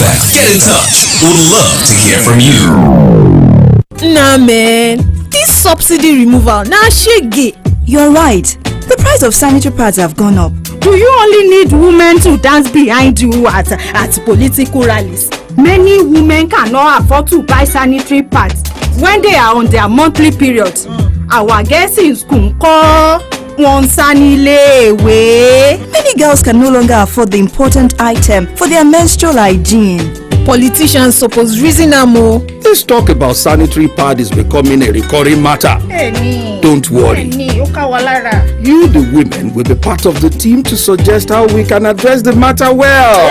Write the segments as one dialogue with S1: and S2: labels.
S1: FM. Get in touch. We'd love to hear from you.
S2: Nah, man. This subsidy removal, nah, shege.
S3: You're right. The price of sanitary pads have gone up.
S2: Do you only need women to dance behind you at political rallies? Many women cannot afford to buy sanitary pads when they are on their monthly periods. Our girls in school call one way.
S3: Many girls can no longer afford the important item for their menstrual hygiene.
S2: Politicians suppose reason more.
S4: This talk about sanitary pad is becoming a recurring matter. Don't worry. You, the women, will be part of the team to suggest how we can address the matter well.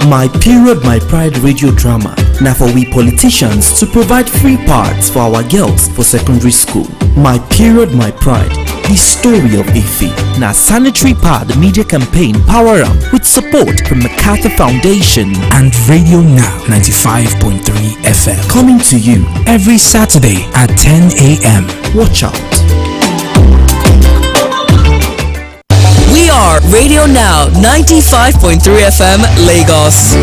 S5: My Period, My Pride radio drama. Now for we politicians to provide free pads for our girls for secondary school. My Period, My Pride. The story of Ife. Now sanitary pad media campaign power up with support from MacArthur Foundation
S6: and Radio Now 95.3 FM. Coming to you every Saturday at 10 a.m.
S5: Watch out.
S7: We are Radio Now 95.3 FM Lagos.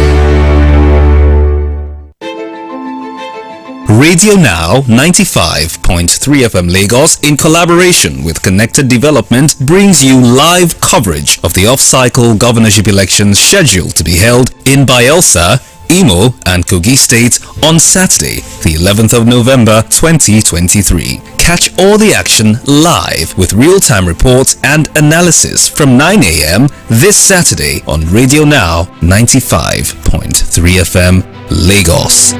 S1: Radio Now 95.3 FM Lagos, in collaboration with Connected Development, brings you live coverage of the off-cycle governorship elections scheduled to be held in Bayelsa, Imo and Kogi State on Saturday, the 11th of November 2023. Catch all the action live with real-time reports and analysis from 9 a.m. this Saturday on Radio Now 95.3 FM Lagos.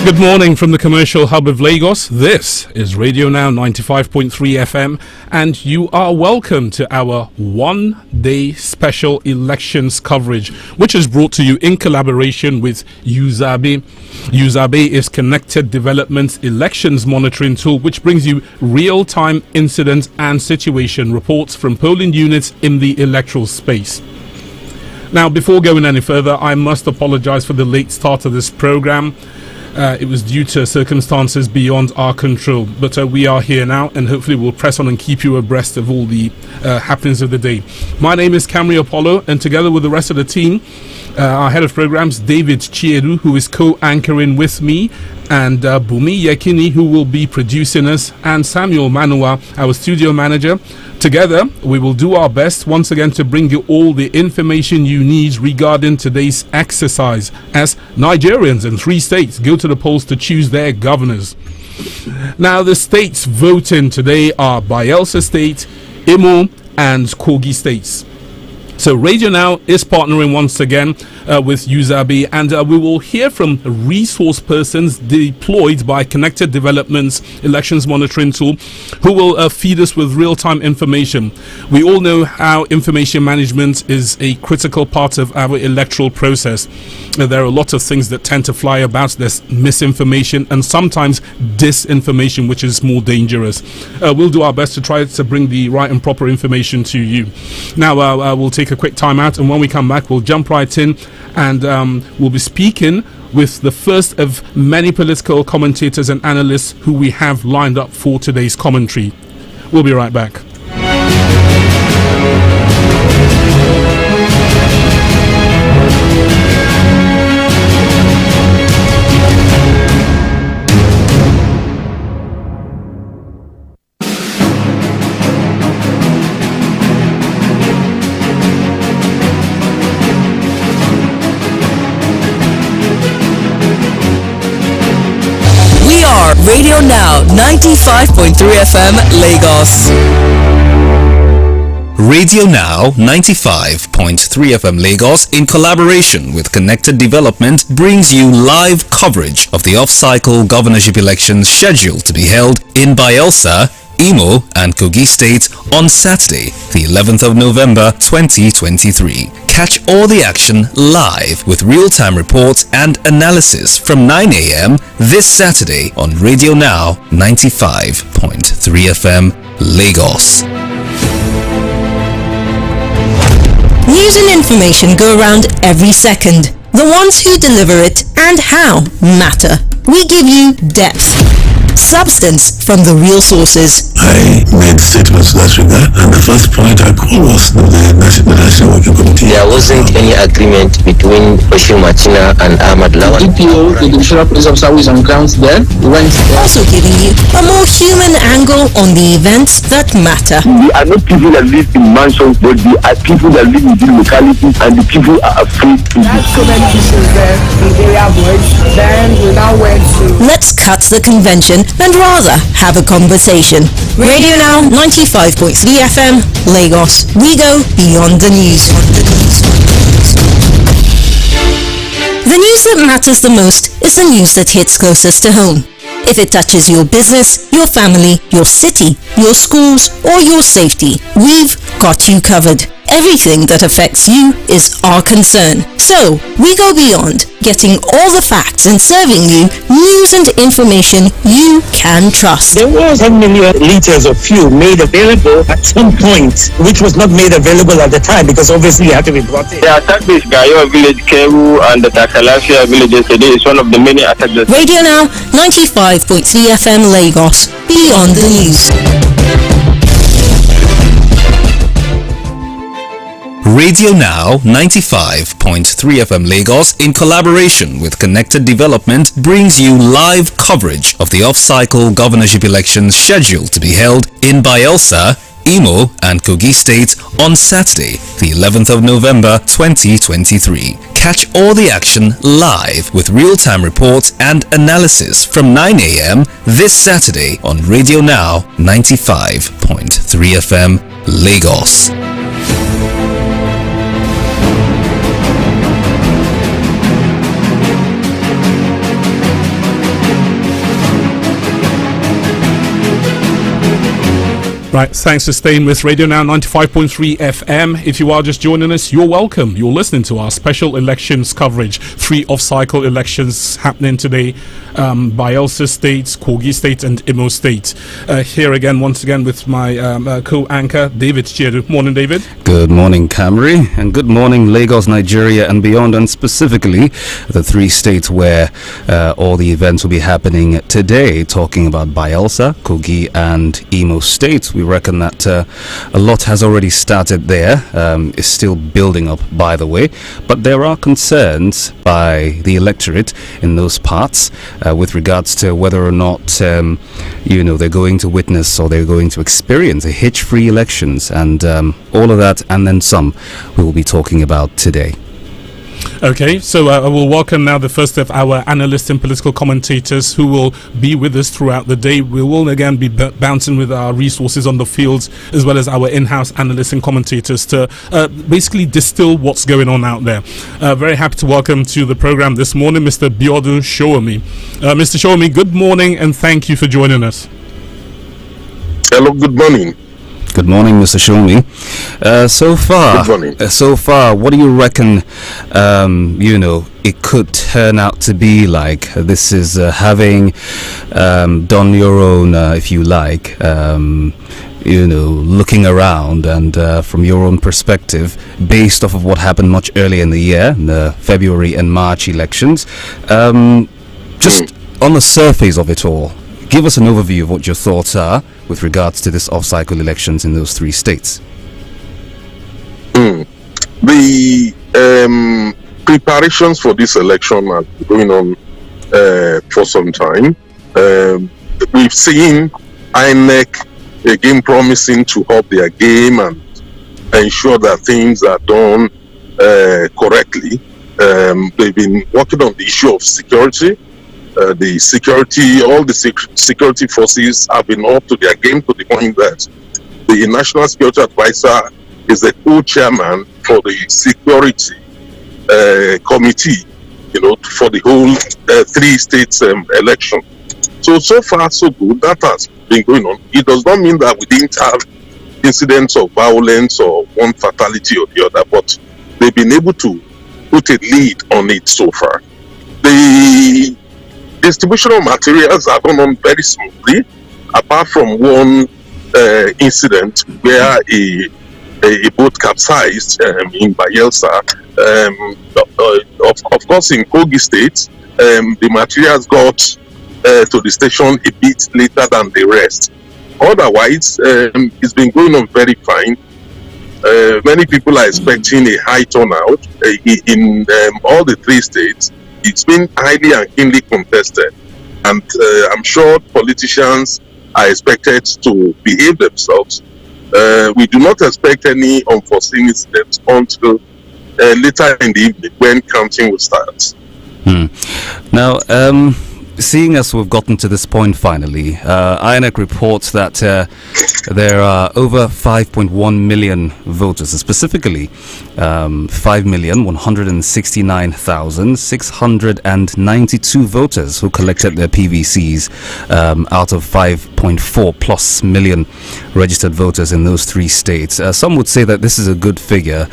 S8: Good morning from the commercial hub of Lagos. This is Radio Now 95.3 FM and you are welcome to our one-day special elections coverage, which is brought to you in collaboration with UZABE. UZABE is Connected Development's elections monitoring tool, which brings you real-time incident and situation reports from polling units in the electoral space. Now, before going any further, I must apologize for the late start of this program. It was due to circumstances beyond our control, but we are here now and hopefully we'll press on and keep you abreast of all the happenings of the day. My name is Camry Apollo, and together with the rest of the team, our head of programs, David Chiedu, who is co-anchoring with me, and Bumi Yekini, who will be producing us, and Samuel Manua, our studio manager. Together, we will do our best once again to bring you all the information you need regarding today's exercise as Nigerians in 3 states go to the polls to choose their governors. Now, the states voting today are Bayelsa State, Imo, and Kogi states. So Radio Now is partnering once again with UZABE, and we will hear from resource persons deployed by Connected Development's elections monitoring tool, who will feed us with real-time information. We all know how information management is a critical part of our electoral process. There are a lot of things that tend to fly about. There's misinformation and sometimes disinformation, which is more dangerous. We'll do our best to try to bring the right and proper information to you. Now, we'll take a quick time out, and when we come back, we'll jump right in and we'll be speaking with the first of many political commentators and analysts who we have lined up for today's commentary. We'll be right back.
S7: Radio Now 95.3 FM Lagos.
S1: Radio Now 95.3 FM Lagos, in collaboration with Connected Development, brings you live coverage of the off-cycle governorship elections scheduled to be held in Bayelsa, Imo and Kogi State on Saturday, the 11th of November 2023. Catch all the action live with real-time reports and analysis from 9 a.m. this Saturday on Radio Now 95.3 FM Lagos.
S9: News and information go around every second. The ones who deliver it and how matter. We give you depth, substance from the real sources.
S10: I made statements in that regard, and the first point I called was the National Working Committee.
S11: There wasn't any agreement between Oshun Machina and Ahmad Lawan.
S12: DPO, the Divisional Police Officer who is on ground there, went there.
S9: Also giving you a more human angle on the events that matter.
S13: We are not people that live in mansions, but we are people that live in the locality, and the people are afraid to
S12: That's so many issues there in area boys. Then we now went to...
S9: Let's cut the convention and rather have a conversation. Radio Now 95.3 FM, Lagos. We go beyond the news. The news that matters the most is the news that hits closest to home. If it touches your business, your family, your city, your schools, or your safety, we've got you covered. Everything that affects you is our concern. So, we go beyond, getting all the facts and serving you news and information you can trust.
S14: There was 10 million liters of fuel made available at some point, which was not made available at the time because obviously it had to be brought in.
S13: The attack this Gayo village, Keru, and the Takalafia villages today is one of the many attacks.
S9: Radio Now 95.3 FM Lagos. Beyond the news.
S1: Radio Now 95.3 FM Lagos, in collaboration with Connected Development, brings you live coverage of the off-cycle governorship elections scheduled to be held in Bayelsa, Imo and Kogi states on Saturday, the 11th of November 2023. Catch all the action live with real-time reports and analysis from 9 a.m. this Saturday on Radio Now 95.3 FM Lagos.
S8: Right, thanks for staying with Radio Now 95.3 FM. If you are just joining us, you're welcome. You're listening to our special elections coverage. 3 off-cycle elections happening today. Bayelsa State, Kogi State and Imo State. Here again, once again, with my co-anchor, David Chiedu. Morning, David.
S1: Good morning, Camry. And good morning, Lagos, Nigeria and beyond. And specifically, the 3 states where all the events will be happening today. Talking about Bayelsa, Kogi and Imo State. We reckon that a lot has already started there. It's still building up, by the way. But there are concerns by the electorate in those parts with regards to whether or not, they're going to witness or they're going to experience a hitch-free elections. And all of that and then some we will be talking about today.
S8: Okay, so I will welcome now the first of our analysts and political commentators who will be with us throughout the day. We will again be bouncing with our resources on the fields as well as our in-house analysts and commentators to basically distill what's going on out there. Very happy to welcome to the program this morning Mr. Biodun Showomi. Mr. Showomi, good morning and thank you for joining us.
S15: Hello, good morning.
S1: Good morning, Mr. Showomi. So far, what do you reckon, it could turn out to be like? This is having done your own, if you like, looking around and from your own perspective, based off of what happened much earlier in the year, the February and March elections. Just on the surface of it all, give us an overview of what your thoughts are with regards to this off-cycle elections in those 3 states.
S15: The preparations for this election are going on for some time. We've seen INEC again promising to up their game and ensure that things are done correctly. They've been working on the issue of security. All the security forces have been up to their game to the point that the National Security Advisor is the co-chairman for the security committee, for the whole 3 states election. So far, so good. That has been going on. It does not mean that we didn't have incidents of violence or one fatality or the other, but they've been able to put a lead on it so far. The distribution of materials have gone on very smoothly, apart from one incident where a a boat capsized in Bayelsa. Of course, in Kogi State, the materials got to the station a bit later than the rest. Otherwise, it's been going on very fine. Many people are expecting a high turnout in all the 3 states. It's been highly and keenly contested, and I'm sure politicians are expected to behave themselves. We do not expect any unforeseen incidents until later in the evening when counting will start.
S1: Now, seeing as we've gotten to this point finally, INEC reports that there are over 5.1 million voters, specifically 5,169,692 voters who collected their PVCs out of 5.4 plus million registered voters in those 3 states. Some would say that this is a good figure,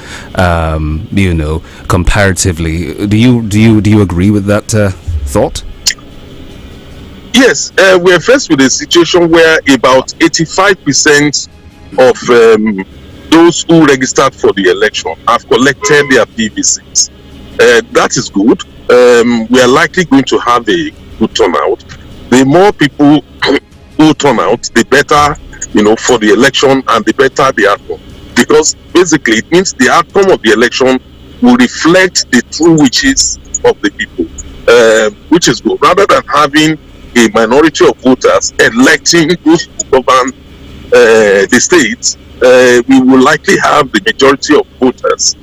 S1: comparatively. Do you agree with that thought?
S15: Yes, we're faced with a situation where about 85% of those who registered for the election have collected their PVCs. That is good. We are likely going to have a good turnout. The more people who turn out, the better, for the election, and the better the outcome. Because basically it means the outcome of the election will reflect the true wishes of the people, which is good. Rather than having a minority of voters electing those who govern the states, we will likely have the majority of voters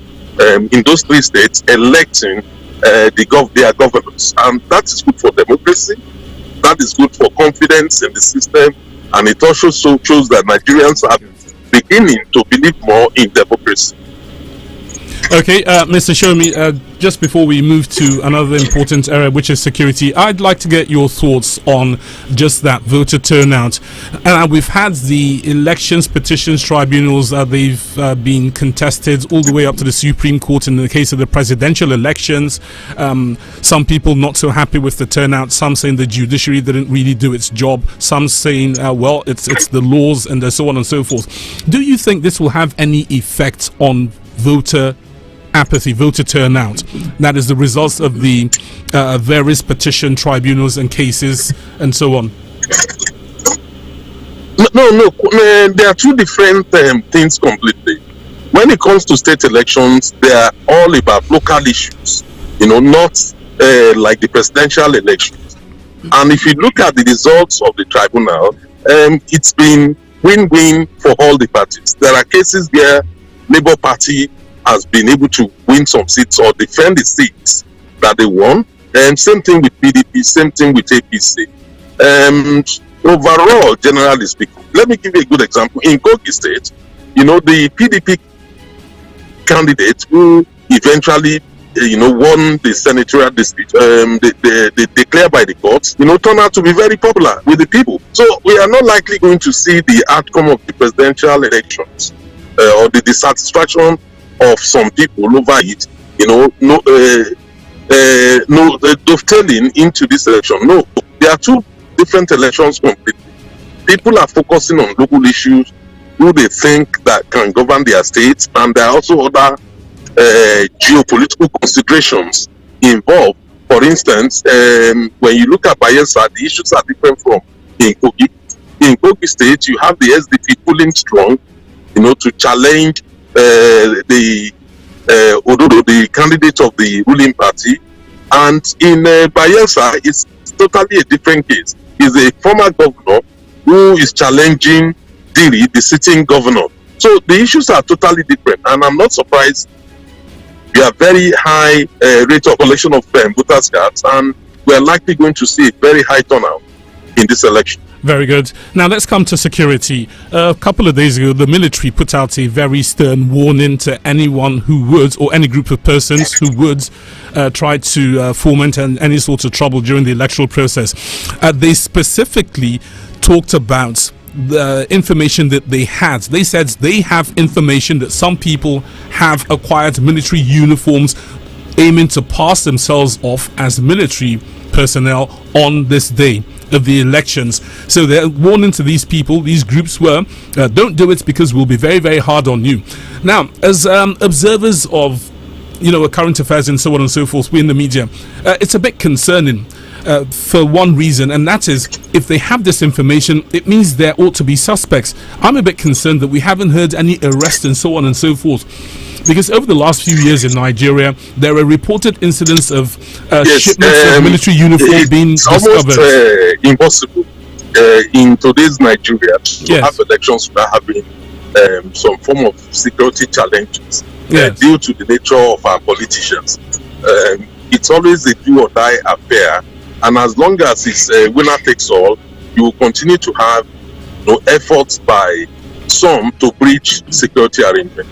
S15: in those 3 states electing their governors, and that is good for democracy. That is good for confidence in the system, and it also shows that Nigerians are beginning to believe more in democracy.
S8: Okay, Mr. Shomi, just before we move to another important area, which is security, I'd like to get your thoughts on just that voter turnout. We've had the elections petitions tribunals, they've been contested all the way up to the Supreme Court in the case of the presidential elections. Some people not so happy with the turnout, some saying the judiciary didn't really do its job, some saying, it's the laws, and so on and so forth. Do you think this will have any effect on voter apathy, voter turnout, that is the results of the various petition tribunals and cases and so on?
S15: No, there are 2 different things completely. When it comes to state elections, they are all about local issues, not like the presidential elections. And if you look at the results of the tribunal, it's been win-win for all the parties. There are cases where Labour Party has been able to win some seats or defend the seats that they won. And same thing with PDP, same thing with APC. Overall, generally speaking, let me give you a good example. In Kogi State, the PDP candidate who eventually, won the senatorial district, they declared by the courts, turned out to be very popular with the people. So we are not likely going to see the outcome of the presidential elections or the dissatisfaction of some people over it, dovetailing into this election. No, there are 2 different elections completely. People are focusing on local issues, who they think that can govern their states, and there are also other geopolitical considerations involved. For instance, when you look at Bayelsa, the issues are different from in Kogi. In Kogi State, you have the SDP pulling strong, to challenge the candidate of the ruling party, and in Bayelsa it's totally a different case. He's a former governor who is challenging Diri, the sitting governor. So the issues are totally different, and I'm not surprised. We have very high rate of collection of voters' cards, and we're likely going to see a very high turnout in this election.
S8: Very good. Now let's come to security. A couple of days ago, the military put out a very stern warning to anyone who would, or any group of persons who would try to foment any sort of trouble during the electoral process. They specifically talked about the information that they had. They said they have information that some people have acquired military uniforms aiming to pass themselves off as military personnel on this day. of the elections. So they're warning to these people, these groups were, don't do it because we'll be very, very hard on you. Now, as observers of, current affairs and so on and so forth, we in the media, it's a bit concerning. For one reason, and that is, if they have this information, it means there ought to be suspects. I'm a bit concerned that we haven't heard any arrests and so on and so forth, because over the last few years in Nigeria, there are reported incidents of shipments of military uniform being discovered.
S15: It's almost impossible in today's Nigeria to have elections without having some form of security challenges due to the nature of our politicians. It's always a do or die affair. And as long as it's winner takes all, you will continue to have efforts by some to breach security arrangement.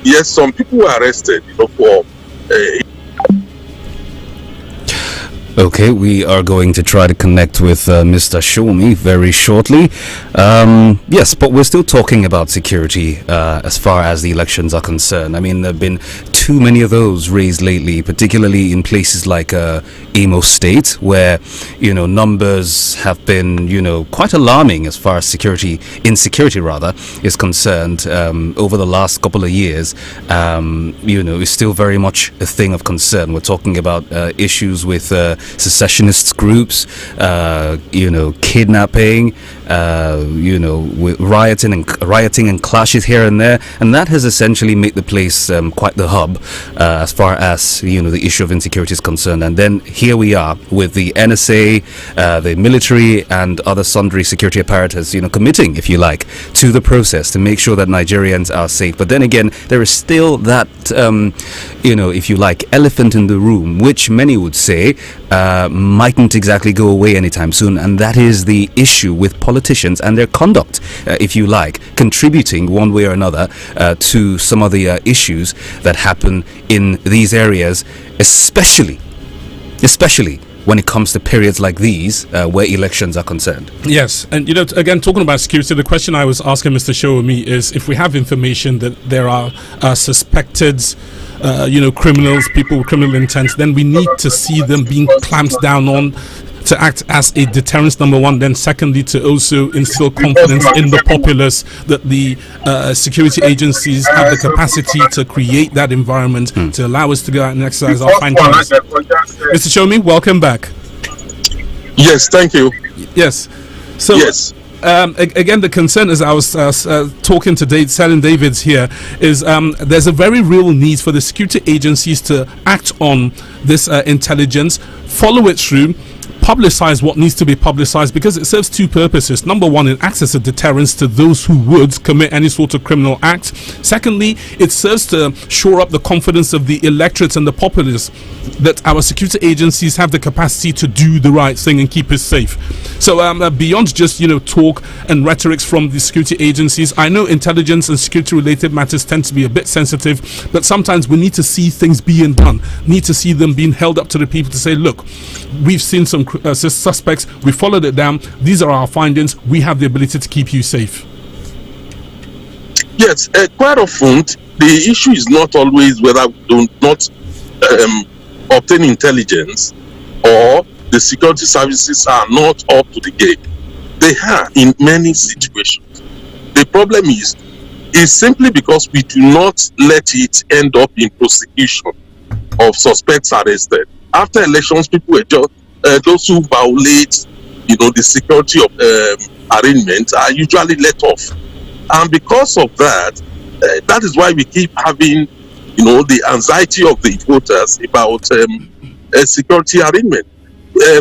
S15: Yes, some people were arrested, for.
S1: Okay, we are going to try to connect with Mr. Shomi very shortly. Yes, but we're still talking about security as far as the elections are concerned. I mean, there have been too many of those raised lately, particularly in places like Imo State, where, numbers have been, quite alarming as far as insecurity is concerned over the last couple of years. Is still very much a thing of concern. We're talking about issues with secessionist groups, kidnapping, with rioting and clashes here and there, and that has essentially made the place quite the hub as far as the issue of insecurity is concerned. And then here we are with the NSA, the military, and other sundry security apparatus, committing, if you like, to the process to make sure that Nigerians are safe. But then again, there is still that, if you like, elephant in the room, which many would say mightn't exactly go away anytime soon, and that is the issue with politicians and their conduct, if you like, contributing one way or another to some of the issues that happen in these areas, especially when it comes to periods like these where elections are concerned.
S8: Yes, and again, talking about security, the question I was asking Mr. Shomi is, if we have information that there are suspected criminals, people with criminal intent, then we need to see them being clamped down on, to act as a deterrence, number one. Then secondly, to also instill confidence in the populace that the security agencies have the capacity to create that environment to allow us to go out and exercise our fine-tuners. Mr. Shomi, welcome back.
S15: Yes, thank you.
S8: Yes. So, yes. Again, the concern, as I was talking to Selin Davids here, is there's a very real need for the security agencies to act on this intelligence, follow it through, publicize what needs to be publicized, because it serves two purposes. Number one, it acts as a deterrence to those who would commit any sort of criminal act. Secondly, it serves to shore up the confidence of the electorates and the populace that our security agencies have the capacity to do the right thing and keep us safe. So beyond just talk and rhetorics from the security agencies, I know intelligence and security related matters tend to be a bit sensitive, but sometimes we need to see things being done, need to see them being held up to the people to say, look, we've seen some suspects, we followed it down, these are our findings, we have the ability to keep you safe.
S15: Yes, quite often the issue is not always whether we do not obtain intelligence or the security services are not up to the game. They are in many situations. The problem is simply because we do not let it end up in prosecution of suspects arrested. After elections, people were just those who violate, the security of arrangement are usually let off, and because of that, that is why we keep having, the anxiety of the voters about a security arrangement.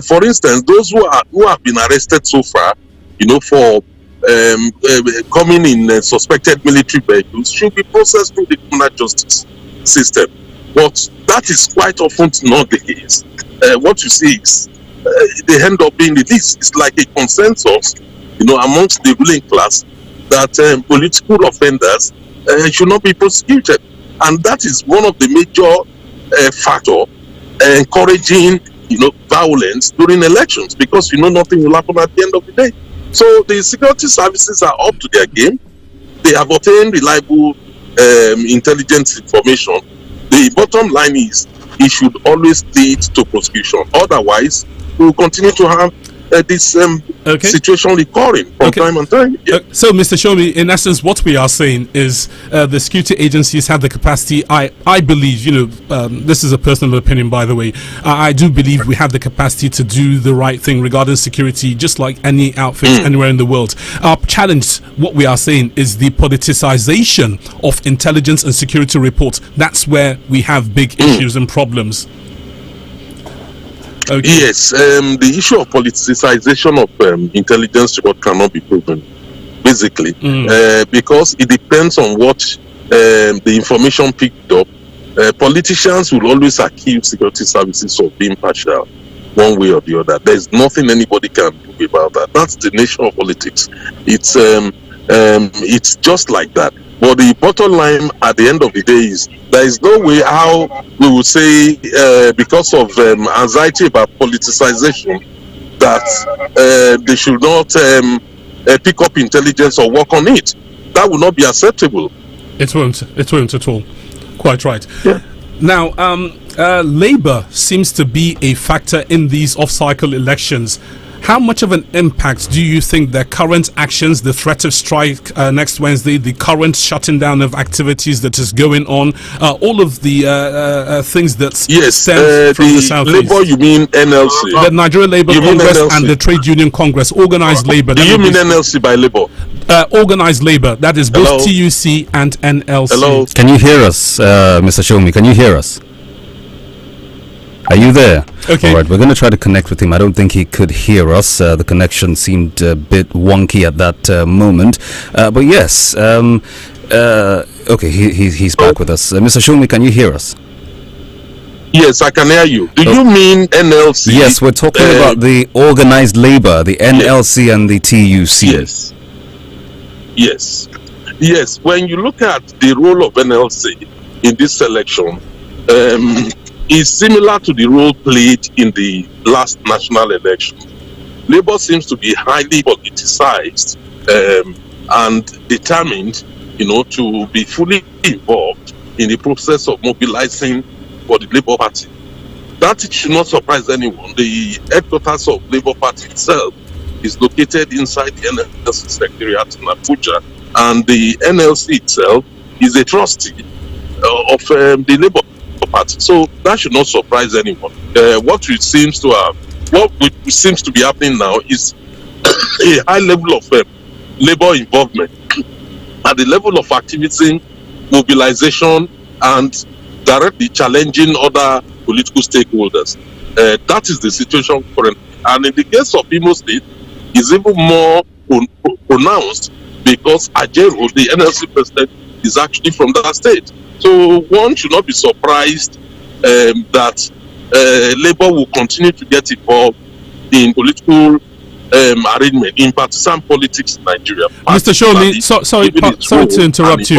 S15: For instance, those who have been arrested so far, for coming in suspected military vehicles should be processed through the criminal justice system. But that is quite often not the case. What you see is they end up being released. It's like a consensus, amongst the ruling class that political offenders should not be prosecuted, and that is one of the major factors encouraging, violence during elections, because nothing will happen at the end of the day. So the security services are up to their game. They have obtained reliable intelligence information. The bottom line is it should always lead to prosecution. Otherwise, we will continue to have this situation recurring from time and time. Yeah.
S8: So, Mr. Shomi, in essence, what we are saying is the security agencies have the capacity. I believe, this is a personal opinion, by the way. I do believe we have the capacity to do the right thing regarding security, just like any outfit anywhere in the world. Our challenge, what we are saying, is the politicization of intelligence and security reports. That's where we have big issues and problems. Okay.
S15: Yes, the issue of politicization of intelligence report cannot be proven, basically, because it depends on what the information picked up. Politicians will always accuse security services of being partial, one way or the other. There's nothing anybody can do about that. That's the nature of politics. It's just like that. But the bottom line at the end of the day is there is no way how we will say because of anxiety about politicization that they should not pick up intelligence or work on it. That will not be acceptable.
S8: It won't at all. Quite right.
S15: Yeah.
S8: Now, Labour seems to be a factor in these off-cycle elections. How much of an impact do you think their current actions, the threat of strike next Wednesday, the current shutting down of activities that is going on, all of the things that stem from the Southeast?
S15: Labour, you mean NLC?
S8: The Nigerian Labour Congress and the Trade Union Congress, organised labour.
S15: Do you mean NLC by Labour?
S8: Organised labour, that is both TUC and NLC.
S15: Hello?
S1: Can you hear us, Mr. Shomi? Can you hear us? Are you there?
S8: Okay.
S1: All right, we're going to try to connect with him. I don't think he could hear us. The connection seemed a bit wonky at that moment. But yes, okay, he's back with us. Mr. Shomi, can you hear us?
S15: Yes, I can hear you. Do you mean NLC?
S1: Yes, we're talking about the organized labor, the NLC and the TUC.
S15: Yes. When you look at the role of NLC in this election, is similar to the role played in the last national election. Labour seems to be highly politicized and determined, to be fully involved in the process of mobilizing for the Labour Party. That should not surprise anyone. The headquarters of Labour Party itself is located inside the NLC Secretariat in Abuja, and the NLC itself is a trustee of the Labour Party. So that should not surprise anyone. What seems to be happening now is a high level of labor involvement at the level of activism, mobilization, and directly challenging other political stakeholders. That is the situation currently. And in the case of Imo State, is even more pronounced because Ajero, the NLC president, is actually from that state. So one should not be surprised that Labour will continue to get involved in political arrangement, in partisan politics in Nigeria.
S8: Mr. Shomi, sorry to interrupt you.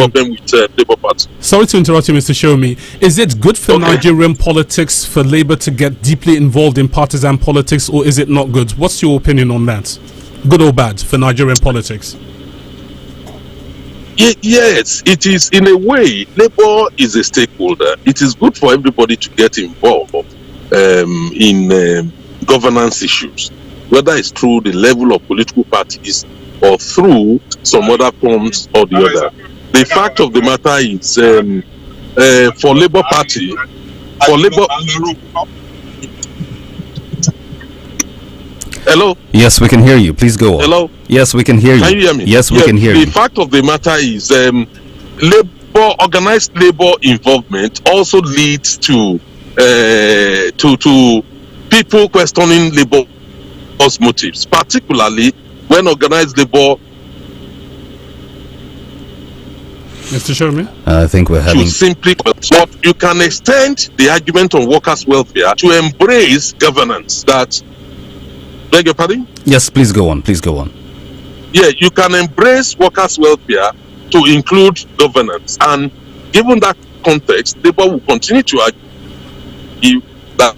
S8: Sorry to interrupt you, Mr. Shomi. Is it good for Nigerian politics for Labour to get deeply involved in partisan politics, or is it not good? What's your opinion on that? Good or bad for Nigerian politics?
S15: Yes, it is. In a way, Labour is a stakeholder. It is good for everybody to get involved in governance issues, whether it's through the level of political parties or through some other forms or the other. The fact of the matter is, for Labour Party, Hello?
S1: Yes, we can hear you. Please go on.
S15: Hello?
S1: Yes, we can hear you.
S15: Can you hear me?
S1: Yes, we can hear you.
S15: The fact of the matter is, organized labor involvement also leads to people questioning labor's motives, particularly when organized labor.
S8: Mr. Sherman?
S1: I think we're having.
S15: But you can extend the argument on workers' welfare to embrace governance that. Beg your pardon?
S1: Yes, please go on. Please go on.
S15: Yeah, you can embrace workers' welfare to include governance. And given that context, Labour will continue to argue that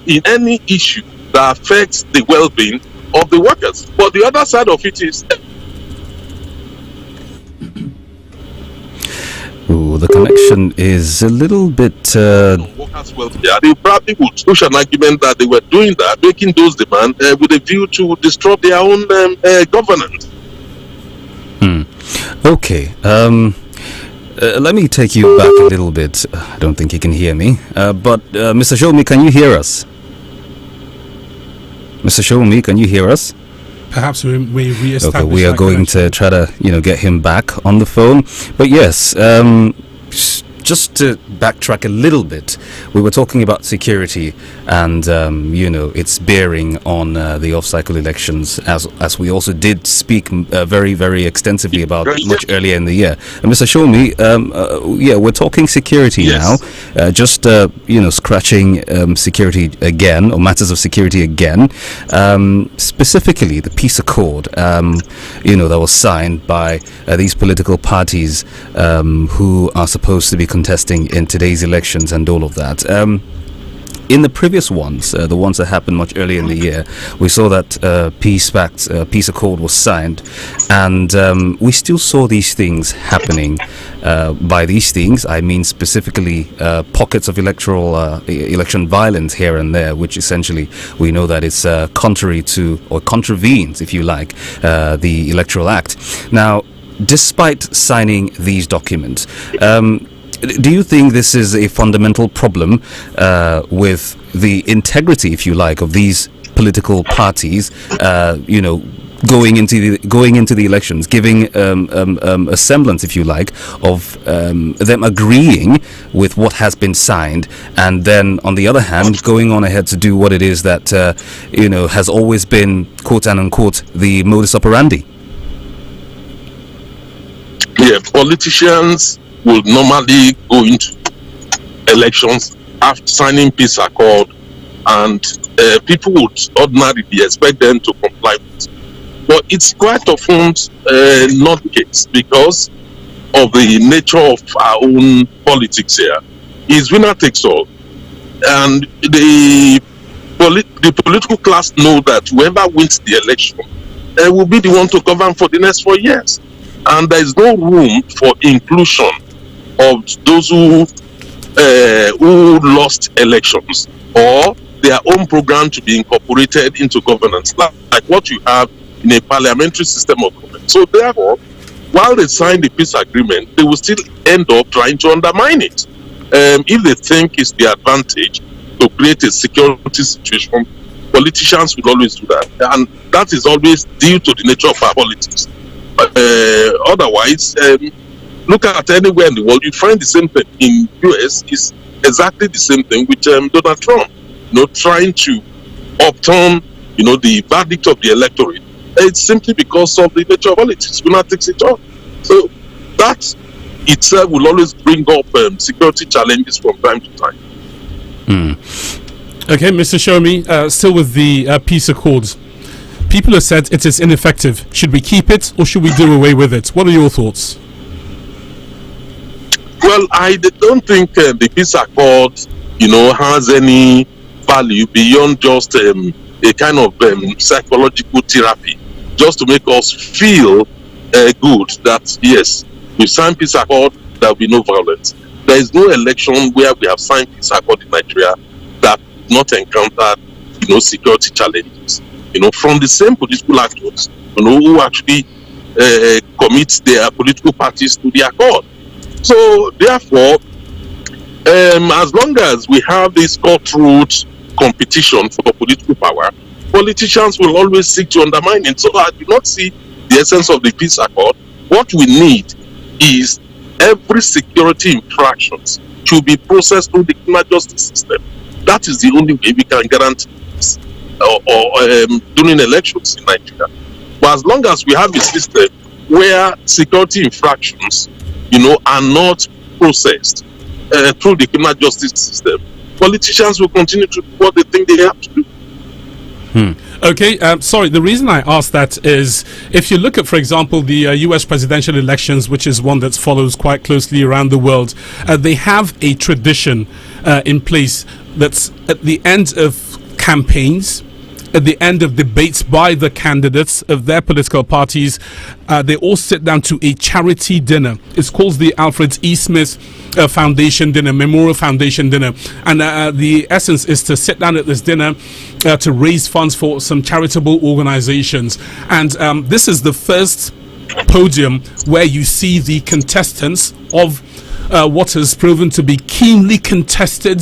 S15: in any issue that affects the well-being of the workers. But the other side of it is.
S1: the connection is a little bit.
S15: Workers' welfare. They probably would push an argument that they were doing that, making those demands with a view to disrupt their own governance.
S1: Okay. Let me take you back a little bit. I don't think you can hear me. But Mr. Shomi, can you hear us? Mr. Shomi, can you hear us?
S8: Perhaps we re-establish.
S1: Okay, we are going to try to, get him back on the phone. But yes, just to backtrack a little bit, we were talking about security and its bearing on the off-cycle elections, as we also did speak very, very extensively about much earlier in the year. And Mr. Shomi, we're talking security now, just scratching security again, or matters of security again, specifically the peace accord that was signed by these political parties who are supposed to be contesting in today's elections and all of that. In the previous ones, the ones that happened much earlier in the year, we saw that peace accord was signed, and we still saw these things happening. By these things, I mean specifically pockets of election violence here and there, which essentially we know that it's contrary to, or contravenes, if you like, the Electoral Act. Now, despite signing these documents, do you think this is a fundamental problem with the integrity, if you like, of these political parties, going into the elections, giving a semblance, if you like, of them agreeing with what has been signed, and then on the other hand, going on ahead to do what it is that has always been, quote unquote, the modus operandi?
S15: Yeah, politicians will normally go into elections after signing peace accord, and people would ordinarily expect them to comply with it. But it's quite often not the case because of the nature of our own politics here. It's winner takes all, and the political class know that whoever wins the election will be the one to govern for the next 4 years, and there is no room for inclusion of those who lost elections or their own program to be incorporated into governance, like what you have in a parliamentary system of government. So therefore, while they sign the peace agreement, they will still end up trying to undermine it. If they think it's the advantage to create a security situation, politicians will always do that. And that is always due to the nature of our politics. Otherwise, look at anywhere in the world, you find the same thing. In US, it's exactly the same thing with Donald Trump, trying to upturn, the verdict of the electorate. It's simply because of the nature of politics. Winner takes it all. So that itself will always bring up security challenges from time to time.
S8: Okay, Mr. Shomi, still with the peace accords. People have said it is ineffective. Should we keep it or should we do away with it? What are your thoughts?
S15: Well, I don't think the peace accord, has any value beyond just a kind of psychological therapy, just to make us feel good that, yes, we signed peace accord, there will be no violence. There is no election where we have signed peace accord in Nigeria that not encountered, security challenges. From the same political actors, who actually commit their political parties to the accord. So, therefore, as long as we have this cutthroat competition for political power, politicians will always seek to undermine it. So I do not see the essence of the peace accord. What we need is every security infractions to be processed through the criminal justice system. That is the only way we can guarantee this during elections in Nigeria. But as long as we have a system where security infractions, are not processed through the criminal justice system, politicians will continue to do what they think they have to do.
S8: Okay, sorry, the reason I asked that is if you look at, for example, the US presidential elections, which is one that follows quite closely around the world, they have a tradition in place that's at the end of campaigns, at the end of debates by the candidates of their political parties, they all sit down to a charity dinner. It's called the Alfred E. Smith Foundation Dinner, Memorial Foundation Dinner. And the essence is to sit down at this dinner to raise funds for some charitable organizations. And this is the first podium where you see the contestants of what has proven to be keenly contested,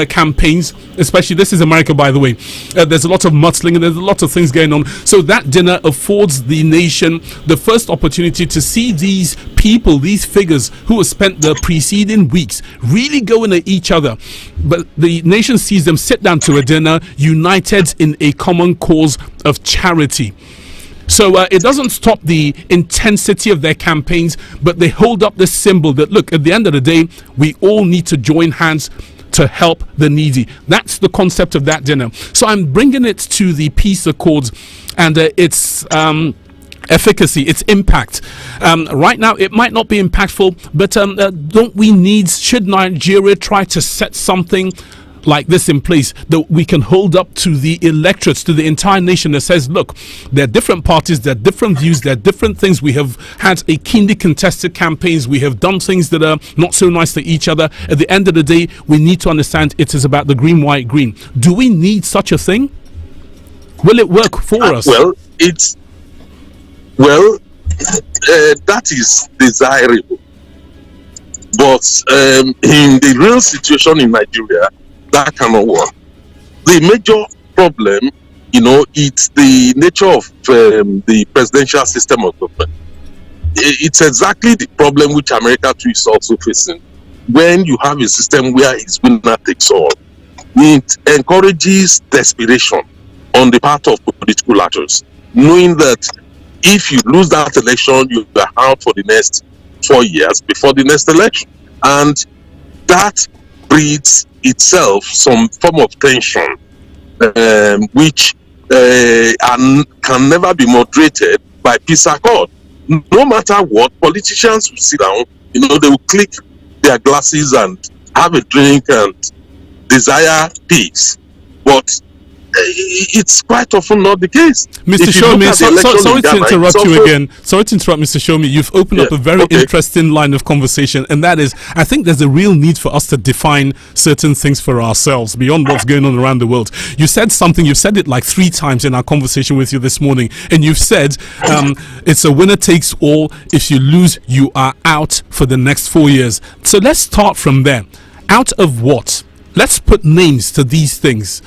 S8: campaigns. Especially, this is America, by the way. There's a lot of mudslinging and there's a lot of things going on. So that dinner affords the nation the first opportunity to see these people, these figures who have spent the preceding weeks really going at each other. But the nation sees them sit down to a dinner, united in a common cause of charity. So it doesn't stop the intensity of their campaigns, but they hold up this symbol that, look, at the end of the day, we all need to join hands to help the needy. That's the concept of that dinner. So I'm bringing it to the peace accords and its efficacy, its impact. Right now, it might not be impactful, but should Nigeria try to set something like this in place that we can hold up to the electorates, to the entire nation, that says, look, there are different parties, there are different views, there are different things. We have had a keenly contested campaigns. We have done things that are not so nice to each other. At the end of the day, we need to understand it is about the green, white, green. Do we need such a thing? Will it work for us?
S15: Well, that is desirable. But in the real situation in Nigeria, that cannot work. The major problem, it's the nature of the presidential system of government. It's exactly the problem which America too is also facing. When you have a system where it's winner takes all, it encourages desperation on the part of political actors, knowing that if you lose that election, you are out for the next 4 years before the next election. And that breeds itself some form of tension, which can never be moderated by peace accord. No matter what, politicians will sit down, they will click their glasses and have a drink and desire peace. But it's quite often not the case.
S8: Mr. Shomi, sorry to interrupt you again. Sorry to interrupt, Mr. Shomi. You've opened up a very interesting line of conversation, and that is, I think there's a real need for us to define certain things for ourselves beyond what's going on around the world. You said something, you've said it like 3 times in our conversation with you this morning, and you've said it's a winner takes all. If you lose, you are out for the next 4 years. So let's start from there. Out of what? Let's put names to these things.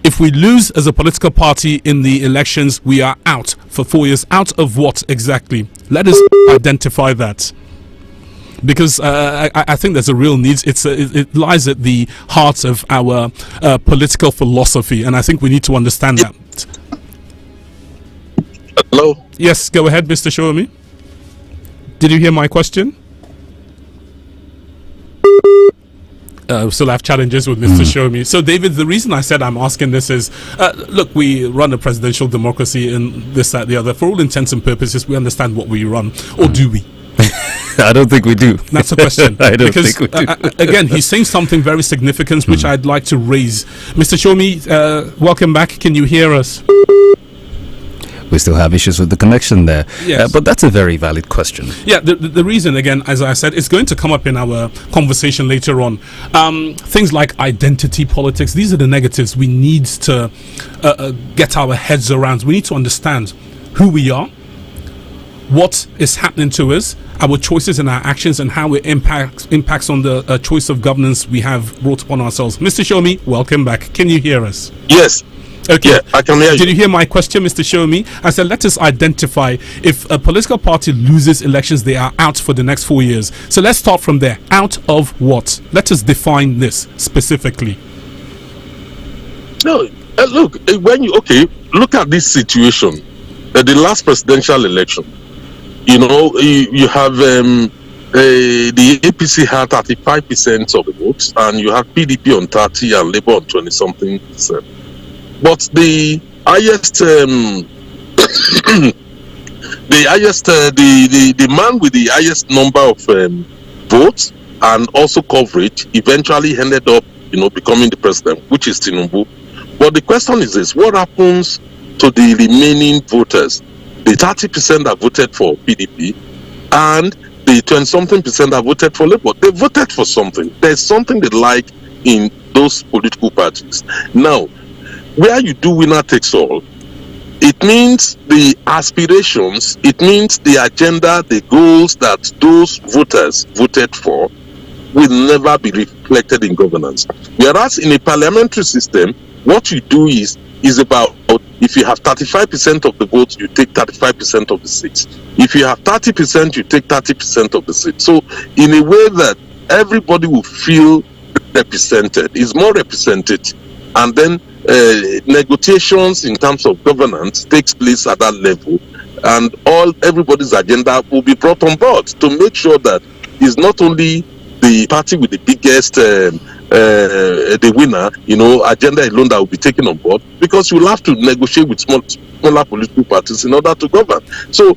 S8: If we lose as a political party in the elections, we are out for 4 years. Out of what exactly? Let us identify that. Because I think there's a real need. It lies at the heart of our political philosophy, and I think we need to understand that.
S15: Hello?
S8: Yes, go ahead, Mr. Shomi. Did you hear my question? We still have challenges with Mr. Shomi. So, David, the reason I said I'm asking this is, look, we run a presidential democracy and this, that, the other. For all intents and purposes, we understand what we run. Or do we?
S1: I don't think we do.
S8: That's a question.
S1: I don't think we do.
S8: Again, he's saying something very significant, which I'd like to raise. Mr. Shomi, welcome back. Can you hear us?
S1: We still have issues with the connection there.
S8: Yes.
S1: But that's a very valid question.
S8: Yeah, the reason, again, as I said, it's going to come up in our conversation later on. Things like identity politics, these are the negatives we need to get our heads around. We need to understand who we are, what is happening to us, our choices and our actions, and how it impacts on the choice of governance we have brought upon ourselves. Mr. Shomi, welcome back. Can you hear us?
S15: Yes.
S8: Okay.
S15: Yeah, I can hear you.
S8: Did you hear my question, Mr. Shomi? I said, let us identify if a political party loses elections, they are out for the next 4 years. So let's start from there. Out of what? Let us define this specifically.
S15: No, look, look at this situation. The last presidential election, you have the APC had 35% of the votes, and you have PDP on 30 and Labour on 20-something percent. But the highest, the man with the highest number of votes and also coverage eventually ended up, becoming the president, which is Tinubu. But the question is this: what happens to the remaining voters? The 30% that voted for PDP and the 20-something% that voted for Labour. They voted for something. There's something they like in those political parties. Now, where you do winner takes all, it means the aspirations, it means the agenda, the goals that those voters voted for will never be reflected in governance. Whereas in a parliamentary system, what you do is about, if you have 35% of the votes, you take 35% of the seats. If you have 30%, you take 30% of the seats. So in a way that everybody will feel represented, is more represented, and then negotiations in terms of governance takes place at that level, and everybody's agenda will be brought on board to make sure that it's not only the party with the biggest the winner, agenda alone that will be taken on board, because you'll have to negotiate with smaller political parties in order to govern. So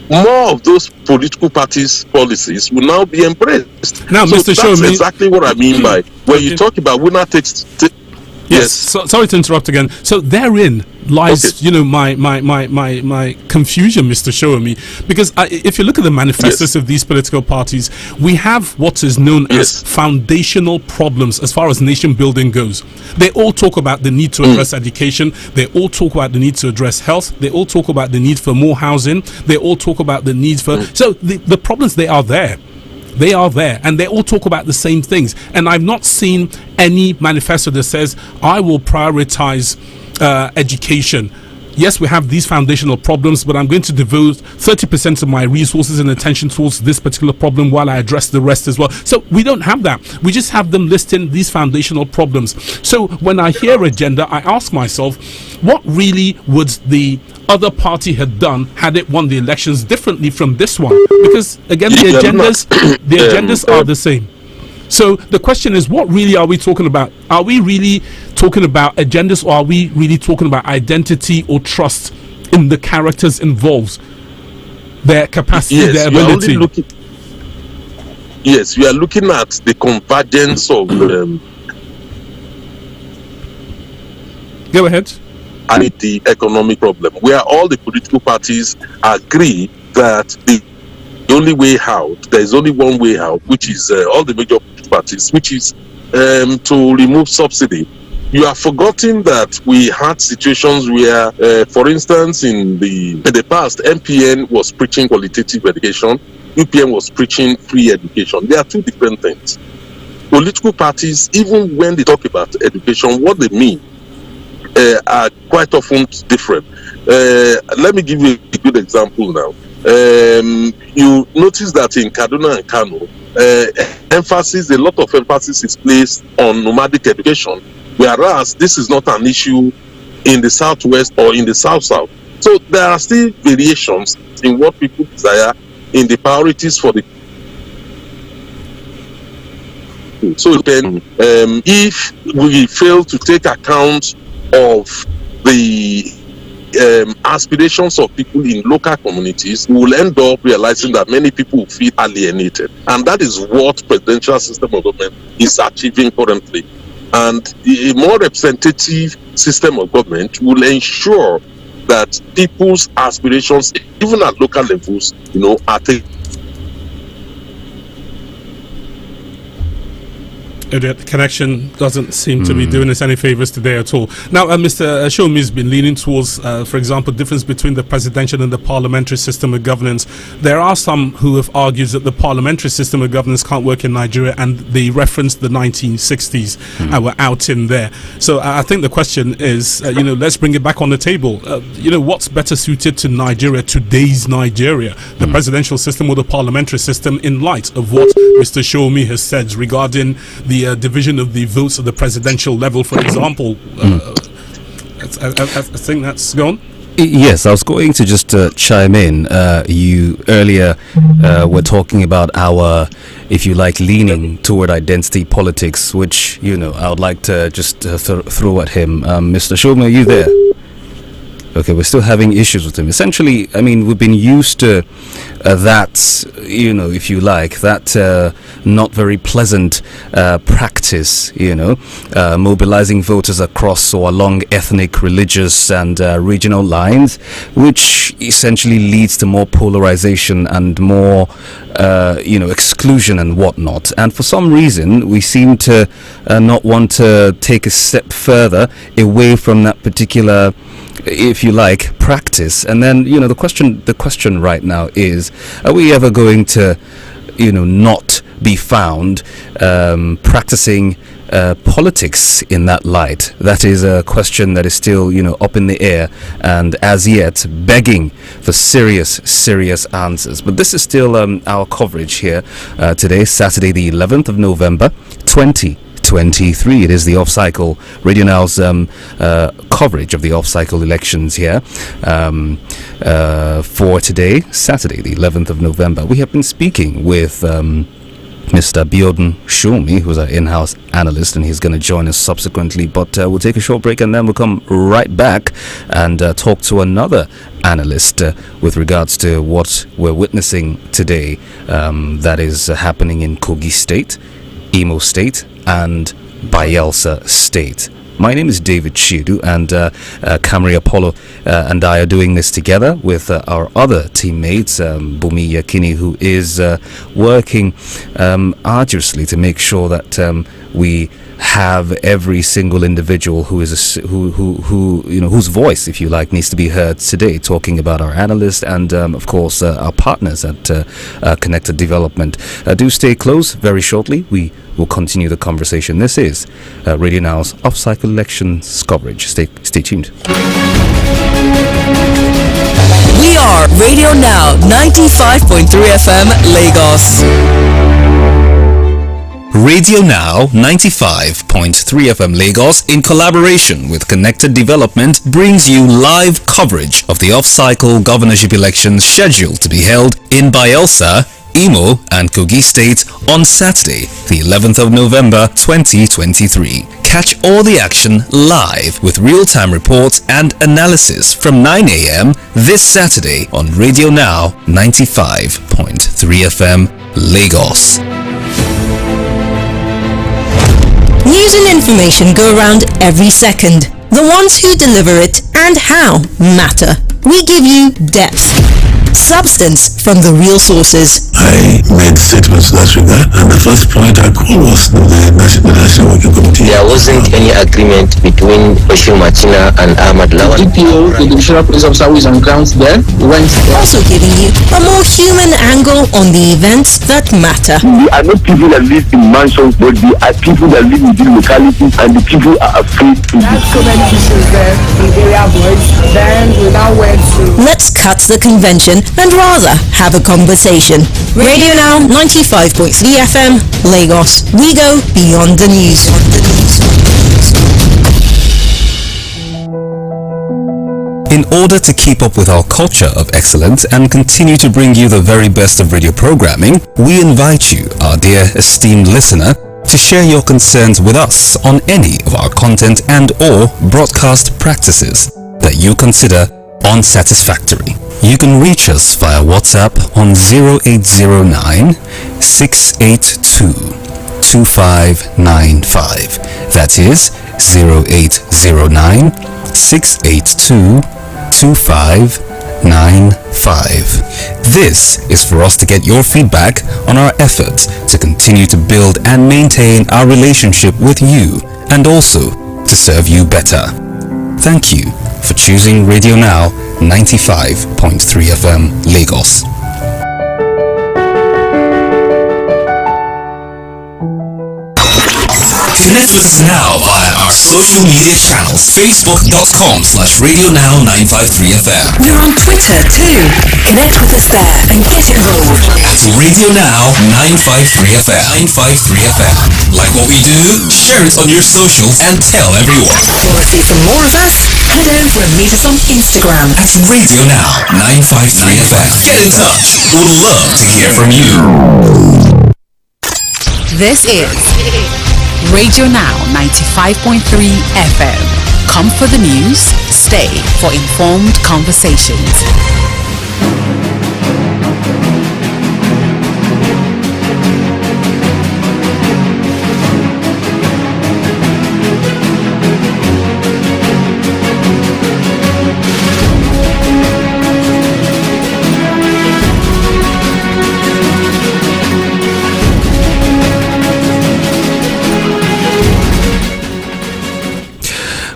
S15: more of those political parties' policies will now be embraced.
S8: Now,
S15: so
S8: Mr.
S15: that's
S8: Shomi,
S15: exactly what I mean by when you talk about winner takes.
S8: Yes. So, sorry to interrupt again. So therein lies, my confusion, Mr. Shomi, because if you look at the manifestos of these political parties, we have what is known as foundational problems as far as nation building goes. They all talk about the need to address education. They all talk about the need to address health. They all talk about the need for more housing. They all talk about the need for... So the problems, they are there. They are there, and they all talk about the same things. And I've not seen any manifesto that says, I will prioritize education. Yes, we have these foundational problems, but I'm going to devote 30% of my resources and attention towards this particular problem while I address the rest as well. So we don't have that. We just have them listing these foundational problems. So when I hear agenda, I ask myself, what really would the other party have done had it won the elections differently from this one? Because again, the agendas are the same. So the question is, what really are we talking about? Are we really talking about agendas, or are we really talking about identity or trust in the characters involved, their capacity, their ability?
S15: Yes, we are looking at the convergence of
S8: go ahead.
S15: And the economic problem, where all the political parties agree that the only way out, there is only one way out, which is all the major parties, which is to remove subsidy. You have forgotten that we had situations where, for instance, in the past, MPN was preaching qualitative education, UPN was preaching free education. They are two different things. Political parties, even when they talk about education, what they mean are quite often different. Let me give you a good example now. You notice that in Kaduna and Kano, a lot of emphasis is placed on nomadic education, whereas this is not an issue in the southwest or in the south-south. So there are still variations in what people desire in the priorities for the. So then, if we fail to take account of the aspirations of people in local communities, we will end up realizing that many people feel alienated, and that is what presidential system of government is achieving currently. And a more representative system of government will ensure that people's aspirations, even at local levels, are taken.
S8: The connection doesn't seem to be doing us any favors today at all. Now, Mr. Shomi has been leaning towards, for example, difference between the presidential and the parliamentary system of governance. There are some who have argued that the parliamentary system of governance can't work in Nigeria, and they referenced the 1960s and were out in there. So I think the question is, let's bring it back on the table. What's better suited to Nigeria, today's Nigeria, the presidential system or the parliamentary system, in light of what Mr. Shomi has said regarding the division of the votes at the presidential level, for example? I think that's gone.
S1: Yes, I was going to just chime in. You earlier were talking about our, if you like, leaning toward identity politics, which, I would like to just throw at him. Mr. Shomi, are you there? Okay, we're still having issues with him. Essentially, I mean, we've been used to that, you know, if you like, that not very pleasant practice, you know, mobilizing voters across or along ethnic, religious and regional lines, which essentially leads to more polarization and more, you know, exclusion and whatnot. And for some reason, we seem to not want to take a step further away from that particular, if you like, practice. And then, you know, the question right now is, are we ever going to, you know, not be found practicing politics in that light? That is a question that is still, you know, up in the air and as yet begging for serious answers. But this is still our coverage here today, Saturday the 11th of November 2023. It is the off-cycle Radio Now's coverage of the off-cycle elections here for today, Saturday the 11th of November. We have been speaking with Mr. Biodun Shomi, who's our in-house analyst, and he's going to join us subsequently. But we'll take a short break and then we'll come right back and talk to another analyst with regards to what we're witnessing today that is happening in Kogi State, Imo State and Bayelsa State. My name is David Chidu, and Camry Apollo and I are doing this together with our other teammates, Bumi Yakini, who is working arduously to make sure that we have every single individual who is who you know, whose voice, if you like, needs to be heard today, talking about our analysts and of course our partners at Connected Development. Do stay close. Very shortly we will continue the conversation. This is Radio Now's off-cycle elections coverage. Stay tuned.
S7: We are Radio Now 95.3 FM Lagos.
S1: Radio Now 95.3 FM Lagos, in collaboration with Connected Development, brings you live coverage of the off-cycle governorship elections scheduled to be held in Bayelsa, Imo and Kogi State on Saturday, the 11th of November 2023. Catch all the action live with real-time reports and analysis from 9 a.m. this Saturday on Radio Now 95.3 FM Lagos.
S9: News and information go around every second. The ones who deliver it and how matter. We give you depth, substance from the real sources.
S10: I made statements in that regard, and the first point I called was the National Working Committee.
S11: There wasn't any agreement between Oshun Machina and Ahmad Lawan.
S12: EPO, the divisional police officer who is on ground there, went there.
S9: Also giving you a more human angle on the events that matter.
S13: They are not people that live in mansions, but they are people that live in these localities, and the people are afraid to
S12: That's so many issues there, Bulgaria boys. Then we now went to...
S9: Let's cut the convention and rather have a conversation. Radio Now 95.3 FM Lagos. We go beyond the news.
S1: In order to keep up with our culture of excellence and continue to bring you the very best of radio programming, we invite you, our dear esteemed listener, to share your concerns with us on any of our content and or broadcast practices that you consider unsatisfactory. You can reach us via WhatsApp on 0809 682 2595. That is 0809 682 2595. This is for us to get your feedback on our efforts to continue to build and maintain our relationship with you and also to serve you better. Thank you for choosing Radio Now 95.3 FM Lagos. Connect with us now via our social media channels, facebook.com/RadioNow953FM.
S16: We're on Twitter too. Connect with us there and get involved.
S1: At Radio Now 953FM. 953FM. Like what we do? Share it on your socials and tell everyone.
S16: Want to see some more of us? Head over and meet us on Instagram
S1: at Radio Now 953FM. Get in touch. We would love to hear from you.
S17: This is Radio Now 95.3 FM. Come for the news,
S7: Stay for informed conversations.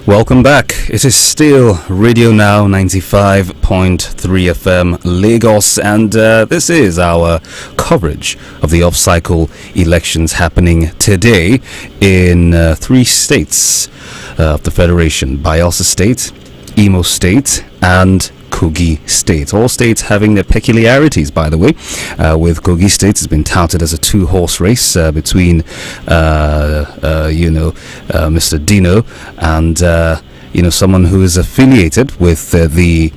S1: Welcome back. It is still Radio Now 95.3 FM Lagos, and this is our coverage of the off-cycle elections happening today in 3 states of the Federation: Bayelsa State, Imo State, and Kogi State. All states having their peculiarities, by the way. With Kogi State, it's been touted as a 2-horse race between, Mr. Dino and someone who is affiliated with the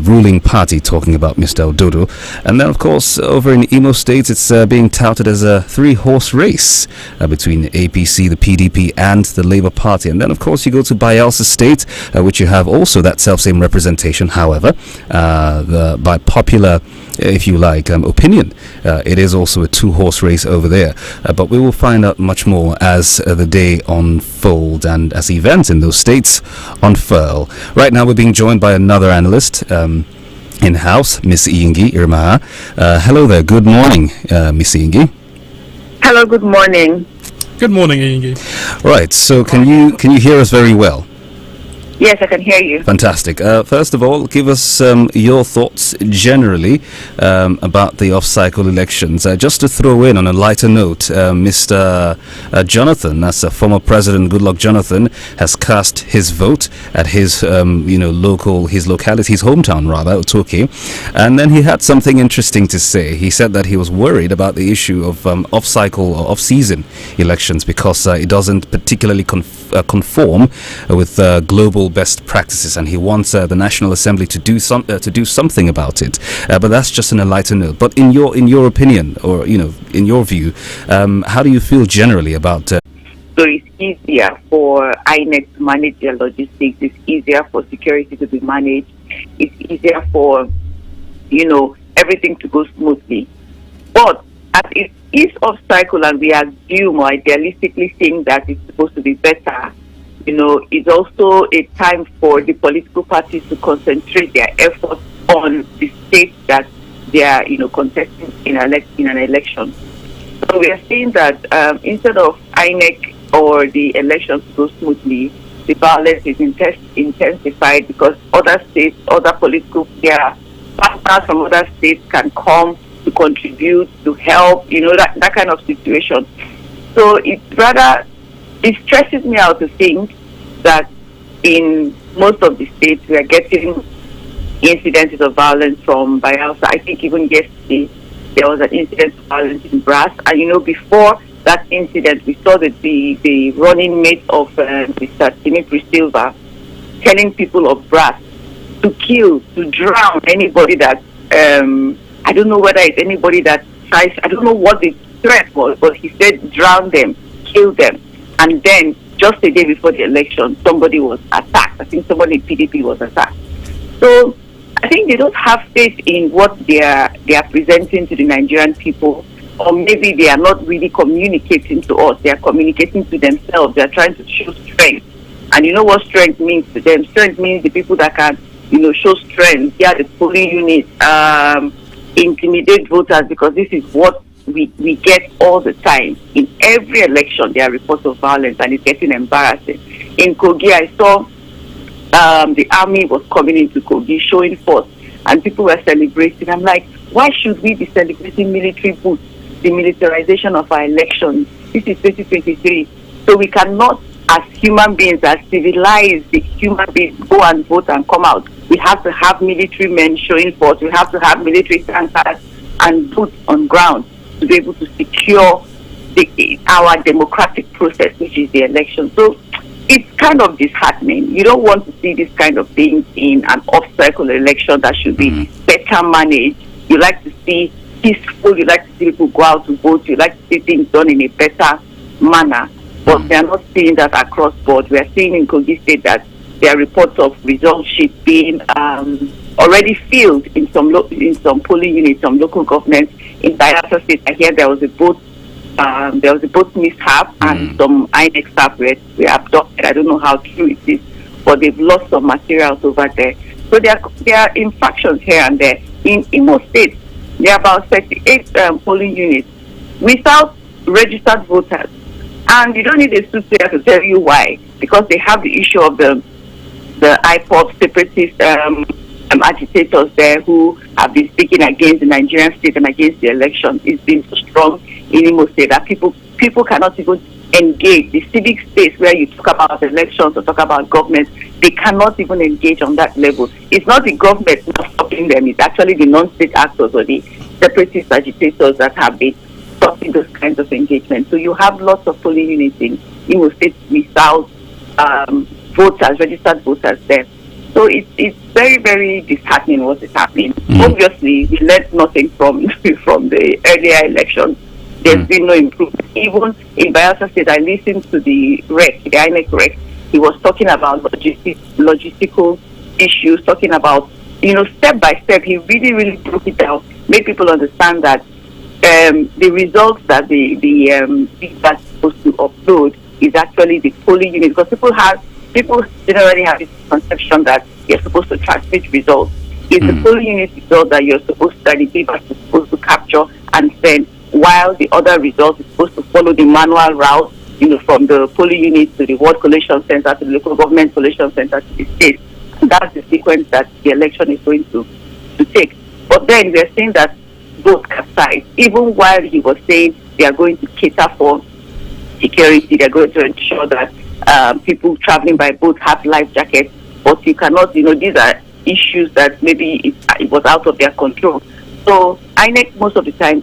S1: ruling party, talking about Mr. Ododo. And then, of course, over in Imo State, it's being touted as a 3-horse race between APC, the PDP, and the Labour Party. And then, of course, you go to Bayelsa State, which you have also that self-same representation. However, by popular, if you like, opinion, it is also a 2-horse race over there. But we will find out much more as the day unfolds and as events in those states unfurl. Right now, we're being joined by another analyst in-house, Miss Iyingi Irmaha. Hello there. Good morning, Miss Iyingi.
S17: Hello. Good morning.
S8: Good morning, Iyingi.
S1: Right. So, can you hear us very well?
S17: Yes, I can hear you.
S1: Fantastic. First of all, give us your thoughts generally about the off-cycle elections. Just to throw in on a lighter note, Mr. Jonathan, as a former president, Goodluck Jonathan, has cast his vote at his locality, his hometown rather, Otoke, and then he had something interesting to say. He said that he was worried about the issue of off-cycle or off-season elections because it doesn't particularly conform with global best practices, and he wants the National Assembly to do something about it. But that's just on a lighter note. But in your opinion, or in your view, how do you feel generally about?
S17: So it's easier for INEC to manage their logistics. It's easier for security to be managed. It's easier for everything to go smoothly. But as it is off cycle, and we assume or idealistically think that it's supposed to be better, it's also a time for the political parties to concentrate their efforts on the states that they are, contesting in an election. So we are seeing that instead of INEC or the elections to go smoothly, the violence is intensified because other states, other political partners from other states can come to contribute, to help, that kind of situation. So it stresses me out to think that in most of the states we are getting incidents of violence from Bayelsa. I think even yesterday there was an incident of violence in Brass, and before that incident we saw that the running mate of Mr. Timothy Silva telling people of Brass to kill, to drown anybody that I don't know whether it's anybody that tries, I don't know what the threat was, but he said drown them, kill them. And then just a day before the election, somebody was attacked. I think somebody in PDP was attacked. So I think they don't have faith in what they are presenting to the Nigerian people, or maybe they are not really communicating to us. They are communicating to themselves. They are trying to show strength. And you know what strength means to them? Strength means the people that can, show strength. Yeah, the polling units, intimidate voters, because this is what we get all the time. In every election, there are reports of violence, and it's getting embarrassing. In Kogi, I saw the army was coming into Kogi, showing force, and people were celebrating. I'm like, why should we be celebrating military boots, the militarization of our elections? This is 2023. So we cannot, as human beings, as civilized human beings, go and vote and come out. We have to have military men showing force. We have to have military tankers and boots on ground to be able to secure our democratic process, which is the election. So it's kind of disheartening. You don't want to see this kind of thing in an off-cycle election that should be better managed. You like to see peaceful, you like to see people go out to vote, you like to see things done in a better manner. But we are not seeing that across board. We are seeing in Kogi State that there are reports of result sheets being already filled in some polling units, some local governments. In Bayelsa State, I hear there was a boat mishap and some INEC staff were abducted. I don't know how true it is, but they've lost some materials over there. So there are infractions here and there. In Imo State, there are about 38 polling units without registered voters. And you don't need a soothsayer to tell you why, because they have the issue of the IPOB separatist agitators there who have been speaking against the Nigerian state and against the election. It's been so strong in Imo State that people cannot even engage. The civic space where you talk about elections or talk about government, they cannot even engage on that level. It's not the government not stopping them, it's actually the non-state actors or the separatist agitators that have been stopping those kinds of engagement. So you have lots of polling units in Imo State without registered voters there. So it's very, very disheartening what is happening. Obviously, we learned nothing from the earlier elections. There's been no improvement. Even in Bayelsa State, I listened to the INEC rec. He was talking about logistical issues, talking about, step by step. He really, really broke it down, made people understand that the results that that's supposed to upload is actually the polling unit, because people generally have this conception that you're supposed to transmit results. It's the polling unit result that the papers are supposed to capture and send, while the other results is supposed to follow the manual route, from the polling unit to the ward collation center to the local government collation center to the state. And that's the sequence that the election is going to take. But then they're saying that both capsized, even while he was saying they are going to cater for security, they're going to ensure that people traveling by boat have life jackets, but you cannot, these are issues that maybe it was out of their control. So INEC, most of the time,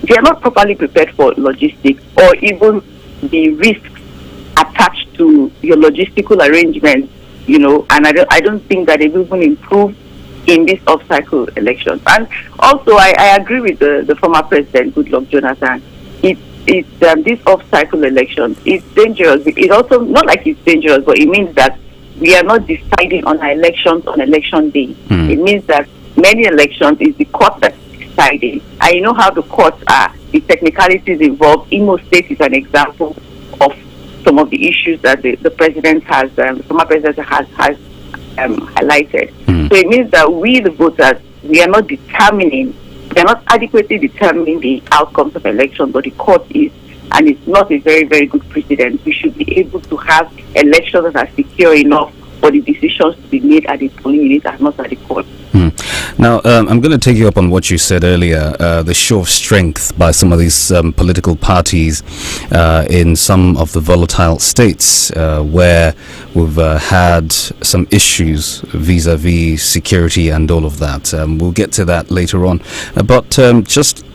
S17: they are not properly prepared for logistics or even the risks attached to your logistical arrangements, and I don't think that they've even improved in this off-cycle elections. And also, I agree with the former president, Goodluck Jonathan. This off-cycle election is dangerous. It's also not like it's dangerous, but it means that we are not deciding on our elections on election day. It means that many elections is the court that's deciding. And you know how the courts are, the technicalities involved. Imo State is an example of some of the issues that the president has, the former president has highlighted. So it means that we, the voters, we are not adequately determining the outcomes of elections, but the court is, and it's not a very, very good precedent. We should be able to have elections that are secure enough for the decisions to be made at the polling unit and not at the court.
S1: Now, I'm going to take you up on what you said earlier, the show of strength by some of these political parties in some of the volatile states where we've had some issues vis-a-vis security and all of that. We'll get to that later on. But just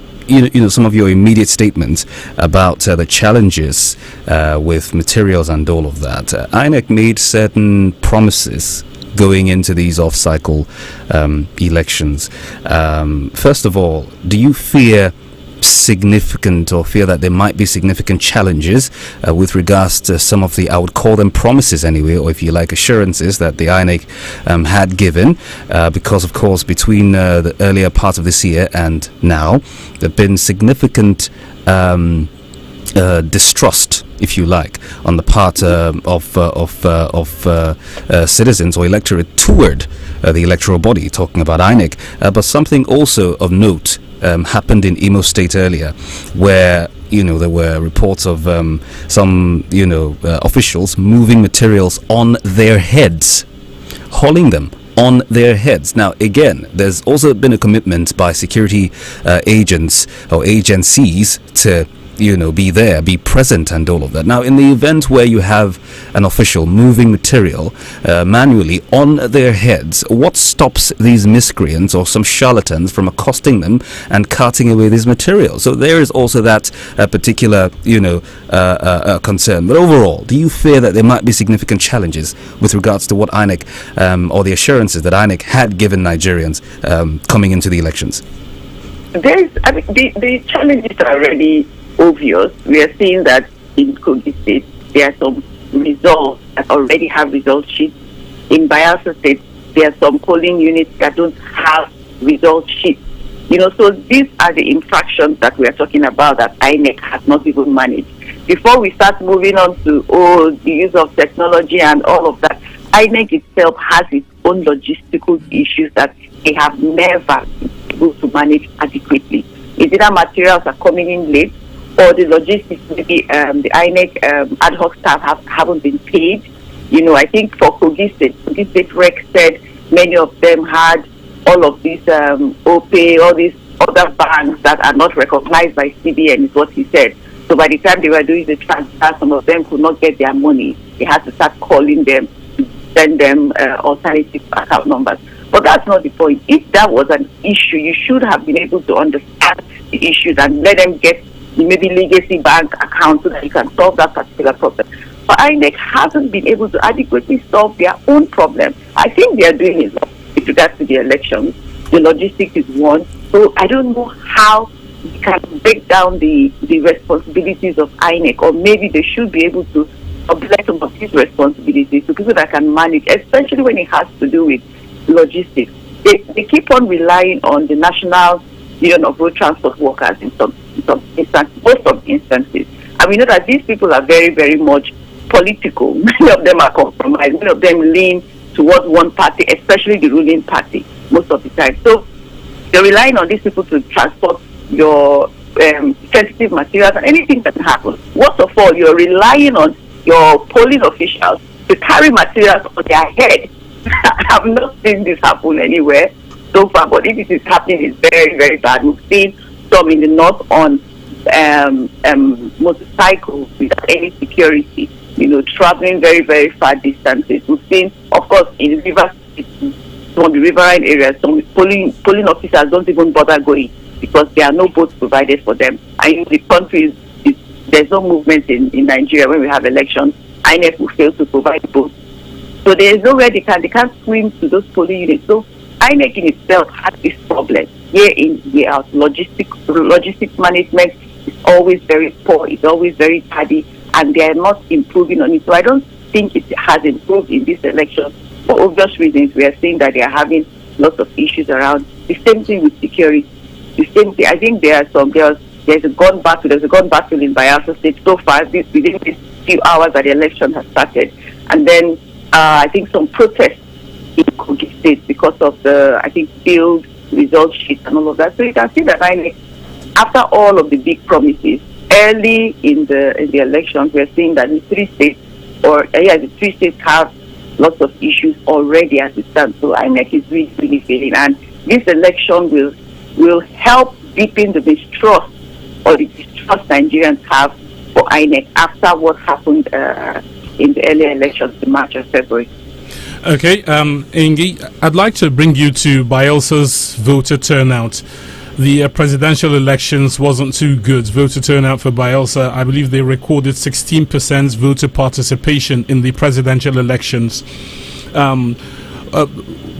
S1: some of your immediate statements about the challenges with materials and all of that. INEC made certain promises going into these off-cycle elections. First of all, do you fear that there might be significant challenges with regards to some of the, I would call them promises anyway, or if you like, assurances that the INEC had given, because of course between the earlier part of this year and now there have been significant distrust, if you like, on the part of citizens or electorate toward the electoral body, talking about INEC. But something also of note happened in Imo State earlier, where there were reports of some officials moving materials on their heads, hauling them on their heads. Now again, there's also been a commitment by security agents or agencies to be present and all of that. Now, in the event where you have an official moving material manually on their heads, what stops these miscreants or some charlatans from accosting them and carting away these materials? So there is also that particular, concern. But overall, do you fear that there might be significant challenges with regards to what INEC or the assurances that INEC had given Nigerians coming into the elections?
S17: The challenges are already obvious. We are seeing that in Kogi State there are some results that already have result sheets in Bayelsa State, there are some polling units that don't have result sheets. So these are the infractions that we are talking about that INEC has not even managed. Before we start moving on to the use of technology and all of that, INEC itself has its own logistical issues that they have never been able to manage adequately. Either materials are coming in late, or the logistics, maybe the INEC ad hoc staff haven't been paid. I think for Kogi State Rec said many of them had all of these OPay, all these other banks that are not recognized by CBN, is what he said. So by the time they were doing the transfer, some of them could not get their money. They had to start calling them to send them alternative account numbers. But that's not the point. If that was an issue, you should have been able to understand the issues and let them get maybe legacy bank accounts so that you can solve that particular problem. But INEC hasn't been able to adequately solve their own problem. I think they are doing it with regards to the elections. The logistics is one. So I don't know how we can break down the responsibilities of INEC, or maybe they should be able to apply some of these responsibilities to people that can manage, especially when it has to do with logistics. They keep on relying on the National Union of Road Transport Workers in some instances, most of the instances. And we know that these people are very, very much political. Many of them are compromised. Many of them lean towards one party, especially the ruling party, most of the time. So you're relying on these people to transport your sensitive materials and anything that can happen. Worst of all, you're relying on your polling officials to carry materials on their head. I have not seen this happen anywhere so far, but if it is happening, it's very, very bad. We've seen some in the north on motorcycles without any security, traveling very, very far distances. We've seen, of course, in rivers, some of the riverine areas, some polling officers don't even bother going because there are no boats provided for them. And in the country, there's no movement in Nigeria when we have elections. INEC will fail to provide boats. So there is nowhere they can't swim to those polling units. So INEC in itself has this problem year in, year out. Logistics management is always very poor, it's always very tardy, and they are not improving on it. So I don't think it has improved in this election. For obvious reasons, we are seeing that they are having lots of issues around. The same thing with security. The same thing. I think there's a gun battle. There's a gun battle in Bayelsa State so far within these few hours that the election has started. And then I think some protests in Kogi State because of the, field result sheets and all of that. So you can see that INEC, after all of the big promises, early in the elections, we're seeing that the three states have lots of issues already as it stands. So INEC is really, really failing. And this election will help deepen the distrust or the distrust Nigerians have for INEC after what happened in the earlier elections in March and February.
S8: Okay, Ingi, I'd like to bring you to Bayelsa's voter turnout. The presidential elections wasn't too good. Voter turnout for Bayelsa, I believe they recorded 16% voter participation in the presidential elections.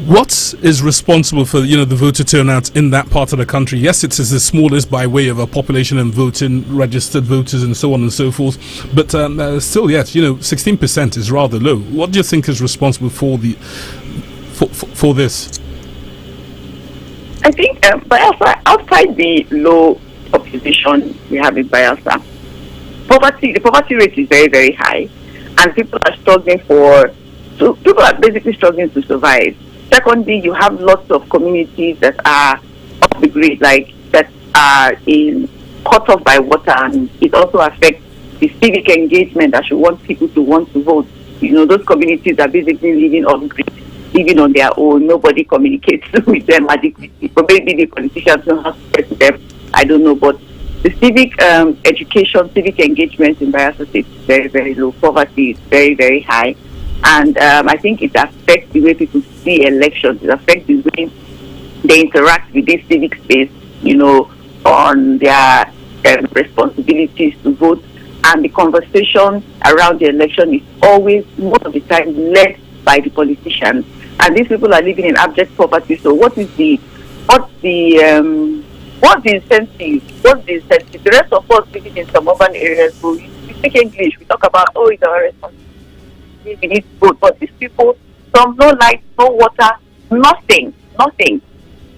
S8: What is responsible for the voter turnout in that part of the country? Yes, it is the smallest by way of a population and voting, registered voters and so on and so forth. But still, yes, 16% is rather low. What do you think is responsible for for this?
S17: I think Bayelsa, outside the low population we have in Bayelsa, the poverty rate is very, very high, and people are basically struggling to survive. Secondly, you have lots of communities that are off the grid, that are cut off by water, and it also affects the civic engagement that you want people to want to vote. Those communities are basically living off grid, living on their own. Nobody communicates with them adequately. So maybe the politicians don't have to get to them. I don't know, but the civic education, civic engagement in Bayelsa State is very, very low. Poverty is very, very high. And I think it affects the way people see elections. It affects the way they interact with this civic space, on their responsibilities to vote. And the conversation around the election is always, most of the time, led by the politicians. And these people are living in abject poverty. So what's the incentive? What's the incentive? The rest of us living in some urban areas, we speak English. We talk about, it's our responsibility. We need to vote. But these people Some no light, no water, nothing.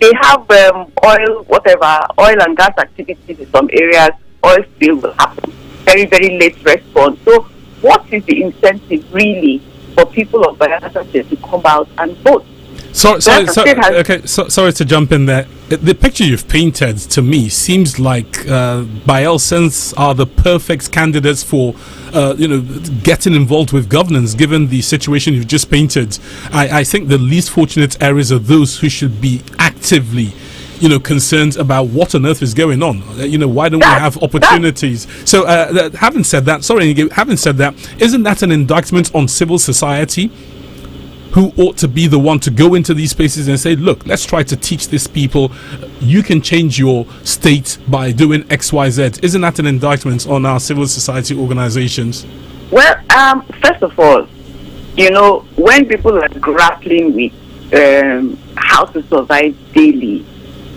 S17: They have oil and gas activities in some areas. Oil spill will happen. Very, very late response. So what is the incentive really for people of Bayelsa State to come out and vote?
S8: Sorry to jump in there. The picture you've painted to me seems like Bayelsans are the perfect candidates for getting involved with governance, given the situation you've just painted. I think the least fortunate areas are those who should be actively concerned about what on earth is going on. Why don't we have opportunities? So having said that, isn't that an indictment on civil society, who ought to be the one to go into these spaces and say, look, let's try to teach these people you can change your state by doing X, Y, Z? Isn't that an indictment on our civil society organizations?
S17: Well, first of all, when people are grappling with how to survive daily,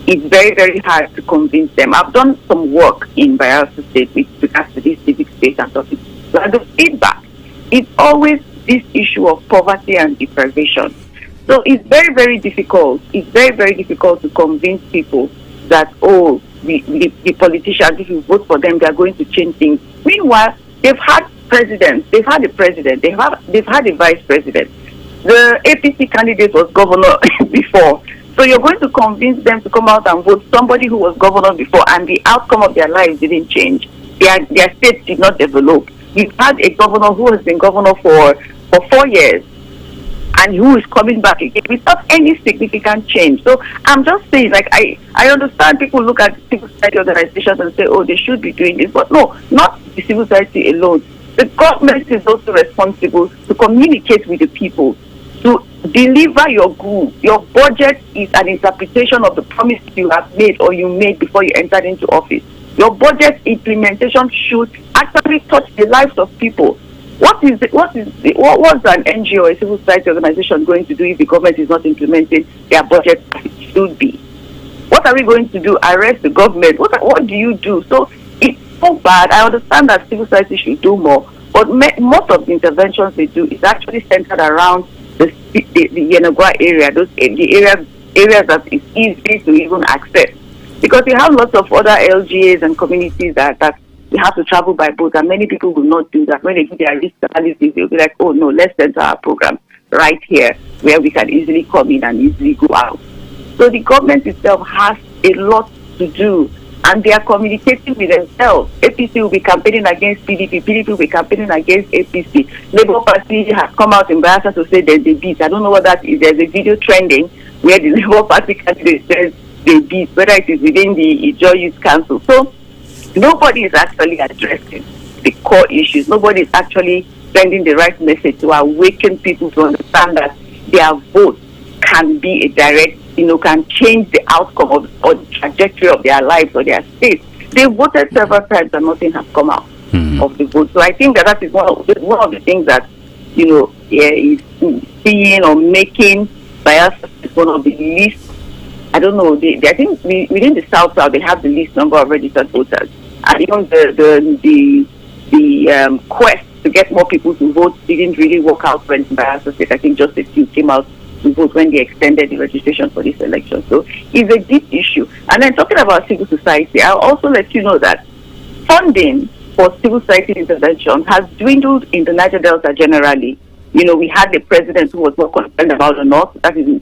S17: it's very, very hard to convince them. I've done some work in Bayelsa State with regards to this civic space and topics. But the feedback is always this issue of poverty and deprivation. So it's very, very difficult. It's very, very difficult to convince people that, the politicians, if you vote for them, they are going to change things. Meanwhile, they've had presidents, they've had a president, they've had a vice president. The APC candidate was governor before. So you're going to convince them to come out and vote somebody who was governor before, and the outcome of their lives didn't change. Their state did not develop. You've had a governor who has been governor for 4 years, and who is coming back again without any significant change. So I'm just saying, I understand people look at civil society organizations and say, they should be doing this, but no, not the civil society alone. The government is also responsible to communicate with the people, to deliver your goods. Your budget is an interpretation of the promises you have made or you made before you entered into office. Your budget implementation should actually touch the lives of people. What's an NGO or a civil society organization going to do if the government is not implementing their budget as it should be? What are we going to do? Arrest the government? What do you do? So it's so bad. I understand that civil society should do more, but most of the interventions they do is actually centered around the Yenagoa area, the areas that is easy to even access. Because you have lots of other LGAs and communities that you have to travel by boat, and many people will not do that. When they do their risk analysis, they'll be like, oh no, let's center our program right here where we can easily come in and easily go out. So the government itself has a lot to do, and they are communicating with themselves. APC will be campaigning against PDP, PDP will be campaigning against APC. Labour Party has come out in Bayelsa to say there's a beat. I don't know what that is. There's a video trending where the Labour Party candidate says they beat, whether it is within the Ijaw Youth Council. So nobody is actually addressing the core issues. Nobody is actually sending the right message to awaken people to understand that their vote can be a direct, can change the outcome or the trajectory of their lives or their state. They voted several times and nothing has come out of the vote. So I think that is one of the things that, is seeing or making Bayelsa is one of the least. I don't know. I think within the South, they have the least number of registered voters, and even the quest to get more people to vote didn't really work out when Bayelsa State. I think just a few came out to vote when they extended the registration for this election. So it's a deep issue. And then talking about civil society, I'll also let you know that funding for civil society intervention has dwindled in the Niger Delta generally. We had the president who was more concerned about the North. That is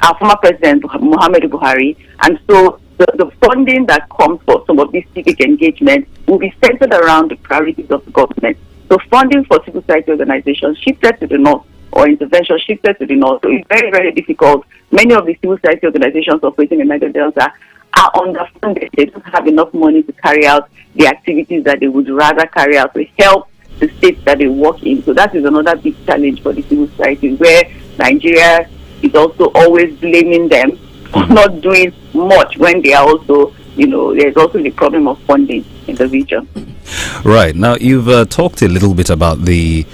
S17: our former president, Muhammadu Buhari. And so the funding that comes for some of these civic engagement will be centered around the priorities of the government. So funding for civil society organizations shifted to the North, or intervention shifted to the North. So it's very, very difficult. Many of the civil society organizations operating in Niger Delta are underfunded. They don't have enough money to carry out the activities that they would rather carry out to help the states that they work in. So that is another big challenge for the civil society, where Nigeria is also always blaming them for not doing much when they are also, there's also the problem of funding in the region.
S1: Right. Now, you've talked a little bit about the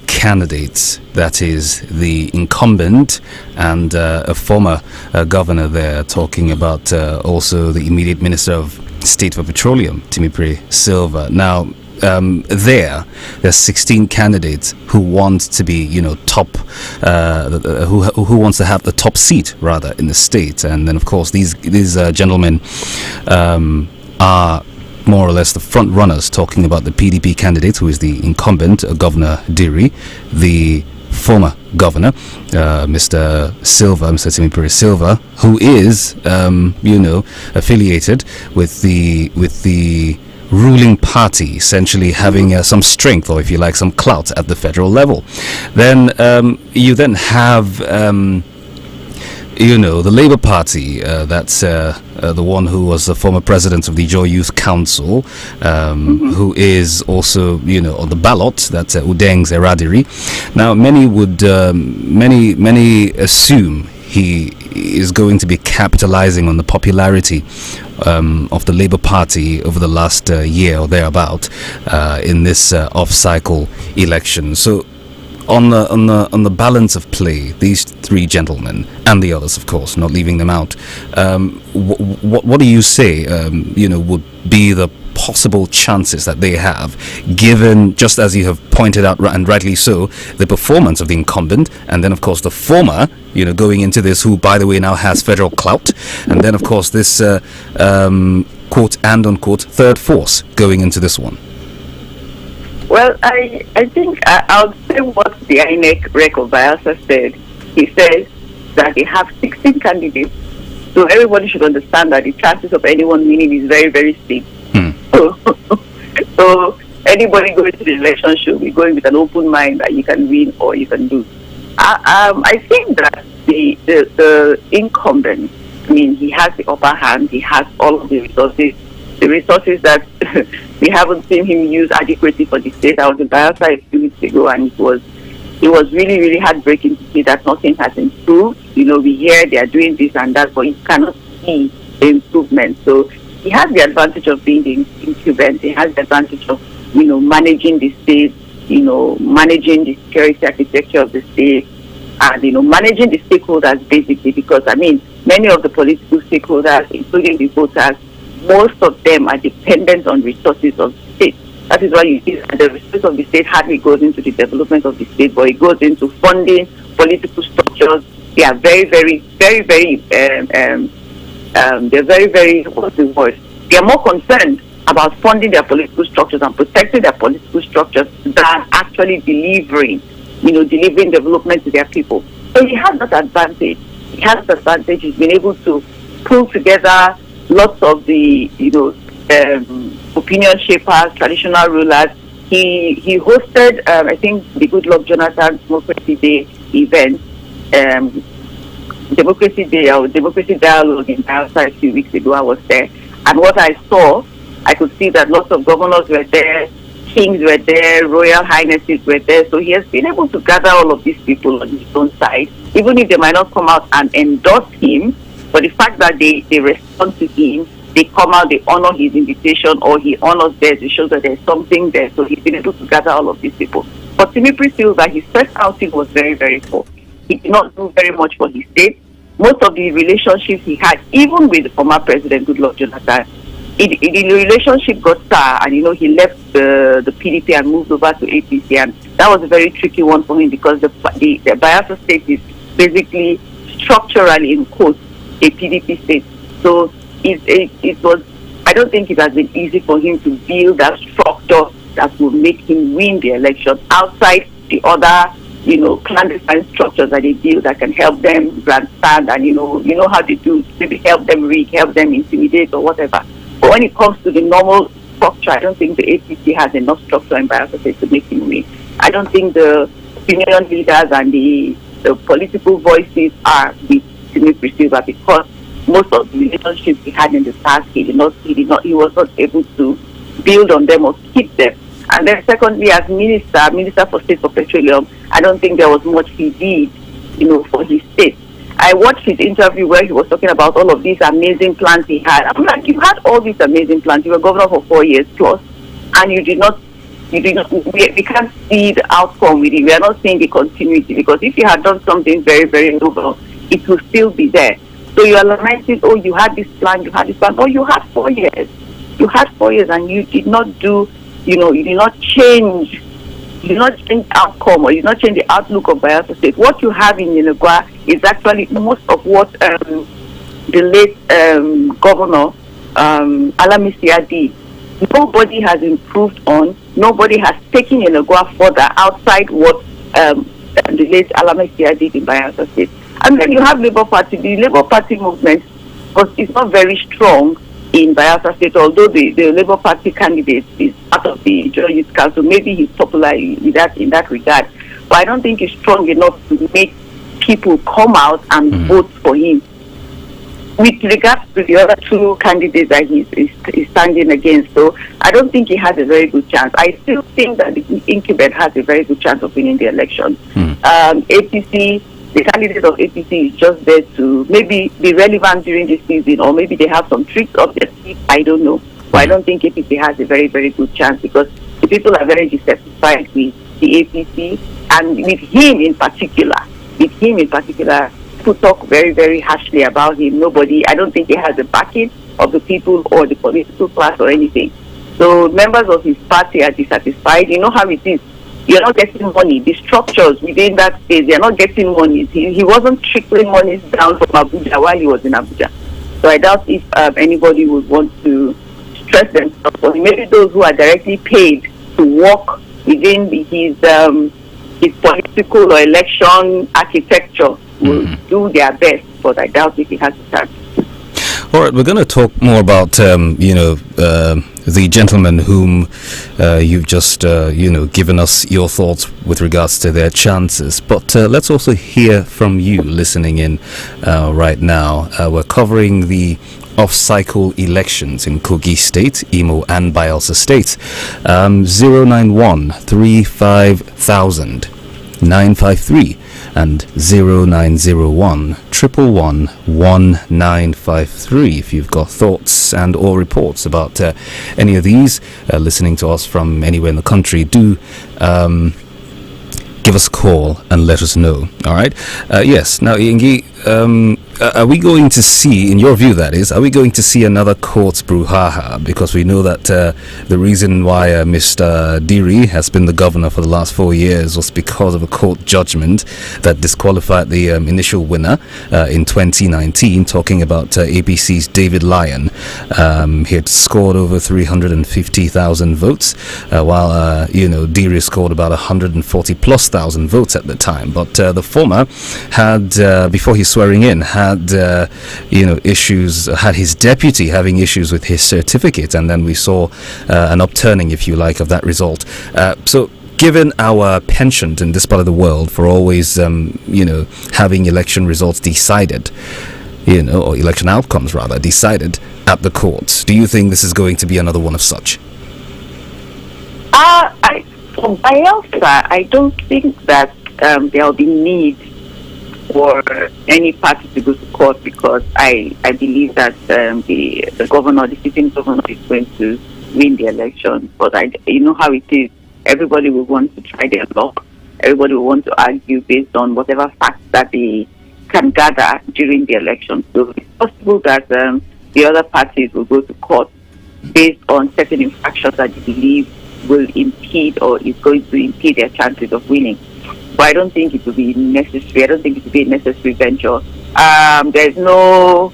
S1: candidates, that is the incumbent and a former governor there, talking about also the immediate Minister of State for Petroleum, Timipre Silva. Now, there's 16 candidates who want to be, top, who wants to have the top seat rather in the state, and then of course these gentlemen are more or less the front runners, talking about the PDP candidate who is the incumbent, Governor Diri, the former governor, Mr. Timipiri Silva, who is, affiliated with the ruling party, essentially having some strength, or if you like, some clout at the federal level. Then you then have the Labour Party, that's the one who was the former president of the Joy Youth Council, who is also, on the ballot, that's Udeng Zeradiri. Now, many would, many assume he is going to be capitalizing on the popularity of the Labour Party over the last year or thereabout in this off-cycle election. So, on the balance of play, these three gentlemen and the others, of course, not leaving them out, what do you say would be the possible chances that they have, given, just as you have pointed out, and rightly so, the performance of the incumbent, and then of course the former, going into this, who by the way now has federal clout, and then of course this quote and unquote third force going into this one?
S17: Well, I think I'll say what the INEC rec of Bayelsa said. He says that they have 16 candidates, so everybody should understand that the chances of anyone winning is very, very steep. So anybody going to the election should be going with an open mind that you can win or you can lose. I think that the incumbent, he has the upper hand. He has all of the resources that we haven't seen him use adequately for the state. I was in Bayelsa a few weeks ago, and it was really, really heartbreaking to see that nothing has improved. We hear they are doing this and that, but you cannot see the improvement. So he has the advantage of being the incumbent. He has the advantage of, managing the state, managing the security architecture of the state, and, managing the stakeholders basically, because, many of the political stakeholders, including the voters, most of them are dependent on resources of the state. That is why you see that the resources of the state hardly goes into the development of the state, but it goes into funding political structures. They are very, very, very, very, they're very, very, what's the word? They are more concerned about funding their political structures and protecting their political structures than actually delivering development to their people. So he has that advantage. He has the advantage. He's been able to pull together lots of the, opinion shapers, traditional rulers. He hosted, I think, the Goodluck Jonathan Democracy Day event, Democracy Day or Democracy Dialogue in Bayelsa a few weeks ago. I was there, and what I saw, I could see that lots of governors were there, kings were there, royal highnesses were there. So he has been able to gather all of these people on his own side, even if they might not come out and endorse him. But the fact that they respond to him, they come out, they honor his invitation, or he honors theirs, it shows that there's something there. So he's been able to gather all of these people. But Timipiri Silva, his first outing was very, very poor. He did not do very much for his state. Most of the relationships he had, even with the former president, Goodluck Jonathan, the relationship got sour, and he left the PDP and moved over to APC, and that was a very tricky one for him because the Bayelsa state is basically structurally, in quotes, a PDP state. So it was, I don't think it has been easy for him to build that structure that will make him win the election outside the other, clandestine structures that they build that can help them grandstand and, how they do, maybe help them rig, help them intimidate or whatever. But when it comes to the normal structure, I don't think the APC has enough structure in Bayelsa State to make him win. I don't think the opinion leaders and the political voices are with Timipiri Silva because most of the relationships he had in the past, he was not able to build on them or keep them. And then secondly, as Minister for State for Petroleum, I don't think there was much he did, for his state. I watched his interview where he was talking about all of these amazing plans he had. I'm like, you had all these amazing plans. You were governor for 4 years plus, and we can't see the outcome with it. We are not seeing the continuity because if you had done something very, very noble, it will still be there. So you are lamenting, oh, you had this plan, oh, you had 4 years. You had 4 years and you did not do you did not change. You did not change outcome, or you did not change the outlook of Bayelsa State. What you have in Yenagoa is actually most of what the late governor Alamisia did. Nobody has improved on. Nobody has taken Yenagoa further outside what the late Alamisia did in Bayelsa State. And then you have Labour Party. The Labour Party movement is not very strong in Bayelsa State, although the Labour Party candidate is part of the Joint Youth Council. Maybe he's popular in that regard, but I don't think he's strong enough to make people come out and vote for him. With regards to the other two candidates that he's standing against, so I don't think he has a very good chance. I still think that the incumbent has a very good chance of winning the election. APC, the candidate of APC is just there to maybe be relevant during the season, or maybe they have some tricks up their sleeve. I don't know. But I don't think APC has a very, very good chance, because the people are very dissatisfied with the APC, and with him in particular. People talk very, very harshly about him. I don't think he has the backing of the people or the political class or anything. So members of his party are dissatisfied. You know how it is. You're not getting money. The structures within that state, they're not getting money. He wasn't trickling money down from Abuja while he was in Abuja. So I doubt if anybody would want to stress themselves. Or maybe those who are directly paid to work within his political or election architecture will do their best, but I doubt if he has a chance.
S1: All right, we're going to talk more about, the gentleman whom you've just, given us your thoughts with regards to their chances. But let's also hear from you listening in right now. We're covering the off-cycle elections in Kogi State, Imo and Bayelsa State. 091 35000 953 and 0901 111 1953. If you've got thoughts and or reports about any of these, listening to us from anywhere in the country, do give us a call and let us know. All right. Yes. Now, Ingi, are we going to see, in your view, that is, are we going to see another court brouhaha? Because we know that the reason why Mr. Diri has been the governor for the last 4 years was because of a court judgment that disqualified the initial winner in 2019, talking about APC's David Lyon. He had scored over 350,000 votes, while, Diri scored about 140 plus thousand votes at the time. But the former had, before his swearing in, had issues, had his deputy having issues with his certificate, and then we saw an upturning, if you like, of that result. So given our penchant in this part of the world for always having election results decided, or election outcomes rather decided at the courts, do you think this is going to be another one of such?
S17: For Bayelsa, I don't think that there will be need for any party to go to court, because I believe that the governor, the sitting governor, is going to win the election. But you know how it is. Everybody will want to try their luck. Everybody will want to argue based on whatever facts that they can gather during the election. So it's possible that the other parties will go to court based on certain infractions that they believe will impede or is going to impede their chances of winning. But I don't think it will be necessary. I don't think it will be a necessary venture. There's no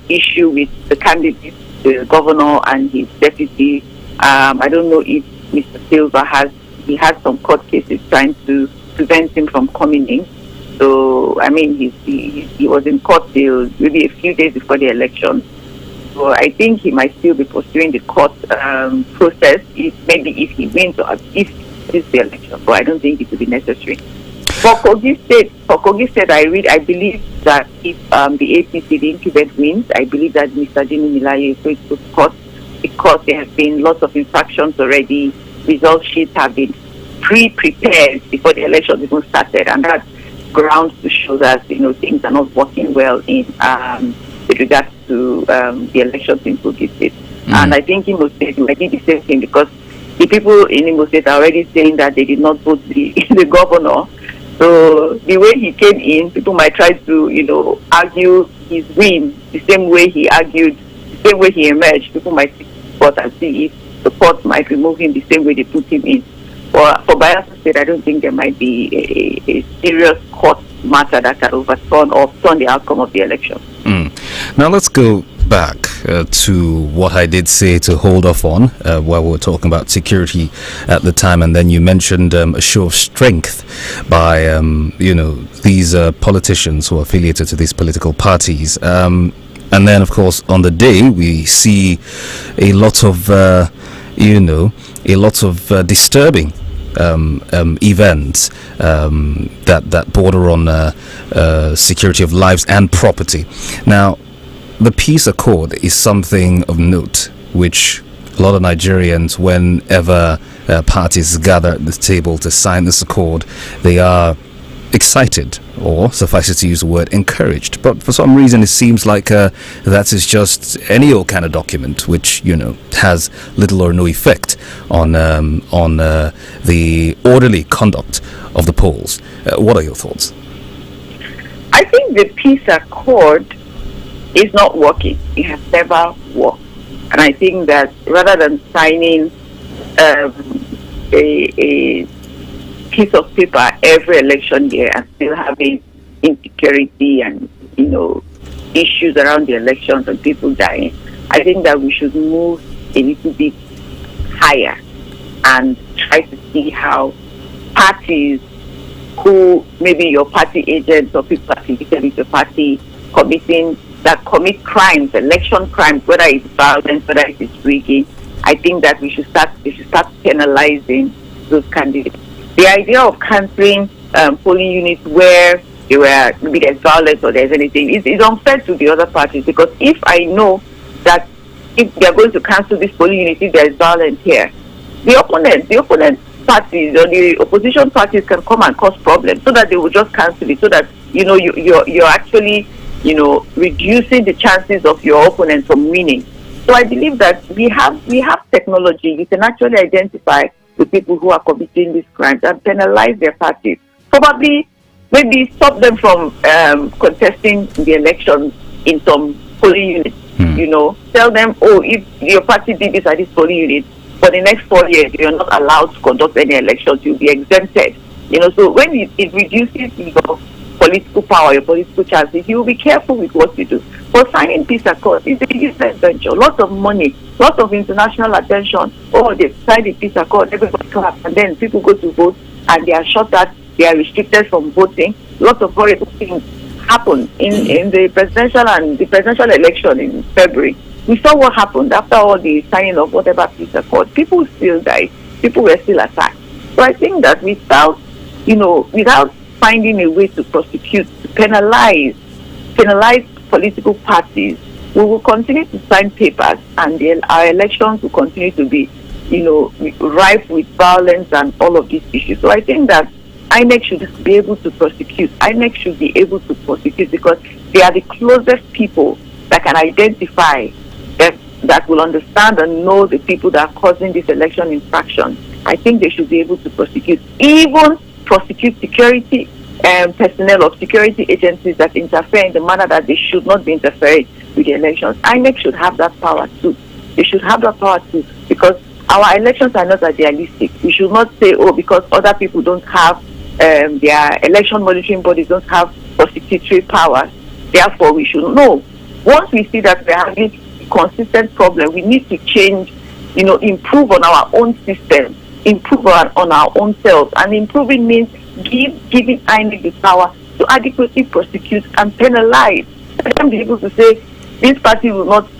S17: issue with the candidate, the governor and his deputy. I don't know if Mr. Silva has some court cases trying to prevent him from coming in. So I mean, he was in court till maybe a few days before the election. So I think he might still be pursuing the court process if he wins or if it's the election. But I don't think it will be necessary. For Kogi State, I believe that if the APC, the incumbent, wins, I believe that Mr. Jimmy Milaye is going to go to court, because there have been lots of infractions already. Result sheets have been pre-prepared before the election even started, and that's grounds to show that things are not working well in with regards to the elections in Kogi State. And I think Imo State might do the same thing, because the people in Imo State are already saying that they did not vote the governor. So the way he came in, people might try to, argue his win the same way he argued, the same way he emerged. People might support and see if the court might remove him the same way they put him in. For Bayelsa State, I don't think there might be a serious court matter that can overturn or turn the outcome of the election.
S1: Now let's go back to what I did say to hold off on while we were talking about security at the time, and then you mentioned a show of strength by these politicians who are affiliated to these political parties, and then of course on the day we see a lot of disturbing events that border on security of lives and property. Now, the peace accord is something of note, which a lot of Nigerians, whenever parties gather at the table to sign this accord, they are excited, or suffice it to use the word, encouraged. But for some reason, it seems like that is just any old kind of document, which has little or no effect on the orderly conduct of the polls. What are your thoughts?
S17: I think the peace accord is not working. It has never worked, and I think that rather than signing a piece of paper every election year and still having insecurity and issues around the elections and people dying, I think that we should move a little bit higher and try to see how parties who maybe your party agents or people affiliated with your party commit crimes, election crimes, whether it's violence, whether it's rigging, I think that we should start penalizing those candidates. The idea of cancelling polling units where maybe there's violence or there's anything is unfair to the other parties, because if I know that if they're going to cancel this polling unit if there's violence here, the opponent parties or the opposition parties can come and cause problems, so that they will just cancel it, so that you're actually reducing the chances of your opponent from winning. So I believe that we have technology. You can actually identify the people who are committing these crimes and penalize their parties. Probably, maybe stop them from contesting the elections in some polling units. Tell them, if your party did this at this polling unit, for the next 4 years, you're not allowed to conduct any elections. You'll be exempted. So when it reduces your political power, your political chances, you will be careful with what you do. For signing peace accords, it's a useless venture. Lots of money, lots of international attention. They've signed a peace accord, everybody claps, and then people go to vote, and they are shot at, they are restricted from voting. Lots of horrible things happen in the presidential election in February. We saw what happened after all the signing of whatever peace accord. People still died. People were still attacked. So I think that without finding a way to prosecute, to penalize political parties, we will continue to sign papers, and our elections will continue to be, rife with violence and all of these issues. So I think that INEC should be able to prosecute. INEC should be able to prosecute because they are the closest people that can identify that will understand and know the people that are causing this election infraction. I think they should be able to prosecute, even prosecute security personnel of security agencies that interfere in the manner that they should not be interfering with the elections. INEC should have that power too. They should have that power too, because our elections are not idealistic. We should not say, because other people don't have their election monitoring bodies don't have prosecutory powers, therefore we should know. Once we see that we're having consistent problem, we need to change, improve on our own system, improve on our own selves, and improving means giving INEC the power to adequately prosecute and penalize. I can be able to say this party will not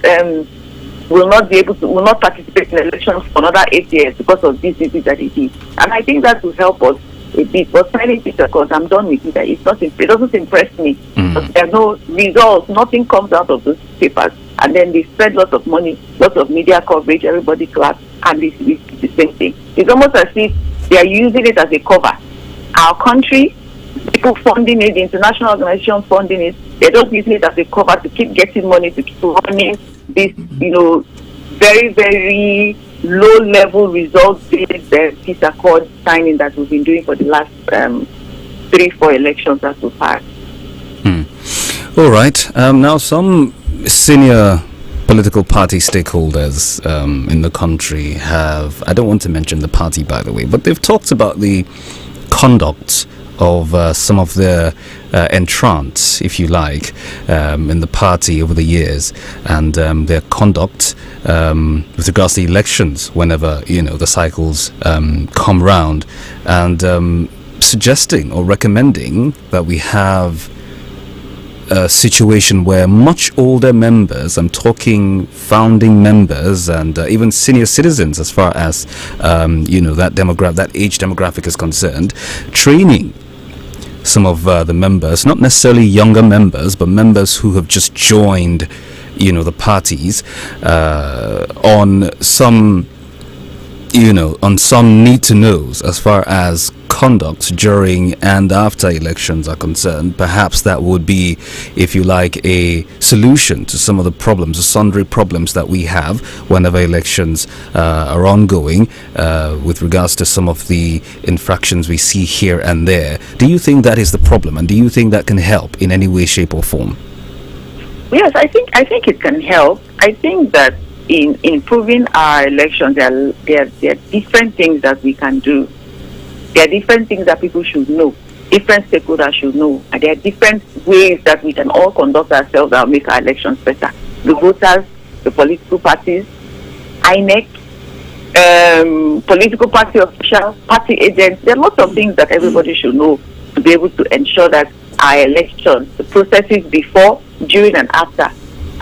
S17: participate in elections for another 8 years because of this that it is. And I think that will help us a bit. But signing peace accords, I'm done with it. It doesn't impress me. But there are no results. Nothing comes out of those papers. And then they spend lots of money, lots of media coverage, everybody claps, and it's the same thing. It's almost as if they are using it as a cover. Our country, people funding it, the international organization funding it, they're just using it as a cover to keep getting money, to keep running this, very, very low-level results-based peace accord signing that we've been doing for the last 3-4 elections that we've had.
S1: All right. Now, some senior political party stakeholders in the country have, I don't want to mention the party, by the way, but they've talked about the conduct of some of the entrants, if you like, in the party over the years, and their conduct with regards to elections whenever, the cycles come round, and suggesting or recommending that we have a situation where much older members, I'm talking founding members and even senior citizens, as far as that age demographic is concerned, training some of the members, not necessarily younger members, but members who have just joined, the parties, on some need to knows as far as conduct during and after elections are concerned. Perhaps that would be, if you like, a solution to some of the problems, the sundry problems that we have whenever elections are ongoing, with regards to some of the infractions we see here and there. Do you think that is the problem, and do you think that can help in any way, shape or form?
S17: Yes, I think it can help. I think that in improving our elections, there are different things that we can do. There are different things that people should know, different stakeholders should know, and there are different ways that we can all conduct ourselves and make our elections better. The voters, the political parties, INEC, political party officials, party agents. There are lots of things that everybody should know to be able to ensure that our elections, the processes before, during and after,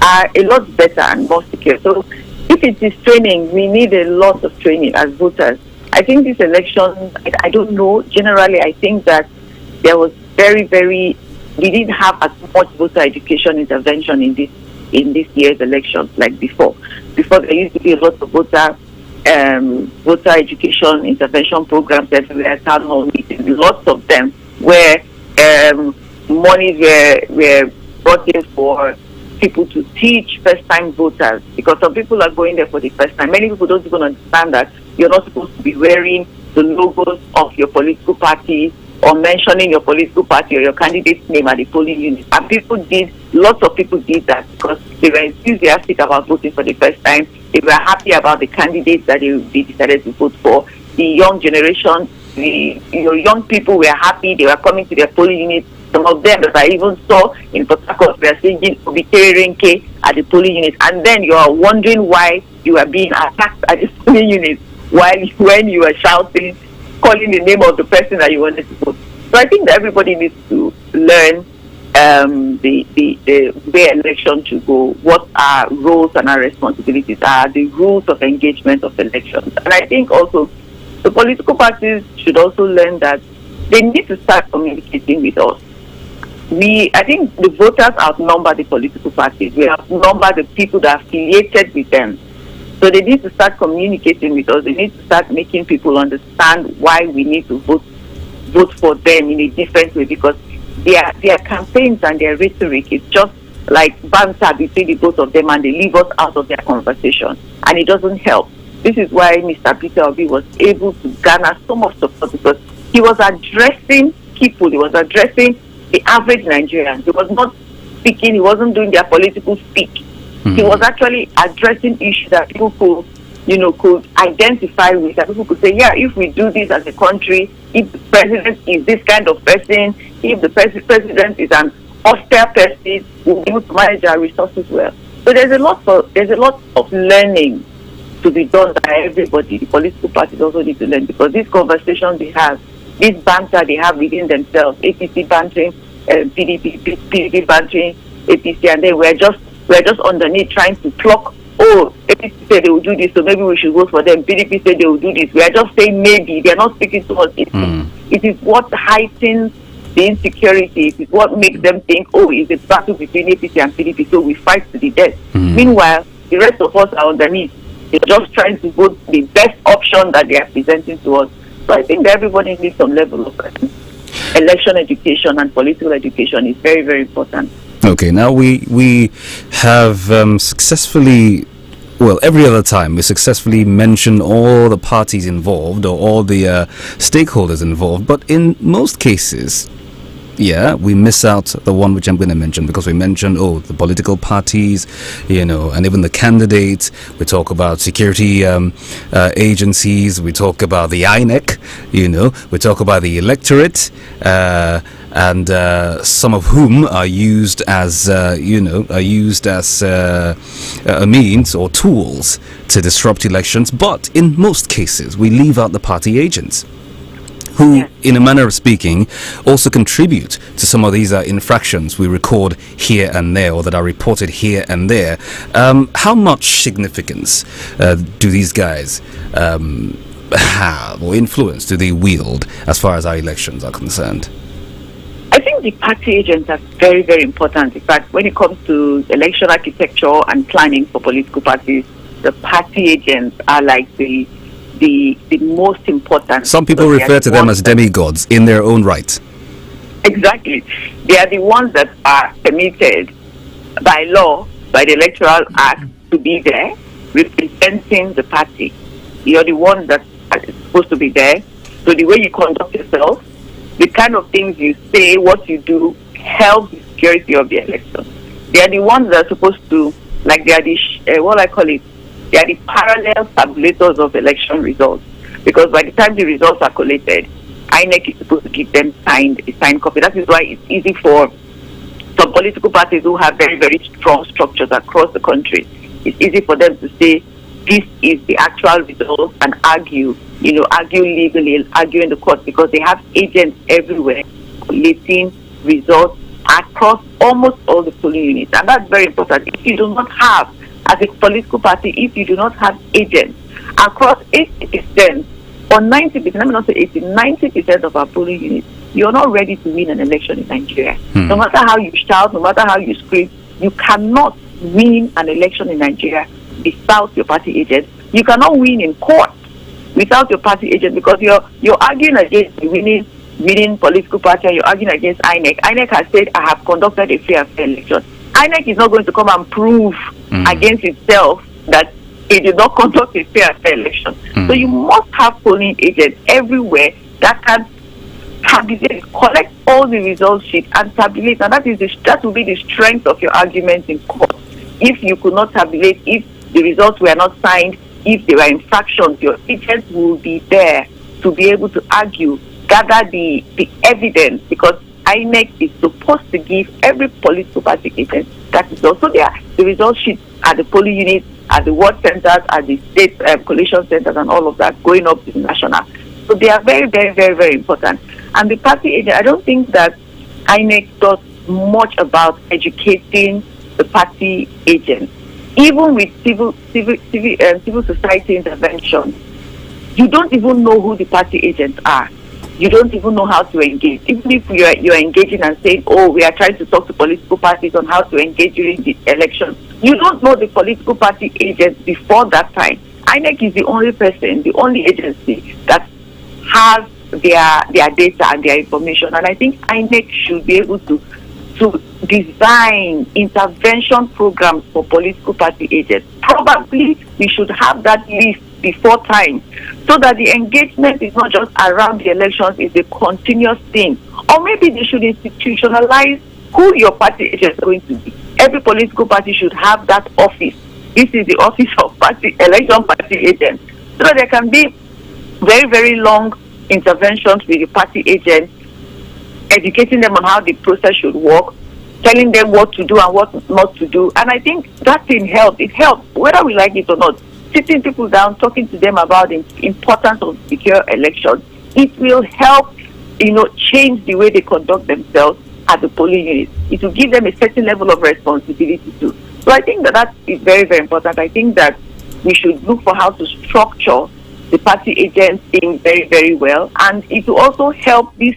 S17: are a lot better and more secure. So if it is training, we need a lot of training as voters. I think this election, I don't know, generally I think that there was we didn't have as much voter education intervention in this year's elections like before. Before there used to be a lot of voter education intervention programs everywhere, town hall meetings, lots of them, where monies were brought in for people to teach first-time voters, because some people are going there for the first time. Many people don't even understand that you're not supposed to be wearing the logos of your political party or mentioning your political party or your candidate's name at the polling unit. And lots of people did that because they were enthusiastic about voting for the first time. They were happy about the candidates that they decided to vote for. The young generation, young people were happy. They were coming to their polling unit. Some of them that I even saw in Port Harcourt were singing Obiterrenke at the polling unit. And then you are wondering why you are being attacked at the polling unit when you are shouting, calling the name of the person that you wanted to vote. So I think that everybody needs to learn the way election should go, what our roles and our responsibilities are, the rules of engagement of elections. And I think also the political parties should also learn that they need to start communicating with us. I think the voters outnumber the political parties. We outnumber the people that are affiliated with them. So they need to start communicating with us. They need to start making people understand why we need to vote for them in a different way, because their campaigns and their rhetoric is just like banter between the both of them, and they leave us out of their conversation, and it doesn't help. This is why Mr. Peter Obi was able to garner so much support, because he was addressing people, he was addressing the average Nigerian. He was not speaking, he wasn't doing their political speak. He was actually addressing issues that people could identify with, that people could say, yeah, if we do this as a country, if the president is this kind of person, if the president is an austere person, we'll be able to manage our resources well. So there's a lot of learning to be done by everybody. The political parties also need to learn, because these conversations they have, this banter they have within themselves, APC bantering, PDP bantering, APC, and then we're just underneath trying to clock, APC said they will do this, so maybe we should vote for them. PDP said they will do this. We are just saying maybe. They are not speaking to us. It is what heightens the insecurity. It is what makes them think, it's a battle between APC and PDP, so we fight to the death. Meanwhile, the rest of us are underneath. They're just trying to vote the best option that they are presenting to us. So I think that everybody needs some level of election education, and political education is very, very important.
S1: Okay, now we have successfully, every other time we successfully mention all the parties involved or all the stakeholders involved, but in most cases we miss out the one which I'm going to mention, because we mentioned, the political parties, and even the candidates. We talk about security agencies. We talk about the INEC, we talk about the electorate, and some of whom are used as, a means or tools to disrupt elections. But in most cases, we leave out the party agents, who, in a manner of speaking, also contribute to some of these infractions we record here and there, or that are reported here and there. How much significance do these guys have, or influence do they wield as far as our elections are concerned?
S17: I think the party agents are very, very important. In fact, when it comes to election architecture and planning for political parties, the party agents are like the most important.
S1: Some people refer to them as demigods in their own right.
S17: Exactly. They are the ones that are permitted by law, by the Electoral Act, to be there representing the party. You're the ones that are supposed to be there. So the way you conduct yourself, the kind of things you say, what you do, help the security of the election. They are the ones that are supposed to, like they are the, they are the parallel tabulators of election results. Because by the time the results are collated, INEC is supposed to give them a signed copy. That is why it's easy for some political parties who have very, very strong structures across the country. It's easy for them to say, this is the actual result, and argue legally, argue in the court, because they have agents everywhere collating results across almost all the polling units. And that's very important. If you do not have, as a political party, if you do not have agents across 80% or 90%, let me not say 80, 90% of our polling units, you're not ready to win an election in Nigeria. No matter how you shout, no matter how you scream, you cannot win an election in Nigeria without your party agent. You cannot win in court without your party agent, because you're arguing against the winning political party, and you're arguing against INEC. INEC has said, I have conducted a free and fair election. INEC is not going to come and prove against itself that it did not conduct a fair and fair election. So you must have polling agents everywhere that can tabulate, collect all the result sheets and tabulate, and that will be the strength of your argument in court. If you could not tabulate, if the results were not signed, if there were infractions, your agents will be there to be able to argue, gather the evidence, because INEC is supposed to give every political party agent that is also there the result sheets at the polling units, at the ward centers, at the state collation centers, and all of that going up to the national. So they are very, very, very, very important. And the party agent, I don't think that INEC does much about educating the party agents. Even with civil society intervention, you don't even know who the party agents are. You don't even know how to engage. Even if you're engaging and saying, we are trying to talk to political parties on how to engage during the election, you don't know the political party agents before that time. INEC is the only person, the only agency that has their data and their information. And I think INEC should be able to design intervention programs for political party agents. Probably we should have that list before time, so that the engagement is not just around the elections, it's a continuous thing. Or maybe they should institutionalize who your party agent is going to be. Every political party should have that office. This is the office of election party agents. So that there can be very, very long interventions with the party agents, educating them on how the process should work, telling them what to do and what not to do. And I think that thing helps. It helps, whether we like it or not. Sitting people down, talking to them about the importance of secure elections, it will help, change the way they conduct themselves at the polling unit. It will give them a certain level of responsibility too. So I think that is very, very important. I think that we should look for how to structure the party agents thing very, very well. And it will also help these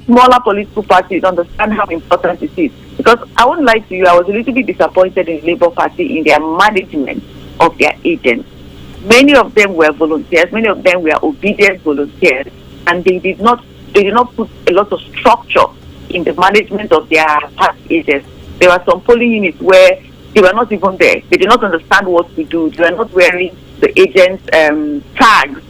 S17: smaller political parties understand how important it is. Because I won't lie to you, I was a little bit disappointed in the Labour Party in their management of their agents. Many of them were volunteers, many of them were obedient volunteers, and they did not put a lot of structure in the management of their party agents. There were some polling units where they were not even there. They did not understand what to do. They were not wearing the agents' tags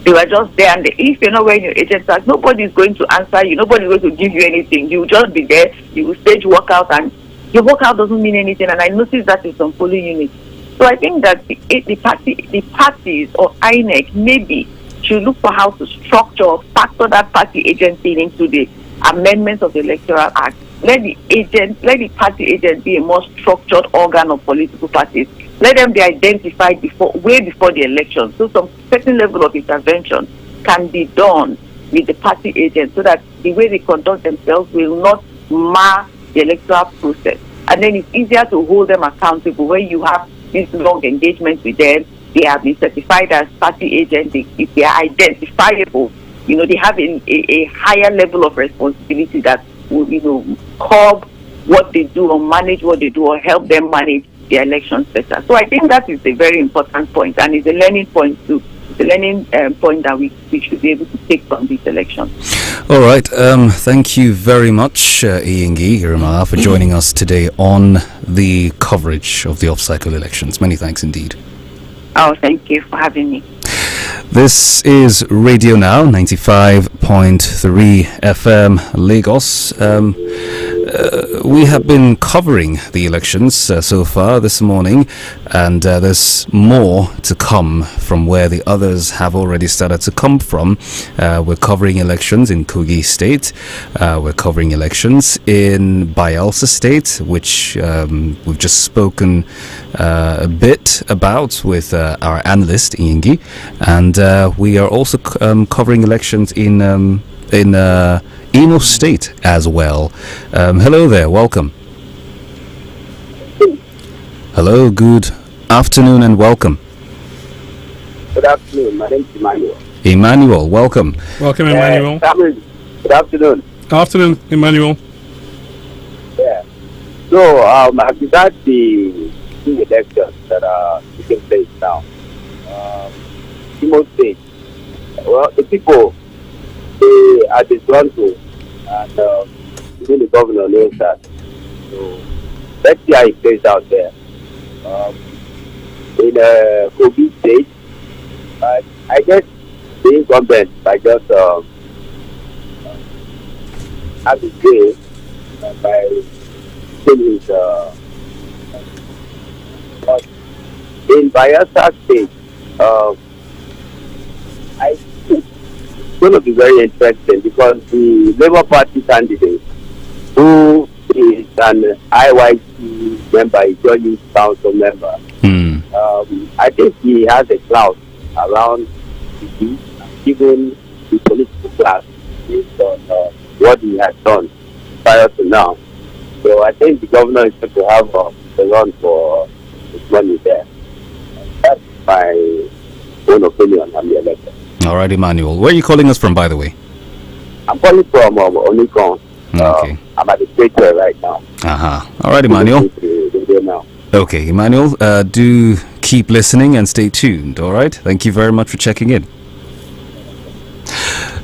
S17: They were just there, and if you're not wearing your agent tag, nobody is going to answer you. Nobody is going to give you anything. You will just be there. You will stage workout, and your workout doesn't mean anything. And I noticed that in some polling units. So I think that the parties or INEC maybe should look for how to structure or factor that party agency into the amendments of the Electoral Act. Let the party agent be a more structured organ of political parties. Let them be identified way before the election. So some certain level of intervention can be done with the party agent so that the way they conduct themselves will not mar the electoral process. And then it's easier to hold them accountable when you have this long engagement with them. They have been certified as party agents. If they are identifiable, they have a higher level of responsibility that will, curb what they do or manage what they do or help them manage the elections better. So I think that is a very important point, and it's a learning point too. The learning point that we should be able to take from this election.
S1: All right. Thank you very much, Iyengi Irma, for joining us today on the coverage of the off-cycle elections. Many thanks indeed.
S17: Oh, thank you for having me.
S1: This is Radio Now, 95.3 FM, Lagos. We have been covering the elections so far this morning, and there's more to come from where the others have already started to come from. We're covering elections in Kogi State. We're covering elections in Bayelsa State, which we've just spoken a bit about with our analyst, Iyengi. And we are also covering elections in Imo State as well. Hello there, welcome. Hello, good afternoon and welcome.
S18: Good afternoon, my name is Emmanuel.
S1: Emmanuel, welcome.
S8: Welcome, Emmanuel.
S18: Good afternoon.
S8: Afternoon, Emmanuel.
S18: Yeah. So, as regards the elections that are taking place now, Imo State, well, the people, they are disgruntled, and even the governor knows that. So let's see how it plays out there. In Kogi State, I guess the incumbent by just having gained by killing his in Bayelsa State, I think it's going to be very interesting because the Labour Party candidate, who is an IYC member, a Joint Council member, I think he has a clout around the youth, even the political class, based on what he has done prior to now. So I think the governor is going to have a run for his money there. That's my own opinion on the election.
S1: All right, Emmanuel. Where are you calling us from, by the way?
S18: I'm calling from Onikon.
S1: Okay.
S18: I'm at the Gateway right now.
S1: All right, Emmanuel. Okay, Emmanuel, do keep listening and stay tuned, all right? Thank you very much for checking in.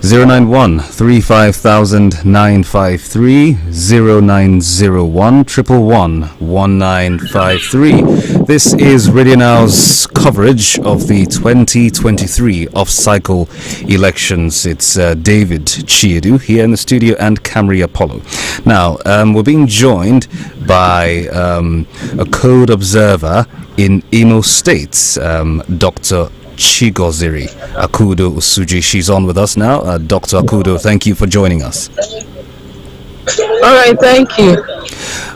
S1: 091 35000 953 0901 111 1953. This is Radio Now's coverage of the 2023 off-cycle elections. It's David Chiedu here in the studio and Camry Apollo. Now, we're being joined by a code observer in Imo State, Dr. Chigoziri Akudo Usuji. She's on with us now. Dr. Akudo, thank you for joining us.
S19: All right, thank you.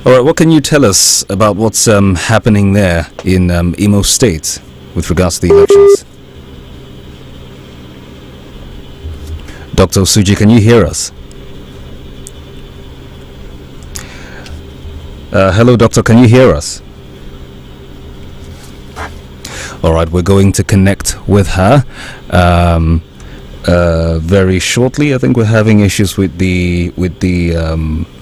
S1: All right, what can you tell us about what's happening there in Imo State with regards to the elections? Dr. Usuji, can you hear us? Hello, doctor, can you hear us? All right, we're going to connect with her very shortly. I think we're having issues with the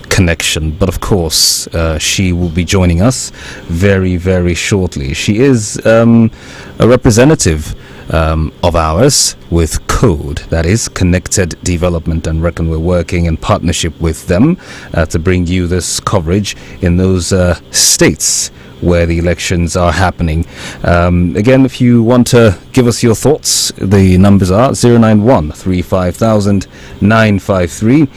S1: connection, but of course she will be joining us very, very shortly. She is a representative of ours with CODE, that is Connected Development, and reckon we're working in partnership with them to bring you this coverage in those states where the elections are happening. Again, if you want to give us your thoughts, the numbers are 091 35000 953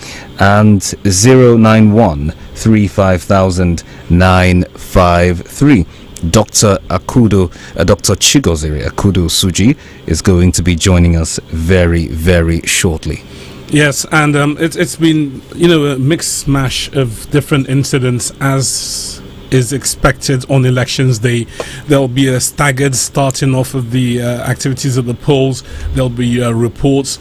S1: and 091 35000 953. Dr. Chigoziri Akudo Suji is going to be joining us very, very shortly.
S8: Yes, and it's been, a mixed mash of different incidents as is expected on elections day. There'll be a staggered starting off of the activities at the polls. There'll be reports.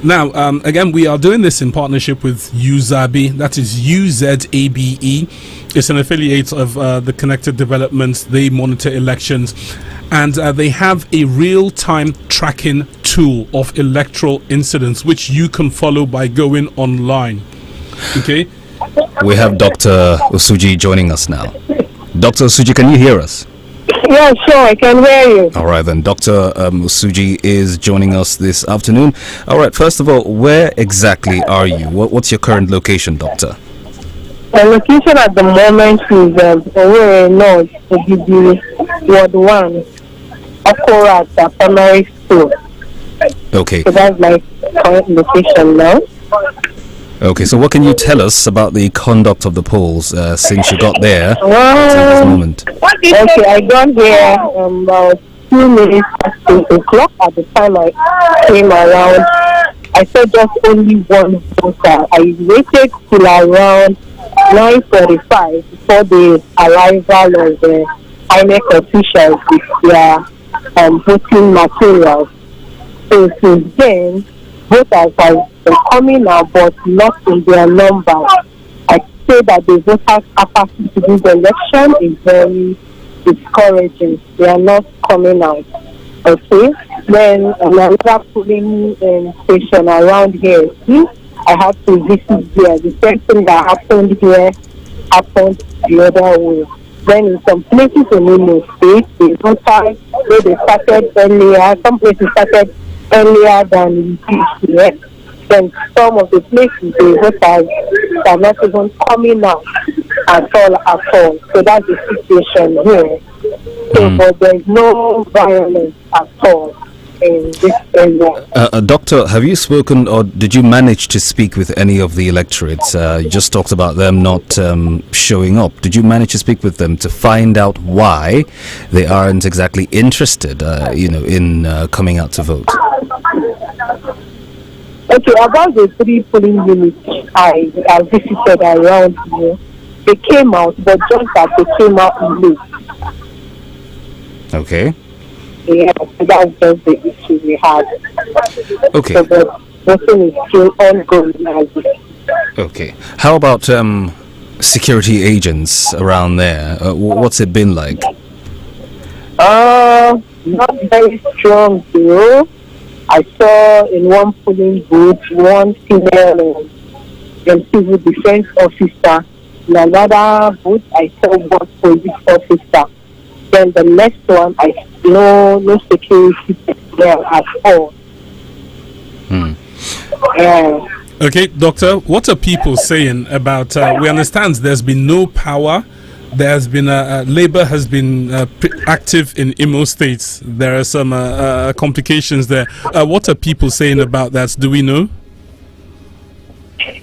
S8: Now, again, we are doing this in partnership with UZABE, that is UZABE. It's an affiliate of the Connected Developments. They monitor elections, and they have a real-time tracking tool of electoral incidents, which you can follow by going online. Okay?
S1: We have Dr. Osuji joining us now. Dr. Osuji, can you hear us?
S19: Yeah, sure, I can hear you.
S1: All right, then. Dr. Osuji is joining us this afternoon. All right, first of all, where exactly are you? What's your current location, Doctor?
S19: The location at the moment is Owerri North, Ogidi, Ward 1, Akora at the primary school.
S1: Okay.
S19: So that's my current location now.
S1: Okay, so what can you tell us about the conduct of the polls since you got there until this moment?
S19: Okay, I got here about 2 minutes past 8 o'clock. At the time I came around, I saw just only one voter. I waited till around 9:45 before the arrival of the INEC officials with their voting materials. So since then, voters have been coming out, but not in their numbers. I say that the voters' apathy to this election is very discouraging. They are not coming out. Okay, then another polling station around here. I have to visit there. The same thing that happened here happened the other way. Then in some places in Imo State, the voters, they started earlier. Some places started earlier than here. Then some of the places, the voters are not even coming out at all. So that's the situation here. So, but there's no violence at all in this area.
S1: Doctor, have you spoken or did you manage to speak with any of the electorates? You just talked about them not showing up. Did you manage to speak with them to find out why they aren't exactly interested, in coming out to vote?
S19: Okay, about the 3 polling units I visited around here, they came out, but just that they came out late.
S1: Okay.
S19: Yeah, so that's just the issue we had.
S1: Okay.
S19: So the voting is still ongoing.
S1: Okay. How about security agents around there? What's it been like?
S19: Not very strong though. I saw in one polling booth one female civil defense officer. In another booth, I saw one police officer. Then the next one, I no security there at all.
S8: Okay, Doctor, what are people saying about? We understand there's been no power. There's been Labour has been active in Imo State. There are some complications there. What are people saying about that? Do we know?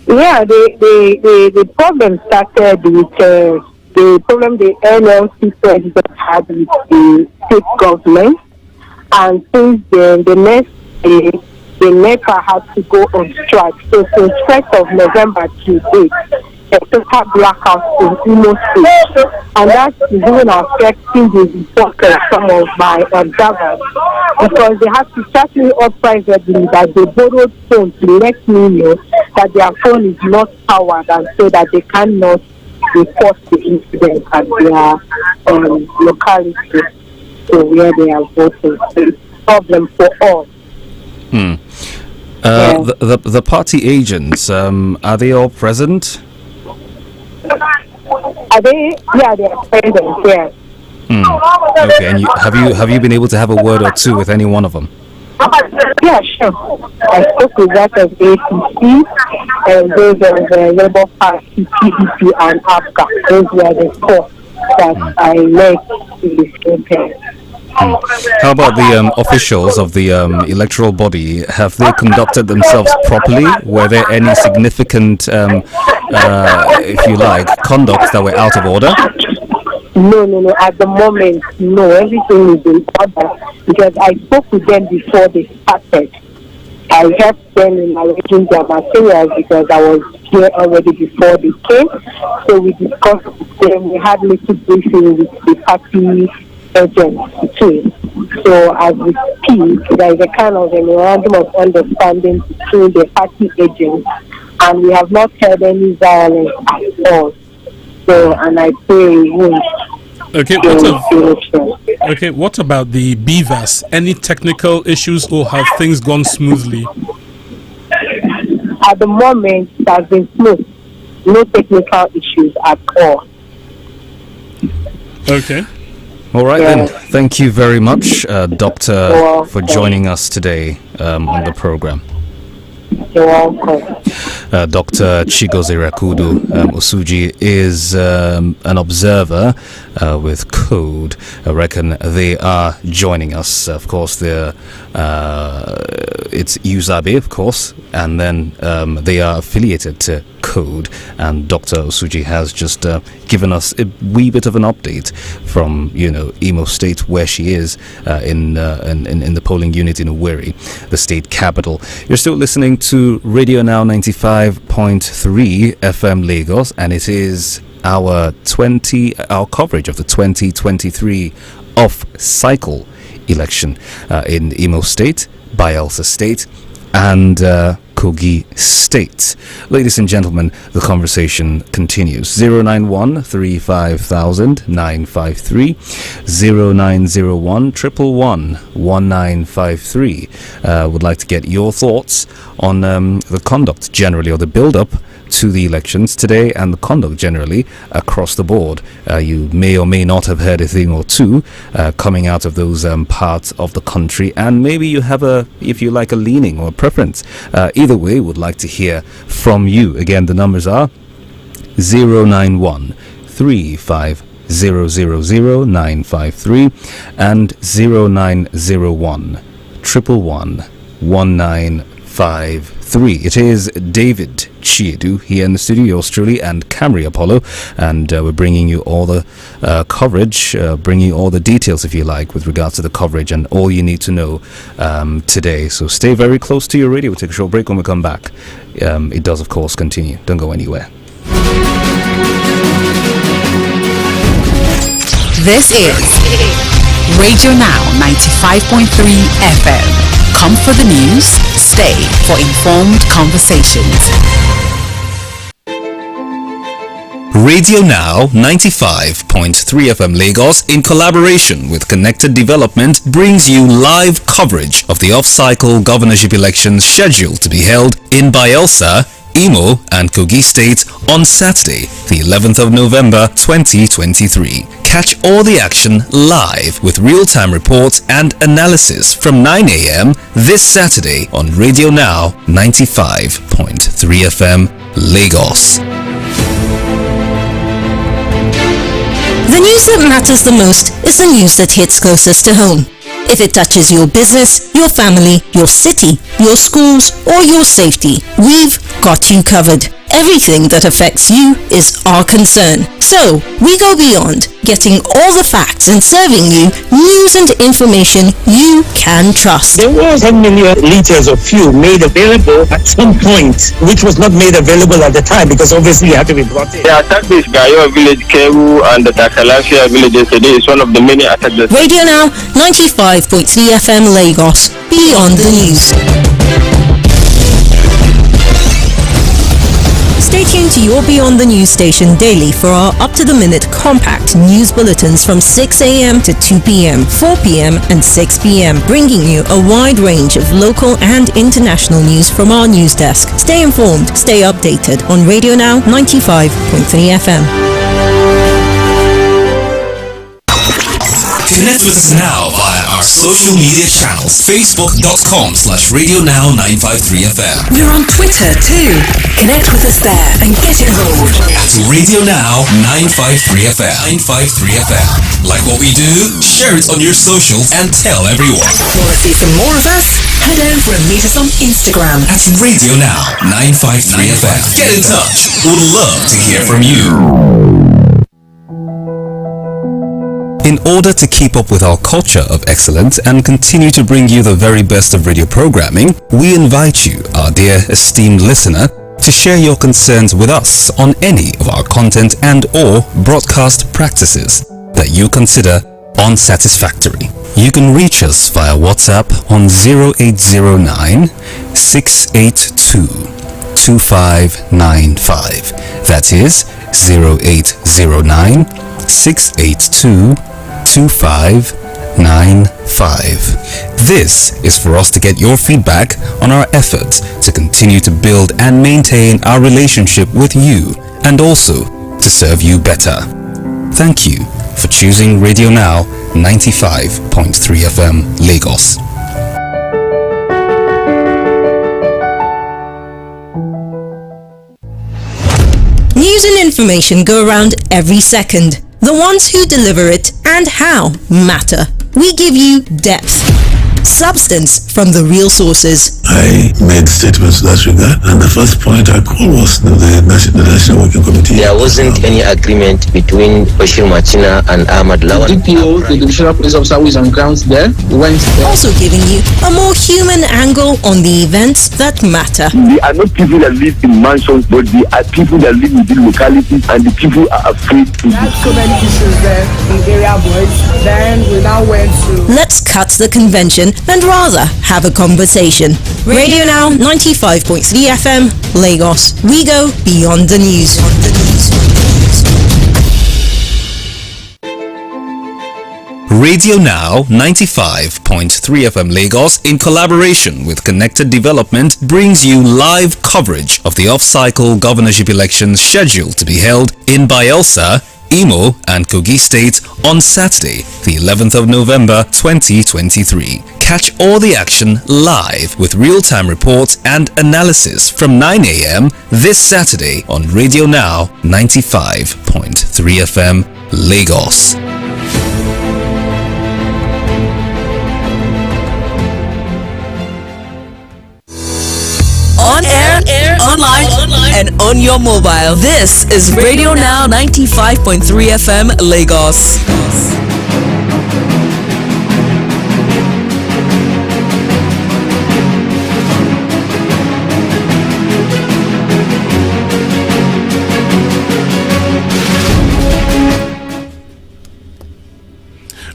S19: Yeah, the problem started with the problem the NLC president had with the state government, and since then the next day the NEPA had to go on strike. So since 1st of November to date, a total blackout in Imo State, and that is even affecting the report of some of my observers, because they have to chat me up privately that they borrowed phone to let me know that their phone is not powered, and so that they cannot report the incident at their locality, so where they are voting. So it's a problem for all.
S1: The party agents, are they all present?
S19: Are they? Yeah, they are present. Yeah.
S1: Okay, and have you been able to have a word or two with any one of them?
S19: Yeah, sure. I spoke with that of APC and those of the Labour Party, PDP, and AFCA. Those were the 4 that I met in the same place.
S1: How about the officials of the electoral body? Have they conducted themselves properly? Were there any significant, if you like, conducts that were out of order?
S19: No. At the moment, no. Everything is in order because I spoke to them before they started. I helped them in arranging their materials because I was here already before they came. So we discussed with them. We had little briefing with the party agents too. So as we speak, there is a kind of a memorandum of understanding between the party agents, and we have not heard any violence at all. So, and I pray.
S8: Okay, what about the beavers? Any technical issues or have things gone smoothly?
S19: At the moment, it has been smooth. No technical issues at all.
S8: Okay.
S1: All right then. Thank you very much, Doctor, for joining us today on the program.
S19: You're welcome.
S1: Dr. Chigozie Rakudu Osuji is an observer with Code. I reckon they are joining us. Of course, it's UZABE, of course, and then they are affiliated to Code. And Dr. Osuji has just given us a wee bit of an update from Imo State, where she is in the polling unit in Owerri, the state capital. You're still listening to Radio Now 95.3 FM Lagos, and it is our coverage of the 2023 off-cycle election in Imo State, Bayelsa State, and Kogi State. Ladies and gentlemen, the conversation continues. 091 35000 953 0901 111 1953. Would like to get your thoughts on the conduct generally, or the build-up to the elections today, and the conduct generally across the board. You may or may not have heard a thing or two coming out of those parts of the country, and maybe you have a leaning or a preference. Either way, would like to hear from you. Again, the numbers are 091 35000 953 and 0901 111 1953. It is David Chiedu here in the studio, yours truly, and Camry Apollo, and we're bringing you all the coverage, bringing you all the details, if you like, with regards to the coverage and all you need to know today. So stay very close to your radio. We'll take a short break. When we come back, it does, of course, continue. Don't go anywhere.
S7: This is Radio Now 95.3 FM. Come for the news, stay for informed conversations.
S1: Radio Now 95.3 FM Lagos, in collaboration with Connected Development, brings you live coverage of the off-cycle governorship elections scheduled to be held in Bayelsa, Imo and Kogi State on Saturday, the 11th of November 2023. Catch all the action live with real-time reports and analysis from 9 a.m. this Saturday on Radio Now 95.3 FM Lagos.
S9: The news that matters the most is the news that hits closest to home. If it touches your business, your family, your city, your schools, or your safety, we've got you covered. Everything that affects you is our concern. So, we go beyond, getting all the facts and serving you news and information you can trust.
S14: There was 10 million liters of fuel made available at some point, which was not made available at the time because obviously it had to be brought in.
S11: The attack this Gayo village, Keru, and the Takalafia villages today is one of the many attacks.
S9: Radio Now 95.3 FM Lagos. Beyond the news. Stay tuned to your Beyond the News station daily for our up-to-the-minute compact news bulletins from 6 a.m. to 2 p.m., 4 p.m. and 6 p.m., bringing you a wide range of local and international news from our news desk. Stay informed, stay updated on Radio Now 95.3 FM.
S1: Connect with us now via our social media channels. Facebook.com/RadioNow953FM.
S16: We're on Twitter too. Connect with us there and get involved.
S1: At Radio Now 953FM. 953FM. Like what we do? Share it on your socials and tell everyone.
S16: Want to see some more of us? Head over and meet us on Instagram
S1: at Radio Now 953FM. Get in touch. We'd love to hear from you. In order to keep up with our culture of excellence and continue to bring you the very best of radio programming, we invite you, our dear esteemed listener, to share your concerns with us on any of our content and or broadcast practices that you consider unsatisfactory. You can reach us via WhatsApp on 0809 682 2595. That is 0809 682 2595. This is for us to get your feedback on our efforts to continue to build and maintain our relationship with you and also to serve you better. Thank you for choosing Radio Now 95.3 FM Lagos.
S9: News and information go around every second. The ones who deliver it and how matter. We give you depth, substance from the real sources.
S10: I made statements to that regard, and the first point I called was the National Working Committee.
S20: There wasn't any agreement between Bashir Machina and Ahmad Lawan.
S12: The DPO, the divisional police officer who is on ground there, went there.
S9: Also giving you a more human angle on the events that matter.
S13: They are not people that live in mansions, but they are people that live within localities, and the people are afraid to.
S12: We had so many issues there in area boys. Then we now went to.
S9: Let's cut the convention and rather have a conversation. Radio Now 95.3 FM, Lagos. We go beyond the news.
S1: Radio Now 95.3 FM Lagos, in collaboration with Connected Development, brings you live coverage of the off-cycle governorship elections scheduled to be held in Bayelsa, Imo and Kogi State on Saturday, the 11th of November 2023. Catch all the action live with real-time reports and analysis from 9 a.m. this Saturday on Radio Now 95.3 FM Lagos.
S21: On air, online, and on your mobile. This is Radio Now 95.3 FM Lagos.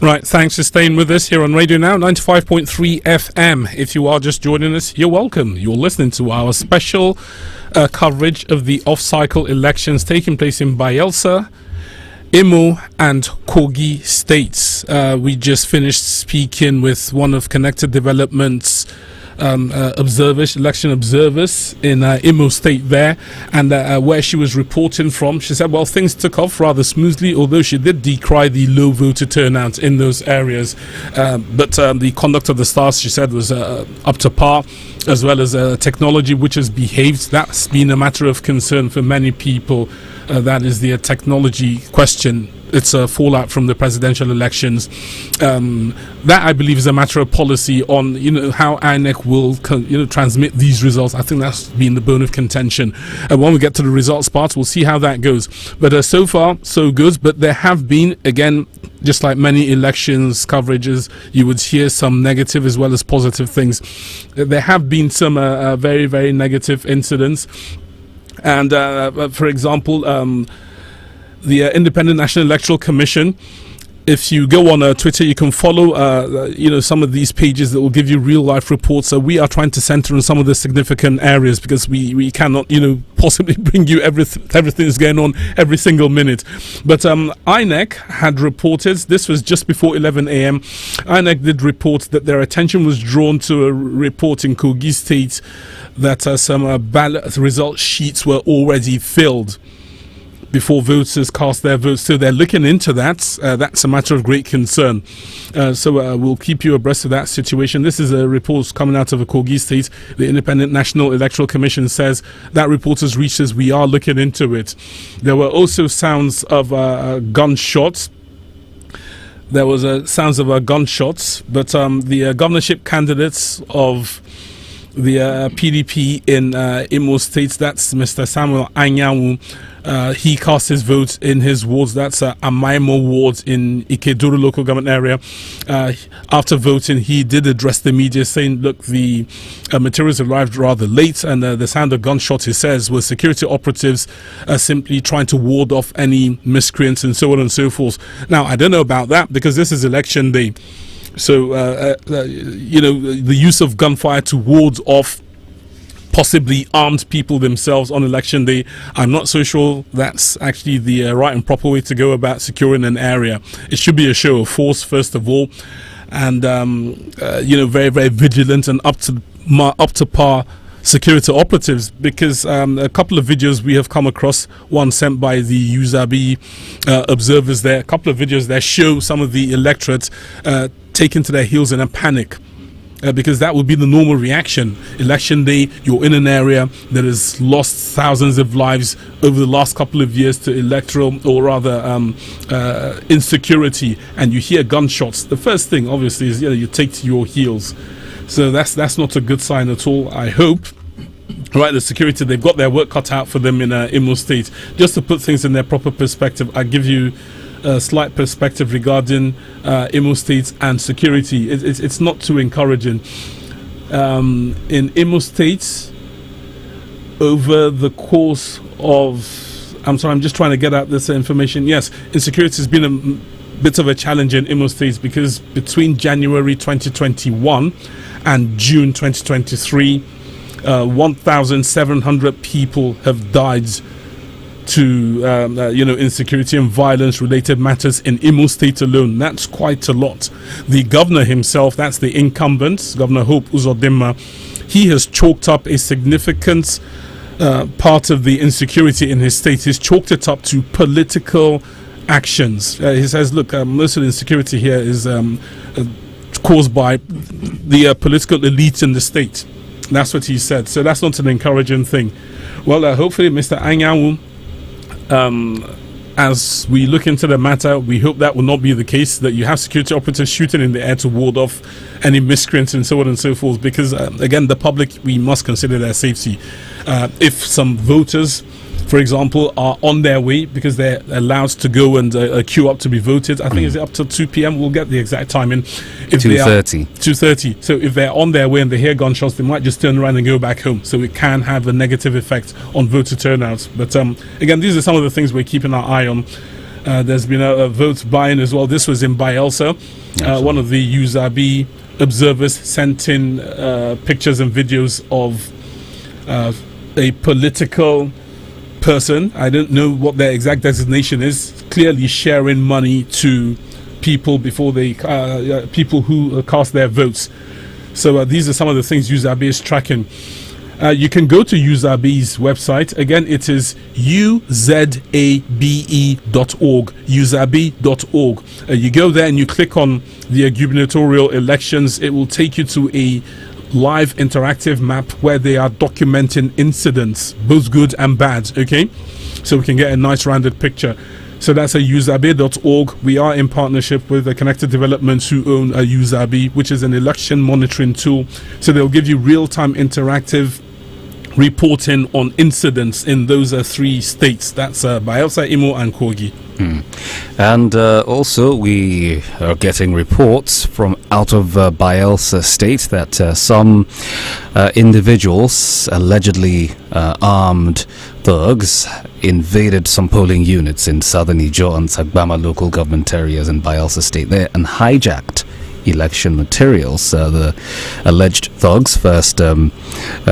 S8: Right, thanks for staying with us here on Radio Now 95.3 FM. If you are just joining us, you're welcome. You're listening to our special coverage of the off-cycle elections taking place in Bayelsa, Imo and Kogi states. We just finished speaking with one of Connected Development's election observers in Imo State there, and where she was reporting from, she said, well, things took off rather smoothly, although she did decry the low voter turnout in those areas. But the conduct of the staff, she said, was up to par, as well as technology which has behaved. That's been a matter of concern for many people. That is the technology question. It's a fallout from the presidential elections. That, I believe, is a matter of policy on, how INEC will, transmit these results. I think that's been the bone of contention. When we get to the results part, we'll see how that goes. But so far, so good. But there have been, again, just like many elections coverages, you would hear some negative as well as positive things. There have been some very, very negative incidents. And, for example, the Independent National Electoral Commission, if you go on Twitter, you can follow, some of these pages that will give you real life reports. So we are trying to center on some of the significant areas because we cannot, possibly bring you everything that's going on every single minute. But INEC had reported, this was just before 11 a.m. INEC did report that their attention was drawn to a report in Kogi State that some ballot result sheets were already filled. before voters cast their votes. So they're looking into that. That's a matter of great concern. So we'll keep you abreast of that situation. This is a report coming out of Kogi State. The Independent National Electoral Commission says that report has reached us. We are looking into it. There were also sounds of gunshots. There was sounds of gunshots, but the governorship candidates of the PDP in Imo State, that's Mr. Samuel Anyanwu, he cast his vote in his wards. That's Amaimo ward in Ikeduru local government area. After voting, he did address the media, saying, look, the materials arrived rather late, and the sound of gunshots, he says, was security operatives simply trying to ward off any miscreants and so on and so forth. Now, I don't know about that, because this is election day. So, the use of gunfire to ward off possibly armed people themselves on election day, I'm not so sure that's actually the right and proper way to go about securing an area. It should be a show of force, first of all, and, very, very vigilant and up to par security operatives, because a couple of videos we have come across, one sent by the Uzabi observers there, a couple of videos that show some of the electorate taken to their heels in a panic, because that would be the normal reaction. Election day, you're in an area that has lost thousands of lives over the last couple of years to electoral, or rather insecurity, and you hear gunshots. The first thing obviously is you take to your heels. So that's not a good sign at all. I hope, right, the security, they've got their work cut out for them in Imo State. Just to put things in their proper perspective, I give you a slight perspective regarding Imo State and security. It's not too encouraging. In Imo State, over the course of, I'm just trying to get out this information. Yes, insecurity has been a bit of a challenge in Imo State, because between January 2021 and June 2023, 1,700 people have died to insecurity and violence related matters in Imo State alone. That's quite a lot. The governor himself, that's the incumbent, Governor Hope Uzodimma, he has chalked up a significant part of the insecurity in his state. He's chalked it up to political actions. He says, look, most of the insecurity here is caused by the political elite in the state. That's what he said. So that's not an encouraging thing. Well, hopefully Mr. Anyanwu, as we look into the matter, we hope that will not be the case, that you have security operatives shooting in the air to ward off any miscreants and so on and so forth, because again, the public, we must consider their safety. If some voters, for example, are on their way because they're allowed to go and queue up to be voted, I think it's up till 2 p.m. We'll get the exact timing. If
S1: 2:30.
S8: 2:30. So if they're on their way and they hear gunshots, they might just turn around and go back home. So it can have a negative effect on voter turnout. But again, these are some of the things we're keeping our eye on. There's been a vote buying as well. This was in Bielsa. One of the Uzabi observers sent in pictures and videos of a political person, I don't know what their exact designation is, clearly sharing money to people before they people who cast their votes. So these are some of the things Uzabi is tracking. You can go to Uzabi's website. Again, it is uzabe.org, uzabe.org. You go there and you click on the gubernatorial elections. It will take you to a live interactive map where they are documenting incidents, both good and bad, okay? So we can get a nice rounded picture. So that's uzabe.org. We are in partnership with the Connected Developments, who own Uzabi, which is an election monitoring tool. So they'll give you real-time interactive reporting on incidents in those three states. That's Bielsa, Imo and Kogi.
S1: And also we are getting reports from out of Bielsa state that some individuals, allegedly armed thugs, invaded some polling units in southern Ijo and Sagbama local government areas in Bielsa state there and hijacked election materials. The alleged thugs first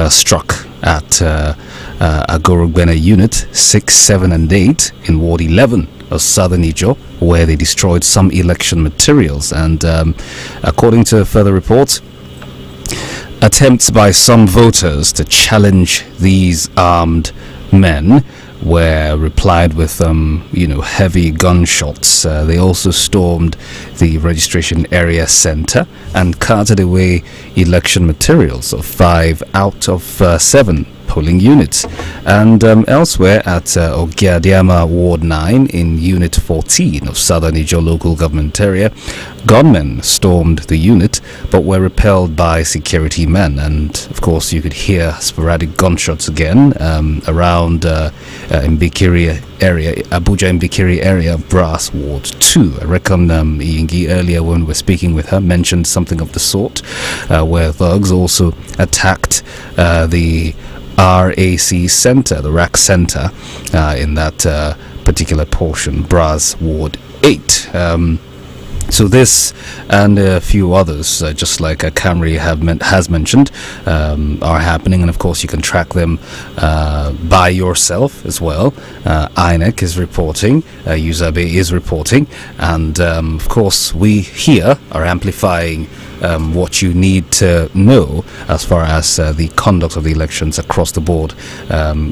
S1: struck at Agorogbena unit 6, 7 and 8 in Ward 11 of southern Ijo, where they destroyed some election materials. And according to further reports, attempts by some voters to challenge these armed men were replied with, heavy gunshots. They also stormed the registration area center and carted away election materials of 5 out of 7 polling units. And elsewhere at Ogiadiama Ward 9 in Unit 14 of Southern Ijo local government area, gunmen stormed the unit but were repelled by security men. And of course you could hear sporadic gunshots again around Mbikiri area, Abuja Mbikiri area, Brass Ward 2. I reckon Iyingi earlier when we were speaking with her mentioned something of the sort, where thugs also attacked the RAC Center, the RAC Center, in that particular portion, Brass Ward 8. So this and a few others, just like Camry has mentioned, are happening, and of course you can track them by yourself as well. INEC is reporting, Usabe is reporting, and of course we here are amplifying what you need to know as far as the conduct of the elections across the board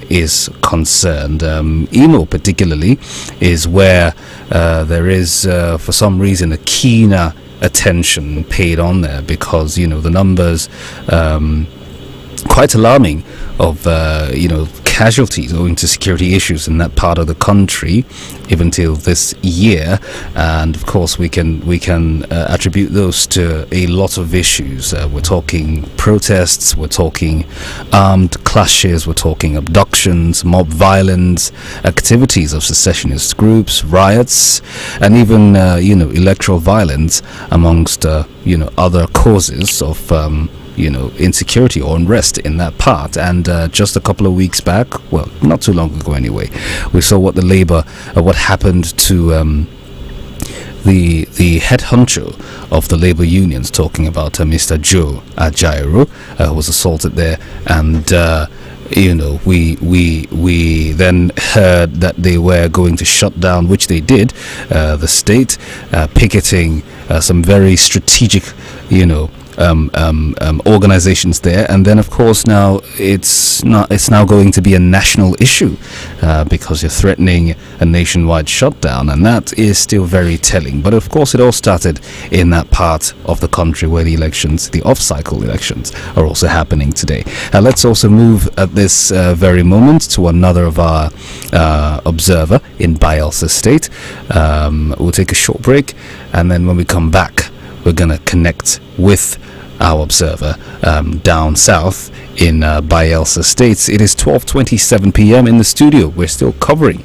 S1: is concerned. Imo particularly is where there is for some reason a keener attention paid on there, because the numbers quite alarming of casualties owing to security issues in that part of the country even till this year. And of course we can attribute those to a lot of issues. We're talking protests, we're talking armed clashes, we're talking abductions, mob violence, activities of secessionist groups, riots, and even electoral violence amongst other causes of insecurity or unrest in that part. And just a couple of weeks back, well, not too long ago anyway, we saw what happened to the head honcho of the labor unions, talking about Mr. Joe Ajaero, who was assaulted there. And we then heard that they were going to shut down, which they did, the state, picketing some very strategic organizations there. And then of course now it's now going to be a national issue, because you're threatening a nationwide shutdown, and that is still very telling. But of course it all started in that part of the country where the elections, the off-cycle elections, are also happening today. Let's also move at this very moment to another of our observer in Bayelsa State. We'll take a short break, and then when we come back we're going to connect with our observer down south in Bayelsa State. It is 12:27 p.m. in the studio. We're still covering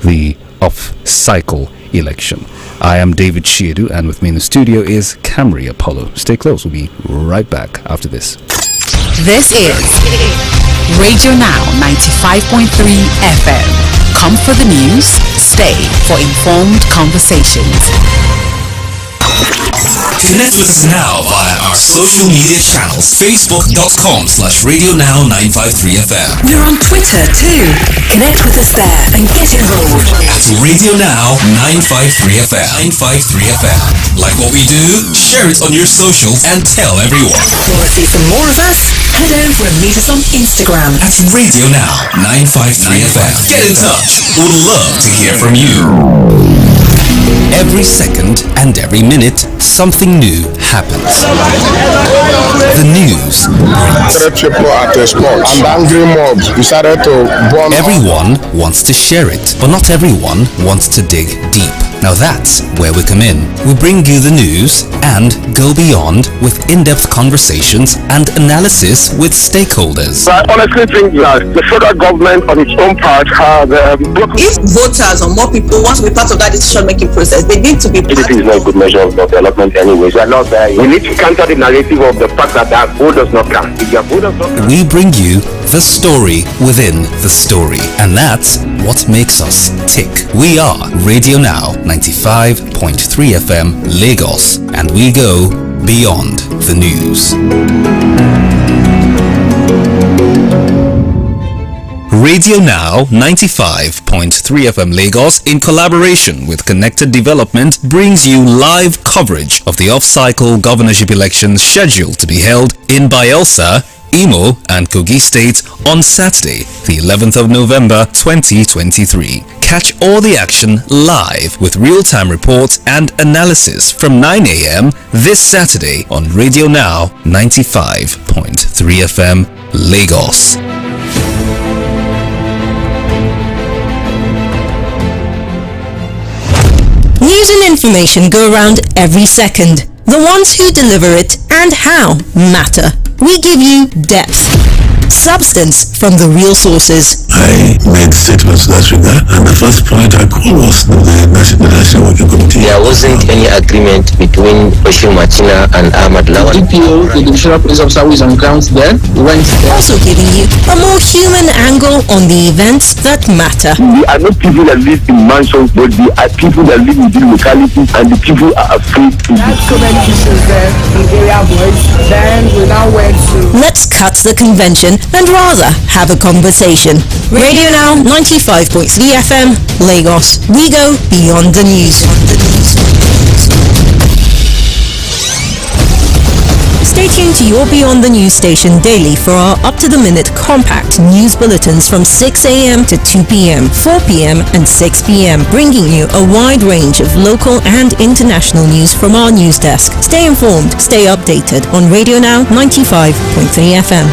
S1: the off-cycle election. I am David Shiedu, and with me in the studio is Camry Apollo. Stay close. We'll be right back after this.
S7: This is Radio Now 95.3 FM. Come for the news, stay for informed conversations.
S1: Connect with us now via our social media channels, facebook.com/RadioNow953FM.
S16: We're on Twitter too. Connect with us there and get involved.
S1: At Radio Now 953FM. 953FM. Like what we do? Share it on your socials and tell everyone.
S16: Want to see some more of us? Head over and meet us on Instagram
S1: at Radio Now 953FM. Get in touch. We'd love to hear from you. Every second and every minute, something new happens. The news brings.
S3: And angry mobs decided to bomb.
S1: Everyone wants to share it, but not everyone wants to dig deep. Now that's where we come in. We bring you the news and go beyond with in-depth conversations and analysis with stakeholders.
S3: I honestly think that the federal government on its own part has broken.
S22: If voters or more people want to be part of that decision-making process, they need to be part.
S18: It is not a good measure of development anyways. We are not there. We need to counter the narrative of the fact that our vote does not count. If your vote does not count.
S1: We bring you the story within the story, and that's what makes us tick. We are Radio Now 95.3 FM Lagos, and we go beyond the news. Radio Now 95.3 FM Lagos, in collaboration with Connected Development, brings you live coverage of the off-cycle governorship elections scheduled to be held in Bayelsa Imo and Kogi State on Saturday, the 11th of November 2023. Catch all the action live with real-time reports and analysis from 9 a.m. this Saturday on Radio Now 95.3 FM, Lagos.
S9: News and information go around every second. The ones who deliver it and how matter. We give you depth, substance from the real sources.
S10: I made statements in that regard, and the first point I called was the National Working Committee.
S20: There wasn't any agreement between Bashir Machina and Ahmad Lawan.
S12: DPO, the divisional police officer who is on ground there, went there.
S9: Also giving you a more human angle on the events that matter.
S13: We are not people that live in mansions, but we are people that live in these localities, and the people are afraid to
S12: That's so many issues there in area boys. Then we now went to...
S9: Let's cut the convention and rather have a conversation. Radio Now 95.3 FM, Lagos. We go beyond the news. Stay tuned to your Beyond the News station daily for our up-to-the-minute compact news bulletins from 6 a.m. to 2 p.m., 4 p.m. and 6 p.m., bringing you a wide range of local and international news from our news desk. Stay informed, stay updated on Radio Now 95.3 FM.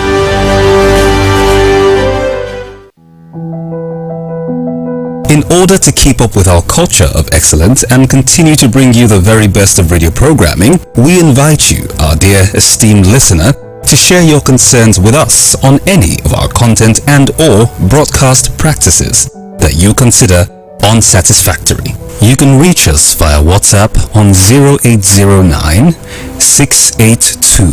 S1: In order to keep up with our culture of excellence and continue to bring you the very best of radio programming, we invite you, our dear esteemed listener, to share your concerns with us on any of our content and or broadcast practices that you consider unsatisfactory. You can reach us via WhatsApp on 0809 682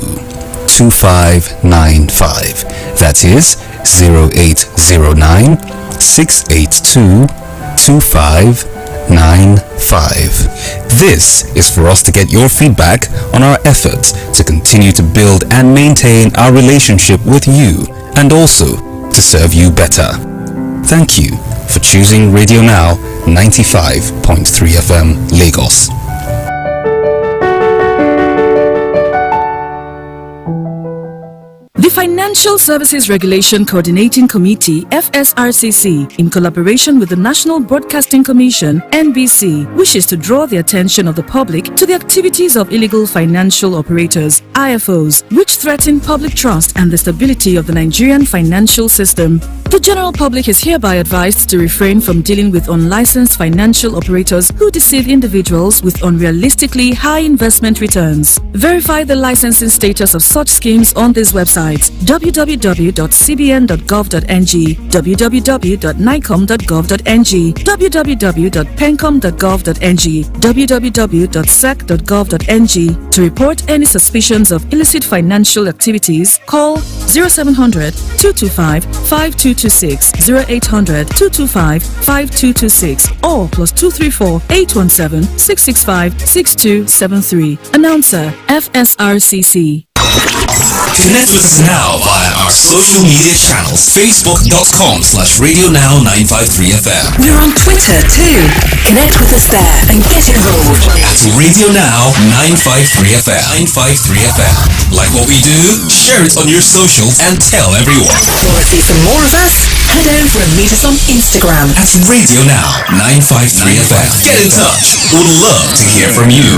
S1: 2595. That is 0809 682 2595. This is for us to get your feedback on our efforts to continue to build and maintain our relationship with you and also to serve you better. Thank you for choosing Radio Now 95.3 FM Lagos.
S2: The Financial Services Regulation Coordinating Committee, FSRCC, in collaboration with the National Broadcasting Commission, NBC, wishes to draw the attention of the public to the activities of illegal financial operators, IFOs, which threaten public trust and the stability of the Nigerian financial system. The general public is hereby advised to refrain from dealing with unlicensed financial operators who deceive individuals with unrealistically high investment returns. Verify the licensing status of such schemes on these websites: www.cbn.gov.ng, www.nicom.gov.ng, www.pencom.gov.ng, www.sec.gov.ng. To report any suspicions of illicit financial activities, call 0700 225 5226, 0800 225 5226, or +234 817 665 6273. Announcer, FSRCC.
S1: Connect with us now via our social media channels, facebook.com/RadioNow953FM.
S16: We're on Twitter too. Connect with us there and get involved.
S1: At Radio Now 953FM. 953FM. Like what we do? Share it on your socials and tell everyone.
S16: Want to see some more of us? Head over and meet us on Instagram
S1: at Radio Now 953FM. Get in touch. We'd love to hear from you.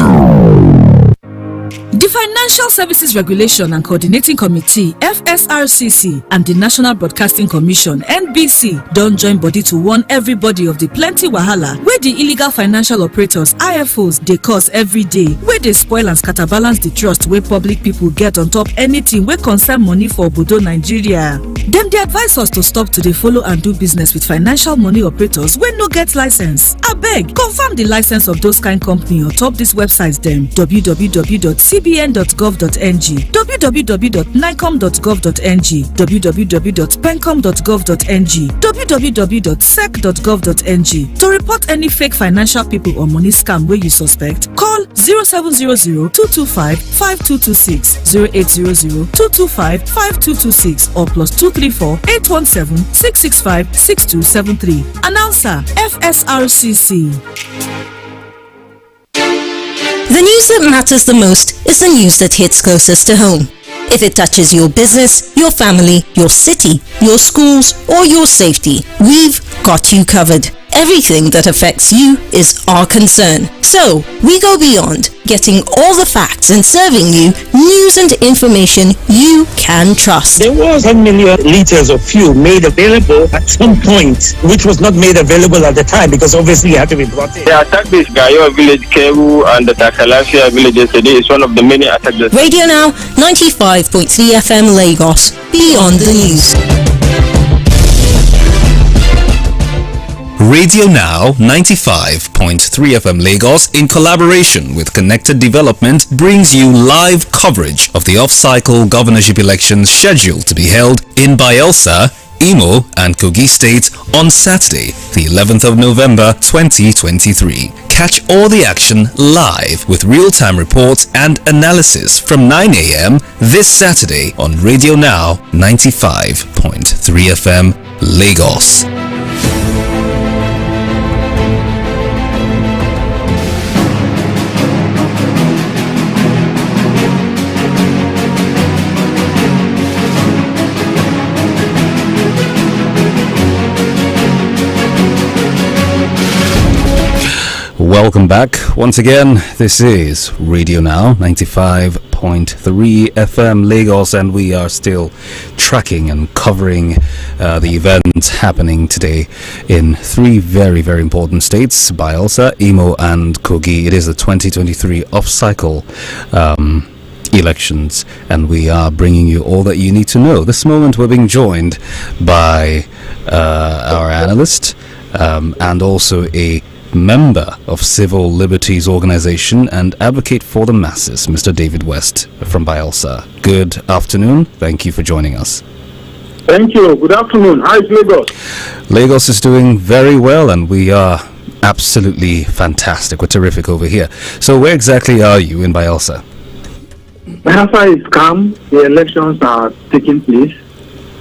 S2: The Financial Services Regulation and Coordinating Committee, FSRCC, and the National Broadcasting Commission, NBC, don't join body to warn everybody of the plenty wahala where the illegal financial operators, IFOs, they cause every day, where they spoil and scatterbalance the trust where public people get on top anything where concern money for Obodo Nigeria. Them they advise us to stop to dey follow and do business with financial money operators when no get license. Abeg, confirm the license of those kind company on top these websites them: www.cbn.gov.ng, www.nicom.gov.ng, www.pencom.gov.ng, www.sec.gov.ng. To report any fake financial people or money scam where you suspect, call 0700-225-5226, 0800-225-5226, or +234-817-665-6273. Announcer, FSRCC.
S9: The news that matters the most is the news that hits closest to home. If it touches your business, your family, your city, your schools, or your safety, we've got you covered. Everything that affects you is our concern. So, we go beyond, getting all the facts and serving you news and information you can trust.
S14: There was 10 million liters of fuel made available at some point, which was not made available at the time because obviously it had to be brought in.
S11: The attack this Gayo village, Keru, and the Takalafia village yesterday is one of the many attacks.
S9: Radio Now, 95.3 FM Lagos. Beyond the news.
S1: Radio Now 95.3 FM Lagos, in collaboration with Connected Development, brings you live coverage of the off-cycle governorship elections scheduled to be held in Bayelsa, Imo and Kogi states on Saturday, the 11th of November 2023. Catch all the action live with real-time reports and analysis from 9 a.m. this Saturday on Radio Now 95.3 FM Lagos. Welcome back once again. This is Radio Now 95.3 FM Lagos, and we are still tracking and covering the events happening today in three very, very important states: Bayelsa, Imo and Kogi. It is the 2023 off-cycle elections, and we are bringing you all that you need to know. This moment we're being joined by our analyst and also a member of Civil Liberties Organization and advocate for the masses, Mr. David West from Bayelsa. Good afternoon. Thank you for joining us.
S4: Thank you. Good afternoon. How is Lagos?
S1: Lagos is doing very well, and we are absolutely fantastic. We're terrific over here. So where exactly are you in Bayelsa?
S4: Bayelsa is calm. The elections are taking place.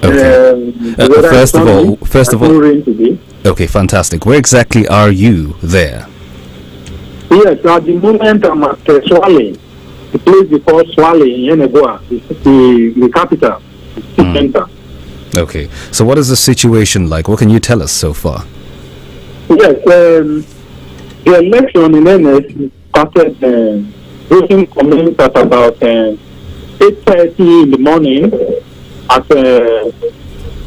S1: Okay. First of all,
S4: rain today.
S1: Okay, fantastic. Where exactly are you there?
S4: Yes, at the moment I'm at Swale, the place before Swale in Yenagoa, the capital, the center.
S1: Okay, so what is the situation like? What can you tell us so far?
S4: Yes, the election in NS started voting commenced at about 8:30 in the morning at a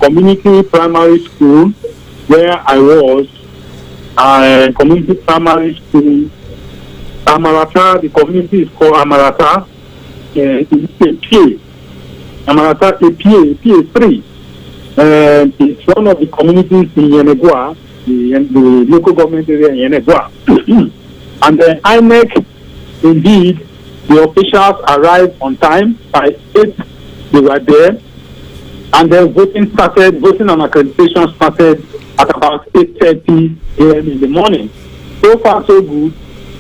S4: community primary school where I was, community primary school, Amarata. The community is called Amarata. It's APA. Amarata APA 3. It's one of the communities in Yenagoa, the local government area in Yenagoa. And the INEC, indeed, the officials arrived on time. By 8, they were there. And then voting and accreditation started at about 8:30 a.m. in the morning. So far, so good.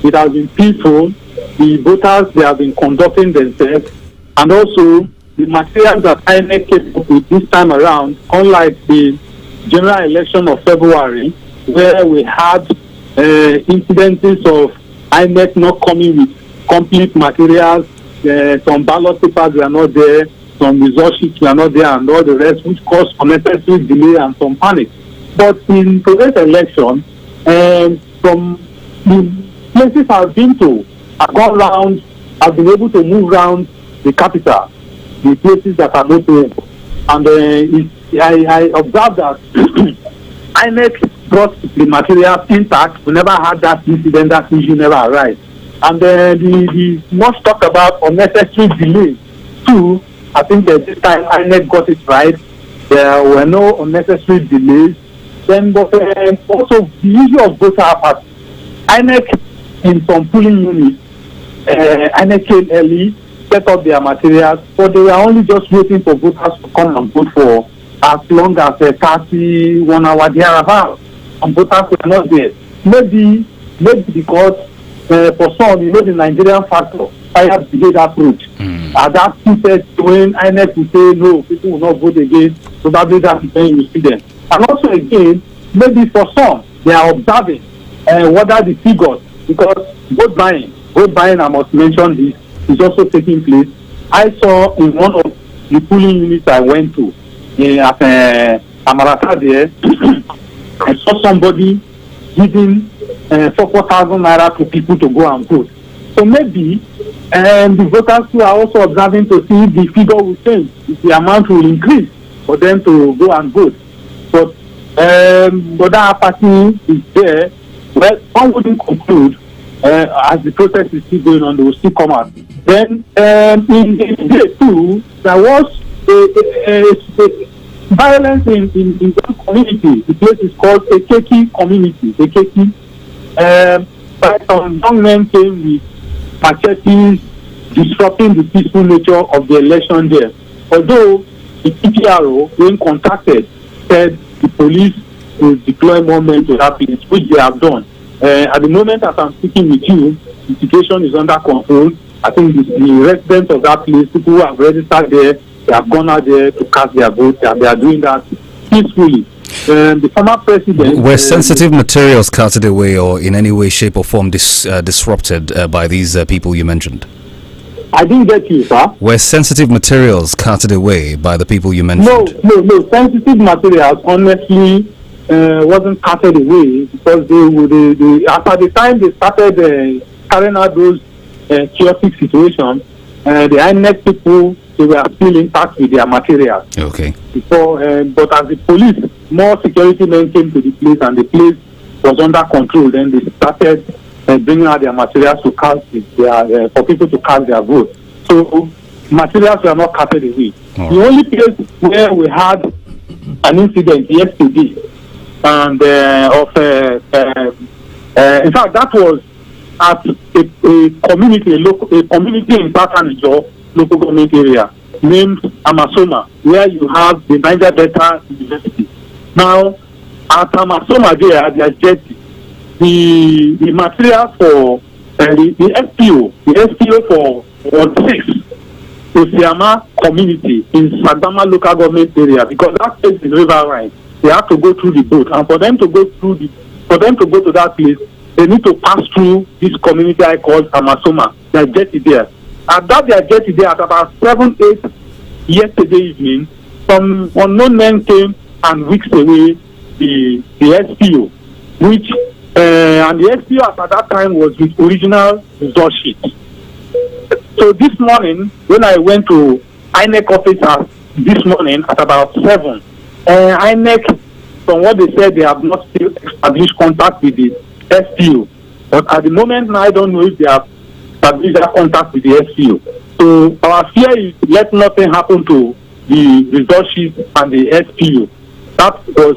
S4: It has been peaceful. The voters, they have been conducting themselves. And also, the materials that INEC came up with this time around, unlike the general election of February, where we had incidences of INEC not coming with complete materials, some ballot papers were not there, some result sheets were not there, and all the rest, which caused unnecessary delay and some panic. But in today's election, from the places I've been to, I've gone round, I've been able to move around the capital, the places that are not there. And I observed that INEC brought the materials intact. We never had that incident, that issue never arise. And the most talked about unnecessary delays too. I think that this time INEC got it right. There were no unnecessary delays. Then, but also the issue of voter apathy. INEC in some polling units, INEC came early, set up their materials, but they were only just waiting for voters to come and vote for as long as 31 hours thereabout, and voters were not there. Maybe because for some, the Nigerian factor, fire brigade approach. At that 2:30 when INEC will say no, people will not vote again, probably that is when you see them. And also again, maybe for some, they are observing whether the figures, because vote buying, I must mention this, is also taking place. I saw in one of the polling units I went to at Amarata there, I saw somebody giving 4,000 naira to people to go and vote. So maybe the voters who are also observing to see if the figure will change, if the amount will increase for them to go and vote. But that party is there. Well, one wouldn't conclude as the process is still going on, they will still come out. Then in the day too, there was violence in one community. The place is called Ekeki community. Ekeki. Some young men came with machetes, disrupting the peaceful nature of the election there. Although the PPRO, when contacted, said the police will deploy more men to that place, which they have done. At the moment as I'm speaking with you, the situation is under control. I think the residents of that place, people who have registered there, they have gone out there to cast their votes, and they are doing that peacefully. The former president...
S1: Were sensitive materials carted away or in any way, shape or form disrupted by these people you mentioned?
S4: I didn't get you, sir.
S1: Were sensitive materials carted away by the people you mentioned?
S4: No. Sensitive materials, honestly, wasn't carted away because they after the time they started carrying out those chaotic situations, the INEC people, they were still intact with their materials.
S1: Okay.
S4: Before, but as the police, more security men came to the place and the place was under control, then they started bringing out their materials to cast for people to cast their vote. So materials were not carted away.
S1: Right.
S4: The only place where we had an incident yesterday, and in fact that was at a community in Patanijo local government area named Amasoma, where you have the Niger Delta University. Now at Amasoma there at their jetty, the material for the SPO for Ward 6 Osiama community in Sagama local government area, because that place is riverine. They have to go through the boat, and for them to go to that place, they need to pass through this community I call Amasoma. Their jetty there. At that their jetty there at about 7-8 yesterday evening, some unknown men came and whisked away the SPO, which and the SPO at that time was with original result sheet. So this morning, when I went to INEC office this morning at about 7, INEC, from what they said, they have not still established contact with the SPO. But at the moment now, I don't know if they have established that contact with the SPO. So our fear is let nothing happen to the result sheet and the SPO. That was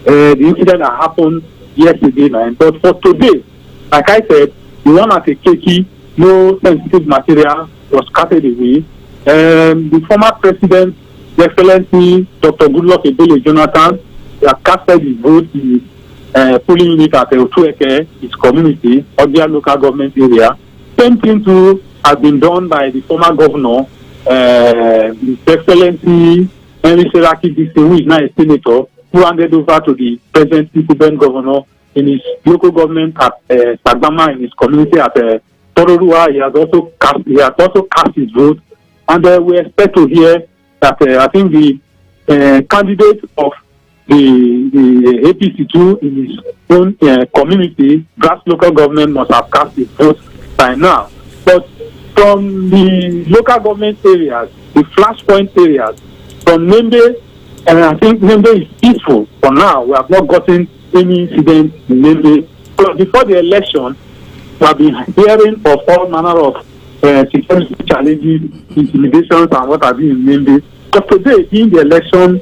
S4: the incident that happened yesterday night. But for today, like I said, the one at Ekeki, no sensitive material was carted away. The former president, the Excellency Dr. Goodluck Ebele Jonathan, has casted his vote in polling unit at Otueke, his community, Odia local government area. Same thing too has been done by the former governor, His Excellency Henry Seraki Dixon, who is now a senator, who handed over to the present incumbent governor in his local government at Sagbama, in his community at Tororua. He has also cast his vote, and we expect to hear that I think the candidate of the APC2 in his own community, Grass local government, must have cast his vote by now. But from the local government areas, the flashpoint areas, from Nembe, and I think Nembe is peaceful for now. We have not gotten any incident in Nembe. So before the election, we have been hearing of all manner of security challenges, intimidations, and what have you in Nembe. But today, in the election,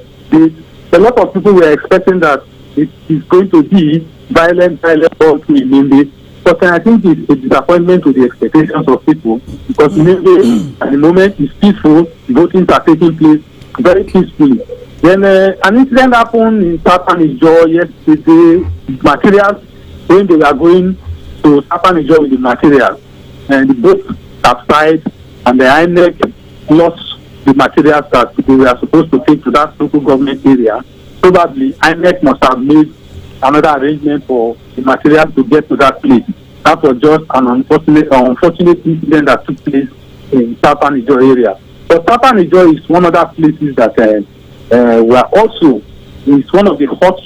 S4: a lot of people were expecting that it is going to be violent all through in Nembe. But I think it's a disappointment to the expectations of people, because Nembe at the moment is peaceful, voting are taking place very peacefully. Then an incident happened in Sapanijo yesterday, materials, when they were going to Sapanijo with the materials, and the boat capsized, and the INEC lost the materials that they were supposed to take to that local government area. Probably INEC must have made another arrangement for the materials to get to that place. That was just an unfortunate incident that took place in Sapanijo area. But Papa Nijo is one of the places that were also, it's one of the hot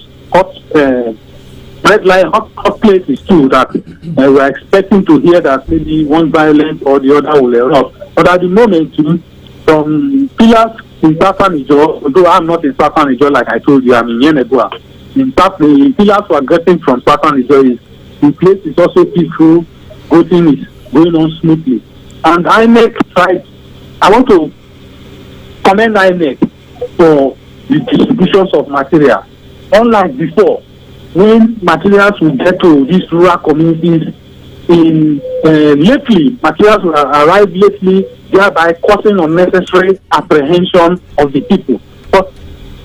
S4: places too that we're expecting to hear that maybe one violence or the other will erupt. But at the moment, from pillars in Papa Nijo, although I'm not in Papa Nijo like I told you, I'm in Yenegua. In fact, the pillars we're getting from Papa Nijo is the place is also peaceful, voting is going on smoothly. And INEC tried, I want to commend INEC for the distributions of material. Unlike before, when materials will get to these rural communities, lately, materials will arrive lately, thereby causing unnecessary apprehension of the people. But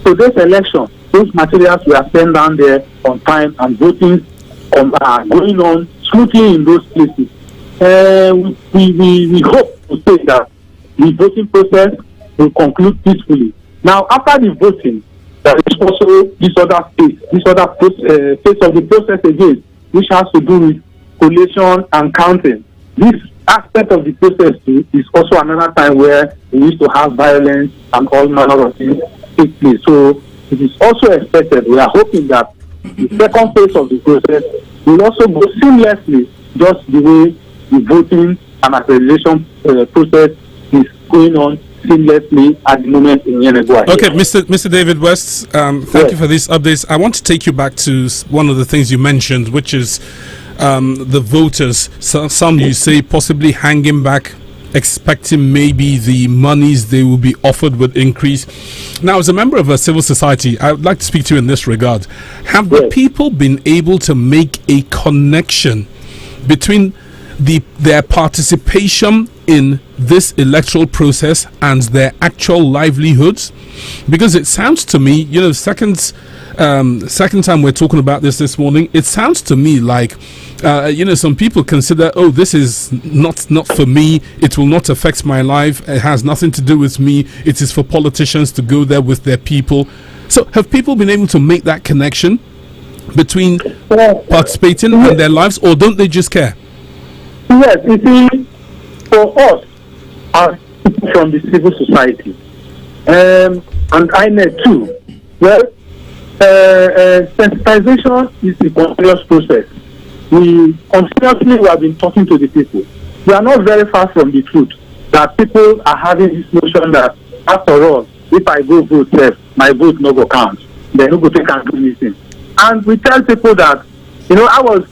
S4: today's election, those materials were sent down there on time and voting are going on smoothly in those places. We hope to say that the voting process will conclude peacefully. Now, after the voting, there is also this other phase of the process again, which has to do with collation and counting. This aspect of the process too is also another time where we used to have violence and all manner of things take place. So it is also expected, we are hoping that the second phase of the process will also go seamlessly, just the way the voting and accreditation process is going on seamlessly at the moment in Yenegua.
S8: Okay, Mr. David West, thank you for these updates. I want to take you back to one of the things you mentioned, which is the voters. Some you say possibly hanging back, expecting maybe the monies they will be offered would increase. Now, as a member of a civil society, I would like to speak to you in this regard. Have the people been able to make a connection between their participation in this electoral process and their actual livelihoods? Because it sounds to me, second time we're talking about this morning, it sounds to me like some people consider, this is not for me, it will not affect my life, it has nothing to do with me, it is for politicians to go there with their people. So have people been able to make that connection between participating and their lives, or don't they just care?
S4: Yes, you see, for us, as people from the civil society, and INEC too, well, sensitization is a continuous process. We have been talking to the people. We are not very far from the truth that people are having this notion that, after all, if I go vote, my vote no go count. They no go take and do anything. And we tell people that, I was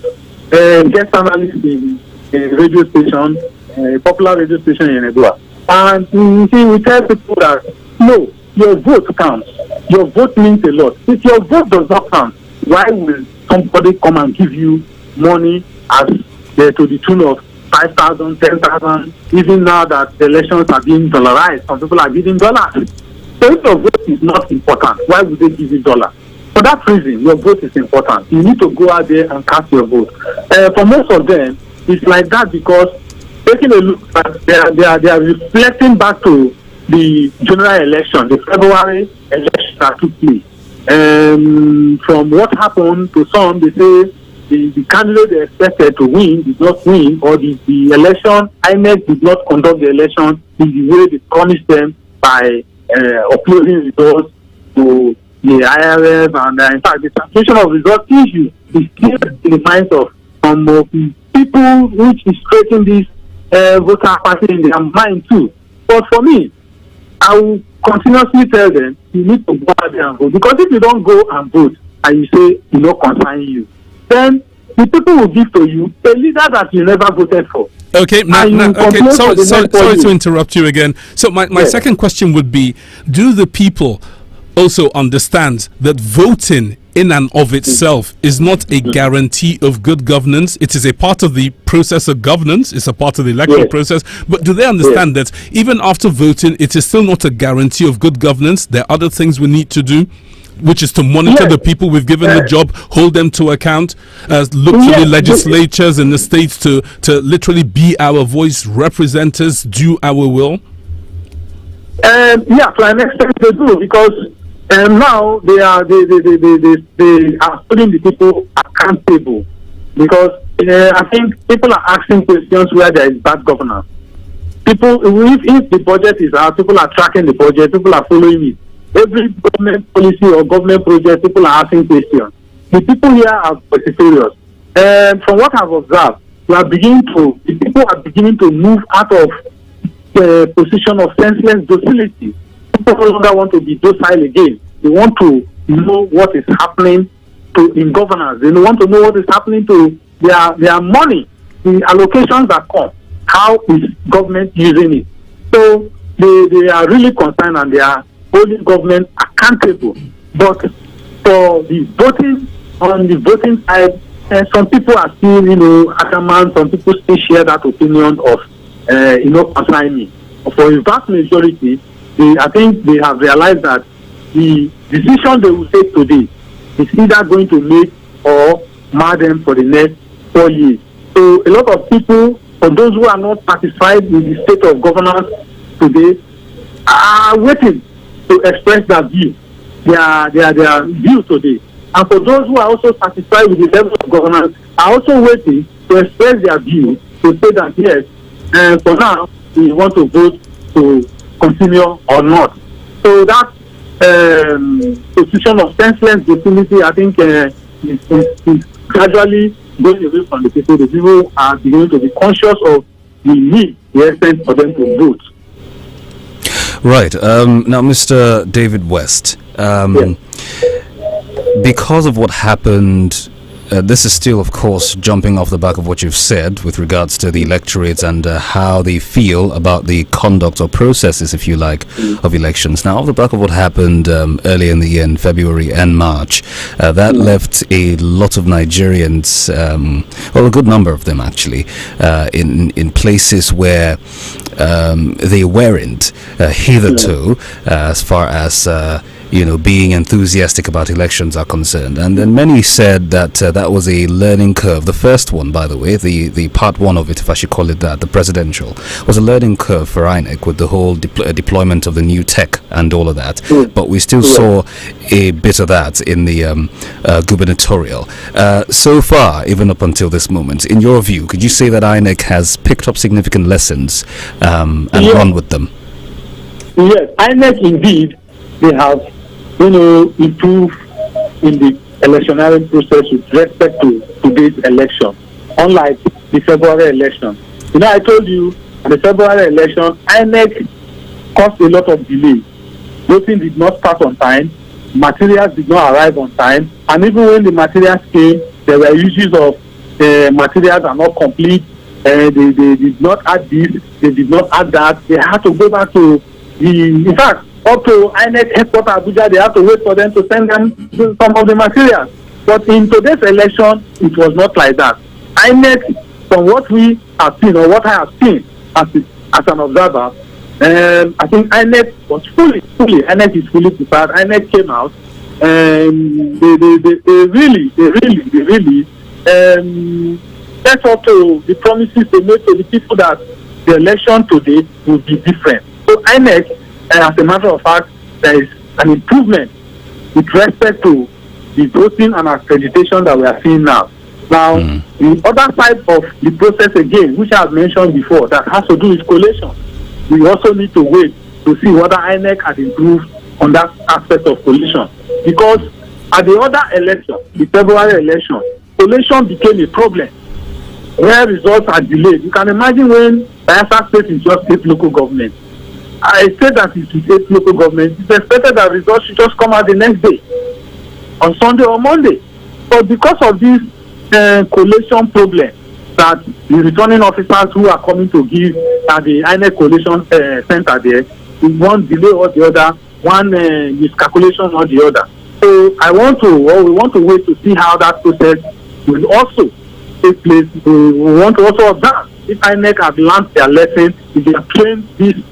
S4: guest analyst in a radio station, a popular radio station in Edua. And we tell people that, no, your vote counts. Your vote means a lot. If your vote does not count, why will somebody come and give you money as to the tune of 5,000, 10,000? Even now that the elections are being dollarized, some people are giving dollars. So if your vote is not important, why would they give you dollars? For that reason, your vote is important. You need to go out there and cast your vote. For most of them, it's like that because taking a look at they are reflecting back to the general election, the February election that took place. From what happened to some, they say the candidate they expected to win did not win, or the election, INEC did not conduct the election in the way they promised them by uploading results to the IRF, and in fact the translation of results issue is still in the minds of some of the people which is creating this voter party in their mind too. But for me, I will continuously tell them, you need to go out there and vote. Because if you don't go and vote and you say you don't concern you, then the people will give to you a leader that you never voted for.
S8: Okay, sorry to interrupt you again. So my second question would be, do the people also understand that voting in and of itself is not a guarantee of good governance? It is a part of the process of governance, it's a part of the electoral process, but do they understand that even after voting, it is still not a guarantee of good governance? There are other things we need to do, which is to monitor the people we've given the job, hold them to account, look to the legislatures in the states to literally be our voice, represent us, do our will?
S4: To an extent they do, because now they are holding the people accountable, because I think people are asking questions where there is bad governance. People, if the budget is out, people are tracking the budget, people are following it. Every government policy or government project, people are asking questions. The people here are serious. From what I've observed, the people are beginning to move out of the position of senseless docility. People no longer want to be docile again. They want to know what is happening in governance. They want to know what is happening to their money, the allocations that come. How is government using it? So they are really concerned and they are holding government accountable. But for the voting, on the voting side, some people are still, adamant. Some people still share that opinion of, concerning me. For a vast majority, I think they have realized that the decision they will take today is either going to make or mar them for the next 4 years. So a lot of people, for those who are not satisfied with the state of governance today, are waiting to express their view, their view today. And for those who are also satisfied with the level of governance, are also waiting to express their view to say that yes, for now we want to vote to continue or not. So that position of senseless docility, I think, is gradually going away from the people. The people are beginning to be conscious of the need, the essence for them to vote.
S1: Right. Now, Mr. David West,
S4: yes.
S1: Because of what happened, this is still, of course, jumping off the back of what you've said with regards to the electorates and how they feel about the conduct or processes, if you like, of elections. Now, off the back of what happened earlier in the year, in February and March, that left a lot of Nigerians, well, a good number of them actually, in places where they weren't hitherto, as far as being enthusiastic about elections are concerned. And then many said that that was a learning curve. The first one, by the way, the part one of it, if I should call it that, the presidential, was a learning curve for INEC with the whole deployment of the new tech and all of that. But we still saw a bit of that in the gubernatorial. So far, even up until this moment, in your view, could you say that INEC has picked up significant lessons and run with them?
S4: Yes, INEC indeed, they have improve in the electionary process with respect to today's election, unlike the February election. I told you, the February election, INEC caused a lot of delay. Voting did not start on time, materials did not arrive on time, and even when the materials came, there were issues of materials are not complete, they did not add this, they did not add that. They had to go back to in fact, up to INEC headquarters Abuja, they have to wait for them to send them some of the materials. But in today's election, it was not like that. INEC, from what we have seen, or what I have seen as an observer, I think INEC was INEC is fully prepared. INEC came out, and they really set up to the promises they made to the people that the election today will be different. So INEC, as a matter of fact, there is an improvement with respect to the voting and accreditation that we are seeing now. Now, the other side of the process again, which I have mentioned before, that has to do with collation. We also need to wait to see whether INEC has improved on that aspect of collation. Because at the other election, the February election, collation became a problem where results are delayed. You can imagine when Bayelsa State is just 8 local governments. I said that it is 8 local governments. It's expected that results should just come out the next day, on Sunday or Monday. But because of this collation problem that the returning officers who are coming to give at the INEC collation center there, one delay or the other, one miscalculation or the other. So we want to wait to see how that process will also take place. We want to also observe if INEC have learned their lesson, if they have trained these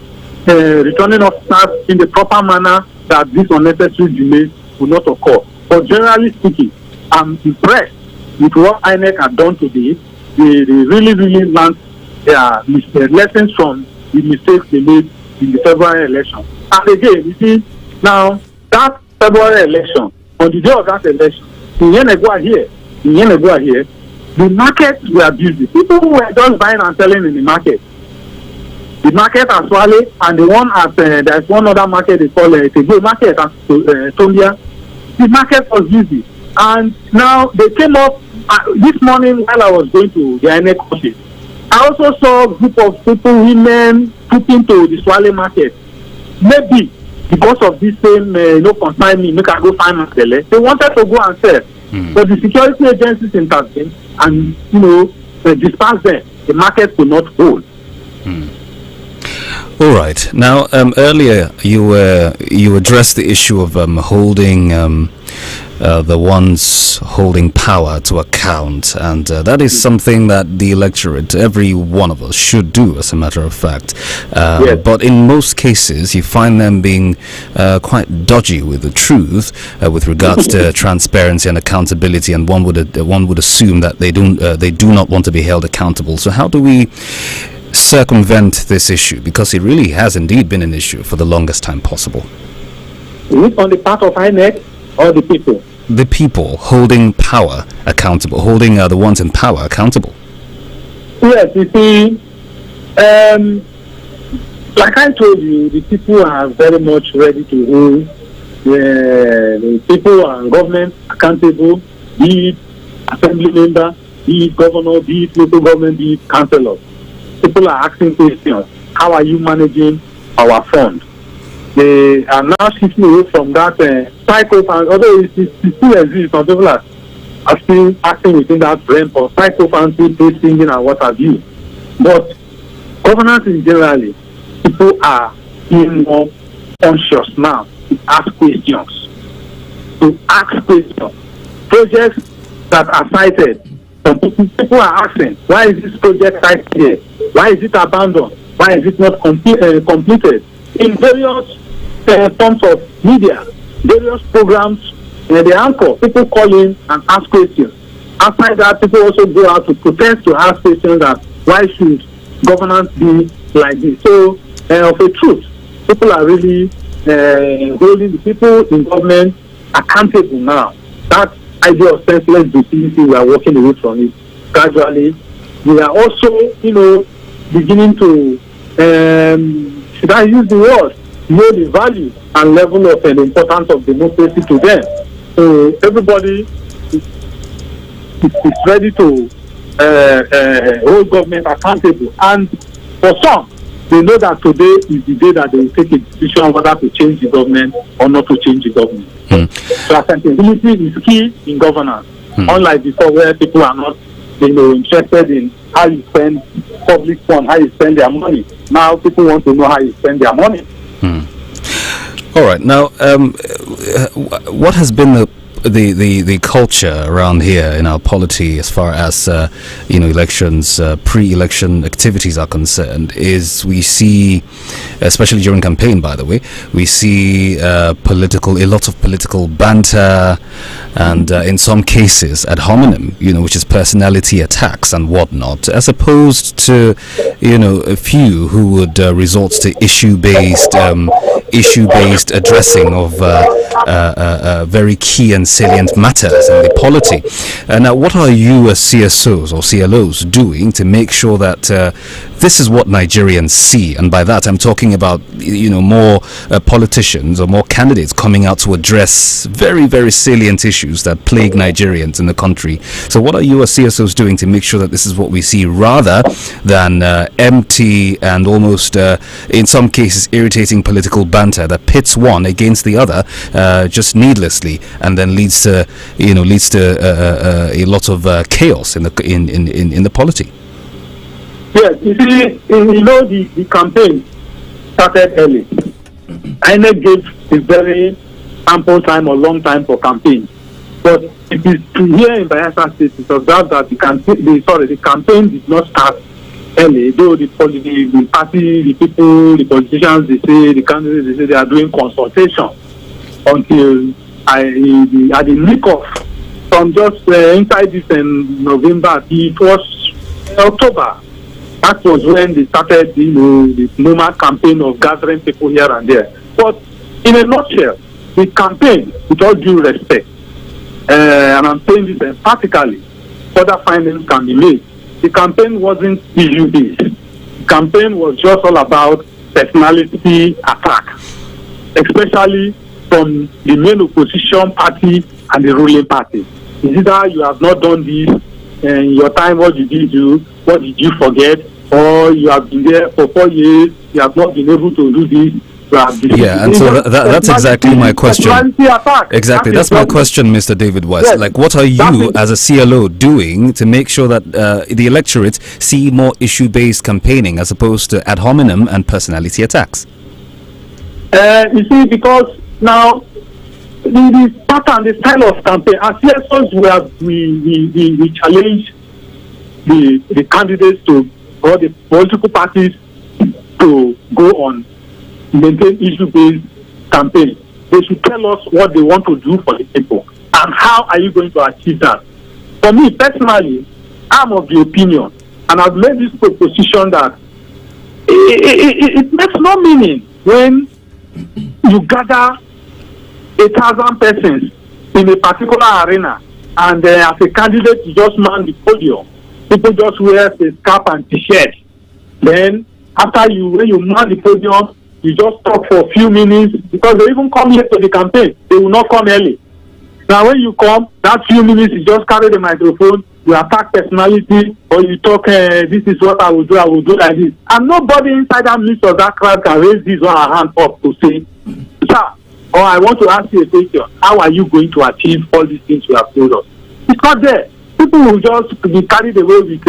S4: returning officers in the proper manner, that this unnecessary delay will not occur. But generally speaking, I'm impressed with what INEC have done today. They really learned their lessons from the mistakes they made in the February election. And again, you see, now that February election, on the day of that election, in Yenegua here, the markets were busy. People were just buying and selling in the market. The market at Swale and the one at there's one other market they call Tegbo market at Tombia. The market was busy, and now they came up this morning while I was going to the INEC office. I also saw a group of people, women, putting to the Swale market. Maybe because of this same, consign me, make I go find my belly. They wanted to go and sell, but the security agencies intervened and dispersed them. The market could not hold.
S1: All right. Now, earlier you addressed the issue of holding the ones holding power to account, and that is something that the electorate, every one of us, should do, as a matter of fact.
S4: Yes.
S1: But in most cases, you find them being quite dodgy with the truth with regards to transparency and accountability, and one would assume that they do not want to be held accountable. So how do we circumvent this issue, because it really has indeed been an issue for the longest time possible?
S4: Is it on the part of INEC or the people?
S1: The people holding power accountable, holding the ones in power accountable.
S4: Yes, you see, like I told you, the people are very much ready to hold the people and government accountable, be it assembly member, be it governor, be it local government, be it councillor. People are asking questions. How are you managing our fund? They are now shifting away from that psychofancy, although it still exists. Some people are still acting within that realm of psychofancy, play singing, and what have you. But governance in generally, people are being more conscious now to ask questions. Projects that are cited, some people are asking, why is this project cited here? Why is it abandoned? Why is it not completed? In various forms of media, various programs, they anchor, people call in and ask questions. After that, people also go out to protest to ask questions that why should governance be like this? So, of a truth, people are really holding the people in government accountable now. That idea of senseless stupidity, we are walking away from it gradually. We are also, beginning to, should I use the word, know the value and level of the importance of democracy to them. So everybody is ready to hold government accountable. And for some, they know that today is the day that they will take a decision whether to change the government or not to change the government. So accountability is key in governance. Unlike before, where people are not interested in how you spend public funds, how you spend their money. Now people want to know how you spend their money.
S1: All right. Now, what has been the culture around here in our polity as far as elections, pre-election activities are concerned? Is we see, especially during campaign, by the way, we see a lot of political banter, and in some cases ad hominem, which is personality attacks and whatnot, as opposed to a few who would resort to issue-based addressing of very key and salient matters in the polity. Now, what are you as CSOs or CLOs doing to make sure that this is what Nigerians see? And by that, I'm talking about more politicians or more candidates coming out to address very, very salient issues that plague Nigerians in the country. So what are you as CSOs doing to make sure that this is what we see, rather than empty and almost in some cases irritating political banter that pits one against the other just needlessly, and then leads to a lot of chaos in the polity?
S4: Yes, you see, the campaign started early. INEC gave a very ample time or long time for campaign, but it is here in Bayelsa State, it's observed that the campaign did not start early. Though the party, the people, the politicians, the candidates, they say they are doing consultation until at the nick of from just inside this in November. It was October. That was when they started, the normal campaign of gathering people here and there. But in a nutshell, the campaign, with all due respect, and I'm saying this emphatically, further findings can be made. The campaign wasn't issue-based. campaign was just all about personality attack, especially from the main opposition party and the ruling party. It's either you have not done this in your time, what did you do, what did you forget, or you have been there for 4 years, you have not been able to do this.
S1: Yeah, and so that's exactly my question. Exactly, that's my question, Mr. David West.
S4: Yes.
S1: Like, what are you as a CLO doing to make sure that the electorate see more issue-based campaigning as opposed to ad hominem and personality attacks?
S4: You see, because now the pattern, the style of campaign, as CSOs, we challenge the candidates to, or the political parties to go on maintain issue-based campaign. They should tell us what they want to do for the people and how are you going to achieve that. For me personally, I'm of the opinion, and I've made this proposition that it makes no meaning when you gather 1,000 persons in a particular arena and as a candidate you just man the podium. People just wear a scarf and t-shirt. Then when you man the podium, you just talk for a few minutes, because they even come here to the campaign. They will not come early. Now when you come, that few minutes you just carry the microphone, you attack personality, or you talk, this is what I will do like this. And nobody inside that midst of that crowd can raise his or her hand up to say, sir, or I want to ask you a question, how are you going to achieve all these things you have told us? It's not there. People will just be carried away with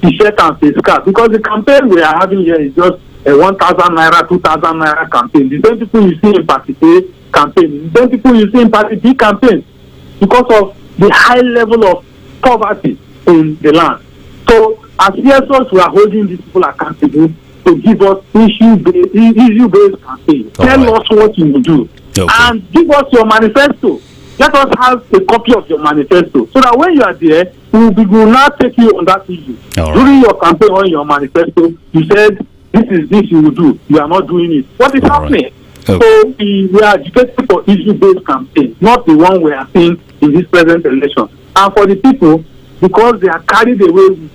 S4: t-shirt and face cap, because the campaign we are having here is just a 1,000 naira, 2,000 naira campaign. The same people you see in Party A campaign, the same people you see in Party B campaign, because of the high level of poverty in the land. So as CSOs, we are holding these people accountable to give us issue-based campaign. Tell us what you will do. Okay. And give us your manifesto. Let us have a copy of your manifesto, so that when you are there, we will not take you on that issue. During your campaign or your manifesto, you said, this you will do. You are not doing it. What is happening? So we are agitating for issue-based campaign, not the one we are seeing in this present election. And for the people, because they are carried away with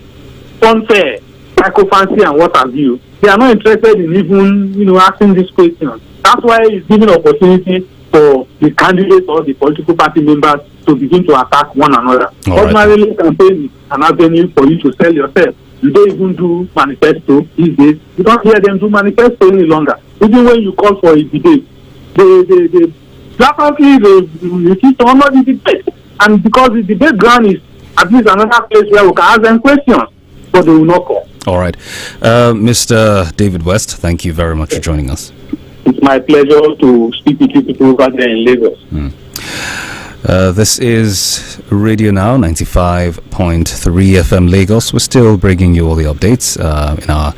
S4: unfair, psychophancy and what have you, they are not interested in even asking these questions. That's why it's giving opportunity for the candidates or the political party members to begin to attack one another. Ordinarily, campaign is an avenue for you to sell yourself. You don't even do manifesto these days. You don't hear them do manifesto any longer. Even when you call for a debate, they flatly refuse to honor the debate. And because the debate ground is at least another place where we can ask them questions, but they will not call.
S1: All right. Mr. David West, thank you very much for joining us.
S4: It's my pleasure to speak with you people over there in Lagos.
S1: This is Radio Now 95.3 FM Lagos. We're still bringing you all the updates in our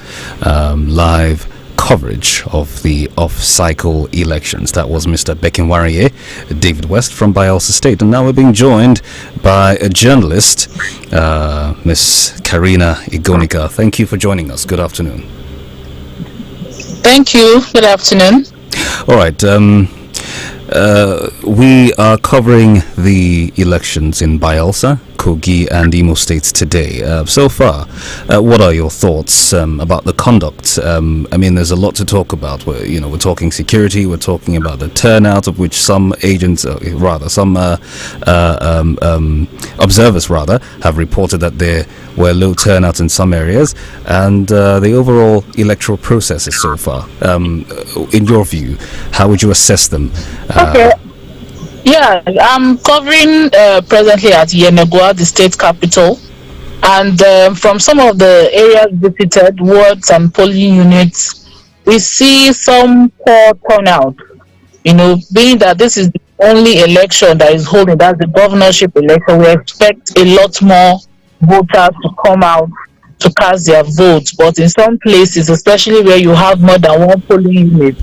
S1: live coverage of the off-cycle elections. That was Mr. Bekinwarie, David West from Bayelsa State. And now we're being joined by a journalist, Miss Karina Igonika. Thank you for joining us. Good afternoon.
S5: Thank you. Good afternoon.
S1: All right. We are covering the elections in Bayelsa, Kogi and Imo states today. So far, what are your thoughts about the conduct? I mean, there's a lot to talk about. We're talking security, we're talking about the turnout, of which some agents, some observers have reported that there were low turnouts in some areas, and the overall electoral processes so far. In your view, how would you assess them?
S5: Okay. Yeah, I'm covering presently at Yenagoa, the state capital, and from some of the areas visited, wards and polling units, we see some poor turnout. Being that this is the only election that is holding, that's the governorship election, we expect a lot more voters to come out to cast their votes. But in some places, especially where you have more than one polling unit,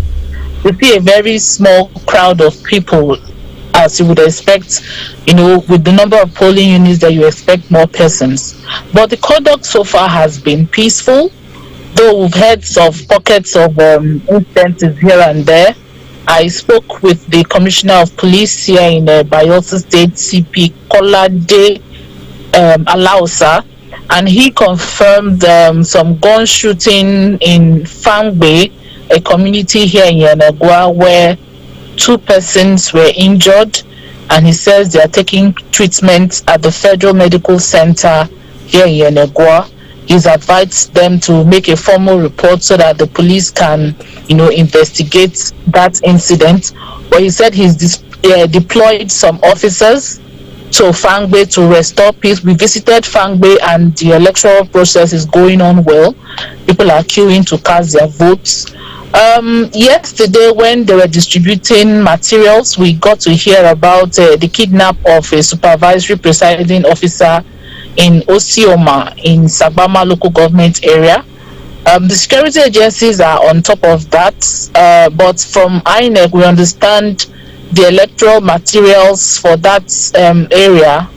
S5: we see a very small crowd of people, as you would expect, with the number of polling units that you expect more persons. But the conduct so far has been peaceful, though we've heard of pockets of instances here and there. I spoke with the Commissioner of Police here in Bayelsa State, CP Kolade Alausa, and he confirmed some gun shooting in Fangbe, a community here in Yenagoa, where 2 persons were injured, and he says they are taking treatment at the Federal Medical Center here in Yenagoa. He's advised them to make a formal report so that the police can, investigate that incident. But he said he's deployed some officers to Fangbe to restore peace. We visited Fangbe, and the electoral process is going on well. People are queuing to cast their votes. Yesterday, when they were distributing materials, we got to hear about the kidnap of a supervisory presiding officer in Osioma in Sabama local government area. The security agencies are on top of that, but from INEC we understand the electoral materials for that area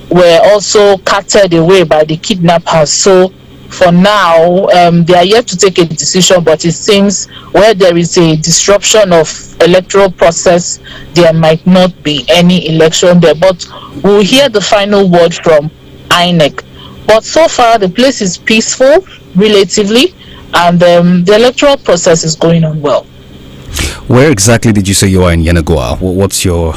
S5: were also carted away by the kidnappers. So for now, they are yet to take a decision, but it seems where there is a disruption of electoral process, there might not be any election there. But we'll hear the final word from INEC. But so far, the place is peaceful, relatively, and the electoral process is going on well.
S1: Where exactly did you say you are in Yenagoa? What's your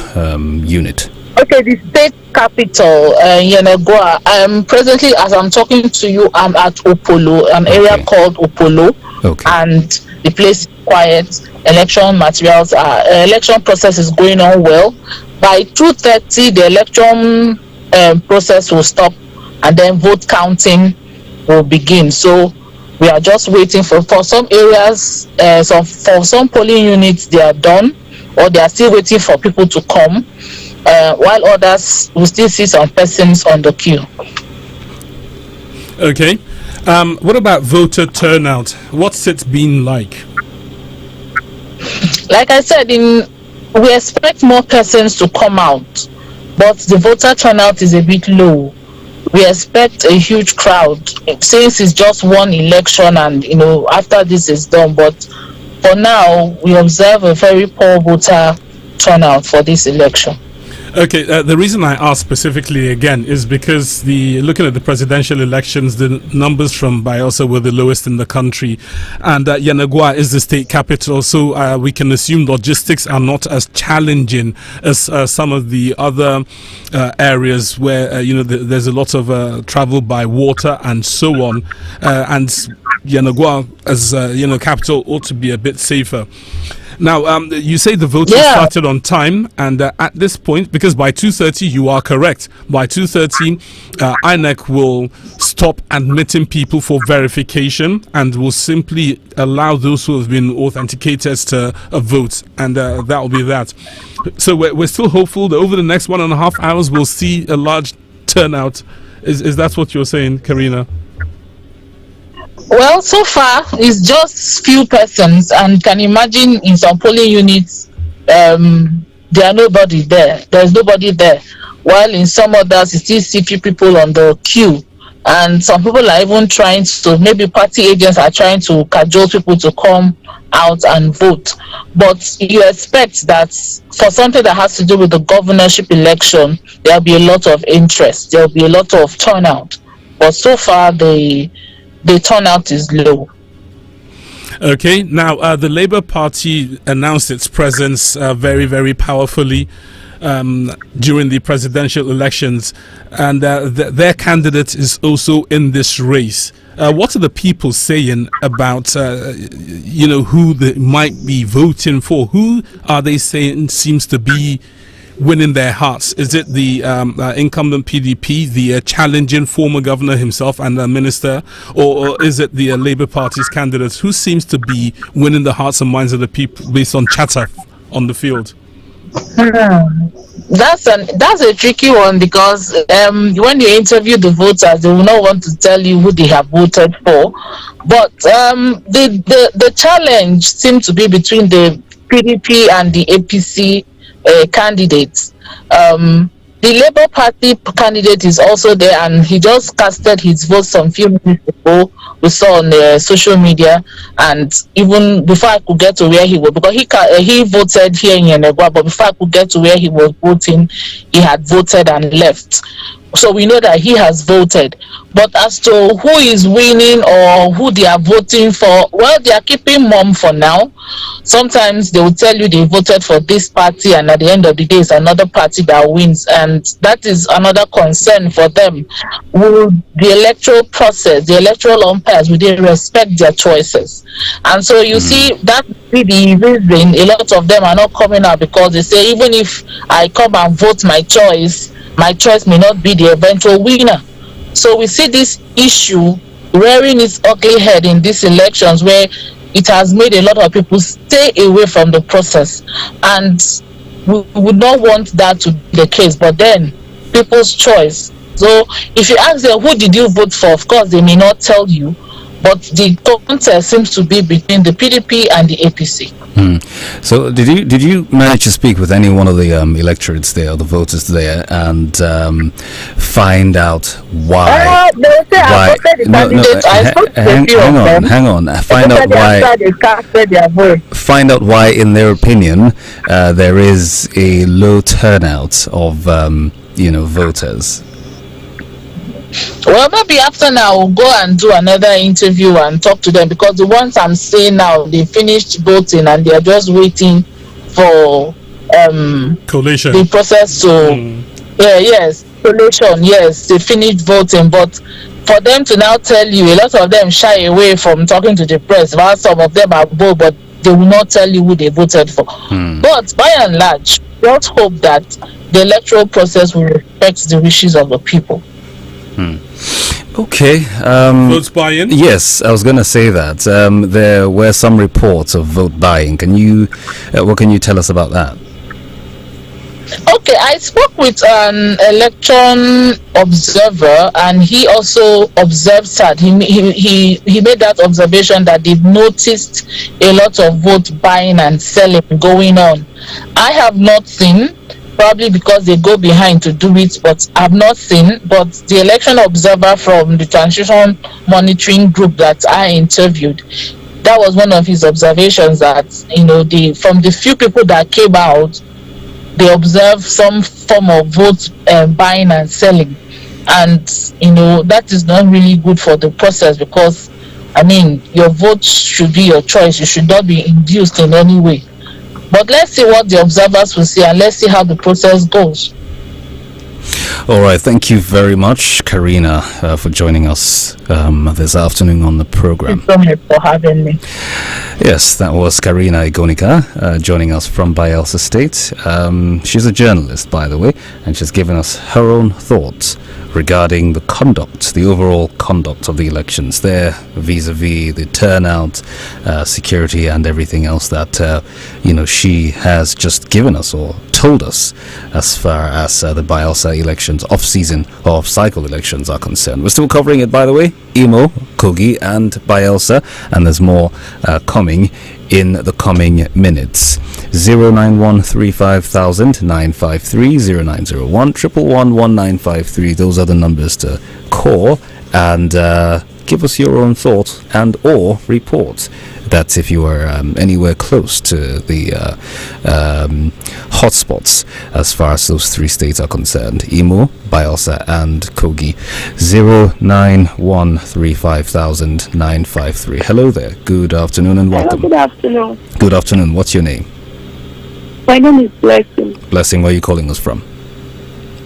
S1: unit?
S5: Okay, the state capital, Yenagoa. Presently, as I'm talking to you, I'm at Opolo, an area called Opolo, and the place is quiet. Election materials election process is going on well. By 2:30, the election process will stop, and then vote counting will begin. So we are just waiting for some areas, for some polling units, they are done, or they are still waiting for people to come. While others will still see some persons on the queue.
S8: Okay. What about voter turnout? What's it been like?
S5: Like I said, we expect more persons to come out, but the voter turnout is a bit low. We expect a huge crowd since it's just one election, and after this is done. But for now, we observe a very poor voter turnout for this election.
S8: Okay, the reason I ask specifically again is because looking at the presidential elections, the numbers from Bayelsa were the lowest in the country, and Yenagoa is the state capital, so we can assume logistics are not as challenging as some of the other areas where there's a lot of travel by water and so on, and Yenagoa as capital ought to be a bit safer. Now, you say the voting started on time, and at this point, because by 2:30 you are correct, by 2:30 INEC will stop admitting people for verification and will simply allow those who have been authenticated to vote, and that will be that. So we're still hopeful that over the next 1.5 hours we'll see a large turnout. Is that what you're saying, Karina?
S5: Well, so far it's just few persons, and can imagine in some polling units there are nobody there. There's nobody there. While in some others you still see few people on the queue, and some people are even trying to, maybe party agents are trying to cajole people to come out and vote. But you expect that for something that has to do with the governorship election, there'll be a lot of interest, there'll be a lot of turnout. But so far the turnout is low.
S8: Okay, now the Labour Party announced its presence very, very powerfully during the presidential elections, and their candidate is also in this race. What are the people saying about who they might be voting for? Who are they saying seems to be winning their hearts? Is it the incumbent PDP, the challenging former governor himself and the minister, or is it the Labour Party's candidates? Who seems to be winning the hearts and minds of the people based on chatter on the field?
S5: That's a tricky one, because when you interview the voters, they will not want to tell you who they have voted for. But the challenge seems to be between the PDP and the APC candidates. The Labour Party candidate is also there, and he just casted his vote some few minutes ago. We saw on social media, and even before I could get to where he was, because he voted here in Yenagoa, but before I could get to where he was voting, he had voted and left. So we know that he has voted. But as to who is winning or who they are voting for, well, they are keeping mum for now. Sometimes they will tell you they voted for this party, and at the end of the day, it's another party that wins. And that is another concern for them. Will the electoral process, the electoral umpires, will they respect their choices? And so you see, that be the reason a lot of them are not coming out, because they say, even if I come and vote my choice may not be the eventual winner. So we see this issue rearing its ugly head in these elections, where it has made a lot of people stay away from the process. And we would not want that to be the case, but then people's choice. So if you ask them, who did you vote for? Of course, they may not tell you, but the contest seems to be between the PDP and the APC.
S1: So did you manage to speak with any one of the electorates there, or the voters there, and find out why? Hang on. Find out why, in their opinion, there is a low turnout of voters.
S5: Well, maybe after now we'll go and do another interview and talk to them, because the ones I'm saying now, they finished voting and they are just waiting for
S8: collation.
S5: The process to collation. Yes, they finished voting, but for them to now tell you, a lot of them shy away from talking to the press, while some of them are bold, but they will not tell you who they voted for. But by and large, let's hope that the electoral process will respect the wishes of the people.
S1: Okay.
S8: Votes buying?
S1: Yes, I was going to say that. There were some reports of vote buying. What can you tell us about that?
S5: Okay, I spoke with an election observer, and he also observed that. He made that observation that they've noticed a lot of vote buying and selling going on. I have not seen, probably because they go behind to do it, but I've not seen. But the election observer from the transition monitoring group that I interviewed, that was one of his observations, that from the few people that came out, they observed some form of vote buying and selling. And that is not really good for the process, because your vote should be your choice. You should not be induced in any way. But let's see what the observers will see, and let's see how the process goes.
S1: All right, thank you very much, Karina, for joining us this afternoon on the program.
S5: Thank you so much for having me.
S1: Yes, that was Karina Igonika joining us from Bayelsa State. She's a journalist, by the way, and she's given us her own thoughts regarding the overall conduct of the elections there, vis-a-vis the turnout, security, and everything else that she has just given us or told us as far as the Bayelsa elections, off-season or off-cycle elections are concerned. We're still covering it, by the way, Imo, Kogi, and Bayelsa, and there's more coming in the coming minutes. 091350953, 0901 111 those are the numbers to call and give us your own thoughts and or report. That's if you are anywhere close to the hotspots as far as those three states are concerned: Imo, Bayelsa, and Kogi. 091350953. Hello there. Good afternoon and welcome.
S19: Hello, good afternoon.
S1: Good afternoon. What's your name?
S19: My name is Blessing.
S1: Blessing, where are you calling us from?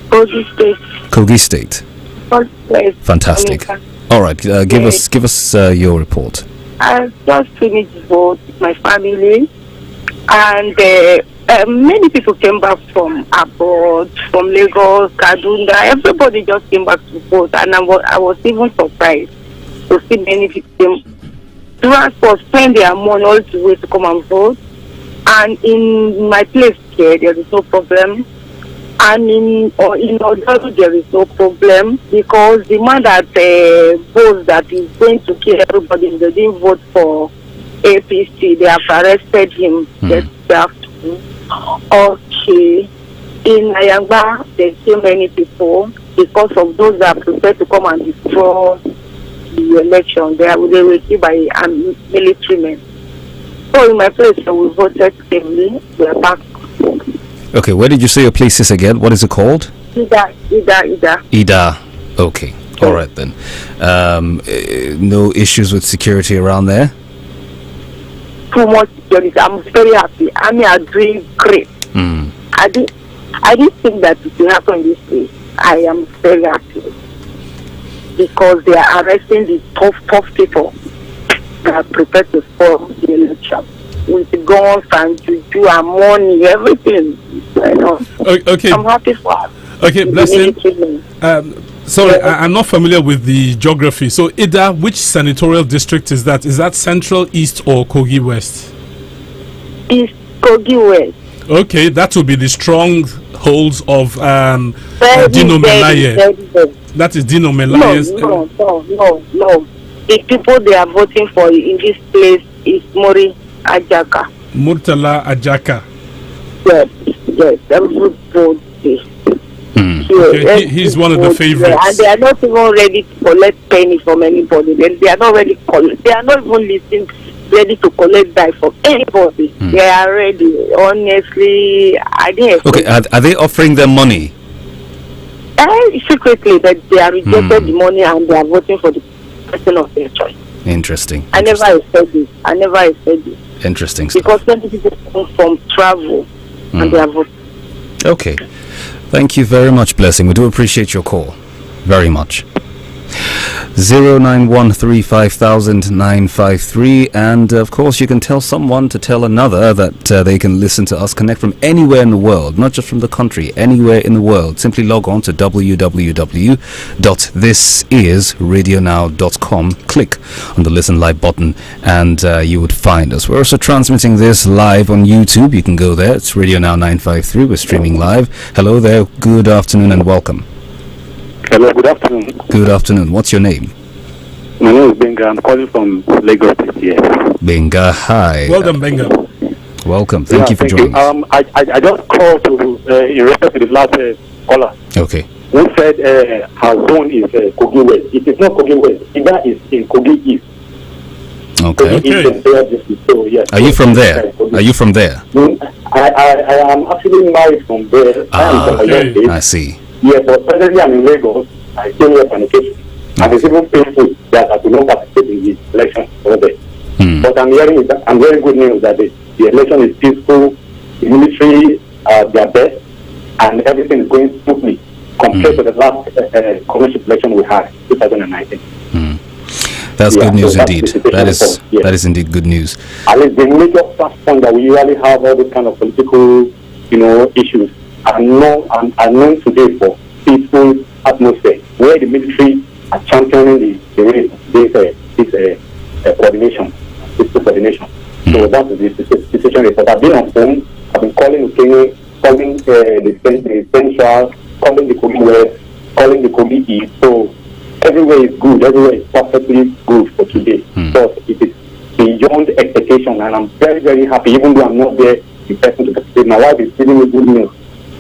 S19: Kogi State.
S1: Kogi State. Fantastic. All right, give us your report.
S19: I just finished vote with my family, and many people came back from abroad, from Lagos, Kaduna. Everybody just came back to vote, and I was even surprised to see many people spend their money all the way to come and vote. And in my place here, there is no problem. And in Odaru, there is no problem, because the man that votes that is going to kill everybody, they didn't vote for APC. They have arrested him this afternoon. Okay. In Ayangba, there's so many people, because of those that are prepared to come and destroy the election. They were killed by military men. So in my place, we voted safely. We are back.
S1: Okay, where did you say your place is again? What is it called?
S19: Ida.
S1: Ida. Okay. All right then. No issues with security around there?
S19: Too much security. I'm very happy. I mean, I'm doing great. I didn't think that it would happen this way. I am very happy because they are arresting the tough people that are prepared to form the election with the guns and juju and money, everything. You know.
S8: Okay.
S19: I'm happy for us.
S8: Okay, Blessing. Sorry, I'm not familiar with the geography. So, Ida, which senatorial district is that? Is that Central, East, or Kogi West?
S19: East Kogi West.
S8: Okay, that will be the strongholds of Dino Melaye. That is Dino Melaye's.
S19: No. The people they are voting for in this place is Mori Ajaka.
S8: Murtala Ajaka.
S19: Yes, everybody.
S8: Okay, he's one of the favorites.
S19: And they are not even ready to collect penny from anybody. They are not ready. They are not even ready to collect that from anybody. They are ready. Honestly, I didn't.
S1: Okay, are they offering them money?
S19: Secretly, that they are rejected the money and they are voting for the person of their choice.
S1: Interesting.
S19: I never expected this.
S1: Interesting stuff.
S19: Because many people come from travel and they are voting.
S1: Okay. Thank you very much, Blessing. We do appreciate your call. Very much. 0913500953, and of course you can tell someone to tell another that they can listen to us, connect from anywhere in the world, not just from the country, anywhere in the world. Simply log on to www.thisisradionow.com, click on the listen live button, and you would find us. We're also transmitting this live on YouTube. You can go there. It's Radio Now 953. We're streaming live. Hello there, good afternoon and welcome.
S4: Hello, good afternoon.
S1: Good afternoon. What's your name?
S4: My name is Benga. I'm calling from Lagos this year.
S1: Benga, hi.
S8: Well done, Benga.
S1: Welcome. Thank you for joining us.
S4: I just called to in respect to the last caller.
S1: Okay.
S4: Who said her zone is Kogi West. It is not Kogi West. That is in Kogi East.
S1: Okay.
S4: So, yes.
S1: Are you from there? Are you from there?
S4: I am actually married from there.
S1: I see.
S4: Yes, but presently I'm in Lagos. I came here for education. And it's even painful that I do not participate in the election over there. But I'm hearing good news that the election is peaceful, the military are their best, and everything is going smoothly compared to the last commercial election we had, 2019.
S1: That's good news indeed. That is indeed good news.
S4: At least the major platform that we usually have all these kind of political, issues are known today for peaceful atmosphere, where the military are championing this coordination, peaceful coordination. So that's the situation. But I've been on phone. I've been calling the central, calling the Kogi West, calling the Kogi East. So everywhere is good. Everywhere is perfectly good for today. So it is beyond expectation, and I'm very, very happy. Even though I'm not there in person to participate, my wife is giving me good news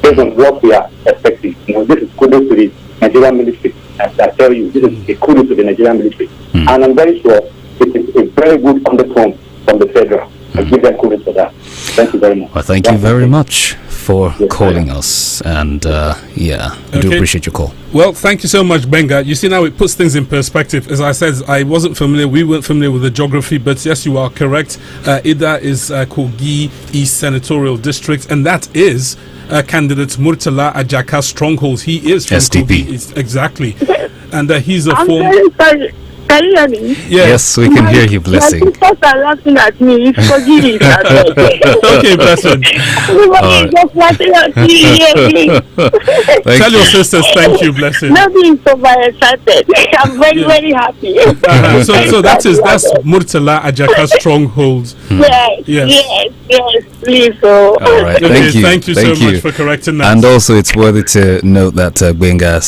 S4: based on what we are expecting. This is kudos to the Nigerian military. As I tell you, this is a kudos to the Nigerian military, and I'm very sure it is a very good undertone from the federal. I give them kudos for that. Thank you very much.
S1: Well, thank you very much for calling us, and I do appreciate your call.
S8: Well, thank you so much, Benga. You see, now it puts things in perspective. As I said, we weren't familiar with the geography, but yes, you are correct. Ida is Kogi East Senatorial District, and that is candidate Murtala Ajaka's stronghold. He is from
S1: SDP.
S8: Kogi, exactly, and he's a former.
S19: Can you hear me?
S1: Yes, we can hear you, Blessing.
S19: My sisters are laughing at me. It's Kogi.
S8: Okay, Blessing.
S19: Everybody is just laughing at me.
S8: Tell your sisters thank you, Blessing.
S19: Nothing so very excited. I'm very, very happy.
S8: So that's Murtala Ajaka's stronghold.
S19: Yes, please.
S1: All right,
S8: thank you so much for correcting that.
S1: And also, it's worthy to note that Benga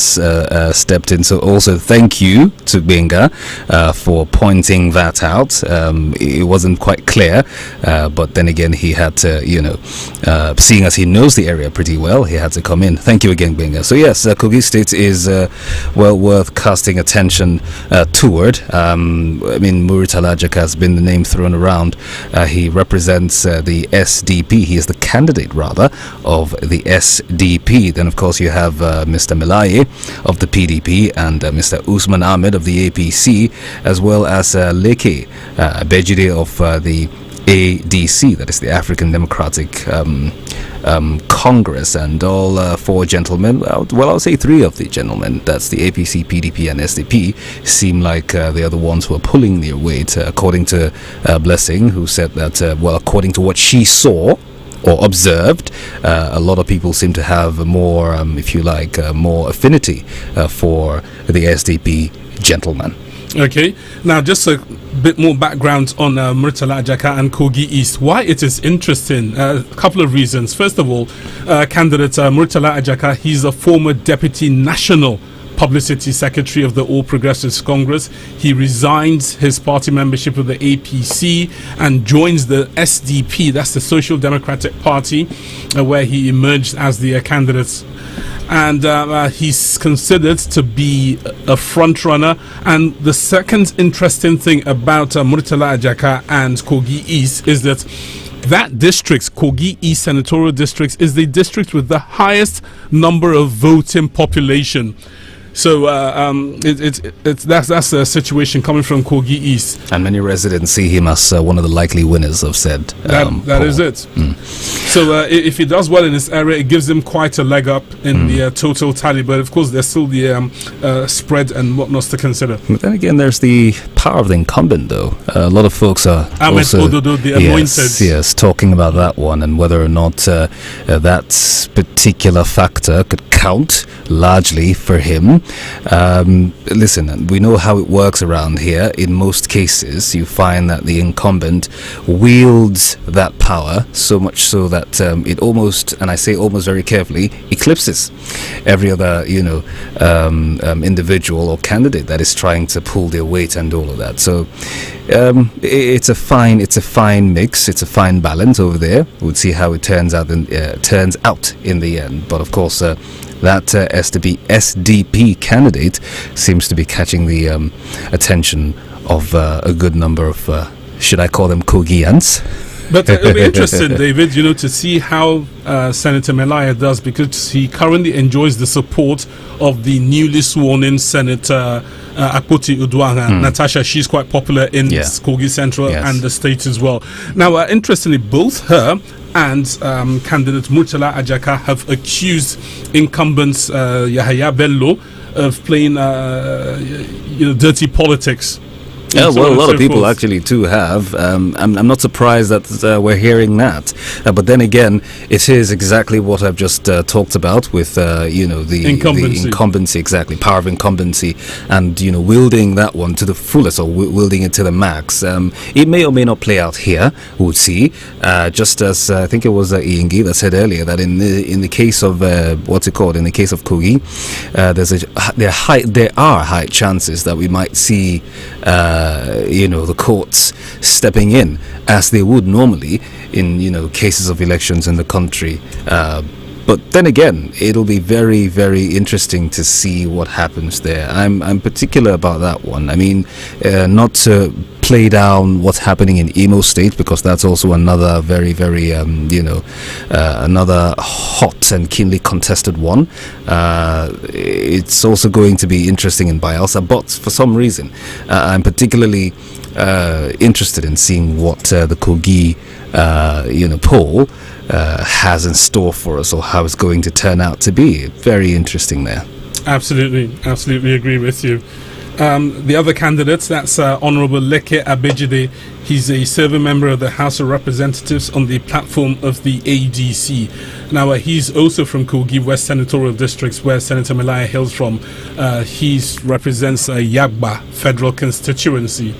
S1: stepped in. So also, thank you to Benga for pointing that out. It wasn't quite clear, but then again, he had to, seeing as he knows the area pretty well, he had to come in. Thank you again, Benga. So yes, Kogi State is well worth casting attention toward. Muritala Ajaka has been the name thrown around. He represents the SDP. He is the candidate, rather, of the SDP. Then, of course, you have Mr. Melaye of the PDP and Mr. Usman Ahmed of the APC, as well as Leke Abejide of the ADC, that is the African Democratic Congress, and all four gentlemen, well, I'll say three of the gentlemen, that's the APC, PDP and SDP, seem like they are the ones who are pulling their weight, according to Blessing, who said that, according to what she saw or observed, a lot of people seem to have more, more affinity for the SDP gentleman.
S8: Okay, now just a bit more background on Muritala Ajaka and Kogi East. Why it is interesting? A couple of reasons. First of all, candidate Muritala Ajaka, he's a former Deputy National Publicity Secretary of the All Progressives Congress. He resigns his party membership of the APC and joins the SDP, that's the Social Democratic Party, where he emerged as the candidate. And he's considered to be a front runner. And the second interesting thing about Muritala Ajaka and Kogi East is that district, Kogi East Senatorial District, is the district with the highest number of voting population. So that's a situation coming from Kogi East.
S1: And many residents see him as one of the likely winners of said
S8: that is it. So if he does well in this area, it gives him quite a leg up in the total tally. But of course, there's still the spread and whatnot to consider.
S1: But then again, there's the power of the incumbent, though. A lot of folks are
S8: Ahmed Ododo, the anointed.
S1: Yes, talking about that one and whether or not that particular factor could count largely for him. Listen, we know how it works around here. In most cases, you find that the incumbent wields that power so much so that it almost, and I say almost very carefully, eclipses every other, individual or candidate that is trying to pull their weight and all of that. So it's a fine mix. It's a fine balance over there. We'll see how it turns out in the end. But of course, that SDP candidate seems to be catching the attention of a good number of, should I call them Kogians?
S8: But it'll be interesting, David, to see how Senator Melaya does, because he currently enjoys the support of the newly sworn-in Senator Akpoti Uduaghan. Natasha, she's quite popular in Kogi Central and the state as well. Now, interestingly, both her and candidate Muritala Ajaka have accused incumbents Yahaya Bello of playing dirty politics.
S1: Yeah, well, a lot of people actually too have. I'm not surprised that we're hearing that. But then again, it is exactly what I've just talked about with, the incumbency, exactly, power of incumbency, and, wielding that one to the fullest, or wielding it to the max. It may or may not play out here, we'll see. Just as I think it was Iyengi that said earlier that in the case of, in the case of Kogi, there are high chances that we might see the courts stepping in as they would normally in cases of elections in the country. But then again, it'll be very, very interesting to see what happens there. I'm particular about that one. I mean, not to play down what's happening in Imo State, because that's also another very, very, another hot and keenly contested one. It's also going to be interesting in Bayelsa, but for some reason, I'm particularly interested in seeing what the Kogi, poll has in store for us, or how it's going to turn out to be. Very interesting there.
S8: Absolutely agree with you. The other candidates, that's Honorable Leke Abejide. He's a serving member of the House of Representatives on the platform of the ADC. Now, he's also from Kogi West Senatorial Districts, where Senator Melaya hails from. He represents Yagba Federal Constituency.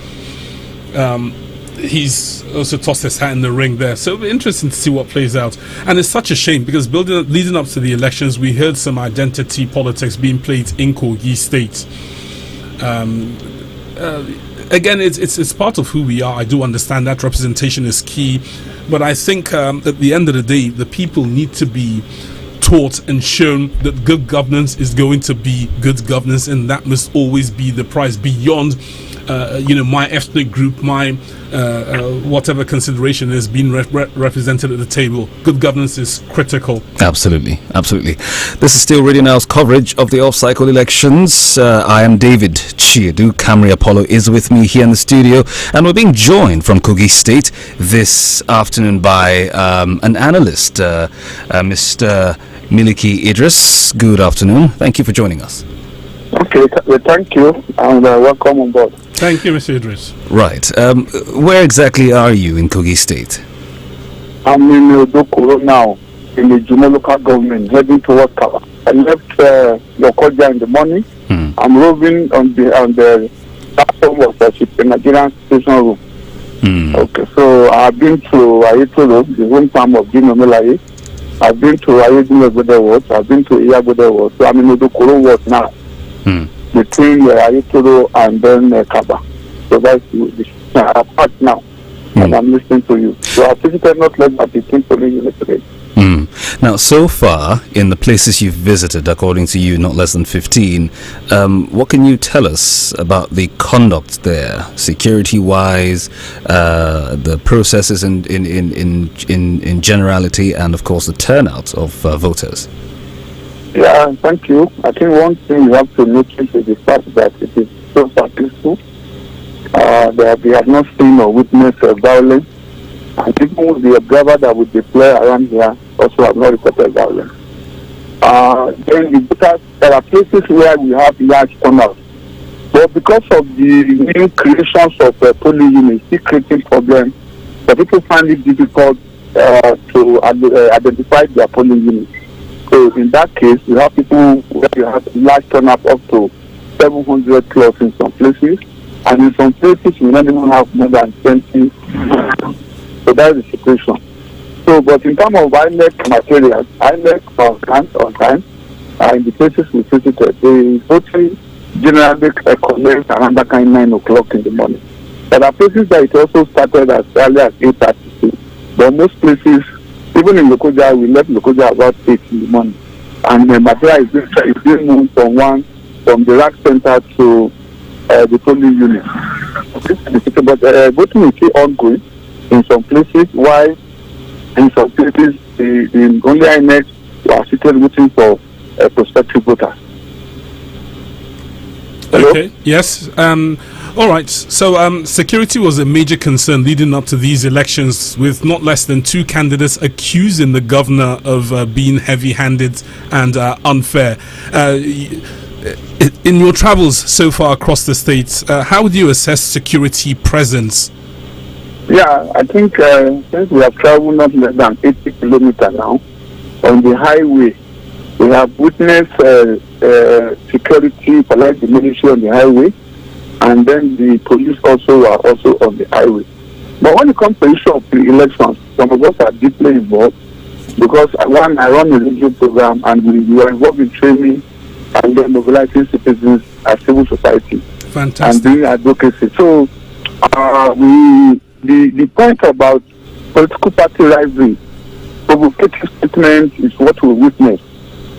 S8: He's also tossed his hat in the ring there, so it'll be interesting to see what plays out. And it's such a shame, because leading up to the elections, we heard some identity politics being played in Kogi State. again, it's part of who we are. I do understand that representation is key, but I think at the end of the day, the people need to be taught and shown that good governance is going to be good governance, and that must always be the prize beyond my ethnic group, my whatever consideration is being represented at the table. Good governance is critical.
S1: Absolutely. This is still Radio Now's coverage of the off-cycle elections. I am David Chiedu. Camry Apollo is with me here in the studio, and we're being joined from Kogi State this afternoon by an analyst, Mr. Miliki Idris. Good afternoon. Thank you for joining us.
S4: Okay, thank you, and welcome on board.
S8: Thank you, Mr. Idris.
S1: Right. Where exactly are you in Kogi State?
S4: I'm in Odokoro now, in the Jumo local government, heading towards Kaba. I left Lokoja in the morning. I'm roving on the platform of the Nigerian station room. Okay, so I've been to Ayetoro, the hometown of Dino Melaye. I've been to Ayedino Bode Ward. I've been to Iyabode Ward. So I'm in Odokoro Ward now. Between Ayetoro and then Kaba. So that's the part now. And I'm listening to you. So I've visited not less than 15 police units today.
S1: Now, so far, in the places you've visited, according to you, not less than 15, what can you tell us about the conduct there, security-wise, the processes in generality, and, of course, the turnout of voters?
S4: Yeah, thank you. I think one thing you have to notice is the fact that it is so peaceful. That we have not seen or witnessed violence. And even with the observer that we deploy around here also have not reported violence. Then there are places where we have large turnouts. But because of the new creations of polling units, it's creating problems, the people find it difficult to identify their polling units. So in that case, you have people where you have large turnout up to 700 plus in some places, and in some places you not even have more than 20. So that is the situation. So, but in terms of INEC materials, INEC on time, in the places we visited, the voting generally commence around that kind 9 o'clock in the morning. There are places that it also started as early as 8:30. But most places, even in Lokoja, we left Lokoja about 8 in the morning. And the material is being moved from the rack center to the polling unit. But voting is still ongoing in some places, while in some places, the only INEC are still waiting for prospective voters. Hello?
S8: Okay, yes. All right, so security was a major concern leading up to these elections, with not less than 2 candidates accusing the governor of being heavy-handed and unfair. In your travels so far across the states, how would you assess security presence?
S4: Yeah, I think since we have traveled not less than 80 kilometers now, on the highway, we have witnessed security, like the military on the highway, and then the police also are also on the highway. But when it comes to the issue of the elections, some of us are deeply involved, because I run a radio program, and we are involved in training and then mobilizing citizens as civil society.
S8: Fantastic.
S4: And doing advocacy. So the point about political party rivalry, provocative statement is what we witness,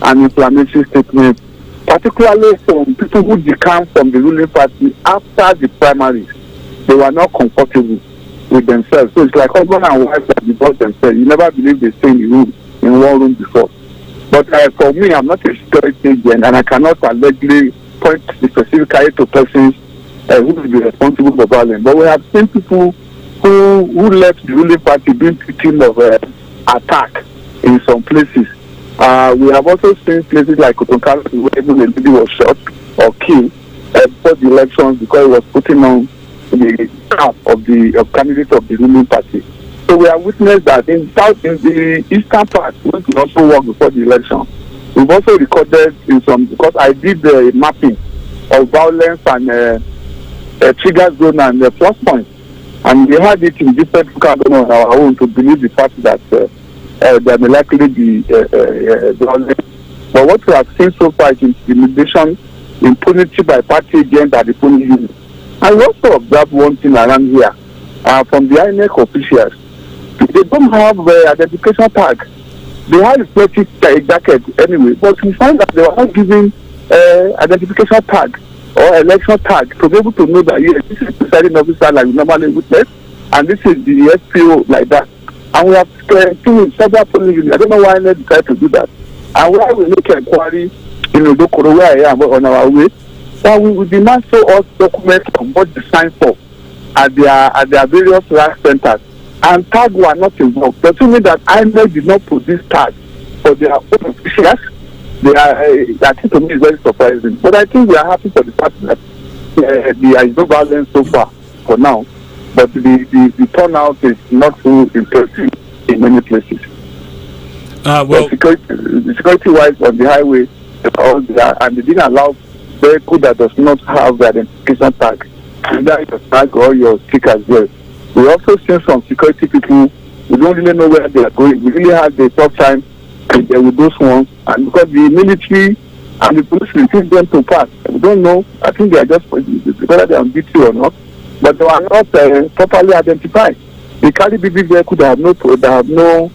S4: and inflammatory statement, particularly from people who decamp from the ruling party after the primaries. They were not comfortable with themselves. So it's like husband and wife that divorce themselves. You never believe they stay in one room before. But for me, I'm not a security agent, and I cannot allegedly point specifically to persons who will be responsible for violence. But we have seen people who left the ruling party being victim of attack in some places. We have also seen places like Kotonkala where even a lady was shot or killed before the elections because he was putting on the cap of the candidate of the ruling party. So we have witnessed that in the eastern part, which we also work before the election. We've also recorded in some, because I did the mapping of violence and trigger zone and plus points. And we had it in different locations on our own to believe the fact that there may likely be violence. But what we have seen so far is intimidation, impunity by party agents at the polling unit.
S3: I also observed one thing around here from the INEC officials. They don't have identification tag. They have reflective jacket anyway, but we find that they were not giving identification tag or election tag to be able to know that yes, this is the presiding officer like we normally witness, and this is the SPO like that. And we have seen several polling units. I don't know why they decided to do that. And why we make inquiry in Odokoro where I am on our way, that we demand show us documents on what they signed for at their various RAC centers. And tag were not involved. That means that INEC did not produce tag for their own officials. I think to me is very surprising. But I think we are happy for the fact that there is no violence so far for now. But the turnout is not so impressive in many places. Security-wise on the highway, and they didn't allow vehicle that does not have the identification tag, either your tag or your stickers there. We also see some security people, we don't really know where they are going. We really had the tough time with those ones, and because the military and the police refuse them to pass. We don't know. I think they are just whether they are on duty or not, but they are not properly identified. They carry big vehicles that have no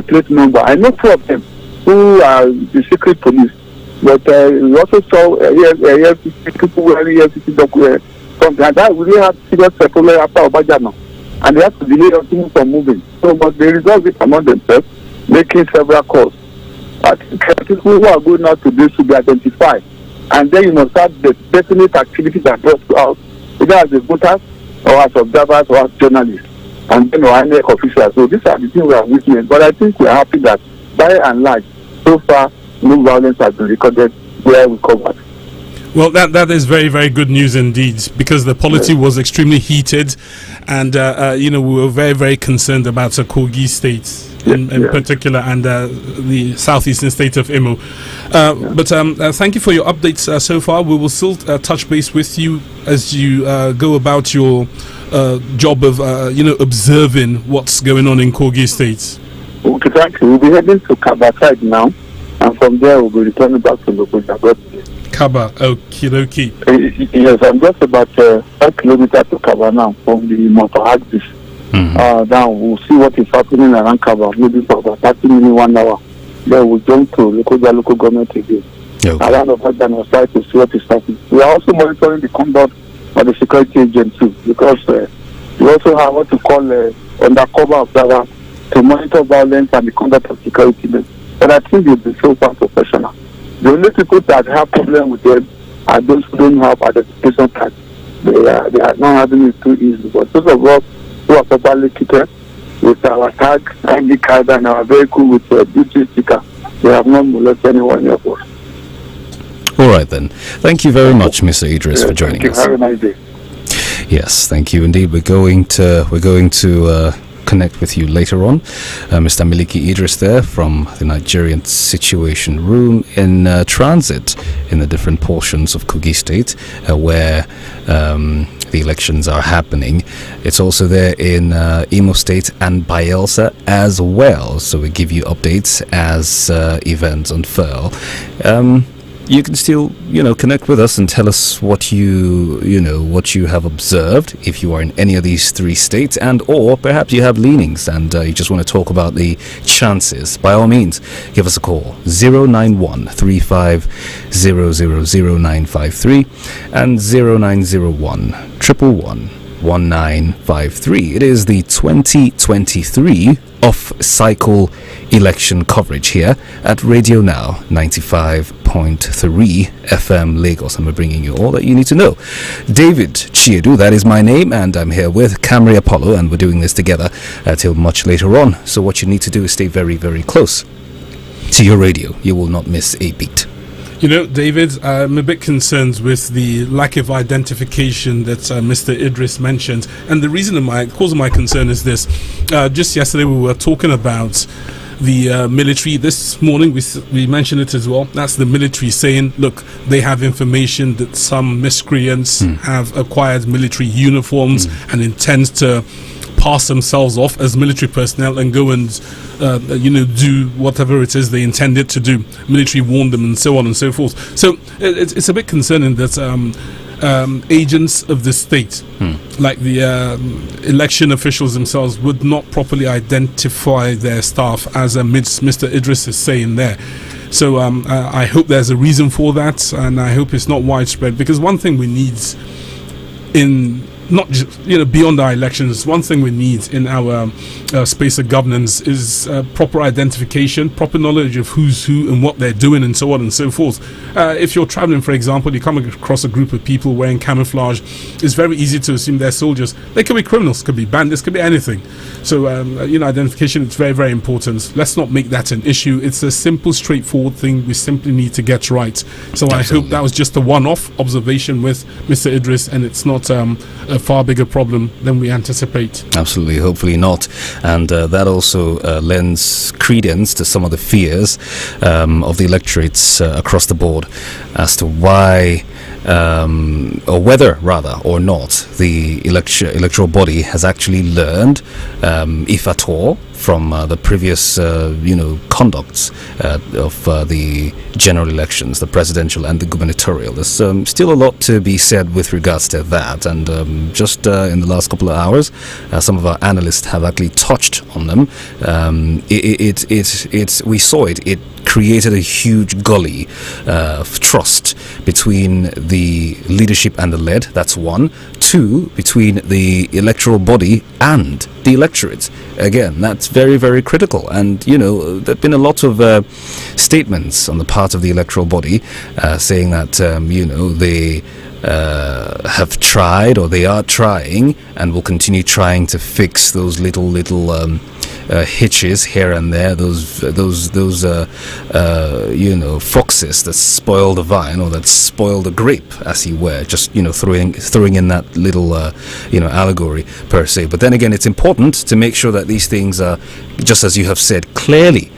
S3: plate number. I know two of them who are the secret police, but we also saw people wearing EFCC documents. Something like that. We really have serious problem after Obajana, and they have to delay them from moving. So, but they resolve it among themselves, making several calls. I think people who are going out to this should be identified, and then you must have the definite activities that goes out, either as a voters or as observers or as journalists, and then INEC officials. So these are the things we are witnessing. But I think we are happy that by and large, so far, no violence has been recorded where we covered.
S8: Well, that is very, very good news indeed, because the polity was extremely heated, and we were very, very concerned about Kogi State in particular, and the southeastern state of Imo. But thank you for your updates so far. We will still touch base with you as you go about your job of observing what's going on in Kogi State.
S3: Okay, thank you. We'll be heading to Kabaside now, and from there we'll be returning back to Lokoja.
S8: Kaba, okie dokie.
S3: Yes, I'm just about 5 kilometers to Kaba now from the Motor Axis. Now we'll see what is happening around Kaba, maybe for about 30 minutes, 1 hour. Then we'll jump to local government again. Around the fact that we'll try to see what is happening. We are also monitoring the conduct of the security agents too, because we also have what to call undercover observer to monitor violence and the conduct of security men. But I think they'll be so far professional. The only people that have problem with them are those who don't have identification tags. They are not having it too easy. But those of us who are properly kitted with our tag, ID card, and our vehicle with a beauty sticker, they have not molested anyone of us.
S1: All right then. Thank you very much, Mr. Idris, for joining us.
S3: Have a nice day.
S1: Yes, thank you indeed. We're going to connect with you later on. Mr. Miliki Idris there from the Nigerian Situation Room in transit in the different portions of Kogi State where the elections are happening. It's also there in Imo State and Bayelsa as well. So we give you updates as events unfurl. You can still, connect with us and tell us what you have observed if you are in any of these 3 states, and or perhaps you have leanings and you just want to talk about the chances. By all means, give us a call 091 35000953 and 0901 111 1953. It is the 2023 off-cycle election coverage here at Radio Now 95.3 FM Lagos, and we're bringing you all that you need to know. David Chiedu, that is my name, and I'm here with Camry Apollo, and we're doing this together till much later on. So what you need to do is stay very, very close to your radio. You will not miss a beat.
S8: David, I'm a bit concerned with the lack of identification that Mr. Idris mentioned. And the reason cause of my concern is this. Just yesterday we were talking about the military. This morning we mentioned it as well. That's the military saying, look, they have information that some miscreants have acquired military uniforms and intend to pass themselves off as military personnel and go and do whatever it is they intended to do. Military warned them and so on and so forth. So it's a bit concerning that agents of the state, like the election officials themselves, would not properly identify their staff, as Mr. Idris is saying there. So I hope there's a reason for that, and I hope it's not widespread, because one thing we need in not just, beyond our elections, one thing we need in our space of governance is proper identification, proper knowledge of who's who and what they're doing, and so on and so forth. If you're traveling, for example, you come across a group of people wearing camouflage, it's very easy to assume they're soldiers. They could be criminals, could be bandits, could be anything. So, identification is very, very important. Let's not make that an issue. It's a simple, straightforward thing we simply need to get right. So I hope that was just a one-off observation with Mr. Idris, and it's not a far bigger problem than we anticipate.
S1: Absolutely, hopefully not. And that also lends credence to some of the fears of the electorates across the board as to why or whether rather or not the electoral body has actually learned, if at all, from the previous conducts of the general elections, the presidential and the gubernatorial. There's still a lot to be said with regards to that, and just in the last couple of hours some of our analysts have actually touched on them. We saw it created a huge gully of trust between the leadership and the led. That's one. Two, between the electoral body and the electorate. Again, that's very, very critical. And, there have been a lot of statements on the part of the electoral body saying that, they have tried, or they are trying, and will continue trying to fix those little hitches here and there, those foxes that spoil the vine, or that spoil the grape, as you were, just throwing in that little allegory per se. But then again, it's important to make sure that these things are, just as you have said, clearly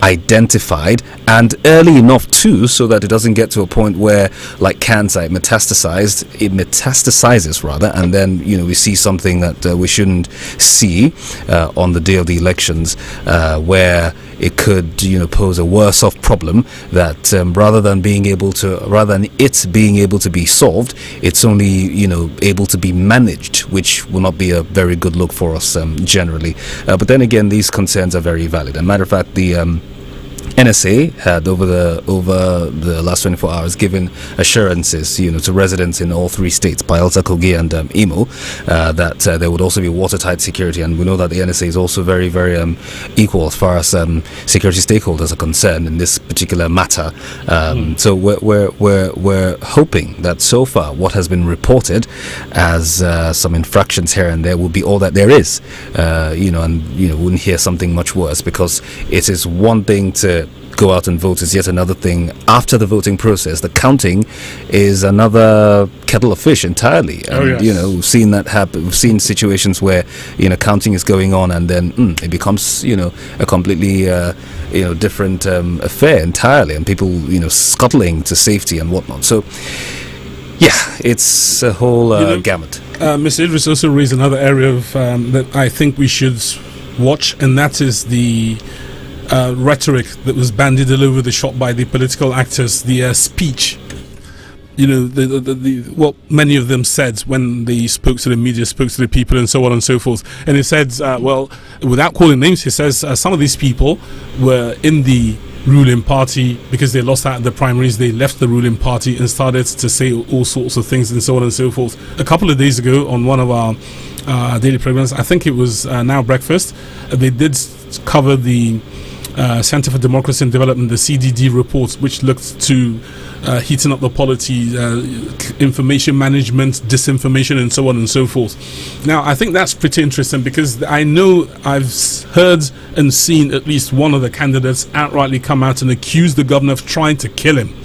S1: identified, and early enough too, so that it doesn't get to a point where, like cancer, it metastasizes rather, and then we see something that we shouldn't see on the day of the elections, where it could pose a worse off problem that rather than it being able to be solved, it's only able to be managed, which will not be a very good look for us generally. But then again, these concerns are very valid. As a matter of fact, the NSA had over the last 24 hours given assurances, to residents in all three states, Bayelsa, Kogi, and Imo, that there would also be watertight security. And we know that the NSA is also very, very equal as far as security stakeholders are concerned in this particular matter. So we're hoping that so far what has been reported as some infractions here and there will be all that there is, wouldn't hear something much worse, because it is one thing to go out and vote, is yet another thing after the voting process. The counting is another kettle of fish entirely, and we've seen that happen. We've seen situations where counting is going on, and then it becomes a completely different affair entirely, and people scuttling to safety and whatnot. So it's a whole gamut.
S8: Mr. Idris also raised another area of that I think we should watch, and that is the rhetoric that was bandied all over the shop by the political actors, the speech. What many of them said when they spoke to the media, spoke to the people, and so on and so forth. And he said, without calling names, he says some of these people were in the ruling party because they lost out at the primaries. They left the ruling party and started to say all sorts of things, and so on and so forth. A couple of days ago, on one of our daily programs, I think it was Now Breakfast, they did cover the Center for Democracy and Development, the CDD report, which looked to heating up the polity, information management, disinformation, and so on and so forth. Now, I think that's pretty interesting, because I know I've heard and seen at least one of the candidates outrightly come out and accuse the governor of trying to kill him.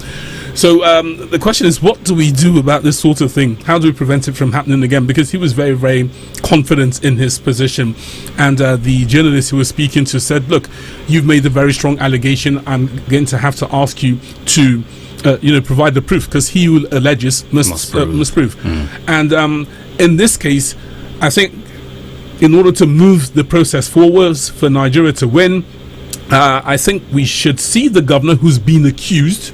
S8: So the question is, what do we do about this sort of thing? How do we prevent it from happening again? Because he was very, very confident in his position. And the journalist who was speaking to said, look, you've made a very strong allegation. I'm going to have to ask you to provide the proof, because he who alleges must prove. And in this case, I think in order to move the process forwards for Nigeria to win, I think we should see the governor who's been accused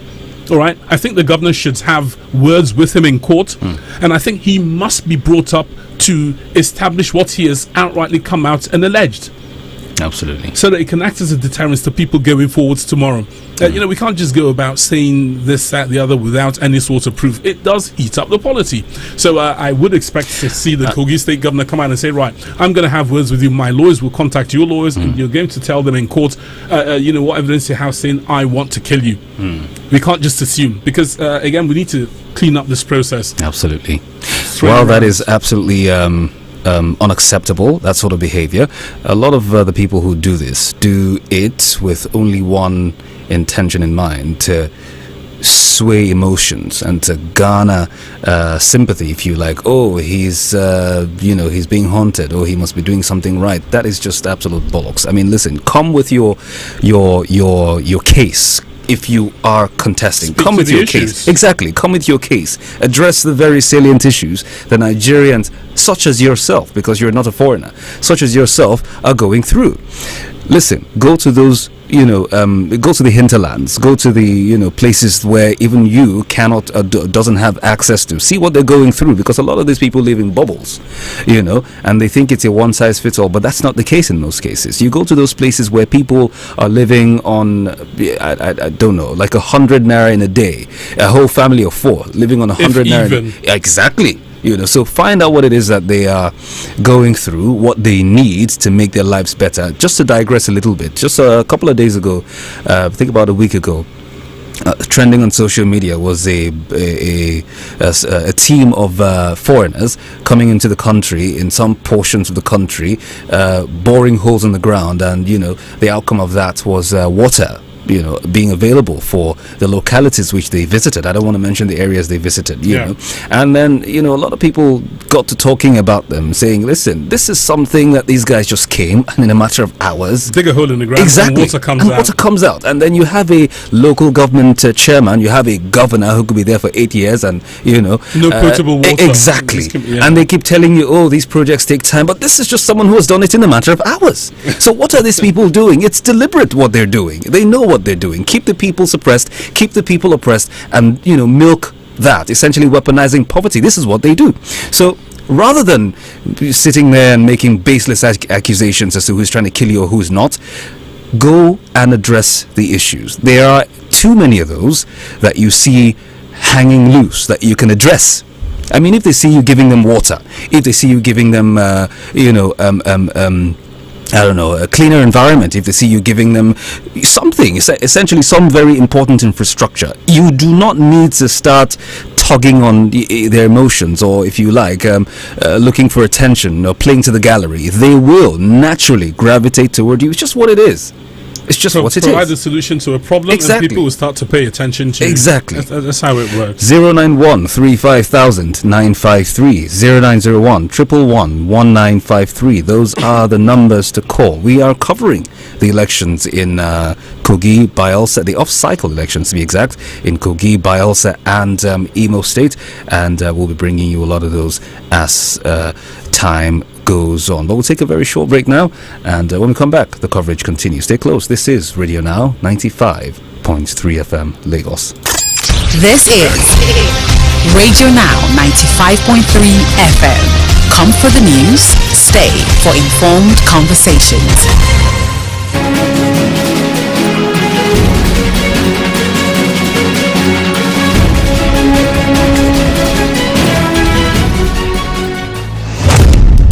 S8: All right, I think the governor should have words with him in court, and I think he must be brought up to establish what he has outrightly come out and alleged.
S1: Absolutely.
S8: So that it can act as a deterrent to people going forwards tomorrow. We can't just go about saying this, that, the other without any sort of proof. It does heat up the polity. So I would expect to see the Kogi State governor come out and say, right, I'm going to have words with you. My lawyers will contact your lawyers, and you're going to tell them in court, what evidence you have saying, I want to kill you. We can't just assume, because, again, we need to clean up this process.
S1: Absolutely. Well, that is absolutely... unacceptable, that sort of behavior. A lot of the people who do this do it with only one intention in mind: to sway emotions and to garner sympathy, if you like. Oh, he's he's being haunted, or he must be doing something right. That is just absolute bollocks. I mean, listen, come with your case. If you are contesting, come with your case. Exactly, come with your case. Address the very salient issues that Nigerians, such as yourself, because you're not a foreigner, such as yourself, are going through. Listen, go to those, go to the hinterlands, go to the, places where even you cannot, doesn't have access to. See what they're going through, because a lot of these people live in bubbles, and they think it's a one-size-fits-all, but that's not the case in most cases. You go to those places where people are living on, I don't know, like 100 naira in a day, a whole family of 4 living on 100 naira. Exactly. So find out what it is that they are going through, what they need to make their lives better. Just to digress a little bit, just a couple of days ago, I think about a week ago, trending on social media was a team of foreigners coming into the country, in some portions of the country, boring holes in the ground, and the outcome of that was water being available for the localities which they visited. I don't want to mention the areas they visited, you know. And then, a lot of people got to talking about them, saying, listen, this is something that these guys just came, and in a matter of hours,
S8: dig a hole in the ground,
S1: exactly,
S8: and water comes out.
S1: And then you have a local government chairman, you have a governor who could be there for 8 years, and,
S8: no potable water.
S1: Exactly. And they keep telling you, oh, these projects take time, but this is just someone who has done it in a matter of hours. So what are these people doing? It's deliberate what they're doing. They know what they're doing. Keep the people suppressed, keep the people oppressed, and milk that, essentially weaponizing poverty. This is what they do. So rather than sitting there and making baseless accusations as to who's trying to kill you or who's not, go and address the issues. There are too many of those that you see hanging loose that you can address. I mean, if they see you giving them water, if they see you giving them I don't know, a cleaner environment, if they see you giving them something, essentially some very important infrastructure, you do not need to start tugging on their emotions, or if you like, looking for attention or playing to the gallery. They will naturally gravitate toward you. It's just what it is. It's just what it is.
S8: Provide a solution to a problem, and people will start to pay attention to.
S1: Exactly.
S8: That's how it works.
S1: 091 35000 953 0901 111 1953. Those are the numbers to call. We are covering the elections in Kogi, Bayelsa, the off-cycle elections to be exact, in Kogi, Bayelsa, and Imo State, and we'll be bringing you a lot of those as time goes on. But we'll take a very short break now, and when we come back, the coverage continues. Stay close. This is Radio Now 95.3 FM Lagos.
S7: This is Radio Now 95.3 FM. Come for the news, stay for informed conversations.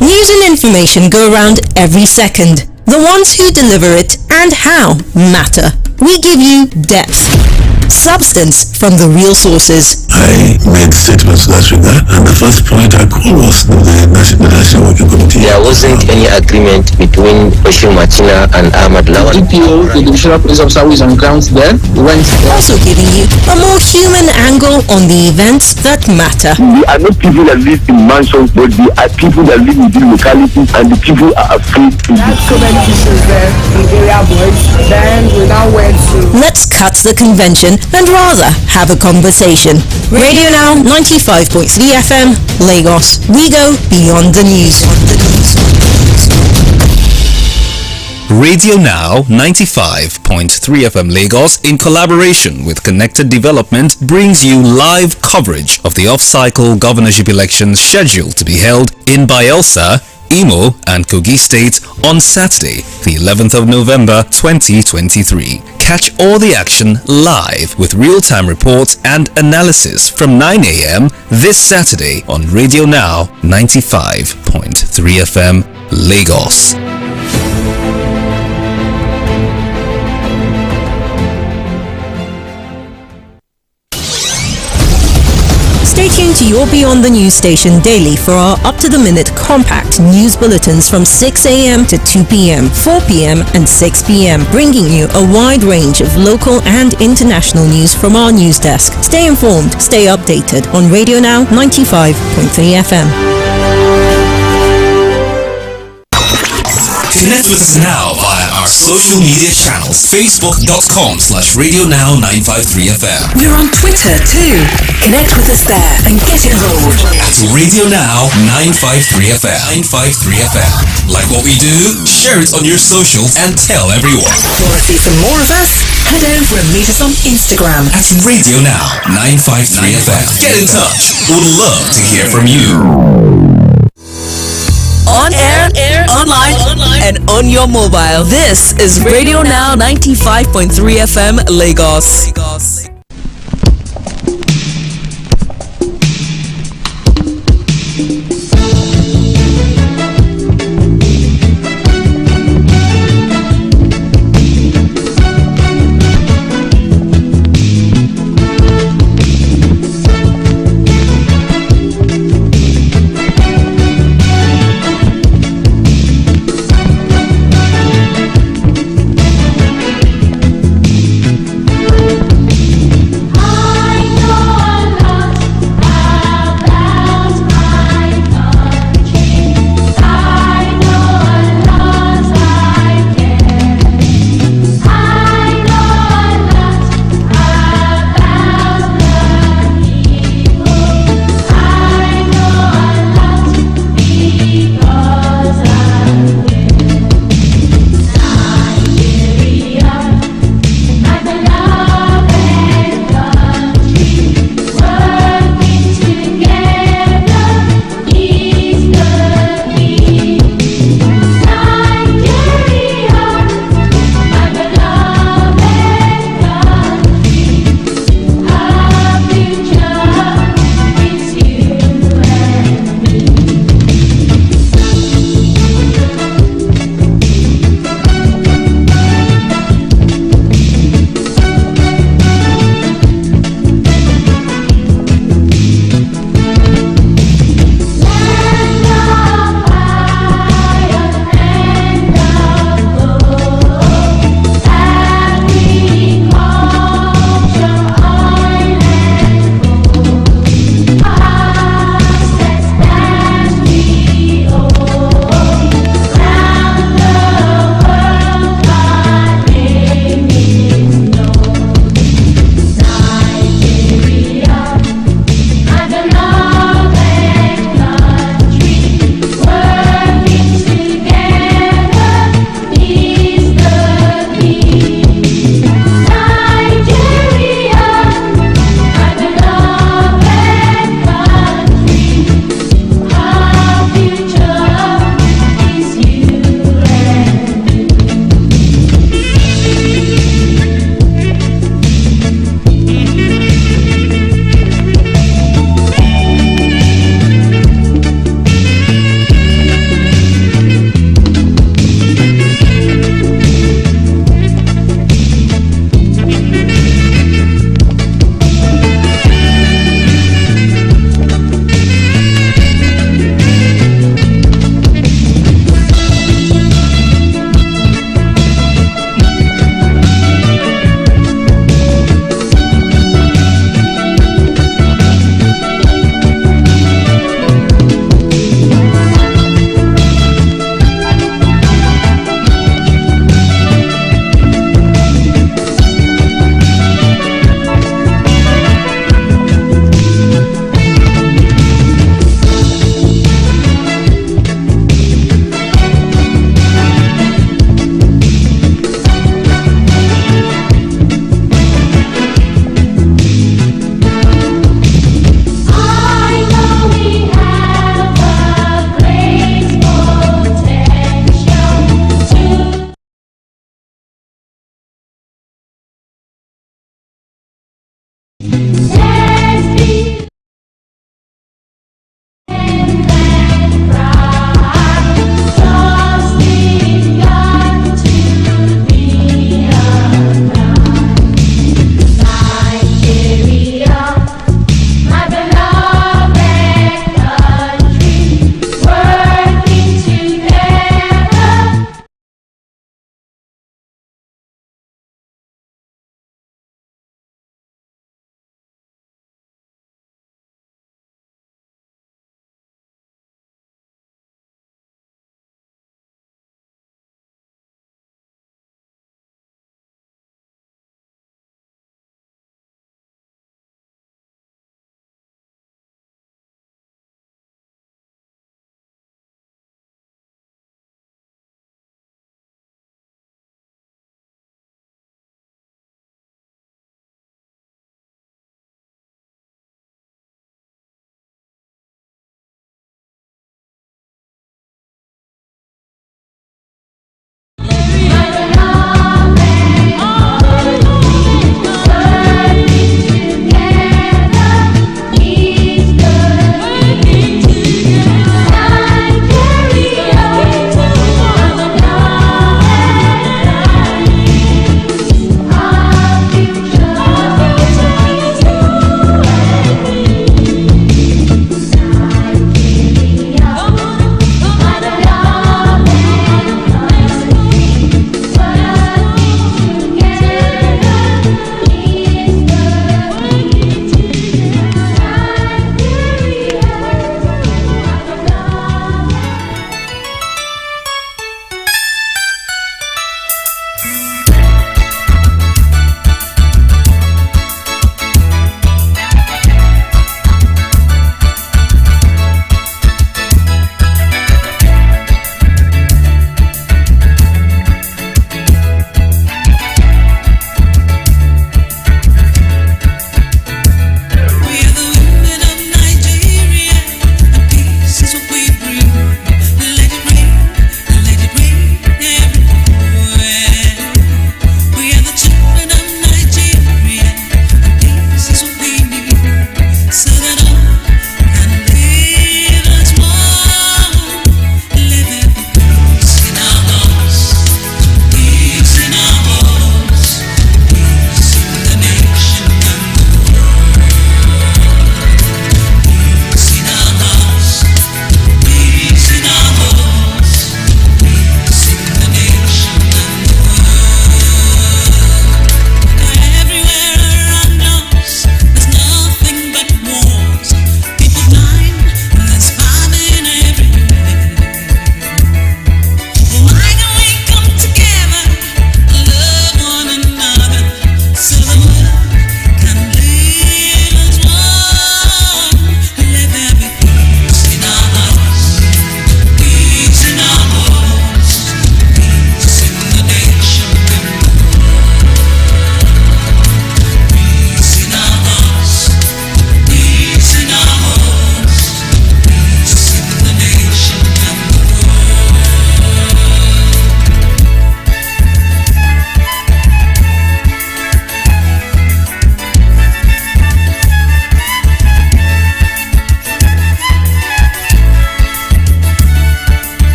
S9: News and information go around every second. The ones who deliver it and how matter. We give you depth, substance from the real sources.
S10: I made statements in that regard, and the first point I called was the National Working Committee.
S20: There wasn't any agreement between Bashir Machina and Ahmad Lawan.
S6: EPO, the divisional police officer who is on ground there, went
S9: also giving you a more human angle on the events that matter.
S13: We are not people that live in mansions, but we are people that live in these localities, and the people are afraid to
S12: That's so many issues there in area boys. Then we now went to...
S9: Let's cut the convention and rather have a conversation. Radio Now 95.3 FM, Lagos. We go beyond the news.
S1: Radio Now 95.3 FM Lagos, in collaboration with Connected Development, brings you live coverage of the off-cycle governorship elections scheduled to be held in Bayelsa, Imo and Kogi State on Saturday, the 11th of November 2023. Catch all the action live with real-time reports and analysis from 9 a.m. this Saturday on Radio Now 95.3 FM Lagos.
S9: Stay tuned to your Beyond the News station daily for our up-to-the-minute compact news bulletins from 6 a.m. to 2 p.m., 4 p.m. and 6 p.m., bringing you a wide range of local and international news from our news desk. Stay informed, stay updated on Radio Now 95.3 FM.
S1: Connect with us now via our social media channels, facebook.com/RadioNow953FM.
S16: We're on Twitter too. Connect with us there and get involved.
S1: At Radio Now 953FM. 953FM. Like what we do? Share it on your socials and tell everyone.
S16: Want to see some more of us? Head over and meet us on Instagram
S1: at Radio Now 953FM. Get in touch. We'd love to hear from you.
S21: On air, online, and on your mobile. This is Radio Now 95.3 FM Lagos.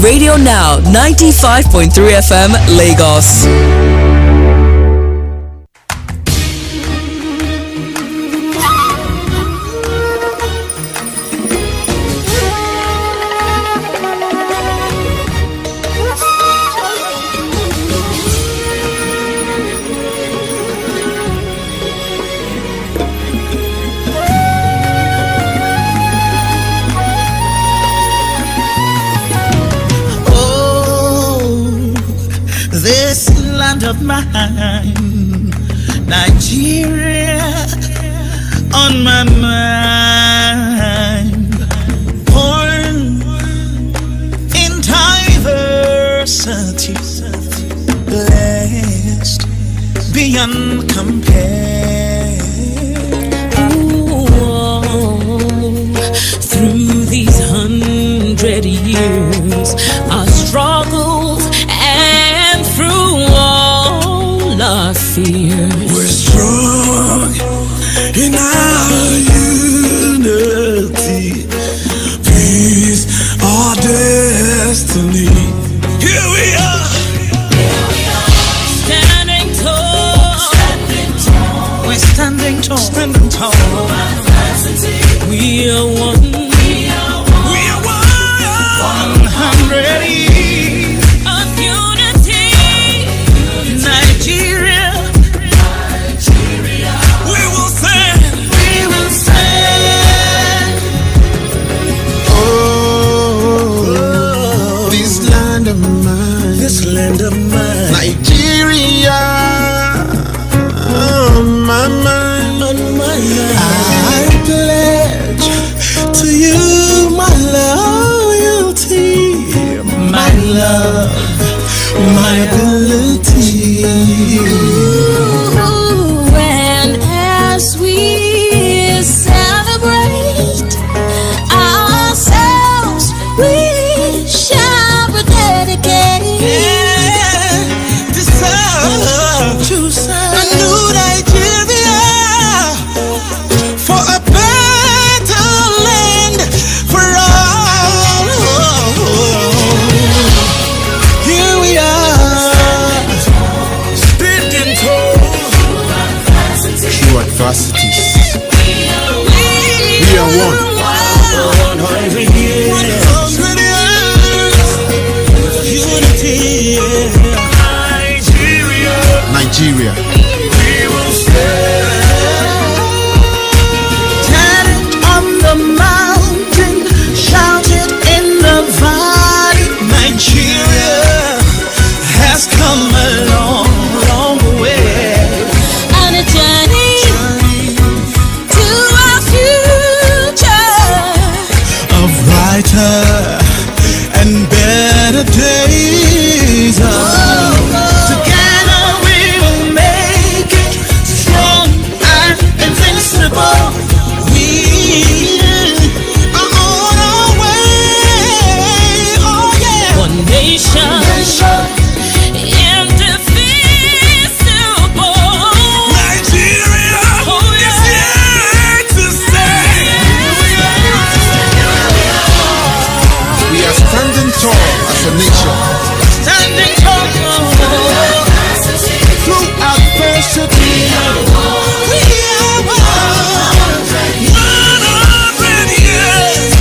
S21: Radio Now 95.3 FM Lagos.
S15: Of mine, Nigeria on my mind, born in diversity, blessed beyond compare. Ooh, through these 100 years, our struggles and through our fears, we're strong in our unity. Peace, our destiny. Here we are, standing tall. We're standing tall. We are one. We are 100 years of unity. Nigeria, we will stand. Oh, this land of mine, Nigeria, on my mind, I pledge to you my loyalty, my love, my ability. Ooh, and as we celebrate ourselves, we shall rededicate to serve a new Nigeria, for a better land for all. Here we are, standing tall through adversities. We are one. 100 years unity. Nigeria. We will stand on the mountain, shout it in the valley. Nigeria has come a long, long way. On a journey to our future of brighter and better days. Together we will make it strong and invincible. We are on our way. Oh yeah. One nation. Indivisible. Nigeria is here to stay. We are standing tall as a nation. Standing tall through adversity. We are 100 years.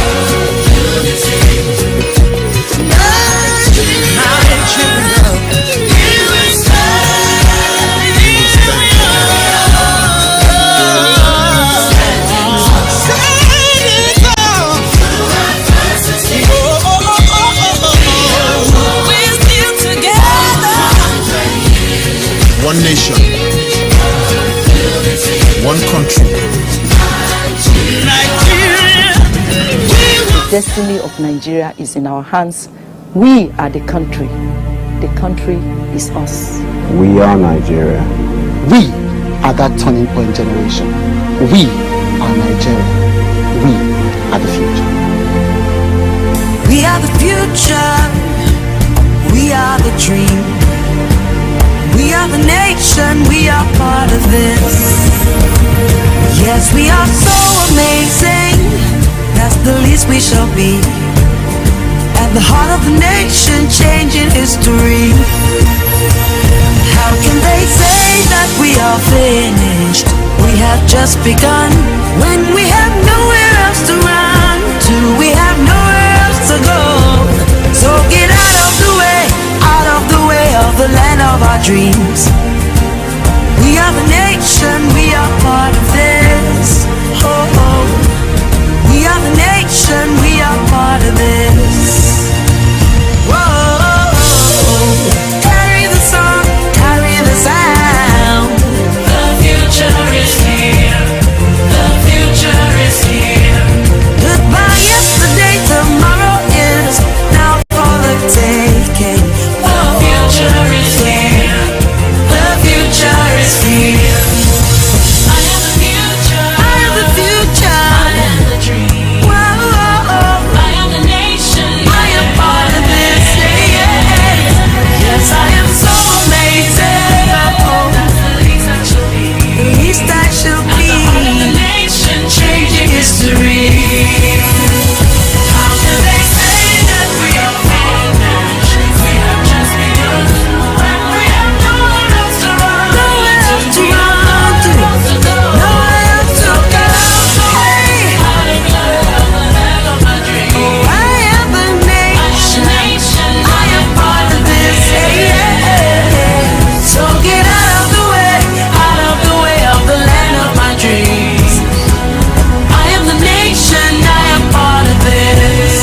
S15: One nation, one country.
S17: The destiny of Nigeria is in our hands. We are the country. The country is us.
S23: We are Nigeria.
S17: We are that turning point generation. We are Nigeria. We are the future.
S21: We are the future. We are the dream. We are the nation. We are part of this. Yes, we are so amazing. That's the least we shall be. And at the heart of the nation, changing history. How can they say that we are finished? We have just begun. When we have nowhere else to run to, we have nowhere else to go. So get out of the way of the land of our dreams. We are the nation, we are part of this. Oh, oh. We are the nation, we are part of this. Whoa, carry the song, carry the sound. The future is here. The future is here. Goodbye yesterday, tomorrow is now for the taking. The future is here. The future is here. I am the future. I am the future. I am the dream. Whoa, I am the nation. I am part of this. Yes, I am so amazing. That's the least I shall be. The least I shall be. At the heart of the nation, changing history. How can they say that we are finished? We have just begun. When we have nowhere else to run, nowhere else to run to, nowhere else to go. Hey, I am the land of my dreams. Oh, I am the nation. I am part of this. So get out of the way of the land of my dreams. I am the nation. I am part of this.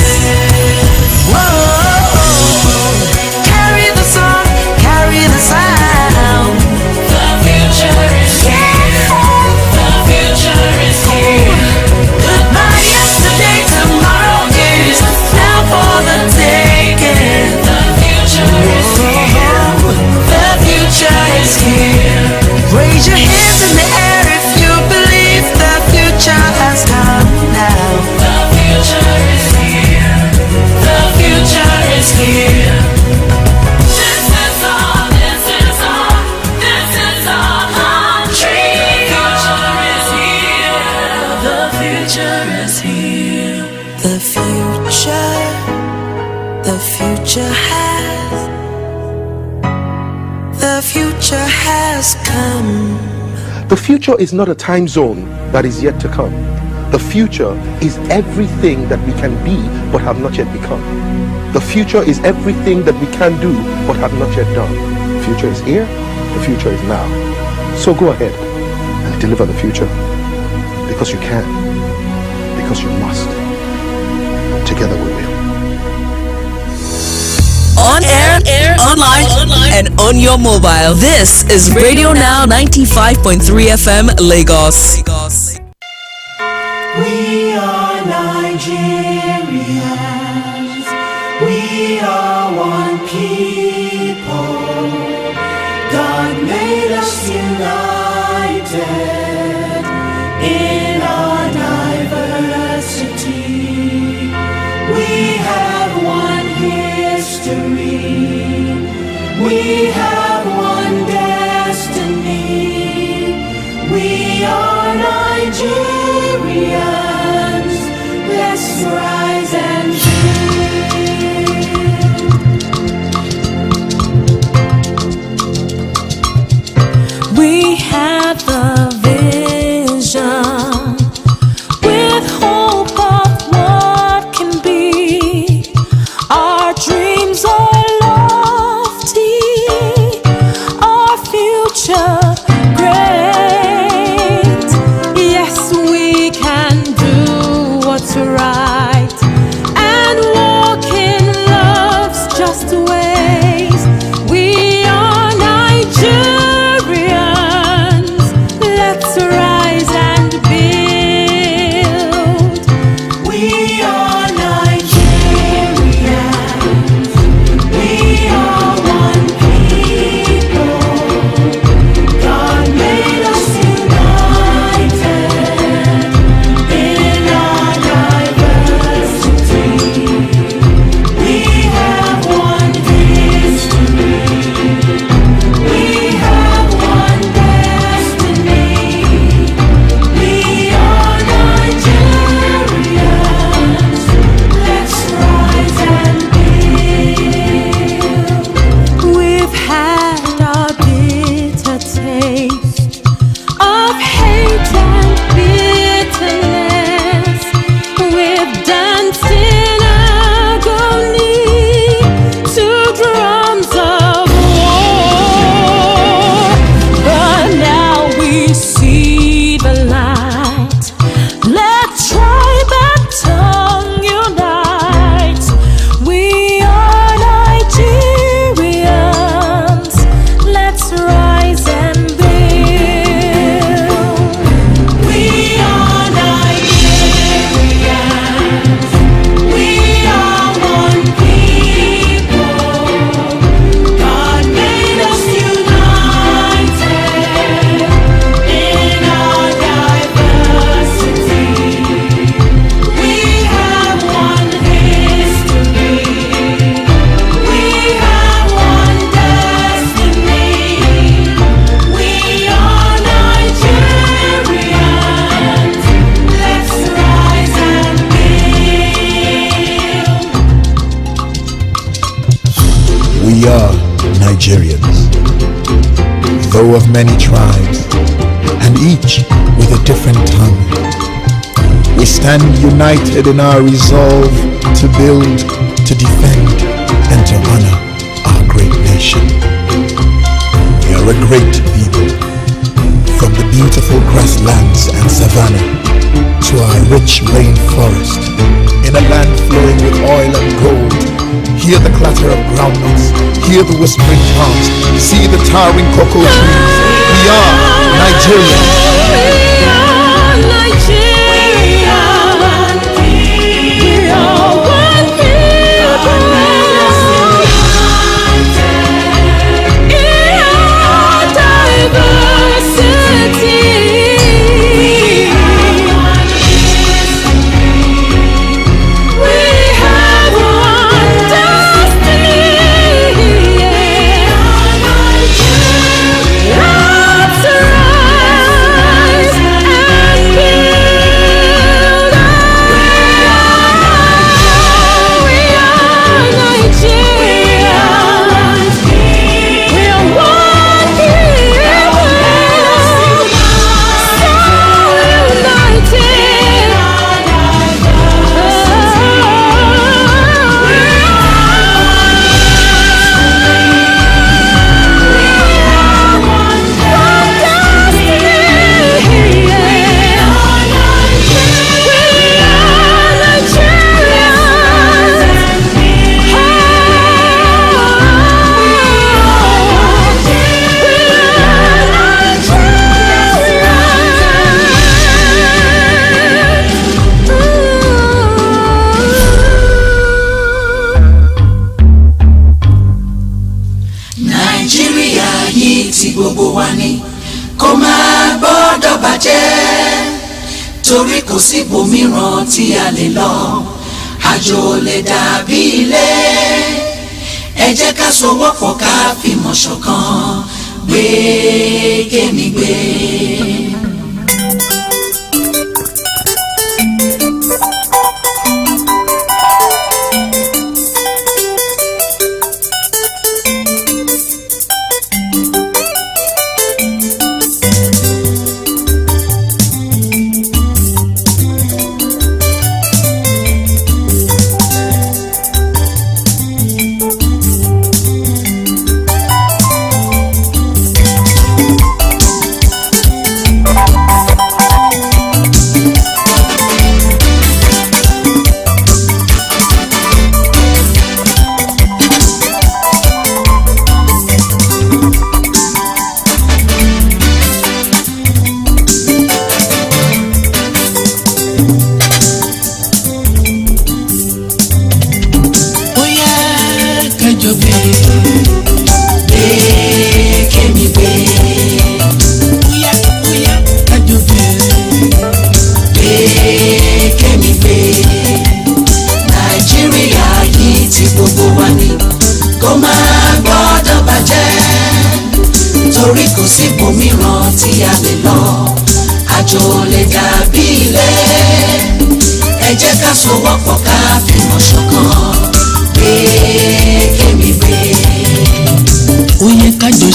S21: Whoa, carry the song, carry the sound. The future is here. The future is here. Goodbye yesterday, tomorrow is now for the taking. The future is here. The future is here. Raise your hands in the air if you believe the future has come now. The future is here. The future is here. This is our, this is our, this is our country. The future is here. The future is here. The future has. The future has come.
S2: The future is not a time zone that is yet to come. The future is everything that we can be but have not yet become. The future is everything that we can do but have not yet done. The future is here. The future is now. So go ahead and deliver the future because you can, because you must. Together we will.
S18: On air, online, and on your mobile. This is Radio Now 95.3 FM Lagos.
S21: We are Nigerians. We are one people. God made us united in our diversity. We have one history. We have one destiny. We are Nigerians. Let's rise and sing. We have the vision with hope of what can be. Our dreams are lofty, our future great. Yes, we can do what's right and walk in love's just ways. We are Nigerians.
S15: though of many tribes, and each with a different tongue. We stand united in our resolve to build, to defend, and to honor our great nation. We are a great people, from the beautiful grasslands and savanna to our rich rainforest, in a land flowing with oil and gold. Hear the clatter of groundnuts, hear the whispering palms, see the towering cocoa trees. We are Nigeria.
S21: We are Nigeria. We are one people. In our diversity.
S11: Torí kò sí ibòmíràn tí a lè lọ, àjò lè dàbí ilé. Ẹ jẹ́ ká sowọ́pọ̀ ká fìmọ̀ ṣọ̀kan, gbé kémi gbé.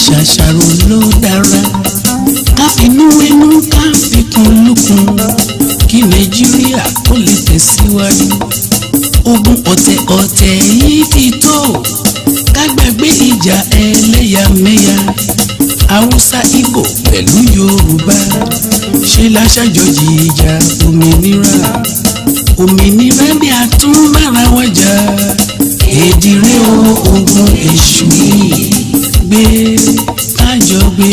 S14: Ṣàṣàrò ló dára, ká finú wẹnu ká fikùn lukùn, kí Nàìjíríà kó lè tẹ̀síwájú. Ogun ọ̀tẹ̀ yìí ti tó, ká gbàgbé ìjà ẹlẹ́yàmẹ̀yà. Haúsá, Ìgbò pẹ̀lú Yorùbá, ṣe la ṣàjọjì ìjà òmìnira. Òmìnira bí a tún bára wa jà, èdìrẹ́ ogun èṣù yìí. Gbé kájọ gbé,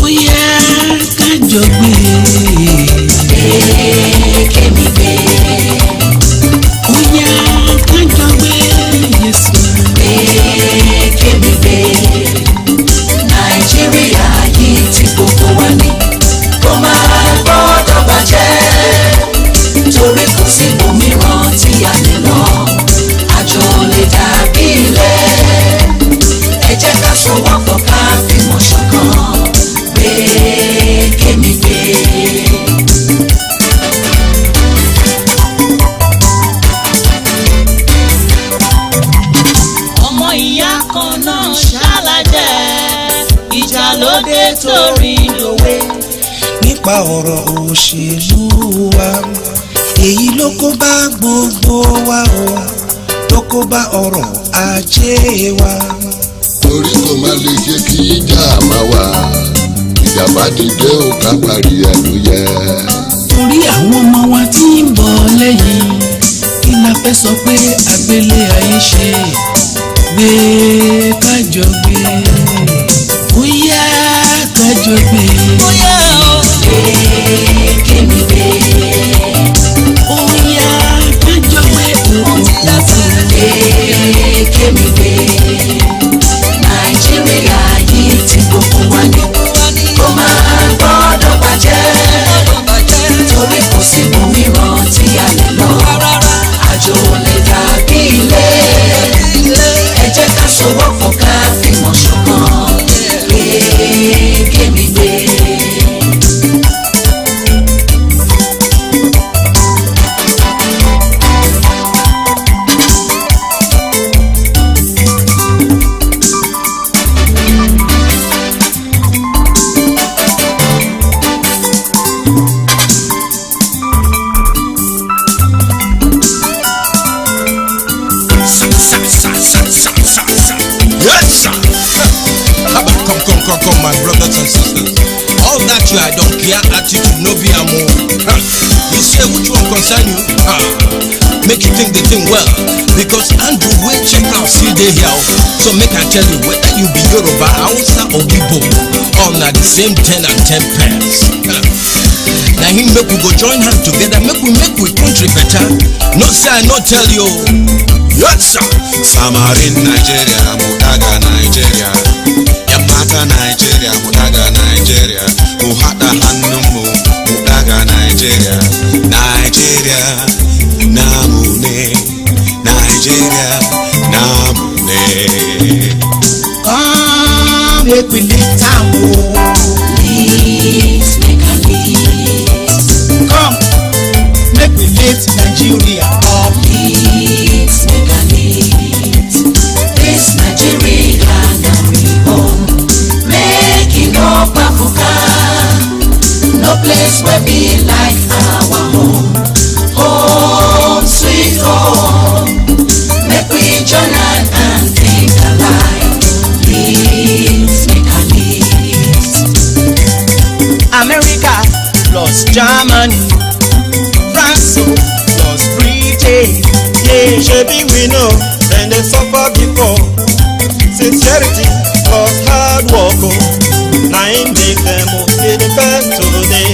S14: ó yẹ kájọ gbé. Kémi gbé, ó yẹ kájọ gbé. Yẹ́sù. Kémi gbé, Nàìjíríà yìí tí gbogbo wa ní, kó máa gbọ́dọ̀ bàjẹ́. Torí kò sí ibòmíràn tí a lè lọ, àjò lè dàbí ilé. Ẹ jẹ́ ká sowọ́pọ̀ ká fìmọ̀ ṣọ̀kan, gbé kémi gbé. Ọmọ ìyá kan náà ṣáláà
S5: ló dé torí lòwe. Nípa ọ̀rọ̀ òṣèlú wa èyí ló kó bá gbogbo wa o tó kó bá ọrọ̀ ajé wa.
S19: torí kò má lè ṣe kí ìjà máa wà ìjàmbá dìde ò ká parí ẹnu yẹ.
S14: torí àwọn ọmọ wa tí ń bọ̀ lẹ́yìn kí la fẹ́ sọ pé àgbélé ayé ṣe gbé kájọ gbé bóyá kájọ gbé.
S5: bóyá o gbé kémi gbé.
S14: bóyá kájọ gbé
S5: òun ti lásán. gbé kémi gbé. nàìjíríà yìí ti gbogbo wa ní. kó máa gbọ́dọ̀ bàjẹ́. torí kò sí òmíràn tí a lè lọ. àjò lè dàbí ilé. ẹ jẹ́ ká sowọ́pọ̀ ká fìmọ̀ ṣọ̀kan. gbé kémi gbé.
S22: Come, my brothers and sisters. All that I don't care attitude no be amo. You say which one concern you? Make you think the thing well. Because Andrew will check out see they here. So make I tell you whether you be Yoruba, Hausa or Igbo, all na the same 10 and 10 pence. Now him make we go join hands together, make we country better. No say I no tell you. Yes sir.
S24: Samarin Nigeria, Mudaga Nigeria. Yamata Nigeria, Mudaga Nigeria. Muhata Hanumu, Mudaga Nigeria. Nigeria, Namune. Nigeria, Namune.
S5: Come, make we live town. Live, make a live. Come, make we lift Nigeria up. Live, make a live. This Nigeria now we home. Making up Africa. No place where be like our home. Home, sweet home. Make we join hand and think alike. Live, make a live. America plus Germany, France plus Britain. Yeah, shebi we know, then they suffer before. Sincerity plus hard work, now it make them okay the best today.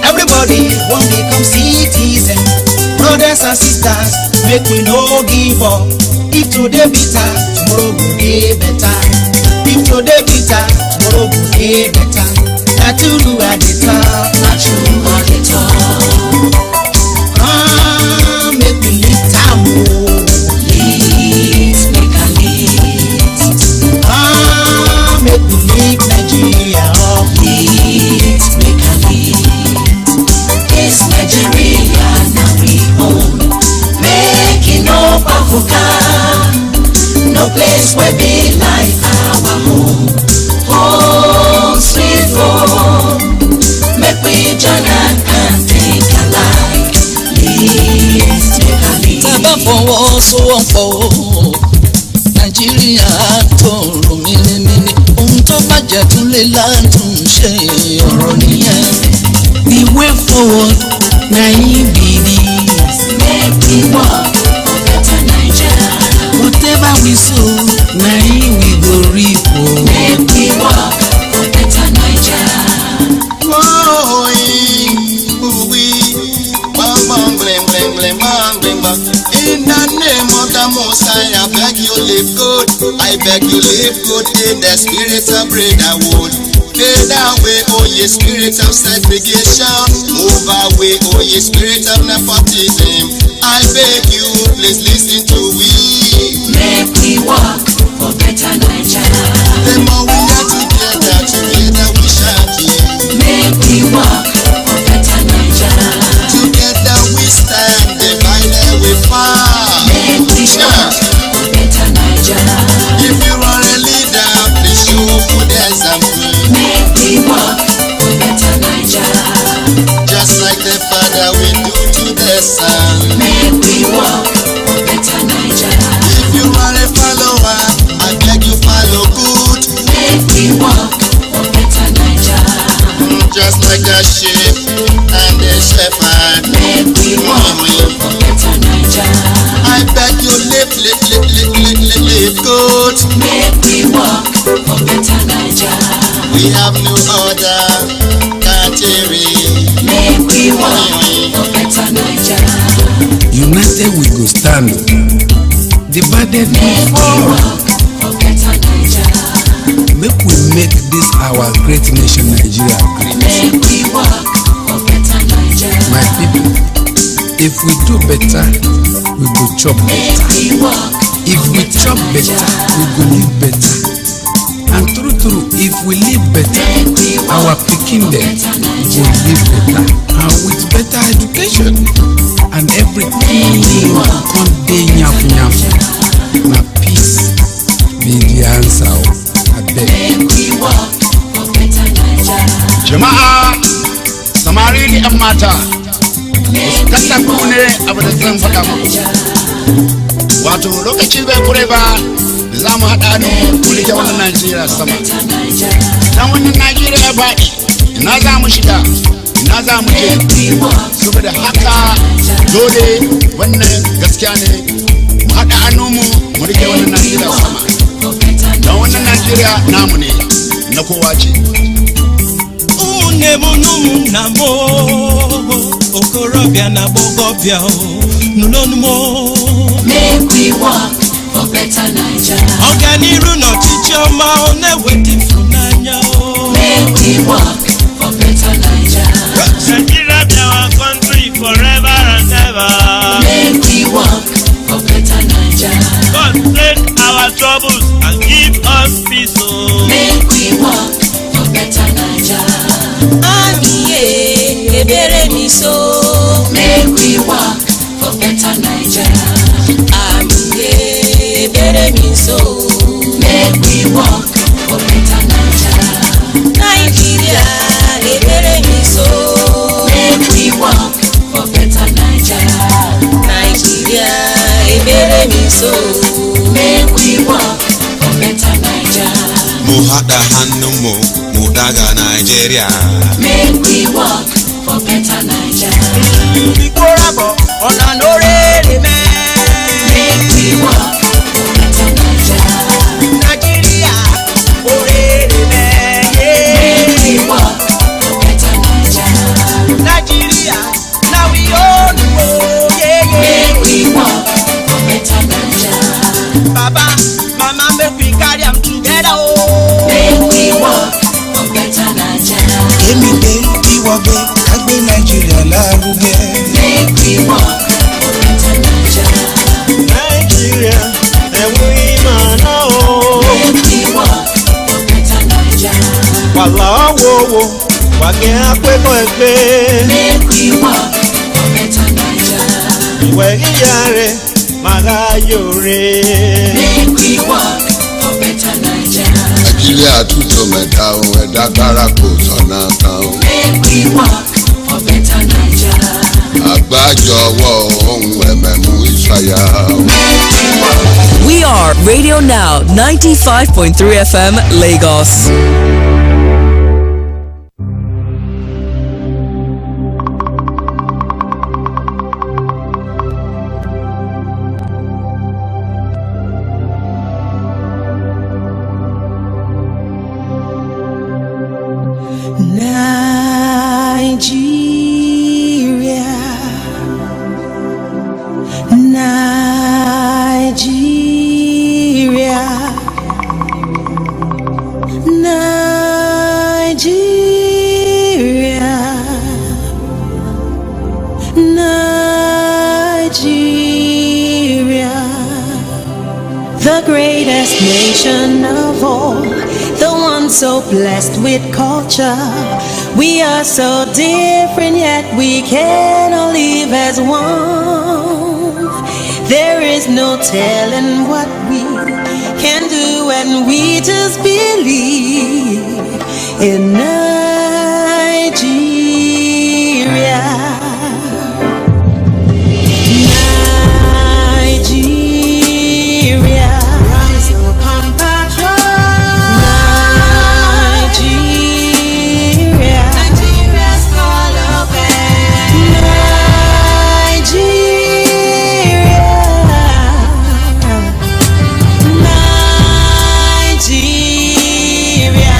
S5: Everybody won't become citizen, brothers and sisters, make we no give up. If today bitter, tomorrow will be better. If today bitter, tomorrow will be better. Not true at the top, not true at the top. Make me live town, live, make a live. Make me live Nigeria up, live, make a live. This Nigeria now we own, making up Africa. No place where be like our home. Home, sweet home. Make we join and think alike. Live, make a live.
S14: Tàbá fọwọ́sowọ́pọ̀ Nàìjíríà tó rò mímímí. Ohun tó bàjẹ́ tún lè látún ṣe ọ̀rọ̀ nìyẹn. The way forward na him be this.
S5: Make we work for better Nigeria.
S14: Whatever we sow na him we go reap o.
S5: Make we work for better Nigeria.
S24: In the name of the Most High, I beg you live good. I beg you live good in the spirit of brotherhood. Fade away, oh ye spirit of segregation. Move away, oh ye spirit of nepotism. I beg you, please listen to we.
S5: Make we work for better Nigeria.
S24: The more we are together, together we shall be.
S5: Make we work for better Nigeria.
S24: Together we stand, divided we fall.
S5: Make we work for better Nigeria.
S24: If you are a leader, please show good example. we have no other category.
S11: Make we work for better Nigeria.
S14: United we go stand. Divided we fall.
S11: For better Nigeria.
S14: Make we make this our great nation Nigeria great.
S11: Make we work for better Nigeria.
S14: My people, if we do better, we go chop better. If we chop better, we go live better. And true, if we live better, our pikin dem go live better. And with better education and everything come dey nyaf. Na peace be the answer.
S3: Jama'a samari da 'yan mata tattaku ne abu da zan faɗa muku. Wato lokaci bai kure ba da za mu haɗa ne mu rike wannan Najeriya sama. Dan wannan Najeriya ya faɗi ina za mu shiga ina za mu je. Saboda haka dole wannan gaskiya ne mu haɗa hannunmu mu rike wannan Najeriya sama. Dan wannan Najeriya namu ne na kowa ce.
S5: Umunemu na mo okorobịa na gbọgọbịa n'ụlọnumo.
S11: Make we work for better Nigeria.
S5: Ọganiru n'ọchịchị ọma ọ na-eweta ịfụnanya.
S11: Make we work for better Nigeria.
S5: Nigeria be our country forever and ever.
S11: Make we work for better Nigeria.
S5: God take our troubles and give us peace.
S11: Make we work for better Nigeria.
S9: Amiye ebere mi so.
S11: Make we work for better Nigeria.
S9: Amiye ebere mi so.
S11: Make we work for better Nigeria.
S9: Nigeria ebere mi so.
S11: Make we work for better Nigeria.
S9: Nigeria ebere mi so.
S11: Make we work for better Nigeria.
S4: Mu haɗa hannunmu mu daga Nigeria.
S11: Make we work for better Nigeria.
S5: Ikorabo ọ̀nà lórí me.
S11: Make we work for better Nigeria.
S5: Nigeria orere me.
S11: Make we work for better Nigeria.
S5: Nigeria now we own
S11: Make we work for better Nigeria.
S5: Baba, mama, make we carry am together.
S11: Make we work for better Nigeria.
S22: Èmi dé ìwọ̀gbẹ́ kágbé Nàìjíríà lárugẹ.
S11: Make we work for better Nigeria.
S5: Nigeria, ẹ̀wọ̀n ìmọ̀ náà o.
S11: Make we work for better Nigeria.
S5: Wàlá wo wàgẹ́ akẹ́kọ̀ọ́ ẹgbẹ́.
S11: Make we work for better Nigeria.
S5: Ìwẹ̀ ìyá rẹ̀ màgá yòrè.
S11: Make we work for better Nigeria.
S19: Nàìjíríà tútù mẹ́ta ohun ẹ̀dá kára kò sọ̀nà kan o.
S11: Make we work for better Nigeria.
S19: Àgbájọwọ́ ohun ẹ̀mẹ̀mú ìṣàyà o.
S18: We are Radio Now 95.3 FM Lagos.
S21: Nigeria, Nigeria, Nigeria, Nigeria, the greatest nation of all, the one so blessed with culture. We are so different, yet we can all live as one. There is no telling what we can do, and we just believe in Nigeria. Nigeria, rise up, compatriot. Nigeria, Nigeria's call open. Nigeria, Nigeria,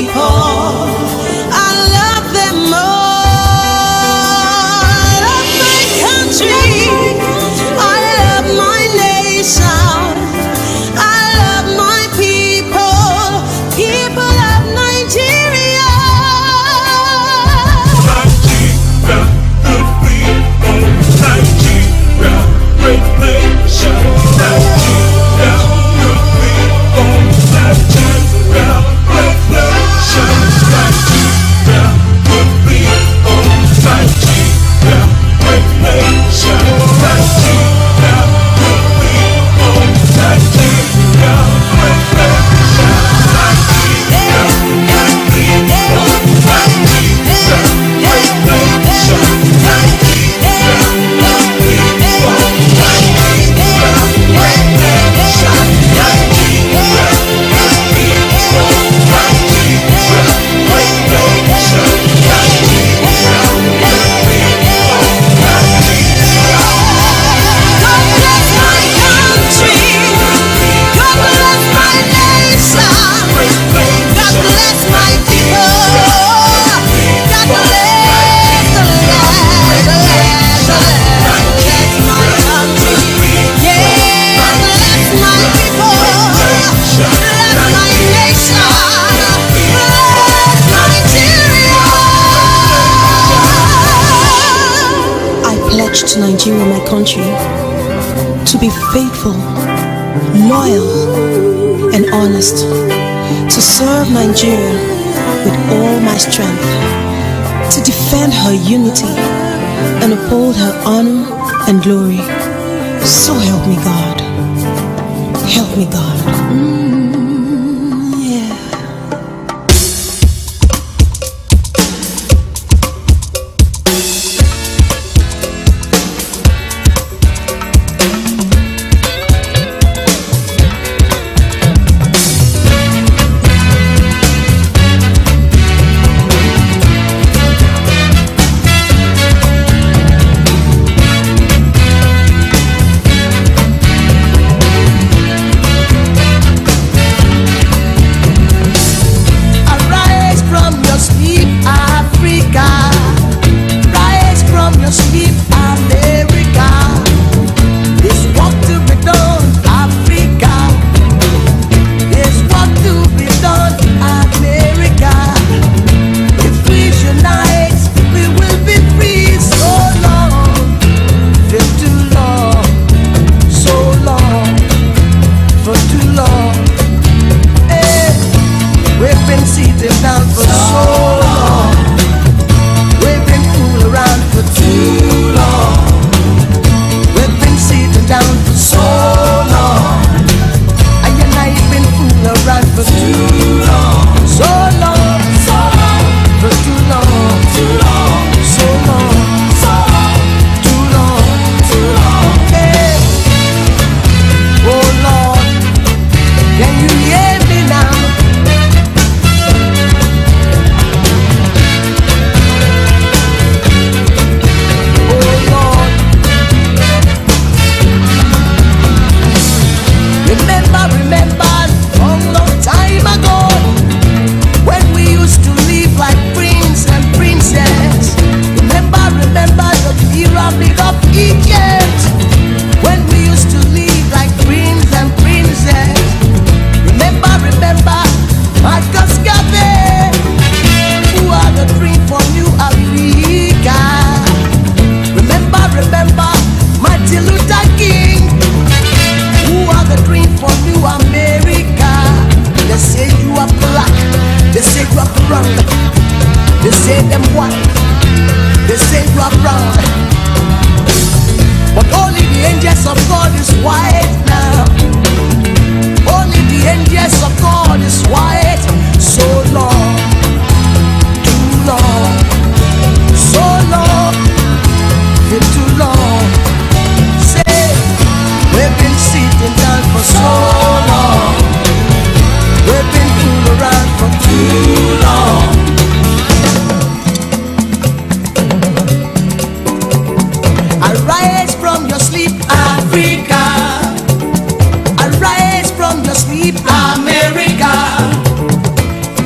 S21: people. I love them all. I love my country. I love my nation. I love my people. People of Nigeria.
S7: Nigeria, good people. Nigeria, great nation. Nigeria, good people. Nigeria, great nation. Nigeria, good people. Nigeria, great nation. Nigeria, good people. Nigeria, great nation. Nigeria, good people. Nigeria, great nation. Nigeria, good people. Nigeria, great nation. Nigeria, good people. Nigeria, great nation. Nigeria, good people.
S21: God bless my country. God bless my nation. God bless my people. God bless the land, the land. Bless my country. Yeah, bless my people. Bless my nation. Bless Nigeria.
S8: I pledge to Nigeria, my country, to be faithful, loyal, and honest, to serve Nigeria with all my strength, to defend her unity and uphold her honor and glory. So help me God. Help me God. Yeah.
S21: Arise from your sleep, Africa. Rise from your sleep, America. There's work to be done, Africa. There's work to be done, America. If we unite, we will be free. So long, for too long, so long, for too long. Hey. We've been sitting down for so long. We've been fooling around for too long. We've been sitting down for so long. And I've been fooling around for too long. So long, for too long, so long, too long. Hey. Oh Lord, can you hear me now? Oh Lord, remember, long time ago, when we used to live like prince and princess. Remember the pyramid of Egypt, when we used to live like prince and princess. Remember, Marcus Garvey, who are the dream for New Africa. Remember, Martin Luther King, who are the dream for New America. They say you are black, they say you are brown, they say them white, they say you are brown. But only the angels of God is white now. Only the angels of God is white. So long, too long, so long, too long. Say, we've been sitting down for so long. We've been fooling around for too long. Arise from your sleep, Africa.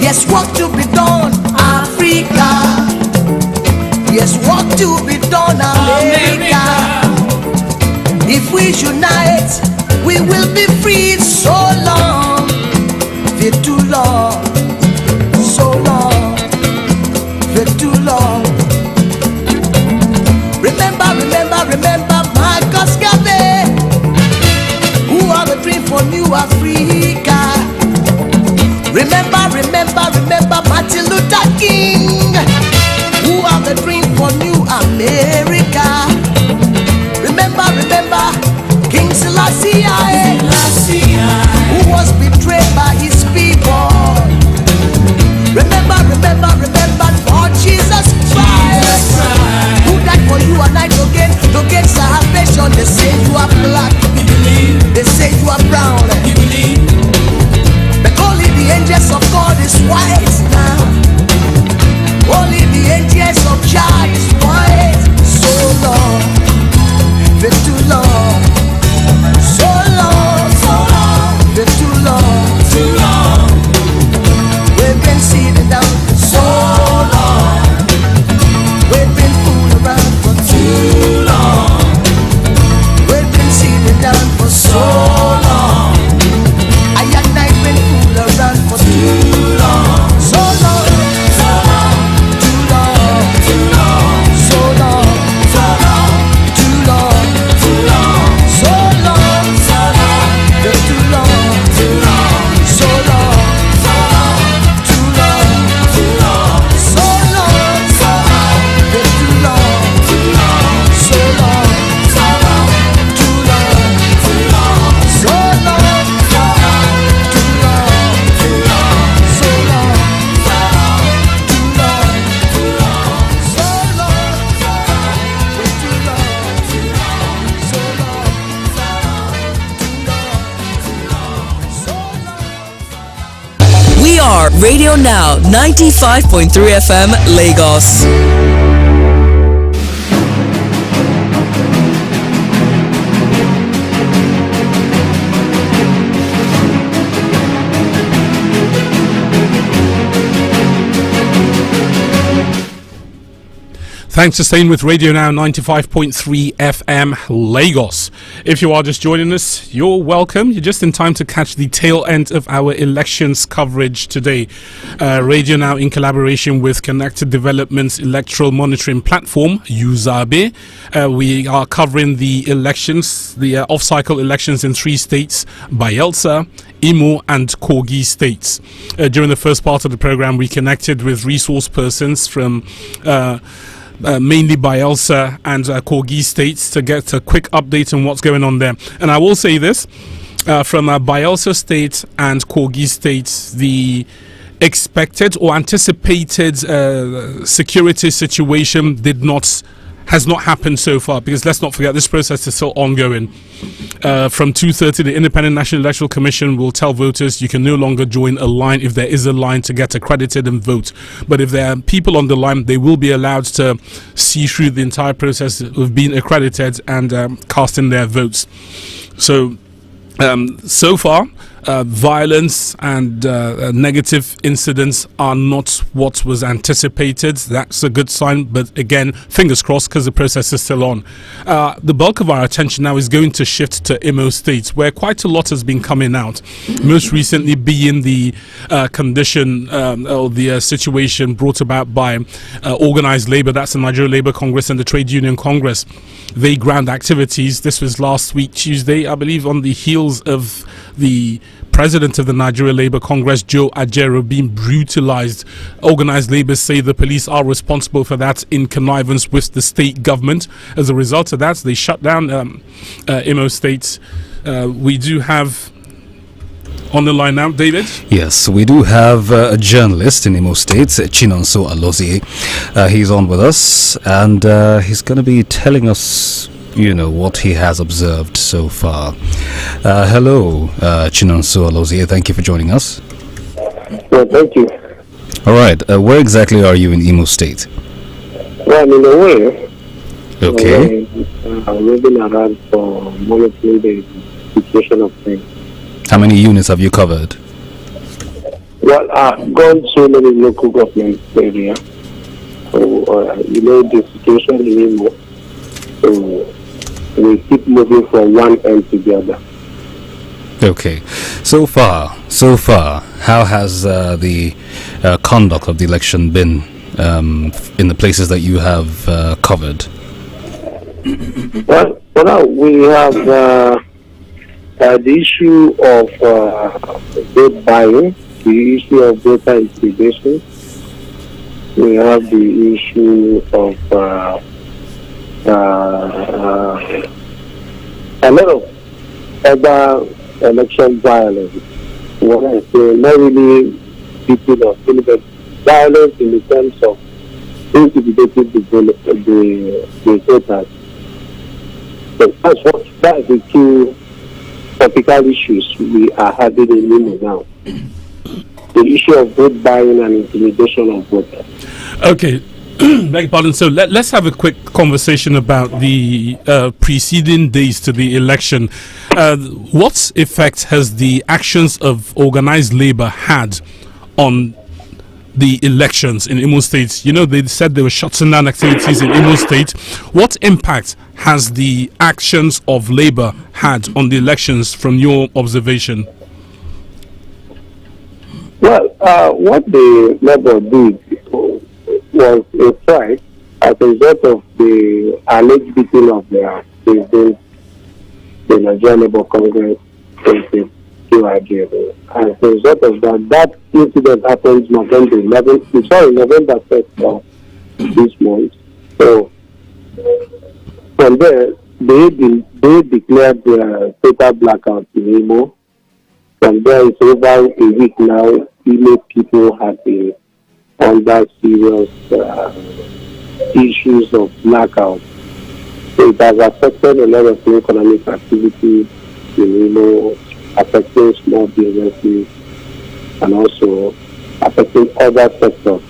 S21: Yes, work to be done, Africa. Yes, work to be done, America. If we unite, we will be free. So long, for too long, so long, for too long. Remember, remember, remember Marcus Garvey, who are the dream for New Africa. Remember, remember, remember Martin Luther King, who are the dream for New America. Remember, remember King Selassie, who was betrayed by his people. Remember, remember, remember Lord Jesus Christ, who died for you and I to gain salvation. They say you are black, they say you are brown, but only the angels of God is white now. Only the angels of Jah is white. So long, for too long, so long, so long, for too long, too long. We've been sitting down for so long. We've been fooling around for too long. We've been sitting down for so long. I and I been fooling around for too long. So long, so long, too long, too long, so long, so long, too long, too long, so long, so long, too long, too long, so long, so long, too long, too long, so long, so long, too long, too long, so long, so long, too long, too long, so long, so long, too long, too long, so long, too long, too long, so long, too long.
S18: We are Radio Now 95.3 FM Lagos.
S6: Thanks for staying with Radio Now 95.3 FM Lagos. If you are just joining us, you're welcome. You're just in time to catch the tail end of our elections coverage today. Radio Now, in collaboration with Connected Development's electoral monitoring platform, UZABE, we are covering the elections, the off-cycle elections in 3 states, Bayelsa, Imo and Kogi states. During the first part of the program, we connected with resource persons from mainly Bayelsa and Kogi states to get a quick update on what's going on there. And I will say this, from Bayelsa state and Kogi states, the expected or anticipated security situation has not happened so far, because let's not forget this process is still ongoing. From 2:30, the Independent National Electoral Commission will tell voters you can no longer join a line if there is a line to get accredited and vote. But if there are people on the line, they will be allowed to see through the entire process of being accredited and casting their votes. So far, violence and negative incidents are not what was anticipated. That's a good sign, but again, fingers crossed, because the process is still on. The bulk of our attention now is going to shift to Imo State, where quite a lot has been coming out. Most recently being the condition or the situation brought about by Organized Labour, that's the Nigeria Labour Congress and the Trade Union Congress. They ground activities. This was last week, Tuesday, I believe, on the heels of the president of the Nigeria Labour Congress, Joe Ajero, being brutalized. Organized Labour say the police are responsible for that in connivance with the state government. As a result of that, they shut down Imo State. We do have on the line now, David?
S1: Yes, we do have a journalist in Imo State, Chinonso Alozie. He's on with us, and he's going to be telling us, what he has observed so far. Hello, Chinonso Alozie. Thank you for joining us.
S10: Well, thank you.
S1: All right. Where exactly are you in Imo State?
S10: Well, I'm in the way.
S1: Okay.
S10: I'm moving around for monitoring the situation of things.
S1: How many units have you covered?
S10: Well, I've gone so many local government areas. So, you know the situation in Imo. So, we keep moving from one end to the other.
S1: Okay. So far, how has the conduct of the election been in the places that you have covered?
S10: Well, for now, we have the issue of vote buying, the issue of voter intimidation. We have the issue of a lot of other election violence. What I say, not really people of but violence in the terms of intimidating the voters. So that's the two topical issues we are having in Imo now. The issue of vote buying and intimidation of voters.
S6: Okay. Beg your pardon. So let's have a quick conversation about the preceding days to the election. What effect has the actions of organized labor had on the elections in Imo State? You know, they said they were shutting down activities in Imo State. What impact has the actions of labor had on the elections from your observation?
S10: Well, what the labor did was a strike as a result of the alleged beating of their president, the Nigerian Labour Congress president, QIJ. As a result of that incident happened November 1st of this month. So, from there, they declared their total blackout in Imo. From there, it's over a week now. Imo people have been under serious issues of blackout. So it has affected a lot of economic activity in Imo, affecting small businesses and also affecting other sectors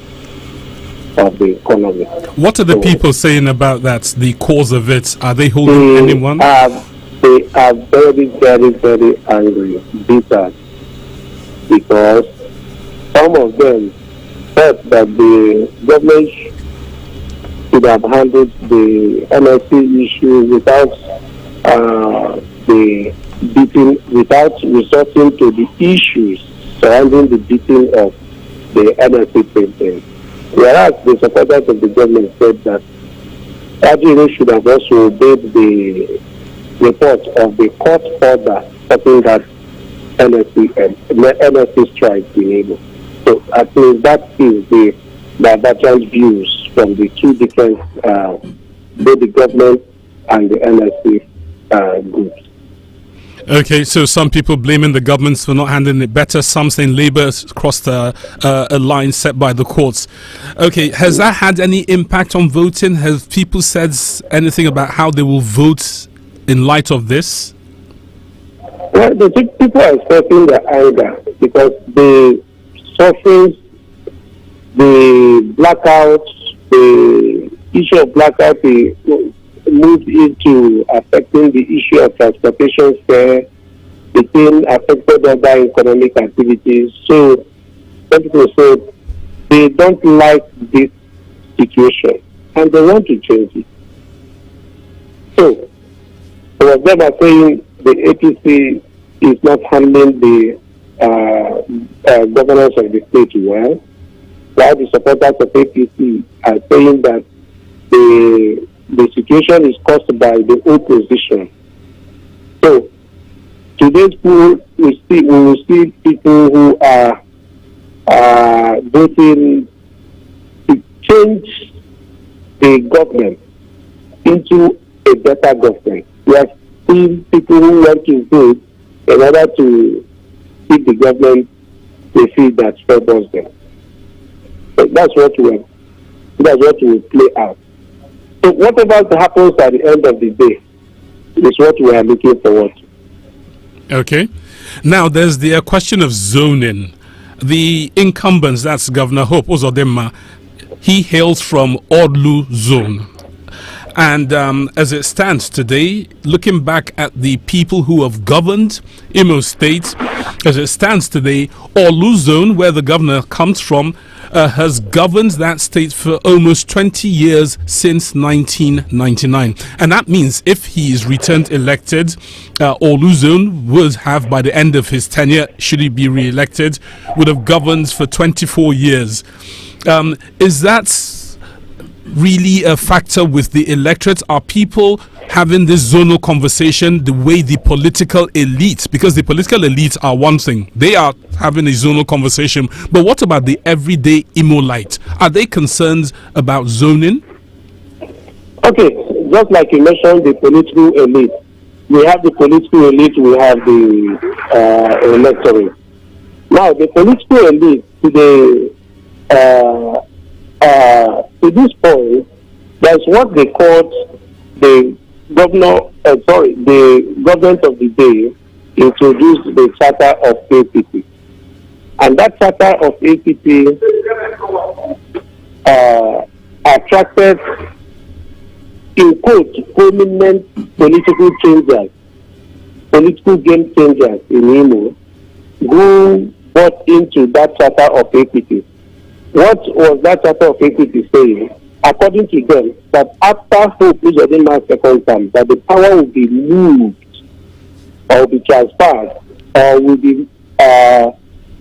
S10: of the economy.
S6: What are the people saying about that, the cause of it? Are they holding anyone?
S10: They are very, very, very angry, bitter, because some of them felt that the government should have handled the NSC issue without the beating, without resorting to the issues surrounding the beating of the NSC president. Whereas the supporters of the government said that RGA should have also obeyed the report of the court order stopping that NSC strike in Imo. So I think that is the divergent views from the two different, both the government and the NSC groups.
S6: Okay, so some people blaming the governments for not handling it better. Some saying Labour has crossed a line set by the courts. Okay, has that had any impact on voting? Have people said anything about how they will vote in light of this?
S10: Well, the people are expressing their anger because the suffering, the blackouts, the issue of blackout, moved into affecting the issue of transportation fare, it affected other economic activities. So some people say they don't like this situation and they want to change it. So some of them are saying the APC is not handling the governance of the state well, while the supporters of APC are saying that the situation is caused by the opposition. So today's poll, we will see people who are voting to change the government into a better government. We have seen people who want to vote in order to keep the government they feel that favors them. So that's what will play out. So whatever happens at the end of the day is what we are looking forward to.
S6: Okay. Now there's the question of zoning. The incumbents, that's Governor Hope Uzodinma, he hails from Odlu zone. And as it stands today, looking back at the people who have governed Imo State, as it stands today, Orlu Zone, where the governor comes from, has governed that state for almost 20 years since 1999. And that means if he is returned elected, Orlu Zone would have, by the end of his tenure, should he be re-elected, would have governed for 24 years. Is that really a factor with the electorate? Are people having this zonal conversation the way the political elite, because the political elite are one thing, they are having a zonal conversation, but what about the everyday Imolite? Are they concerned about zoning?
S10: Okay, just like you mentioned, the political elite. We have the political elite, we have the electorate. Now, the political elite to this point, there's what they call the the government of the day introduced the charter of APP. And that charter of APP attracted, in quote, prominent political changers, political game changers in Imo, who bought into that charter of APP. What was that charter of APP saying? According to them, that after Hope Uzodinma's second term, that the power will be moved or will be transferred or will be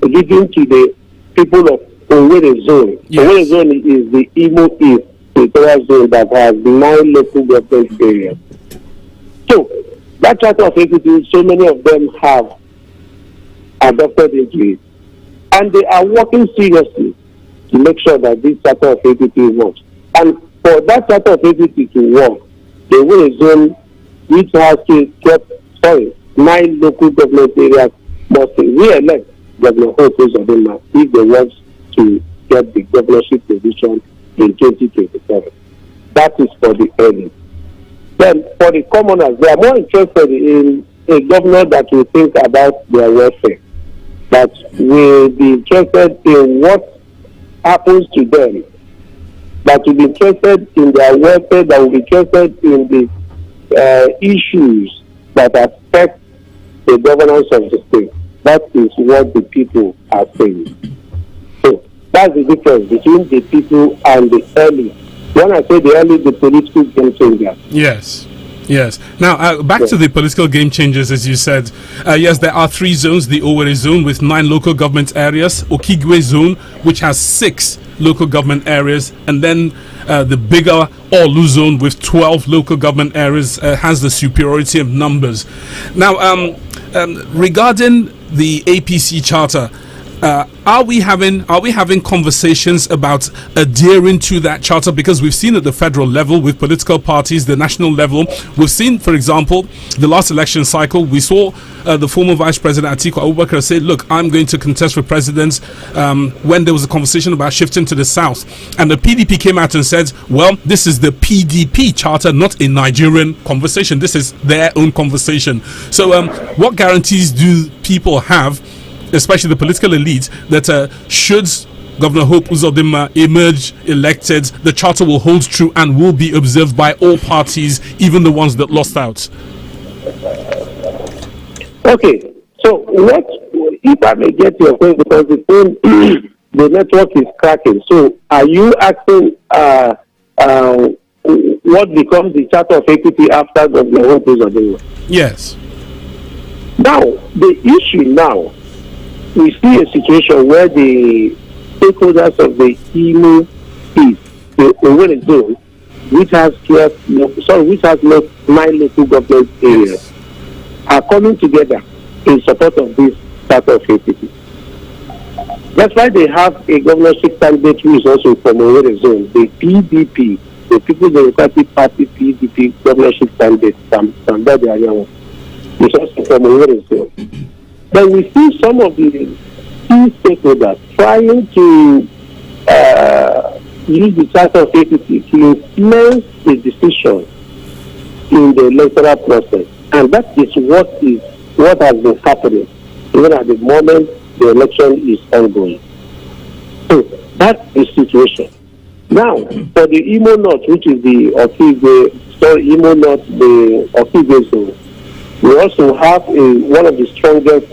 S10: given to the people of Owerri Zone. Yes. Owerri Zone is the Imo East territorial zone that has 9 local government areas. So, that charter of APP, so many of them have adopted into it. And they are working seriously to make sure that this charter of APP works. And for that charter of APP to work, the Owerri Zone, which has to get 9 local government areas, must re-elect Governor Hope Uzodinma if they want to get the governorship position in 2027. That is for the early. Then for the commoners, they are more interested in a governor that will think about their welfare, that will be interested in what happens to them, that will be interested in their welfare, that will be interested in the issues that affect the governance of the state. That is what the people are saying. So that's the difference between the people and the early. When I say the early, the political game changers.
S6: Yes. Yes. Now, back to the political game changers, as you said. Yes, there are 3 zones. The Owerri Zone with 9 local government areas. Okigwe Zone, which has 6 local government areas. And then the bigger Orlu Zone with 12 local government areas has the superiority of numbers. Now, regarding the APC charter, are we having conversations about adhering to that charter? Because we've seen at the federal level with political parties, the national level, we've seen, for example, the last election cycle, we saw the former Vice President Atiku Abubakar say, look, I'm going to contest for president, when there was a conversation about shifting to the south. And the PDP came out and said, well, this is the PDP charter, not a Nigerian conversation. This is their own conversation. So what guarantees do people have, especially the political elite, that should Governor Hope Uzodinma emerge elected, the charter will hold true and will be observed by all parties, even the ones that lost out?
S10: Okay, so what, if I may get your point, because the network is cracking. So are you asking what becomes the charter of APP after Governor Hope Uzodinma?
S6: Yes.
S10: Now, the issue now, we see a situation where the stakeholders of the Imo East, the Owerri Zone, which has 9 local government areas, are coming together in support of this charter of APP. That's why they have a governorship candidate who is also from Owerri Zone, the PDP, the People's Democratic Party PDP governorship candidate, Sambade Ariawo, is also from Owerri Zone. Then we see some of the key stakeholders trying to use the charter of APP to influence the decision in the electoral process. And that is what has been happening, even at the moment the election is ongoing. So that's the situation. Now, for the Imo North, which is the Okigwe saw Imo North, the Okigeso. We also have one of the strongest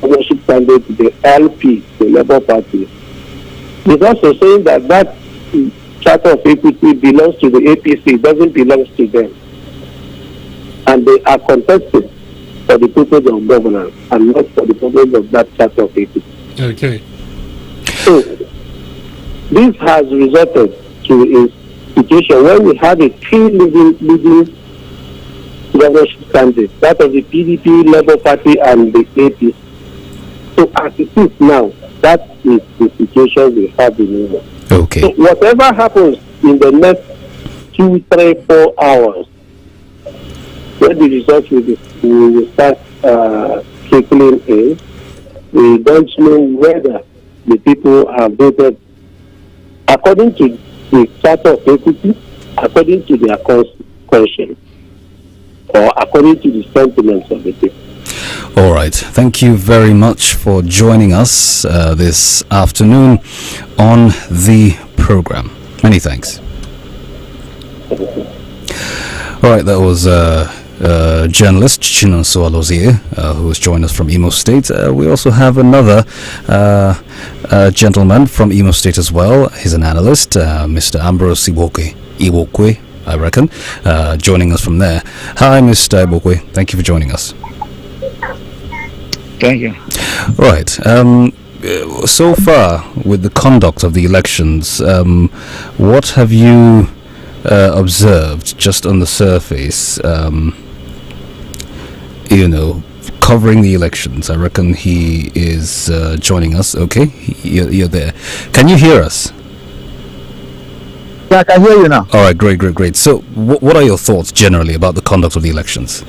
S10: governorship candidates, the LP, the Labour Party. He's also saying that that charter of equity belongs to the APC, it doesn't belong to them. And they are contested for the purpose of governance and not for the purpose of that charter of equity.
S6: Okay.
S10: So, this has resulted to a situation where we have a key leading governorship candidate, that of the PDP, Labour Party, and the APC. So, as it is now, that is the situation we have in Imo.
S1: Okay.
S10: So, whatever happens in the next 2, 3, 4 hours, when the results will start trickling in, we don't know whether the people have voted according to the charter of equity, according to their conscience, or according to the sentiments of the people.
S1: All right. Thank you very much for joining us this afternoon on the program. Many thanks. All right. That was journalist Chinonso Alozie, who has joined us from Imo State. We also have another gentleman from Imo State as well. He's an analyst, Mr. Ambrose Iwokwe, I reckon, joining us from there. Hi, Mr. Iwokwe. Thank you for joining us.
S12: Thank you.
S1: Right. So far, with the conduct of the elections, what have you observed just on the surface? Covering the elections. I reckon he is joining us. Okay, you're there. Can you hear us?
S12: Yeah, I can hear you now.
S1: All right, great. So, what are your thoughts generally about the conduct of the elections?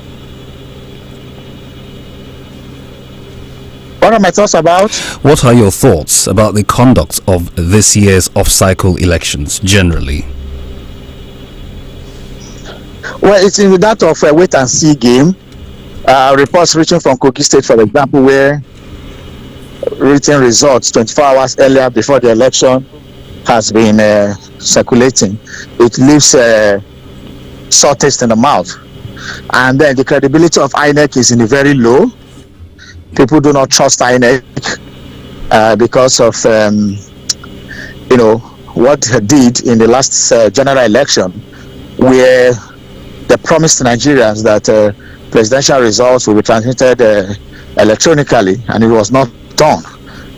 S12: What are my thoughts about?
S1: What are your thoughts about the conduct of this year's off-cycle elections generally?
S12: Well, it's in that of a wait-and-see game. Reports reaching from Kogi State, for example, where written results 24 hours earlier before the election has been circulating. It leaves sore taste in the mouth. And then the credibility of INEC is in a very low. People do not trust INEC because of, what they did in the last general election, where they promised Nigerians that presidential results will be transmitted electronically, and it was not done.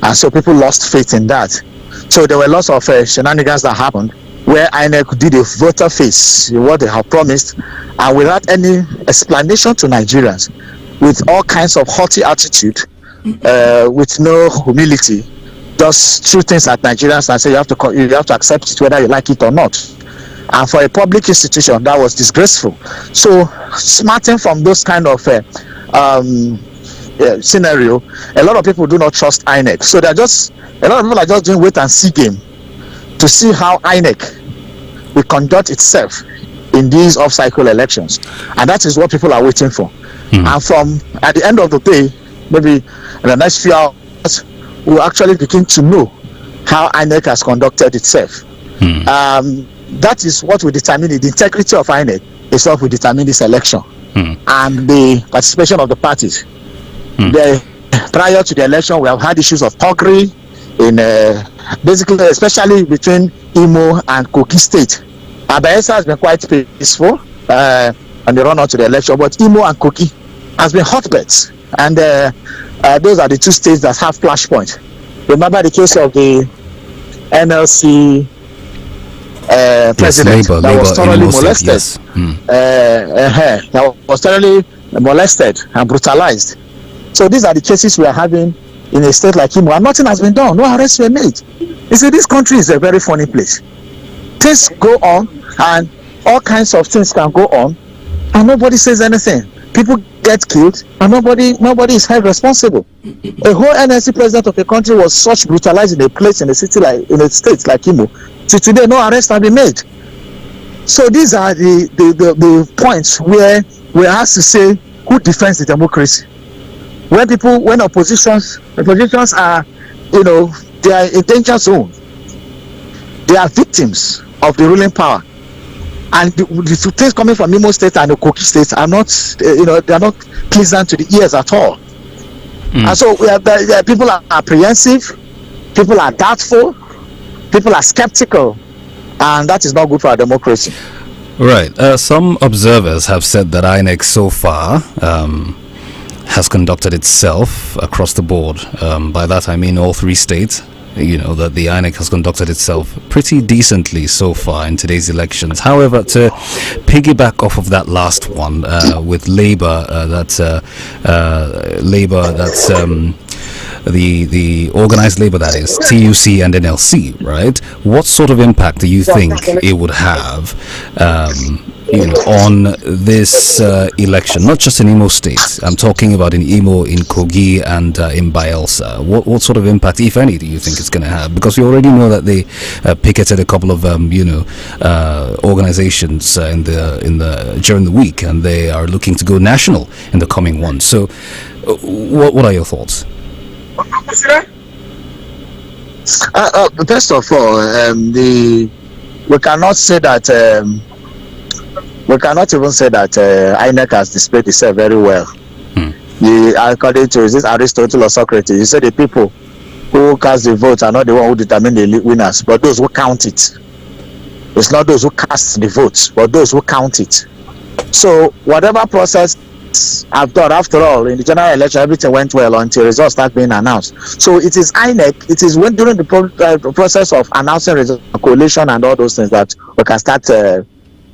S12: And so people lost faith in that. So there were lots of shenanigans that happened where INEC did a voter face, what they have promised, and without any explanation to Nigerians, with all kinds of haughty attitude, with no humility, just threw things at Nigerians and say you have to accept it whether you like it or not. And for a public institution, that was disgraceful. So, smarting from those kind of scenario, a lot of people do not trust INEC. So a lot of people are just doing wait and see game to see how INEC will conduct itself in these off-cycle elections, and that is what people are waiting for. And at the end of the day, maybe in the next few hours, we'll actually begin to know how INEC has conducted itself. That is what will determine it. The integrity of INEC is what will determine this election, and the participation of the parties. Prior to the election, we have had issues of thuggery in basically, especially between Imo and Kogi State. Bayelsa has been quite peaceful on the run-up to the election, but Imo and Kogi has been hotbeds, and those are the two states that have flashpoints. Remember the case of the NLC president that was thoroughly molested.
S1: Yes.
S12: That was thoroughly molested and brutalized. So these are the cases we are having in a state like Imo, and nothing has been done. No arrests were made. You see, this country is a very funny place. Things go on, and all kinds of things can go on, and nobody says anything. People get killed, and nobody is held responsible. A whole NLC president of a country was such brutalized in a place, in a city like, in a state like Imo. To today, no arrests have been made. So these are the points where we have to say who defends the democracy. When oppositions are, they are in danger zone. They are victims of the ruling power. And the things coming from Imo State and the Kogi State are not, they are not pleasant to the ears at all. And so people are apprehensive, people are doubtful, people are skeptical, and that is not good for our democracy.
S1: Right. Some observers have said that INEC so far has conducted itself across the board. By that I mean all three states. That the INEC has conducted itself pretty decently so far in today's elections. However, to piggyback off of that last one with Labour, the organized Labour, that is TUC and NLC, right? What sort of impact do you think it would have on this election, not just in Imo State? I'm talking about in Imo, in Kogi, and in Bayelsa. What sort of impact, if any, do you think it's going to have? Because we already know that they picketed a couple of organizations during the week, and they are looking to go national in the coming one. So, what are your thoughts?
S12: First of all, we cannot say that. We cannot even say that INEC has displayed itself very well. According to this Aristotle or Socrates, he said the people who cast the vote are not the one who determine the winners, but those who count it. It's not those who cast the votes, but those who count it. So whatever process I've done, after all, in the general election, everything went well until results start being announced. So it is INEC, it is when during the process of announcing results, coalition and all those things that we can start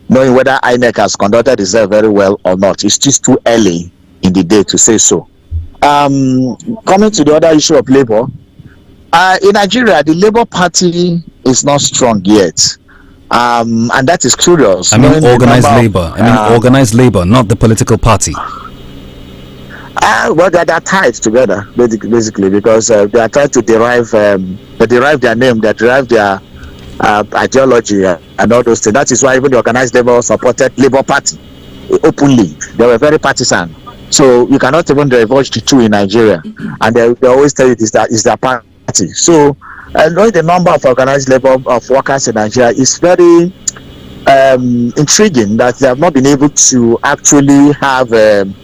S12: knowing whether INEC has conducted itself very well or not. It's just too early in the day to say so. Coming to the other issue of Labour, in Nigeria, the Labour Party is not strong yet. And that is curious.
S1: I mean organized Labour. Organized Labour, not the political party.
S12: Well, they're tied together, basically, because they are trying to derive their name, they derive their ideology and all those things. That is why even the organized Labour supported Labour Party openly. They were very partisan. So you cannot even divulge the two in Nigeria. And they always tell you it's their party. So knowing the number of organized labor of workers in Nigeria is very intriguing that they have not been able to actually have the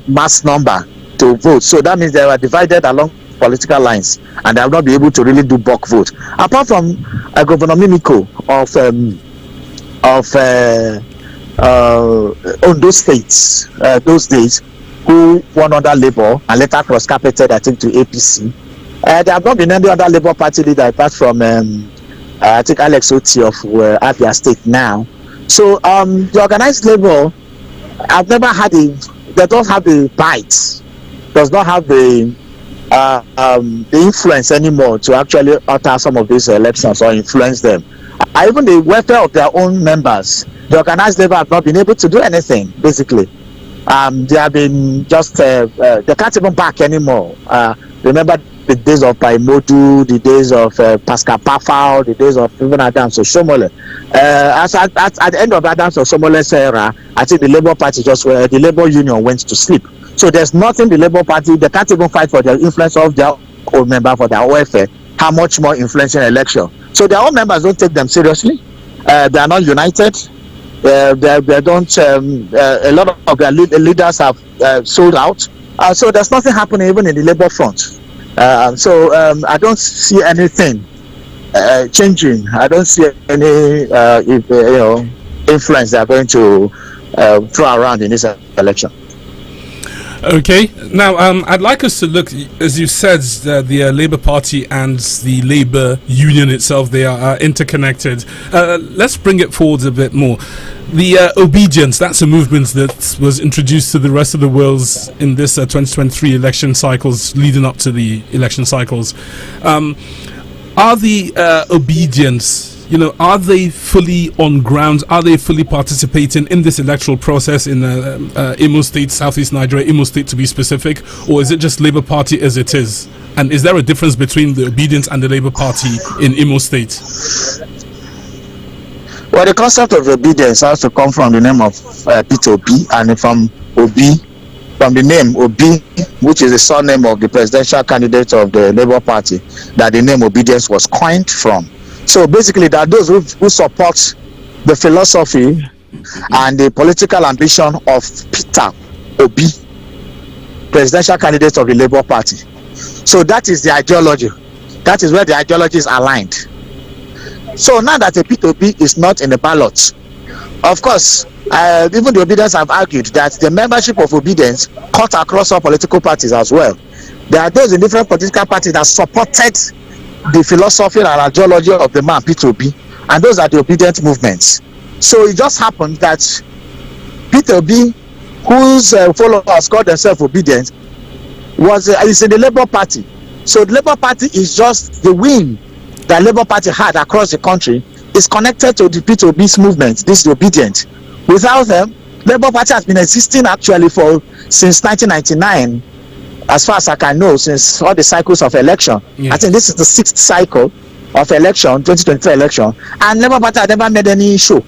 S12: mass number to vote. So that means they were divided along political lines and they have not been able to really do bulk vote. Apart from Governor Mimiko of Ondo States, those days, who won under Labour and later cross-carpeted, I think, to APC. There have not been any other Labour Party leader apart from, I think, Alex Oti of Abia State now. So the organized Labour, I've never had they don't have the bite, does not have the influence anymore to actually alter some of these elections or influence them. Even the welfare of their own members, the organized Labour have not been able to do anything, basically. They have been just, they can't even back anymore. Remember the days of Paimodu, the days of Pascal Pafao, the days of even Adams Oshiomhole. At the end of Adams Oshiomhole's era, I think the Labour Party the Labour Union went to sleep. So there's nothing the Labour Party, they can't even fight for the influence of their own member for their welfare. How much more influential election? So their own members don't take them seriously. They are not united. They don't. A lot of their leaders have sold out. So there's nothing happening even in the Labour front. So I don't see anything changing. I don't see any influence they are going to throw around in this election.
S6: Okay, now I'd like us to look, as you said, the Labour Party and the Labour Union itself, they are interconnected. Let's bring it forward a bit more. The obedience, that's a movement that was introduced to the rest of the world in this 2023 election cycles, leading up to the election cycles. Are the obedience, are they fully on ground? Are they fully participating in this electoral process in Imo State, Southeast Nigeria, Imo State to be specific? Or is it just Labour Party as it is? And is there a difference between the obedience and the Labour Party in Imo State?
S12: Well, the concept of obedience has to come from the name of Peter Obi, and from the name Obi, which is the surname of the presidential candidate of the Labour Party, that the name obedience was coined from. So basically, there are those who support the philosophy and the political ambition of Peter Obi, presidential candidate of the Labour Party. So that is the ideology. That is where the ideology is aligned. So now that Peter Obi is not in the ballot, of course, even the Obedience have argued that the membership of Obedience cut across all political parties as well. There are those in different political parties that supported the philosophy and ideology of the man Peter Obi, and those are the Obedient movements. So it just happened that Peter Obi, whose followers called themselves Obedient, is in the Labour Party. So the Labour Party is just the wing that Labour Party had across the country is connected to the Peter Obi's movement. This is the Obedient. Without them, Labour Party has been existing actually since 1999, as far as I can know, since all the cycles of election. Yeah. I think this is the 6th cycle of election, 2023 election, and Labour Party had never made any show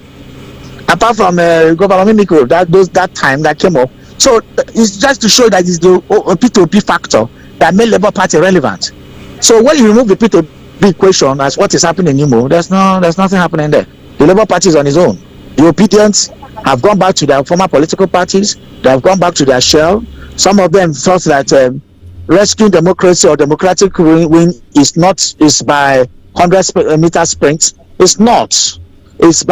S12: apart from Governor Mimiko that time that came up. So it's just to show that it's the P2P factor that made Labour Party relevant. So when you remove the P2P equation as what is happening in Imo, there's nothing happening there. The Labour Party is on its own. The Obedience have gone back to their former political parties. They have gone back to their shell. Some of them thought that rescuing democracy or democratic win is by 100-meter sprint. It's not. It's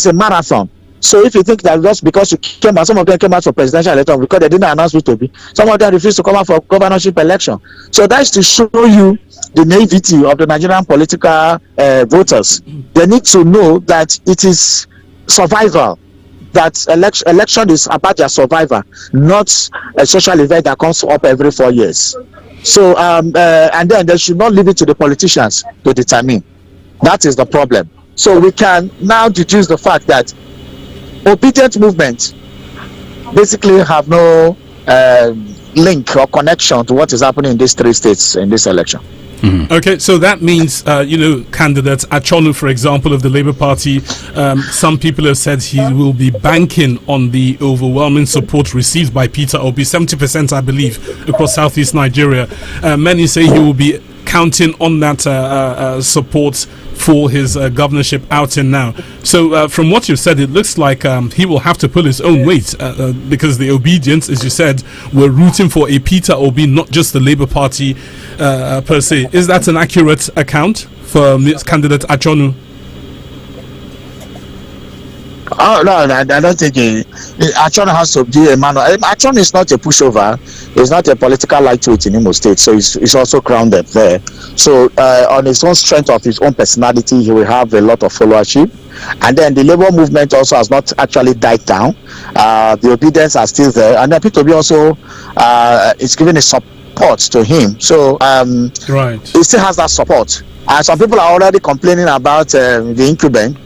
S12: a marathon. So if you think that just because you came out, some of them came out for presidential election because they didn't announce it to be, some of them refused to come out for governorship election. So that's to show you the naivety of the Nigerian political voters. They need to know that it is survival. That election is about their survival, not a social event that comes up every 4 years. So and then they should not leave it to the politicians to determine. That is the problem. So we can now deduce the fact that Obedient movement basically have no link or connection to what is happening in these 3 states in this election.
S6: Mm-hmm. Okay, so that means, candidates Achonu, for example, of the Labour Party, some people have said he will be banking on the overwhelming support received by Peter Obi, 70%, I believe, across southeast Nigeria. Many say he will be counting on that support for his governorship out in now. So from what you've said, it looks like he will have to pull his own weight because the Obedience, as you said, were rooting for a Peter Obi, not just the Labour Party per se. Is that an accurate account for candidate Achonu?
S12: Oh no, I don't think Achonu has to be a man. Achonu is not a pushover. He's not a political lightweight in Imo State, so he's also grounded there. So on his own strength of his own personality, he will have a lot of followership. And then the Labour movement also has not actually died down. The Obedience are still there, and then P2B also is giving a support to him. So
S6: right,
S12: he still has that support. And some people are already complaining about the incumbent.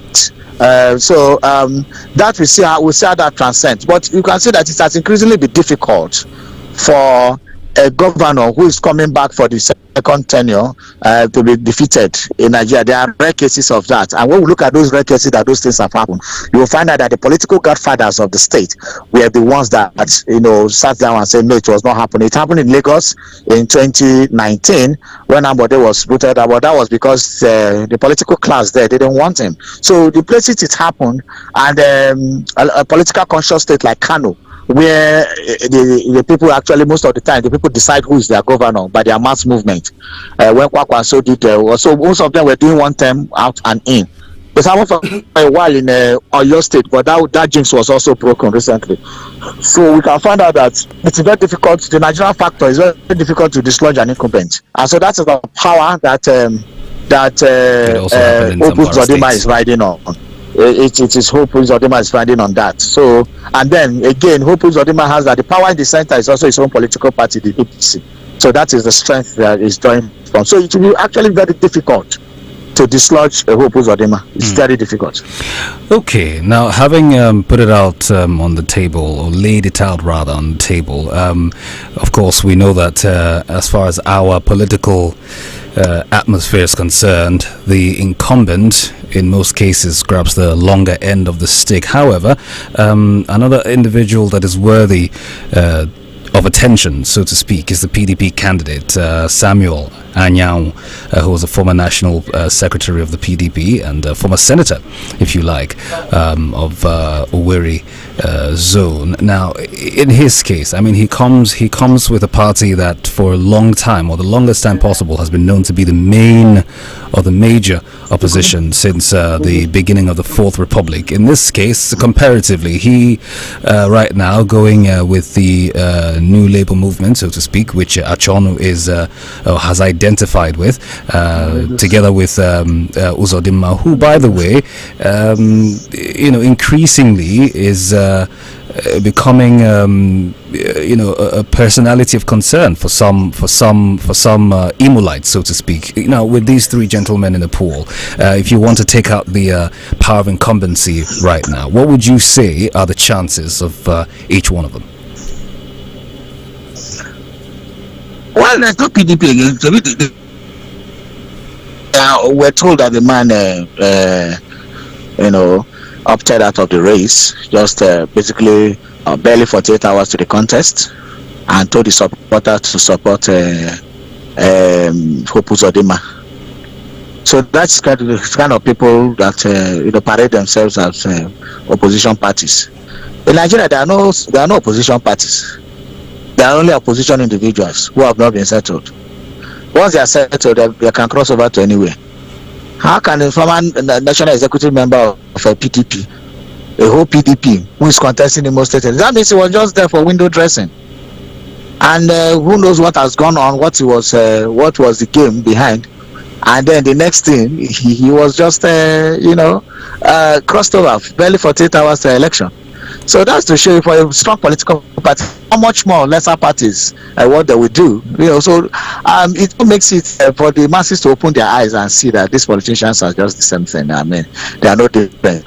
S12: That we'll see how that transcends. But you can see that it has increasingly been difficult for a governor who is coming back for the second tenure to be defeated in Nigeria. There are rare cases of that, and when we look at those rare cases that those things have happened, you will find out that the political godfathers of the state were the ones that sat down and said no, it was not happening. It happened in Lagos in 2019 when Ambode was voted out, but that was because the political class there didn't want him. So the places it happened, and a political conscious state like Kano, where the people actually, most of the time, the people decide who is their governor by their mass movement. When Kwakwanso did, so most of them were doing one term out and in. It happened for a while in Oyo State, but that jinx was also broken recently. So we can find out that it's very difficult. The Nigerian factor is very difficult to dislodge an incumbent, and so that's the power that Hope Uzodinma is riding on. It is Hope Uzodinma is riding on that. So, and then again, Hope Uzodinma has that the power in the center is also his own political party, the APC. So that is the strength that is drawing from. So it will be actually very difficult to dislodge Hope Uzodinma. It's very difficult.
S1: Okay, now having put it out on the table, or laid it out rather on the table, of course we know that as far as our political atmosphere is concerned, the incumbent in most cases grabs the longer end of the stick. However, another individual that is worthy of attention, so to speak, is the PDP candidate, Samuel Anyang, who was a former national secretary of the PDP and a former senator, if you like, of Owerri zone. Now, in his case, I mean, he comes with a party that for a long time, or the longest time possible, has been known to be the main or the major opposition since the beginning of the Fourth Republic. In this case, comparatively, he right now going with the New Labour movement, so to speak, which Achonu has identified with, together with Uzodimma, who, by the way, increasingly is becoming a personality of concern for some Emulites, so to speak. Now, with these three gentlemen in the pool, if you want to take out the power of incumbency right now, what would you say are the chances of each one of them?
S12: Well, there's no PDP again. We're told that the man, opted out of the race, just basically barely 48 hours to the contest, and told the supporters to support Hope Uzodimma. So that's kind of people that parade themselves as opposition parties. In Nigeria, there are no opposition parties. There are only opposition individuals who have not been settled. Once they are settled, they can cross over to anywhere. How can a former national executive member of a PDP, a whole PDP, who is contesting in most states, that means he was just there for window dressing? And who knows what has gone on, what was the game behind? And then the next thing, he was just, crossed over, barely 48 hours to election. So that's to show you, for a strong political party, how much more lesser parties what they will do. So it makes it for the masses to open their eyes and see that these politicians are just the same thing. I mean, they are not different.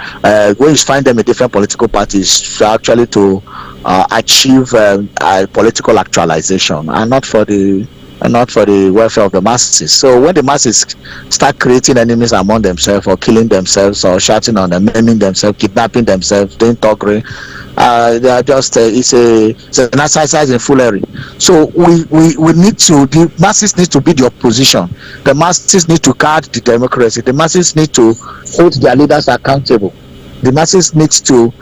S12: When you find them in different political parties, actually to achieve political actualization, and not for the welfare of the masses. So when the masses start creating enemies among themselves, or killing themselves, or shouting on them, maiming themselves, kidnapping themselves, doing thuggery, they are just it's an exercise in foolery. So we need to, the masses need to be the opposition. The masses need to guard the democracy. The masses need to hold their leaders accountable. The masses need to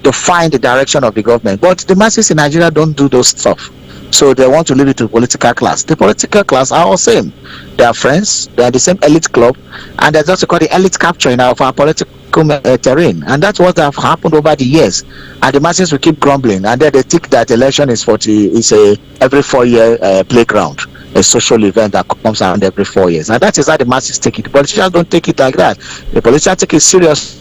S12: define the direction of the government. But the masses in Nigeria don't do those stuff. So they want to leave it to the political class. The political class are all same. They are friends. They are the same elite club, and that's also called the elite capture in our political terrain. And that's what have happened over the years. And the masses will keep grumbling, and then they think that election is a every 4-year playground, a social event that comes around every 4 years. And that is how the masses take it. The politicians don't take it like that. The politicians take it seriously.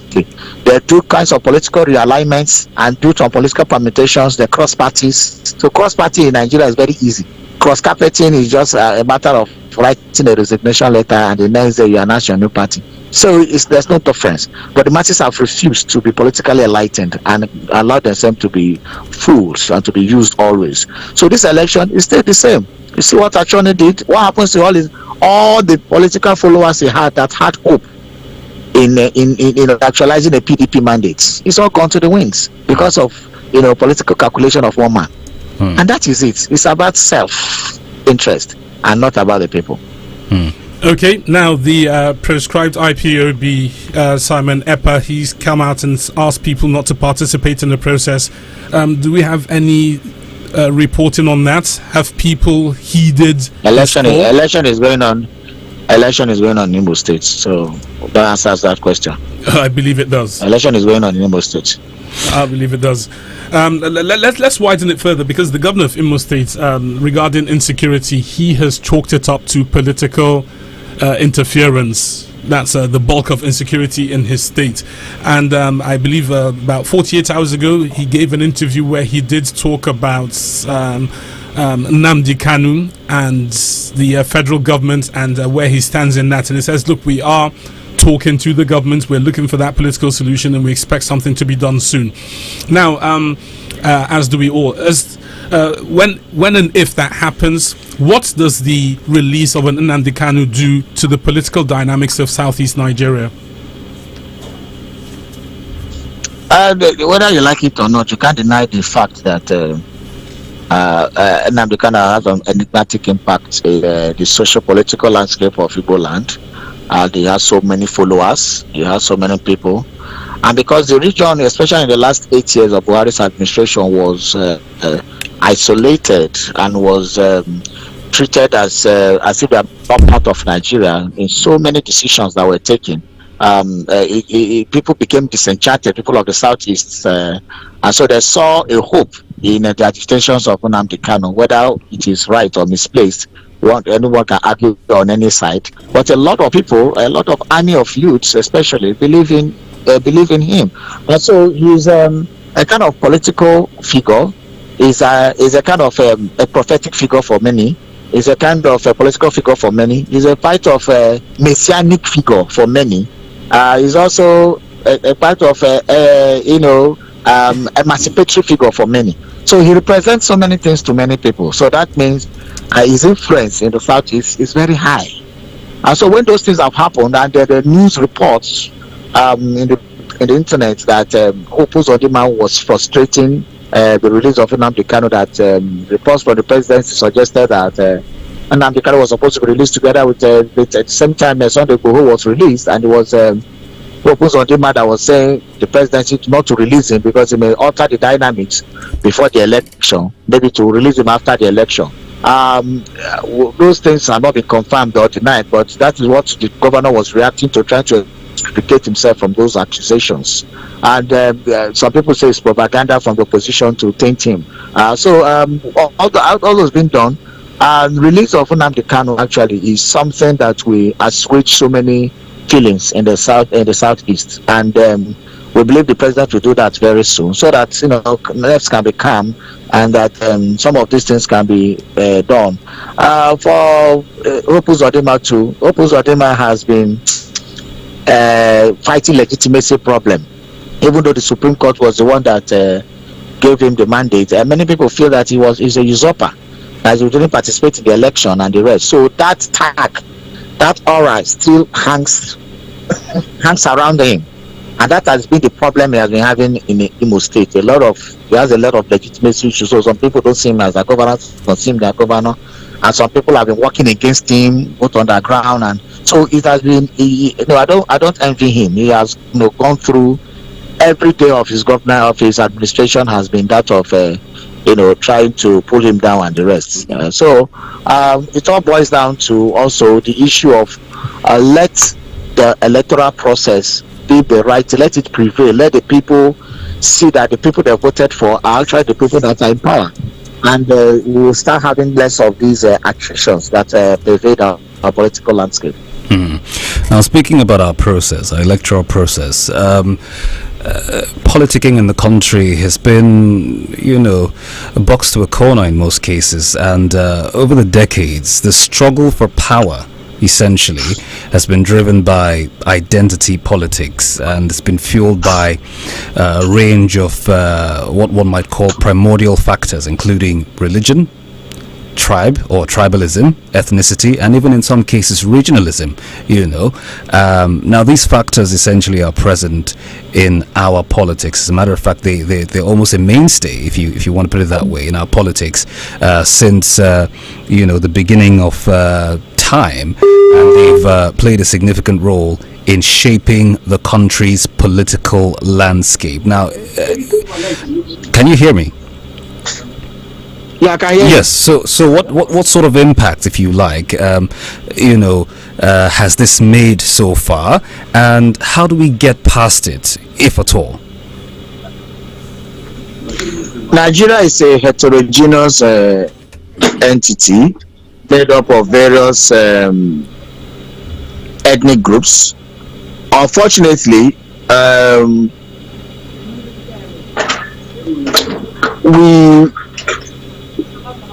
S12: They do kinds of political realignments and do some political permutations. They cross parties. So cross party in Nigeria is very easy. Cross carpeting is just a matter of writing a resignation letter, and the next day you announce your new party. So there's no difference. But the masses have refused to be politically enlightened and allow themselves to be fools and to be used always. So this election is still the same. You see what Achone did? What happens to all the political followers he had that had hope in actualizing the PDP mandates? It's all gone to the winds because of political calculation of one man. And that is it. It's about self-interest and not about the people.
S6: Okay, now the proscribed IPOB, Simon Epa, he's come out and asked people not to participate in the process. Do we have any reporting on that? Have people heeded?
S12: Election is going on. Election is going on in Imo State, so that answers that question.
S6: I believe it does.
S12: Election is going on in Imo State.
S6: I believe it does. Let's widen it further, because the governor of Imo State, regarding insecurity, he has chalked it up to political interference. That's the bulk of insecurity in his state. And I believe about 48 hours ago, he gave an interview where he did talk about Nnamdi Kanu and the federal government, and where he stands in that. And he says, look, we are talking to the government, we're looking for that political solution, and we expect something to be done soon. Now, as do we all. When and if that happens, what does the release of an Nnamdi Kanu do to the political dynamics of Southeast Nigeria?
S12: Whether you like it or not, you can't deny the fact that Nnamdi Kanu has an enigmatic impact in the socio-political landscape of Igbo land. He has so many followers, he has so many people, and because the region, especially in the last 8 years of Buhari's administration, was isolated and was treated as if they are not part of Nigeria in so many decisions that were taken. People became disenchanted, people of the southeast, and so they saw a hope in the agitations of Nnamdi Kanu, whether it is right or misplaced. Anyone can argue on any side, but a lot of people, a lot of army of youths especially, believe in him, and so he's a kind of political figure. Is a kind of a prophetic figure for many. Is a kind of a political figure for many. He's a part of a messianic figure for many. He's also a part of emancipatory figure for many. So he represents so many things to many people. So that means his influence in the southeast is very high. And so when those things have happened, and there are news reports in the internet that Hope Uzodimma was frustrating the release of Nnamdi Kanu, that reports from the presidency suggested that Nnamdi Kanu was supposed to be released together with at the same time Sunday Igboho was released, and it was Hope Uzodimma that was saying the presidency not to release him because it may alter the dynamics before the election, maybe to release him after the election. Those things have not been confirmed or denied, but that is what the governor was reacting to, trying to extricate himself from those accusations. And some people say it's propaganda from the opposition to taint him. So all those been done. And release of Nnamdi Kanu actually is something that we assuage so many feelings in the southeast, and we believe the president will do that very soon, so that left can be calm, and that some of these things can be done. For Hope Uzodimma too, Hope Uzodimma has been fighting legitimacy problem, even though the Supreme Court was the one that gave him the mandate. Many people feel that he's a usurper, as he didn't participate in the election and the rest. So that tag, that aura still hangs around him, and that has been the problem he has been having in Imo State. He has a lot of legitimacy issues. So some people don't see him as a governor, don't see him as a governor, and some people have been working against him, both on the ground. And so it has been. I don't envy him. He has gone through every day of his administration has been that of trying to pull him down and the rest. So it all boils down to also the issue of let the electoral process be the right, let it prevail, let the people see that the people they voted for are actually the people that are in power, and we will start having less of these attritions that pervade our political landscape.
S1: Now, speaking about our process, our electoral process, politicking in the country has been, boxed to a corner in most cases, and over the decades, the struggle for power essentially has been driven by identity politics, and it's been fueled by a range of what one might call primordial factors, including religion, tribe or tribalism, ethnicity, and even in some cases regionalism. Now these factors essentially are present in our politics. As a matter of fact, they're almost a mainstay, if you want to put it that way, in our politics since the beginning of time, and they've played a significant role in shaping the country's political landscape. Now, can you hear me?
S12: Yeah, I can hear you.
S1: Yes. So what sort of impact, if you like, has this made so far, and how do we get past it, if at all?
S12: Nigeria is a heterogeneous entity made up of various ethnic groups. Unfortunately,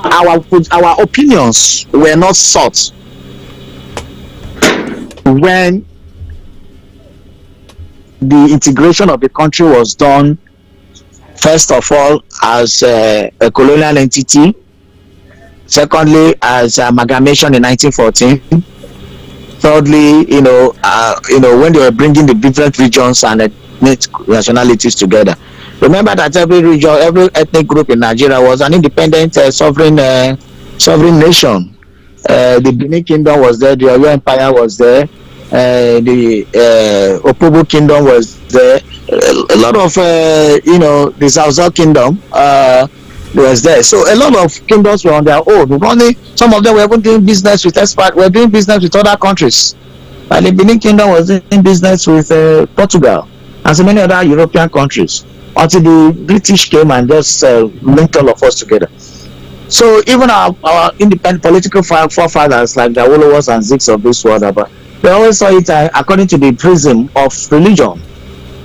S12: our opinions were not sought when the integration of the country was done, first of all as a colonial entity, secondly as amalgamation in 1914, thirdly when they were bringing the different regions and ethnic nationalities together. Remember that every region, every ethnic group in Nigeria was an independent sovereign nation. The Benin Kingdom was there, the Oyo Empire was there, the Opobo Kingdom was there, a lot of the Zauzau Kingdom was there. So a lot of kingdoms were on their own. Some of them were even doing business with were doing business with other countries. And the Benin Kingdom was doing business with Portugal and so many other European countries until the British came and just linked all of us together. So even our independent political forefathers like the Awolowos and Ziks of this world, they always saw it according to the prism of religion.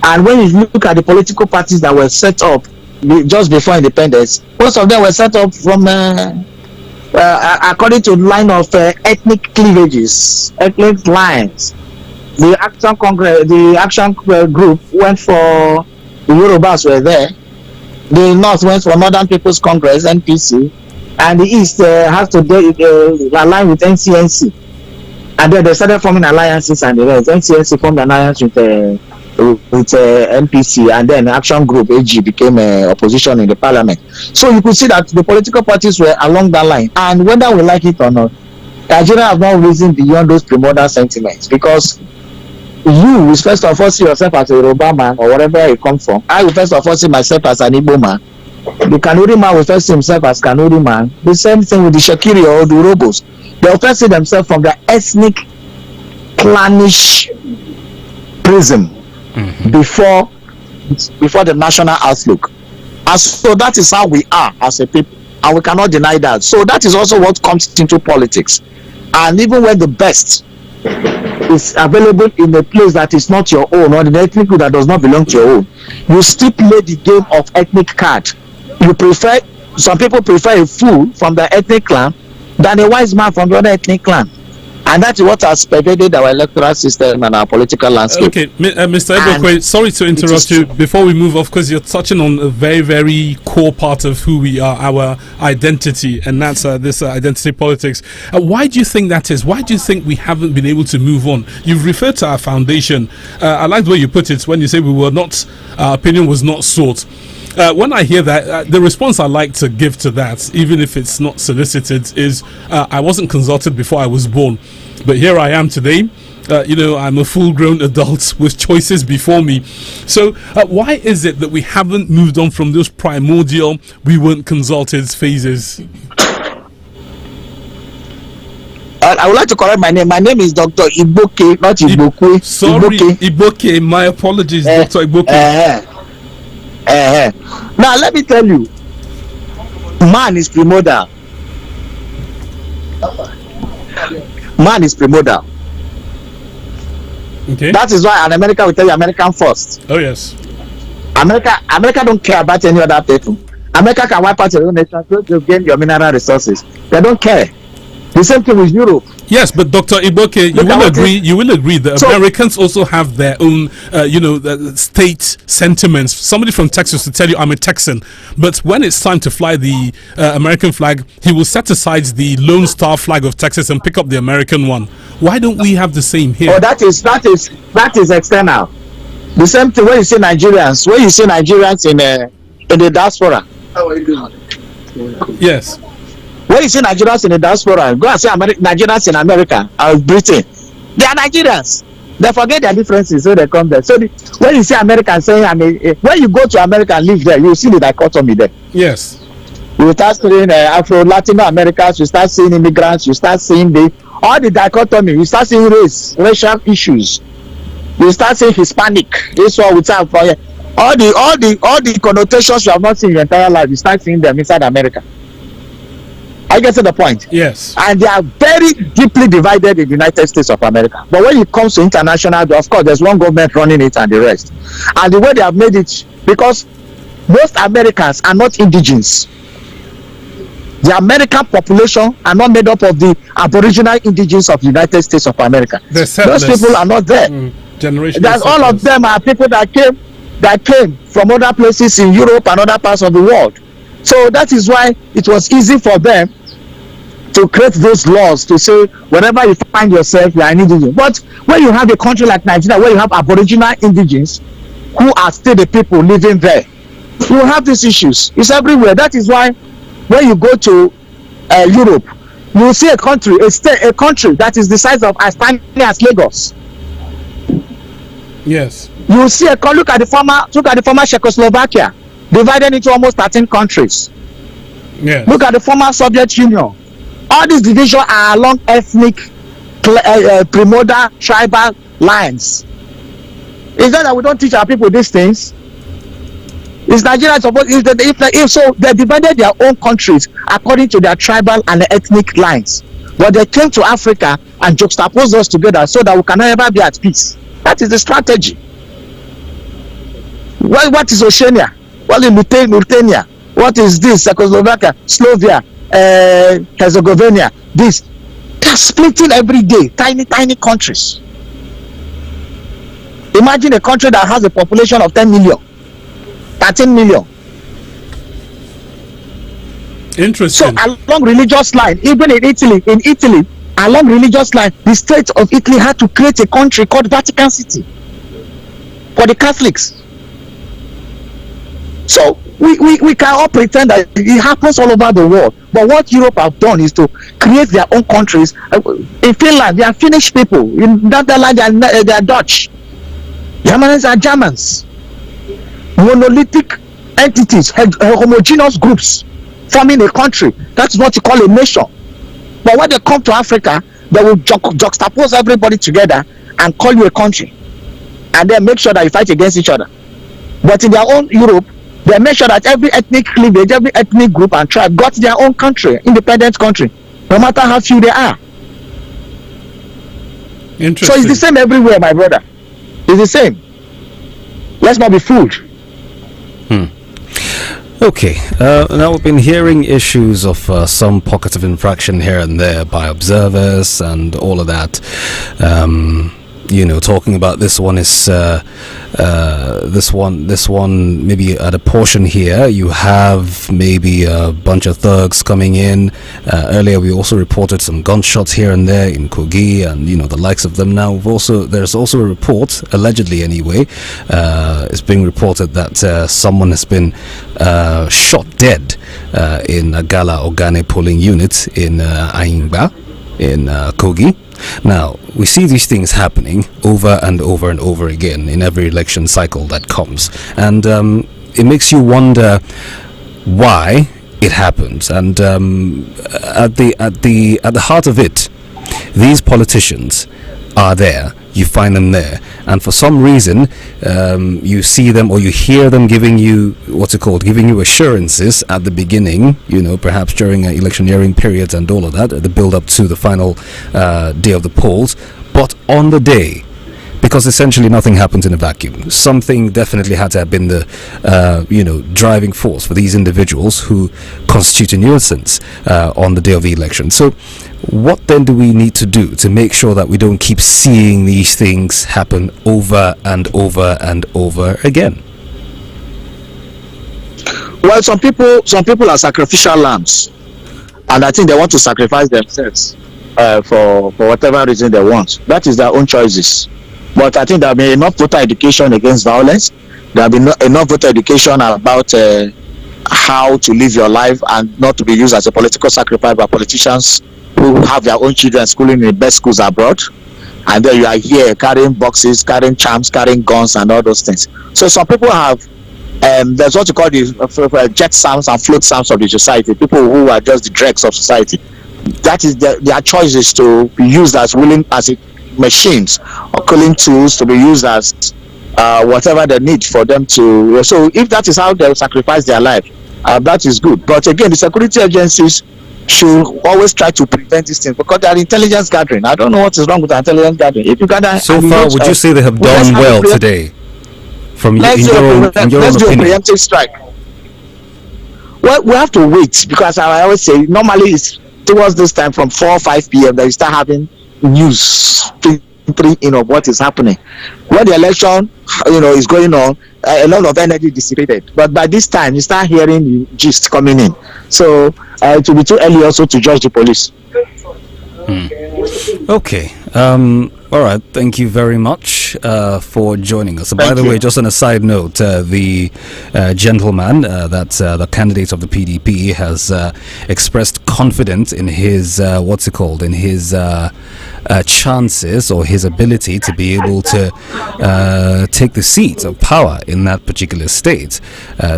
S12: And when you look at the political parties that were set up just before independence, most of them were set up from according to the line of ethnic cleavages, ethnic lines. The Action Group went for the Yorubas were there. The North went for Northern People's Congress (NPC), and the East has to align with NCNC. And then they started forming alliances, and the rest. NCNC formed an alliance with NPC, and then Action Group AG became opposition in the parliament. So you could see that the political parties were along that line, and whether we like it or not, Nigeria have not risen beyond those primordial sentiments, because you will first of all see yourself as a Yoruba man or whatever you come from. I will first of all see myself as an Igbo man. The Kanuri man will first see himself as Kanuri man. The same thing with the Shekiri or the Urobos. They will first see themselves from the ethnic, clannish prism before the national outlook. And so that is how we are as a people, and we cannot deny that. So that is also what comes into politics. And even when the best is available in a place that is not your own, or the ethnic group that does not belong to your own, you still play the game of ethnic card. Some people prefer a fool from the ethnic clan than a wise man from the other ethnic clan. And that is what has pervaded our electoral system and our political landscape.
S6: Okay, Mr. Ebokwe, sorry to interrupt you before we move off, because you're touching on a very, very core part of who we are, our identity, and that's this identity politics. Why do you think that is? Why do you think we haven't been able to move on? You've referred to our foundation. I like the way you put it when you say our opinion was not sought. When I hear that, the response I like to give to that, even if it's not solicited, is I wasn't consulted before I was born, but here I am today. I'm a full-grown adult with choices before me. So why is it that we haven't moved on from those primordial we weren't consulted phases?
S12: I would like to correct my name. My name is Dr. Iboke, not Ibokwe.
S6: Sorry, Iboke. My apologies, Dr. Iboke.
S12: Now let me tell you, man is primordial. Man is primordial.
S6: Okay.
S12: That is why an American will tell you American first.
S6: Oh yes.
S12: America don't care about any other people. America can wipe out your own nation to gain your mineral resources. They don't care. The same thing with Europe.
S6: Yes, but Dr. Iboke, you will agree that Americans also have their own, state sentiments. Somebody from Texas will tell you, I'm a Texan, but when it's time to fly the American flag, he will set aside the Lone Star flag of Texas and pick up the American one. Why don't we have the same here?
S12: Oh, that is external. The same thing when you see Nigerians, in the diaspora. How are you doing?
S6: Yes.
S12: When you see Nigerians in the diaspora, go and see Nigerians in America or Britain. They are Nigerians. They forget their differences, so they come there. So when you see Americans saying, when you go to America and live there, you see the dichotomy there.
S6: Yes.
S12: You start seeing Afro-Latino Americans, you start seeing immigrants, you start seeing all the dichotomy. You start seeing racial issues. You start seeing Hispanic. This one without all the connotations you have not seen in your entire life. You start seeing them inside America. I get to the point.
S6: Yes.
S12: And they are very deeply divided in the United States of America. But when it comes to international, of course, there's one government running it and the rest. And the way they have made it, because most Americans are not indigenous. The American population are not made up of the Aboriginal indigenes of the United States of America. Those people are not there. There's all of them are people that came from other places in Europe and other parts of the world. So that is why it was easy for them to create those laws to say whenever you find yourself, you are an indigene. But when you have a country like Nigeria, where you have Aboriginal indigenes who are still the people living there, you will have these issues. It's everywhere. That is why when you go to Europe, you will see a country that is the size of as tiny as Lagos.
S6: Yes.
S12: You will see look at the former Czechoslovakia, divided into almost 13 countries.
S6: Yes.
S12: Look at the former Soviet Union. All these divisions are along ethnic, primordial, tribal lines. Is that we don't teach our people these things? Is Nigeria supposed? If so, they divided their own countries according to their tribal and ethnic lines. But they came to Africa and juxtaposed us together so that we can never be at peace. That is the strategy. What is Oceania? What is Mauritania? What is this? Czechoslovakia, Slovenia, Herzegovina. This. They're splitting every day. Tiny countries. Imagine a country that has a population of 10 million, 13 million.
S6: Interesting.
S12: So along religious line, even in Italy, along religious line, the state of Italy had to create a country called Vatican City for the Catholics. So we can all pretend that it happens all over the world. But what Europe have done is to create their own countries. In Finland, they are Finnish people. In Netherlands, they are Dutch. Germans are Germans. Monolithic entities, homogeneous groups forming a country. That's what you call a nation. But when they come to Africa, they will juxtapose everybody together and call you a country. And then make sure that you fight against each other. But in their own Europe, they make sure that every ethnic cleavage, every ethnic group and tribe got their own country, independent country, no matter how few they are.
S6: Interesting.
S12: So it's the same everywhere, my brother. It's the same. Let's not be fooled.
S1: Okay, now we've been hearing issues of some pockets of infraction here and there by observers and all of that. Talking about this one is this one maybe at a portion here you have maybe a bunch of thugs coming in. Earlier we also reported some gunshots here and there in Kogi and the likes of them. Now there's also a report, allegedly anyway, it's being reported that someone has been shot dead in a Gala Ogane polling unit in Aingba in Kogi. Now, we see these things happening over and over and over again in every election cycle that comes. And it makes you wonder why it happens. And at the heart of it, these politicians are there. You find them there, and for some reason you see them or you hear them giving you giving you assurances at the beginning, perhaps during electioneering periods and all of that, the build up to the final day of the polls. But on the day, because essentially nothing happens in a vacuum, something definitely had to have been the driving force for these individuals who constitute a nuisance on the day of the election. So what then do we need to do to make sure that we don't keep seeing these things happen over and over and over again?
S12: Well, some people are sacrificial lambs, and I think they want to sacrifice themselves for whatever reason they want. That is their own choices. But I think there will be enough voter education against violence. There will be enough voter education about how to live your life and not to be used as a political sacrifice by politicians who have their own children schooling in the best schools abroad. And then you are here carrying boxes, carrying charms, carrying guns and all those things. So some people have, there's what you call the jet sounds and float sounds of the society, people who are just the dregs of society. That is their choice is to be used as machines or killing tools, to be used as whatever they need for them to. So if that is how they sacrifice their life, that is good. But again, the security agencies should always try to prevent these things because they are intelligence gathering. I don't know what is wrong with intelligence gathering. If you gather,
S1: so far, would you say they have done well today? From your own opinion, let's do a
S12: preemptive strike. Well, we have to wait because I always say normally it's towards this time from 4 or 5 p.m. that you start having news filtering of what is happening. When the election, is going on, a lot of energy dissipated. But by this time, you start hearing the gist coming in. So it will be too early also to judge the police.
S1: Okay. All right. Thank you very much. much for joining us. By
S12: Thank
S1: the
S12: you.
S1: way, just on a side note, the gentleman, that's the candidate of the PDP, has expressed confidence in his, in his chances or his ability to be able to take the seat of power in that particular state,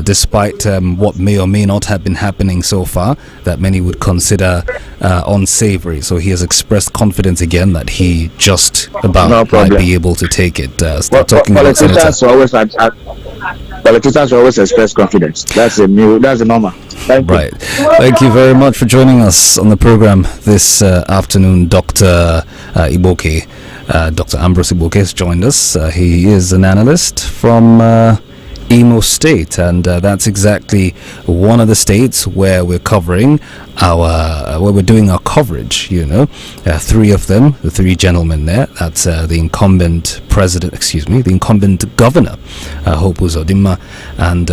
S1: despite what may or may not have been happening so far that many would consider unsavory. So he has expressed confidence again that he just about
S12: No
S1: might
S12: problem.
S1: be able to take it. Start talking about
S12: Politicians
S1: Senator.
S12: politicians always express confidence. That's a normal. Thank you.
S1: Right. Thank you very much for joining us on the program this afternoon, Dr. Iboke. Dr. Ambrose Iboke has joined us. He is an analyst from Imo State, and that's exactly one of the states where we're covering where we're doing our coverage. Three of them, the three gentlemen there. That's the incumbent the incumbent governor, Hope Uzodinma, and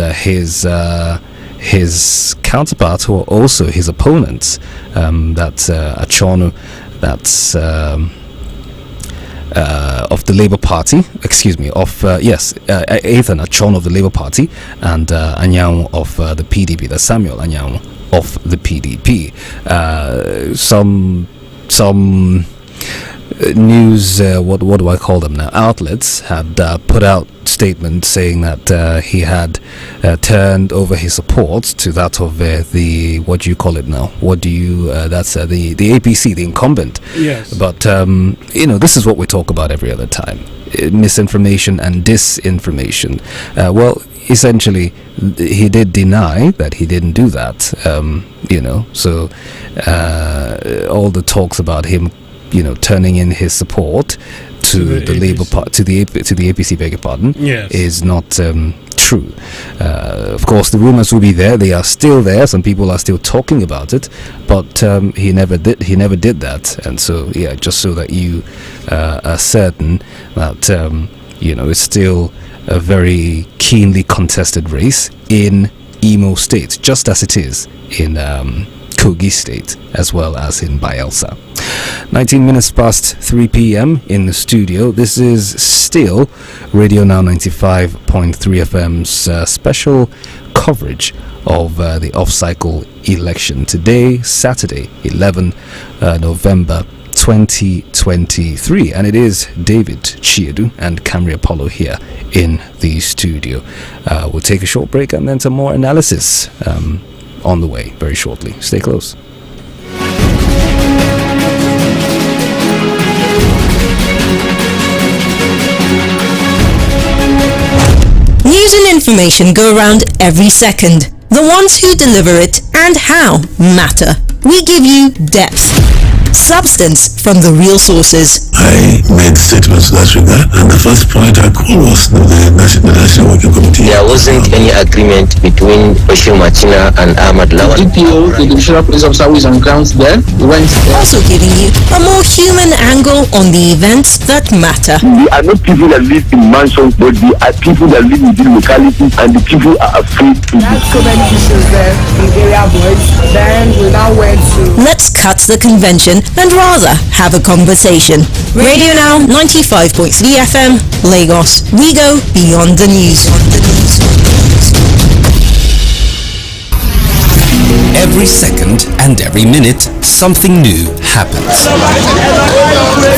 S1: his counterpart, who are also his opponents. That's Achonu. That's of the Labour Party, Ethan Achon of the Labour Party, and Anyang of the PDP, that's Samuel Anyang of the PDP. Some news, what do I call them now, outlets had put out statement saying that he had turned over his support to that of the what do you call it now? That's the APC, the incumbent.
S6: Yes.
S1: But this is what we talk about every other time: misinformation and disinformation. Essentially, he did deny that he didn't do that. So all the talks about him, turning in his support to the Labour Party, to the APC, beg your pardon,
S6: Yes.
S1: is not true. Of course, the rumors will be there; they are still there. Some people are still talking about it, but he never did. He never did that, and so just so that you are certain that it's still a very keenly contested race in Imo State, just as it is in Kogi State, as well as in Bayelsa. 19 minutes past 3 p.m. in the studio. This is still Radio Now 95.3 FM's special coverage of the off-cycle election. Today, Saturday, 11 November 2023, and it is David Chiedu and Camry Apollo here in the studio. We'll take a short break and then some more analysis on the way very shortly. Stay close.
S9: News and information go around every second. The ones who deliver it and how matter. We give you depth, substance from the real sources.
S13: I made statements in that regard, and the first point I called was the National Working Committee.
S16: There wasn't any agreement between Oshun Machina and Ahmad Lawan.
S20: DPO, the Divisional Police Officer who is on ground there, went there.
S9: Also giving you a more human angle on the events that matter.
S10: They are not people that live in mansions, but they are people that live in the locality, and the people are afraid to
S23: That's so many issues there in area boys. Then we now went to...
S9: Let's cut the convention and rather have a conversation. Radio Now 95.3 FM, Lagos. We go beyond the news.
S1: Every second and every minute, something new happens.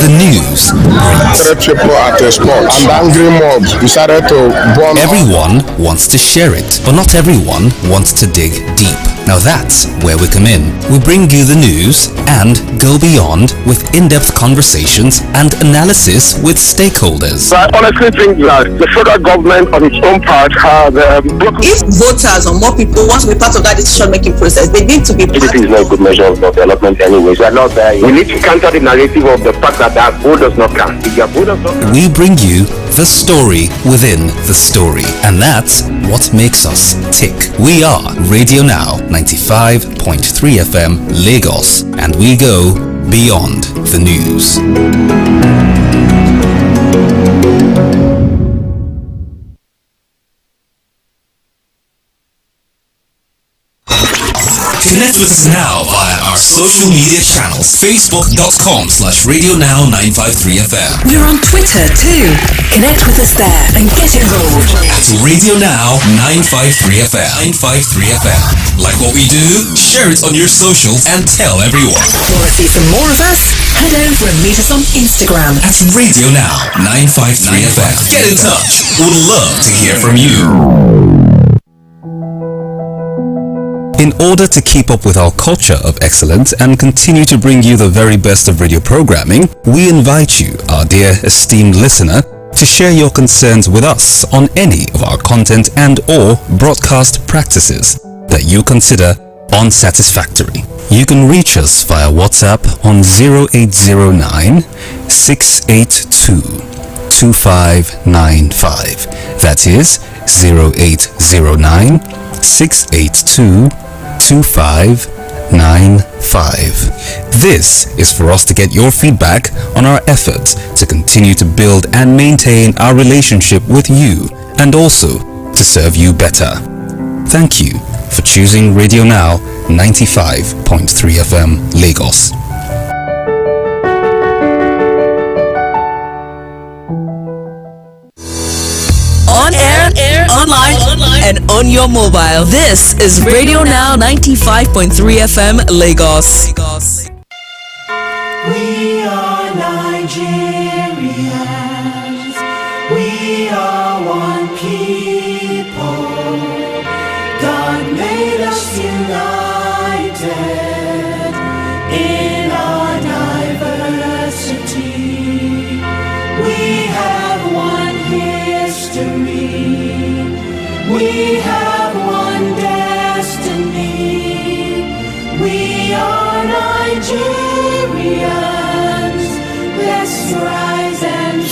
S1: The news brings.
S25: 3 people at a spot, and angry mob decided to bomb.
S1: Everyone wants to share it, but not everyone wants to dig deep. Now that's where we come in. We bring you the news and go beyond with in-depth conversations and analysis with stakeholders.
S10: I honestly think that the federal government on its own part has
S26: if voters or more people want to be part of that decision-making process, they need to be part
S10: PDP is not a good measure of development anyways. We are not there yet. We need to counter the narrative of the fact that their vote does not count. If their vote does not count.
S1: We bring you the story within the story, and that's what makes us tick. We are Radio Now 95.3 FM Lagos, and we go beyond the news. Connect with us now via our social media channels, facebook.com/RadioNow953FM.
S18: We're on Twitter too. Connect with us there and get involved.
S1: At Radio Now 953FM. 953FM. Like what we do? Share it on your socials and tell everyone.
S18: Want to see some more of us? Head over and meet us on Instagram
S1: at Radio Now 953FM. Get in touch. We'd love to hear from you. In order to keep up with our culture of excellence and continue to bring you the very best of radio programming, we invite you, our dear esteemed listener, to share your concerns with us on any of our content and or broadcast practices that you consider unsatisfactory. You can reach us via WhatsApp on 0809 682 2595. That is 0809 682 2595. This is for us to get your feedback on our efforts to continue to build and maintain our relationship with you and also to serve you better. Thank you for choosing Radio Now 95.3 FM Lagos.
S18: On air, online, and on your mobile. This is Radio Now 95.3 FM Lagos.
S21: We are Nigerians. We are one people. God made us united in our diversity. We have one history. We have one destiny. We are Nigerians. Let's rise and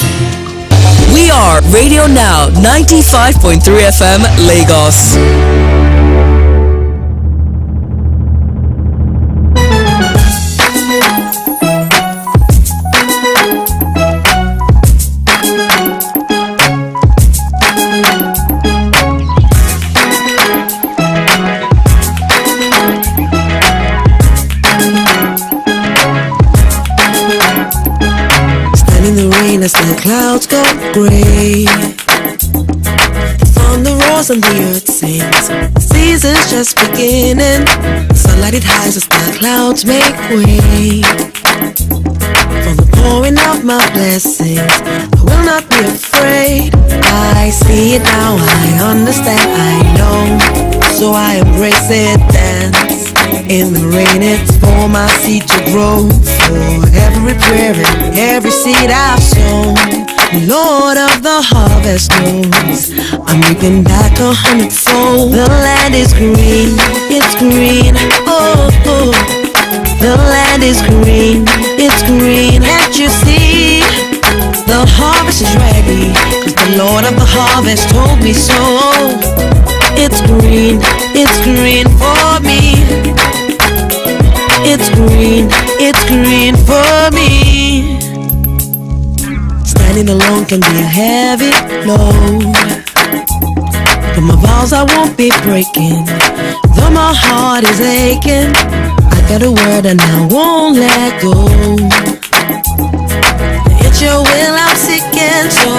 S18: We are Radio Now 95.3 FM Lagos.
S8: As the clouds go gray, the thunder roars and the earth sings. The season's just beginning. Sunlight it hides as the clouds make way. For the pouring of my blessings, I will not be afraid. I see it now, I understand, I know. So I embrace it, dance. In the rain, it's for my seed to grow. For every prayer and every seed I've sown, Lord of the harvest knows I'm reaping back 100-fold. The land is green, it's green, oh, oh. The land is green, it's green. Can't you see? The harvest is ready, 'cause the Lord of the harvest told me so. It's green for me. It's green for me. Standing alone can be a heavy load, but my vows I won't be breaking. Though my heart is aching, I got a word and I won't let go. It's your will I'm seeking, so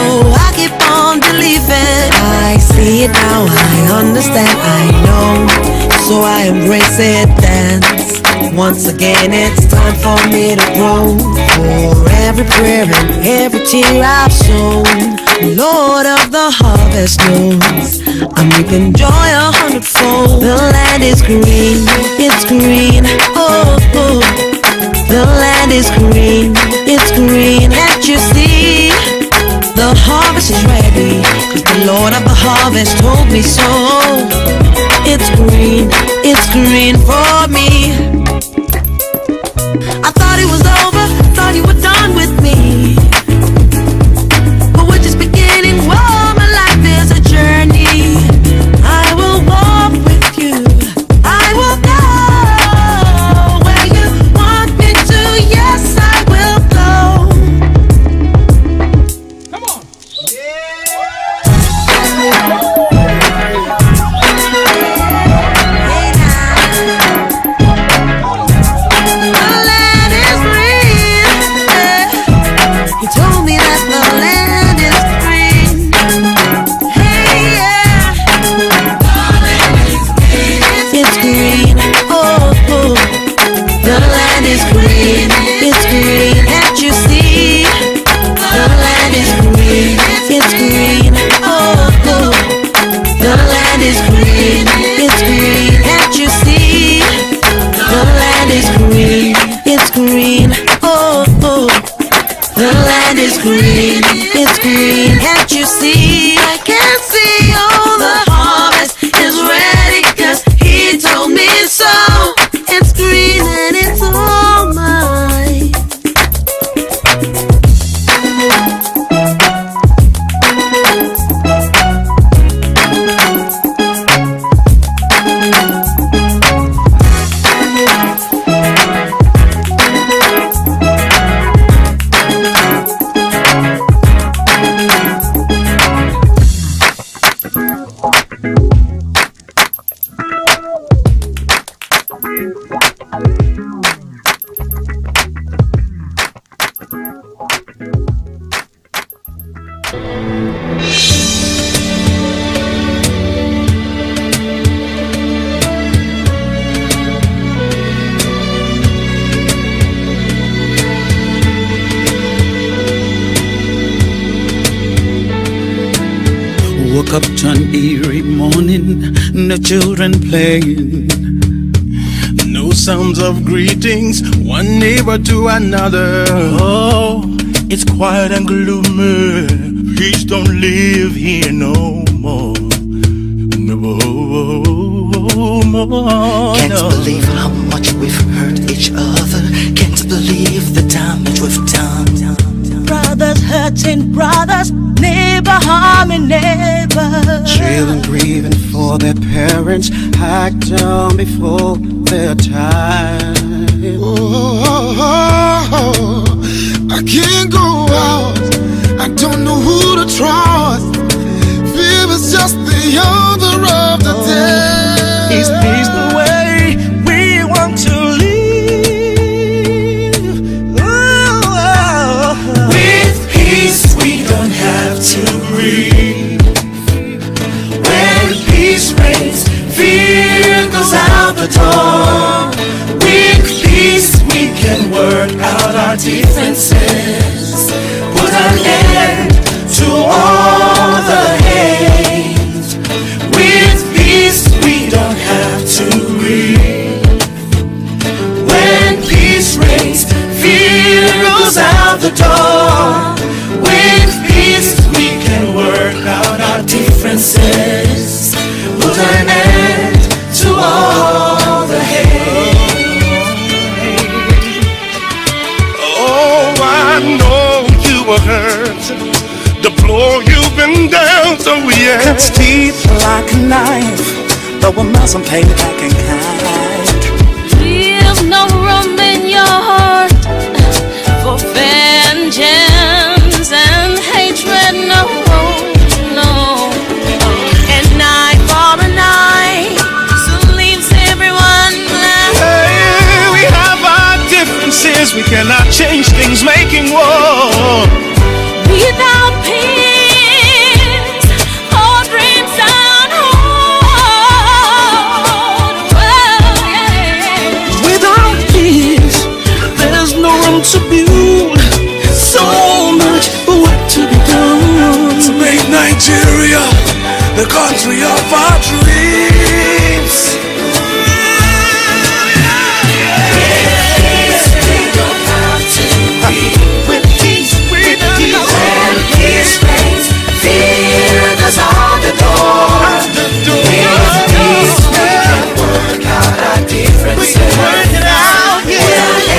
S8: I keep on believing. I see it now, I understand, I know. So I embrace it, dance. Once again it's time for me to grow. For every prayer and every tear I've sown, Lord of the harvest knows I'm reaping joy 100-fold. The land is green, it's green, oh, oh. The land is green, it's green. Can't you see? The harvest is ready, 'cause the Lord of the harvest told me so. It's green for me. I thought it was over, thought you were done with me, but we're just beginning. Whoa, my life is a journey. I will walk with you, I will go where you want me to. Yes, I will go. Come on.
S2: Woke up to an eerie morning, no children playing,
S5: no sounds of greetings, one neighbor to another. Oh, it's quiet and gloomy. Peace don't live here no more. No more.
S3: Can't believe how much we've hurt each other. Can't believe the damage we've done.
S21: Brothers hurting brothers, neighbor harming neighbors.
S2: Children grieving for their parents, hacked down before their time.
S19: Oh, I can't go out, I don't know who to trust. Fear is just the order of the day.
S5: Is peace the way we want to live?
S11: With peace we don't have to grieve. When peace reigns, fear goes out the door. With peace we can work out our differences, put an end to all the hate. With peace we don't have to grieve. When peace reigns, fear goes out the door. With peace we can work out our differences, put an end to all the hate.
S5: Oh, I know you were hurt. The blow you've been down, so yeah.
S2: Cuts teeth like a knife, but we mustn't pay back in kind.
S21: Leave no room in your heart for vengeance and hatred, no, no. And eye for an eye, so leaves everyone left.
S5: Hey, we have our differences, we cannot change things making war.
S21: Without peace, all dreams unhold.
S2: Without peace, there's no room to build. So much work to be done
S7: to make Nigeria the country of our dreams.
S11: With peace, with peace, when peace reigns, fear goes out the door. With peace we can work out our differences. Put an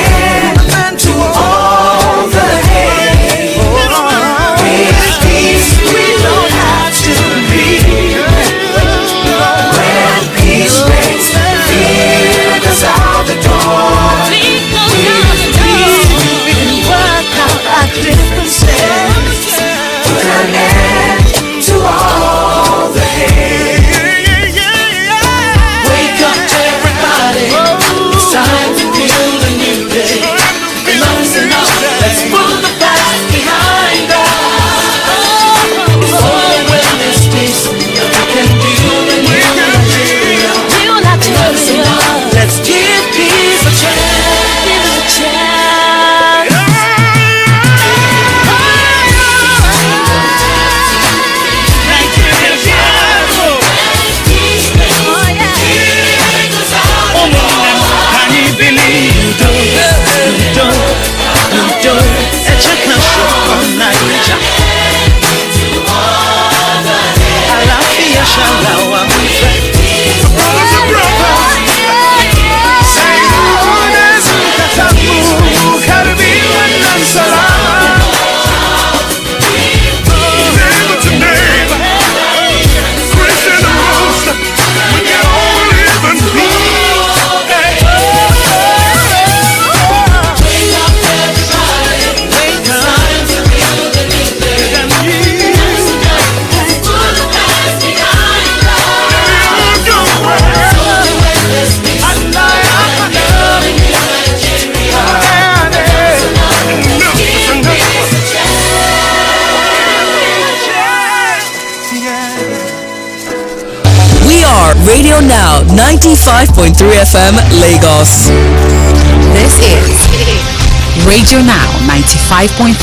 S11: end to all the hate. With peace we don't have to grieve. When
S18: are Radio Now 95.3 FM Lagos.
S4: This is Radio Now 95.3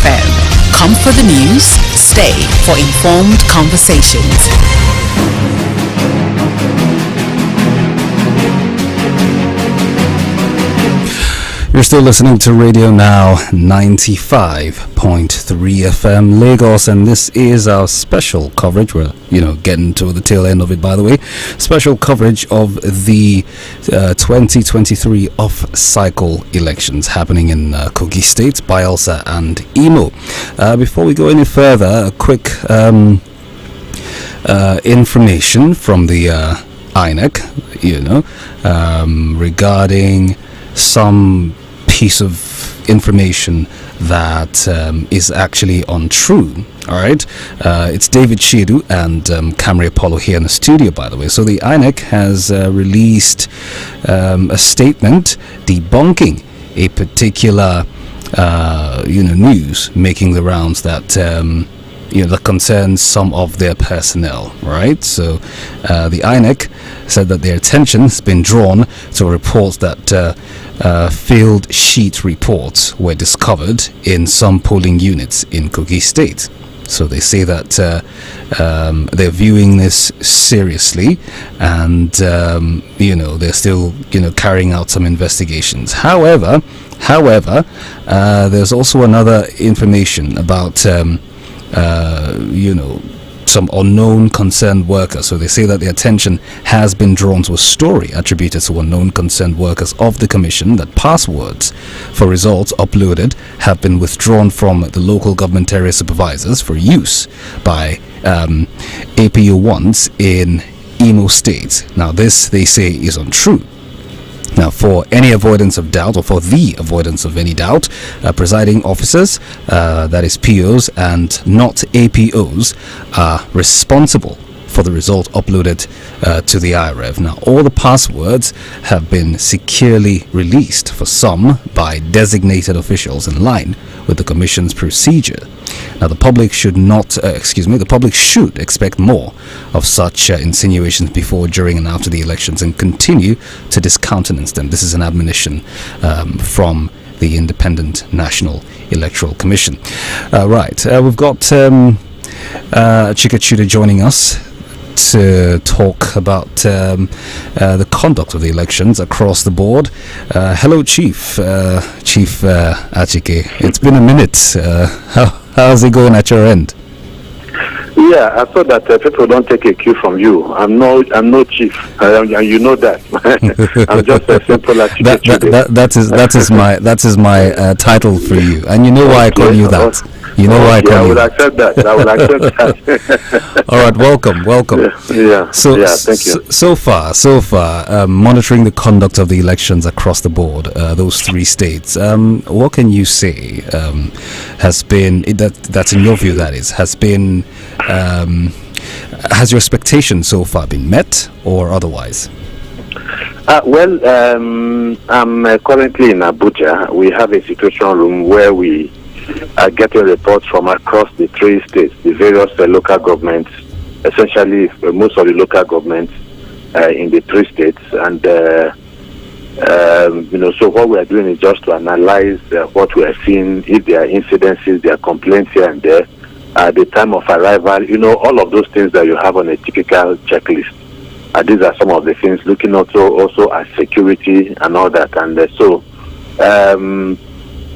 S4: FM. Come for the news, stay for informed conversations.
S1: You're still listening to Radio Now 95.3 FM Lagos, and this is our special coverage. We're, getting to the tail end of it, by the way. Special coverage of the 2023 off-cycle elections happening in Kogi State, Bayelsa and Imo. Before we go any further, a quick information from the INEC, regarding some piece of information that is actually untrue. All right, it's David Shedu and Camry Apollo here in the studio, by the way. So the INEC has released a statement debunking a particular news making the rounds that that concerns some of their personnel, right? So the INEC said that their attention has been drawn to reports that failed sheet reports were discovered in some polling units in Kogi State. So they say that they're viewing this seriously, and they're still carrying out some investigations. However, there's also another information about some unknown concerned workers. So they say that the attention has been drawn to a story attributed to unknown concerned workers of the commission that passwords for results uploaded have been withdrawn from the local government area supervisors for use by APO1s in Imo State. Now this, they say, is untrue. Now, for any avoidance of doubt, or for the avoidance of any doubt, presiding officers, that is POs and not APOs, are responsible for the result uploaded to the IREV. Now, all the passwords have been securely released, for some by designated officials in line with the Commission's procedure. Now, the public should the public should expect more of such insinuations before, during, and after the elections, and continue to discountenance them. This is an admonition from the Independent National Electoral Commission. We've got Chika Chude joining us to talk about the conduct of the elections across the board. Hello, Chief Achike. It's been a minute. How's it going at your end?
S10: Yeah, I thought that people don't take a cue from you. I'm no chief, and you know that. I'm just a simple
S1: that is my title for you, and you know why I call you that. You know why I call you.
S10: I will accept that.
S1: All right, welcome.
S10: Yeah.
S1: Thank you. So far, monitoring the conduct of the elections across the board, those three states. What can you say has been that's in your view? Has your expectation so far been met or otherwise?
S10: I'm currently in Abuja. We have a situation room where we getting reports from across the three states, the various local governments, essentially most of the local governments in the three states, and so what we are doing is just to analyze what we are seeing, if there are incidences, there are complaints here and there, the time of arrival, all of those things that you have on a typical checklist. These are some of the things, looking also at security and all that, and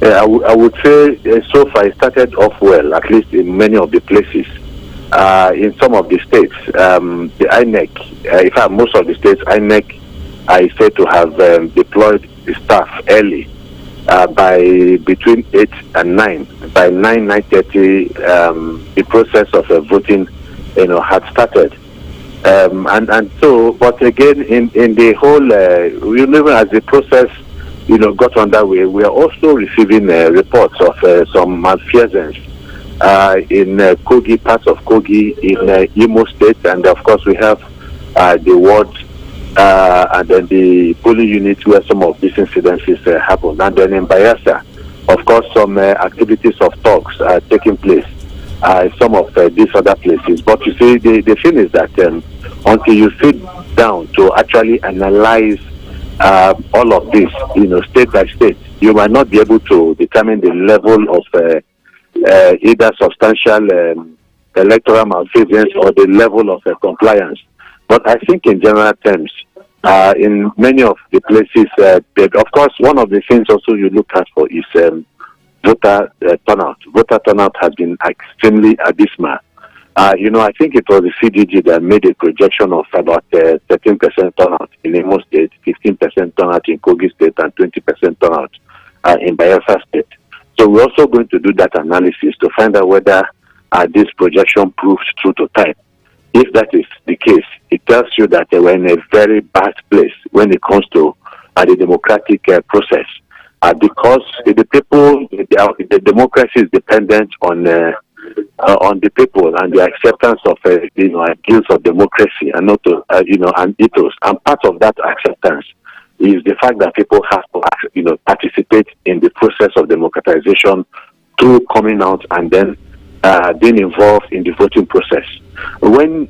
S10: I would say so far it started off well, at least in many of the places. In some of the states, the INEC, in fact most of the states, INEC is said to have deployed the staff early, by between 8 and 9. By 9:30, the process of voting, had started. But again, in the whole, even as the process got underway, we are also receiving reports of some malfeasance in Kogi, parts of Kogi, in Imo State, and of course we have the ward and then the polling unit where some of these incidences happen, and then in Bayelsa, of course, some activities of talks are taking place in some of these other places. But you see, the thing is that
S12: until you sit down to actually analyze all of this, state by state, you might not be able to determine the level of either substantial electoral malfeasance or the level of compliance. But I think in general terms, in many of the places, of course, one of the things also you look at for is voter turnout. Voter turnout has been extremely abysmal. I think it was the CDG that made a projection of about 13% turnout in Imo State, 15% turnout in Kogi State, and 20% turnout in Bayelsa State. So we're also going to do that analysis to find out whether this projection proves true to type. If that is the case, it tells you that they were in a very bad place when it comes to the democratic process. Because the people, the democracy is dependent on the people and the acceptance of ideals of democracy and not to and ethos. And part of that acceptance is the fact that people have to participate in the process of democratization through coming out and then being involved in the voting process. When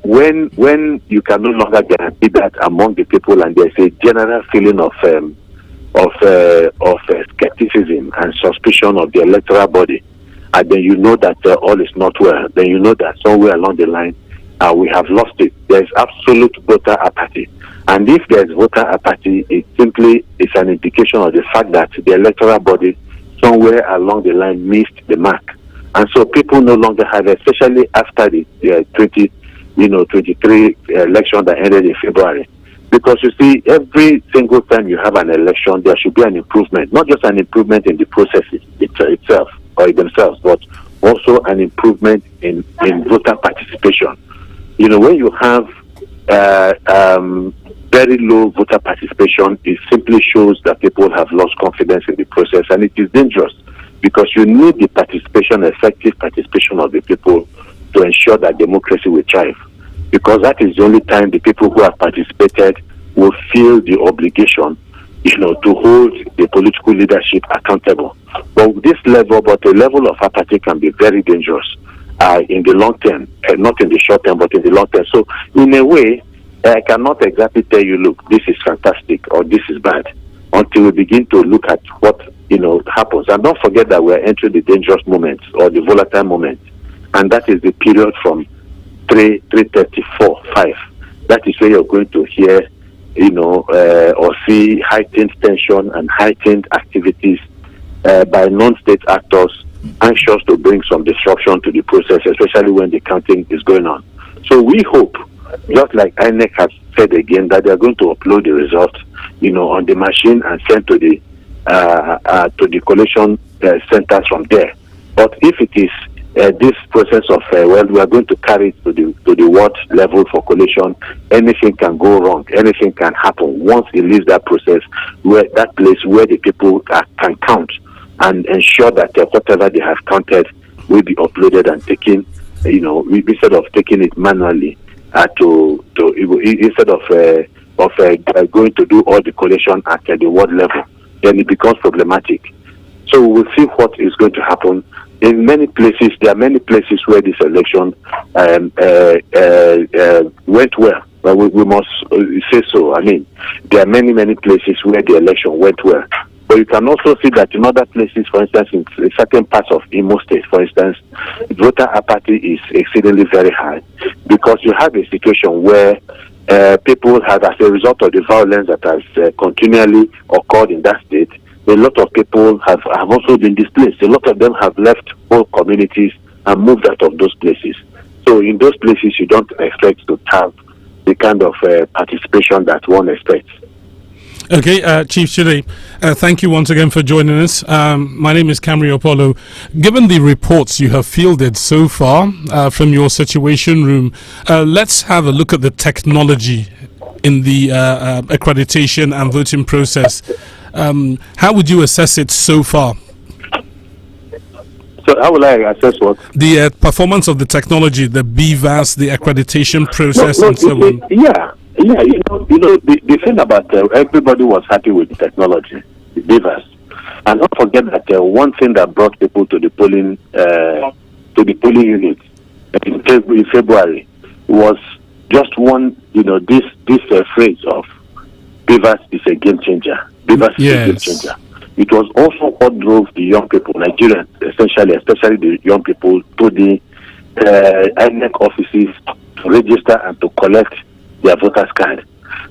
S12: you can no longer guarantee that among the people, and there's a general feeling of skepticism and suspicion of the electoral body, and then you know that all is not well. Then you know that somewhere along the line we have lost it. There's absolute voter apathy, and if there's voter apathy, it simply is an indication of the fact that the electoral body somewhere along the line missed the mark. And so people no longer have, especially after the 2023 election that ended in February. Because you see, every single time you have an election, there should be an improvement, not just an improvement in the processes itself or themselves, but also an improvement in voter participation. When you have very low voter participation, it simply shows that people have lost confidence in the process, and it is dangerous. Because you need the participation, effective participation of the people to ensure that democracy will thrive. Because that is the only time the people who have participated will feel the obligation, to hold the political leadership accountable. But this level, the level of apathy can be very dangerous in the long term, not in the short term, but in the long term. So in a way, I cannot exactly tell you, look, this is fantastic or this is bad, until we begin to look at what happens. And don't forget that we're entering the dangerous moments or the volatile moments. And that is the period from 3:34, 5. That is where you're going to hear, or see heightened tension and heightened activities by non-state actors anxious to bring some disruption to the process, especially when the counting is going on. So we hope, just like INEC has said again, that they are going to upload the results, on the machine and send to the collation centers from there. But if it is this process of we are going to carry it to the ward level for collation, anything can go wrong, anything can happen once it leaves that process, where that place where the people can count and ensure that whatever they have counted will be uploaded and taken, instead of taking it manually instead of going to do all the collation at the ward level, then it becomes problematic. So we'll see what is going to happen. In many places, there are many places where this election went well. But we must say so. I mean, there are many places where the election went well. But you can also see that in other places, for instance, in certain parts of Imo State, for instance, voter apathy is exceedingly very high, because you have a situation where people have, as a result of the violence that has continually occurred in that state, a lot of people have also been displaced. A lot of them have left whole communities and moved out of those places. So in those places, you don't expect to have the kind of participation that one expects.
S6: Okay, Chief Chide, thank you once again for joining us. My name is Camry Apollo. Given the reports you have fielded so far from your situation room, let's have a look at the technology in the accreditation and voting process. How would you assess it so far?
S12: So how will I assess what?
S6: The performance of the technology, the BVAS, the accreditation process, and so on.
S12: Yeah, the thing about everybody was happy with the technology, the BVAS, and don't forget that one thing that brought people to the polling units in February was just one this phrase of Bivas is a game changer. Bivas is a game changer. It was also what drove the young people, Nigerians, especially the young people, to the INEC offices to register and to collect their voters' card.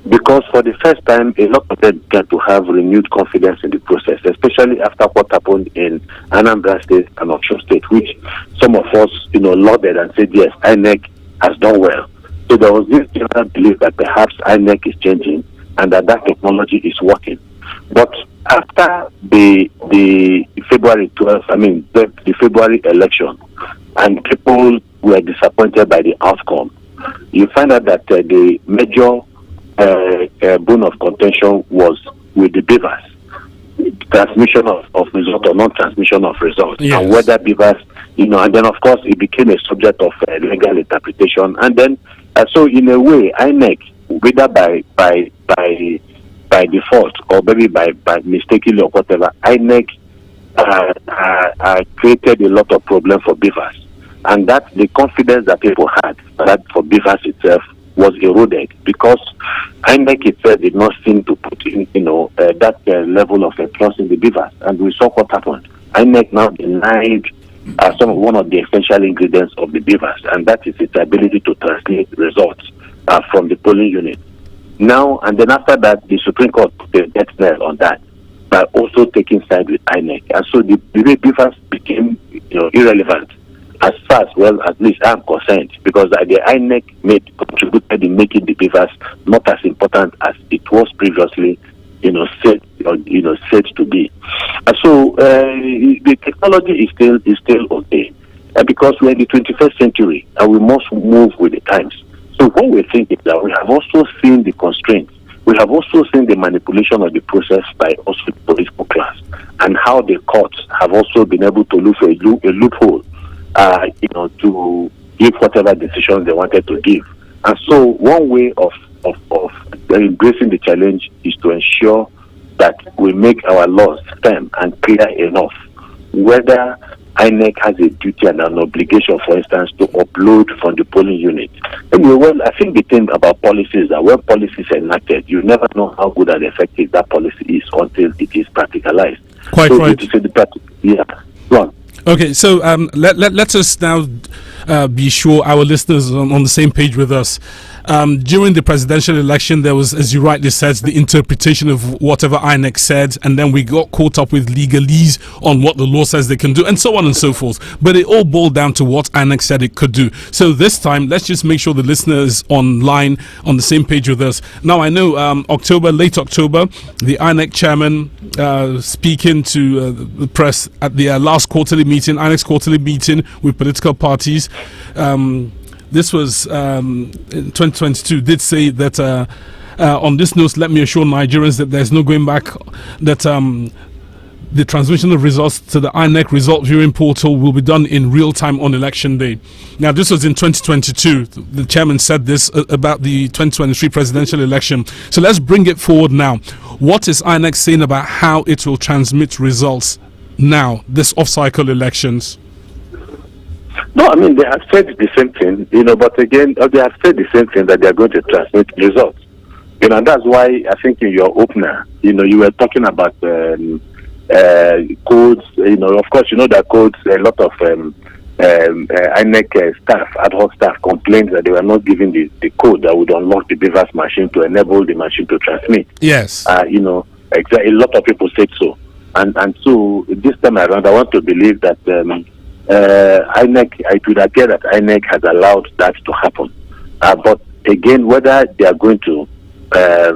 S12: Because for the first time, a lot of them began to have renewed confidence in the process, especially after what happened in Anambra State and Osun State, which some of us, lauded and said, yes, INEC has done well. So there was this general belief that perhaps INEC is changing and that technology is working. But after the February 12th, the February election, and people were disappointed by the outcome, you find out that the major bone of contention was with the Bivas, transmission of result or non-transmission of results, and whether Bivas, and then of course it became a subject of legal interpretation, and then so in a way, INEC, whether by default or maybe by mistakenly or whatever, INEC created a lot of problems for Bivas, and that the confidence that people had that for Bivas itself was eroded because INEC itself did not seem to put in, that level of trust in the Bivas, and we saw what happened. INEC now denied one of the essential ingredients of the Bivas, and that is its ability to translate results from the polling unit. Now, and then after that, the Supreme Court put a death knell on that by also taking side with INEC. And so the Bivas became irrelevant as far as, well, at least I'm concerned, because the INEC contributed in making the Bivas not as important as it was previously said to be. And so the technology is still okay, because we're in the 21st century and we must move with the times. So what we think is that we have also seen the constraints. We have also seen the manipulation of the process by also the political class, and how the courts have also been able to look for a loophole, to give whatever decisions they wanted to give. And so one way of embracing the challenge is to ensure that we make our laws firm and clear enough, whether INEC has a duty and an obligation, for instance, to upload from the polling unit. Anyway, well, I think the thing about policies is that when policies are enacted, you never know how good and effective that policy is until it is practicalized.
S6: Quite right.
S12: Go on.
S6: Okay, so let us now be sure our listeners are on the same page with us. During the presidential election, there was, as you rightly said, the interpretation of whatever INEC said, and then we got caught up with legalese on what the law says they can do, and so on and so forth. But it all boiled down to what INEC said it could do. So this time, let's just make sure the listeners online on the same page with us. Now, I know late October, the INEC chairman speaking to the press at the last quarterly meeting, INEC's quarterly meeting with political parties. This was in 2022, did say that on this note, let me assure Nigerians that there's no going back, that the transmission of results to the INEC result viewing portal will be done in real time on election day. Now, this was in 2022. The chairman said this about the 2023 presidential election. So let's bring it forward now. What is INEC saying about how it will transmit results now, this off-cycle elections?
S12: No, I mean, they have said the same thing, but again, they have said the same thing, that they are going to transmit results. And that's why I think in your opener, you were talking about codes. Of course, that codes, a lot of INEC staff, ad hoc staff, complained that they were not given the code that would unlock the Bivas machine to enable the machine to transmit.
S6: Yes.
S12: A lot of people said so. And so this time around, I want to believe that INEC, it would appear that INEC has allowed that to happen. But again, whether they are going to, I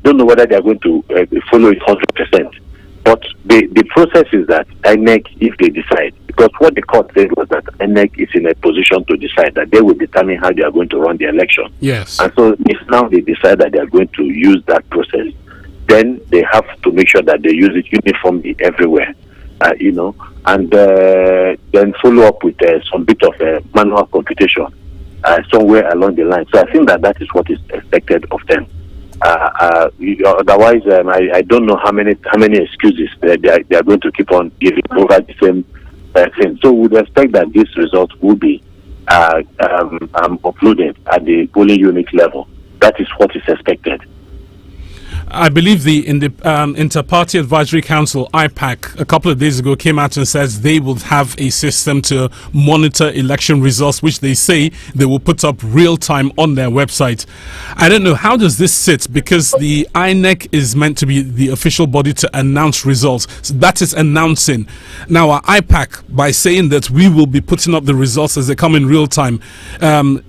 S12: don't know whether they are going to follow it 100%. But the process is that INEC, if they decide, because what the court said was that INEC is in a position to decide that they will determine how they are going to run the election.
S6: Yes.
S12: And so if now they decide that they are going to use that process, then they have to make sure that they use it uniformly everywhere. And then follow up with some bit of manual computation somewhere along the line. So I think that is what is expected of them. Otherwise, I don't know how many excuses they are going to keep on giving over the same thing. So we would expect that this result will be are uploaded at the polling unit level. That is what is expected.
S6: I believe the Inter-Party Advisory Council, IPAC, a couple of days ago came out and says they will have a system to monitor election results, which they say they will put up real time on their website. I don't know, how does this sit? Because the INEC is meant to be the official body to announce results. So that is announcing. Now, our IPAC, by saying that we will be putting up the results as they come in real time,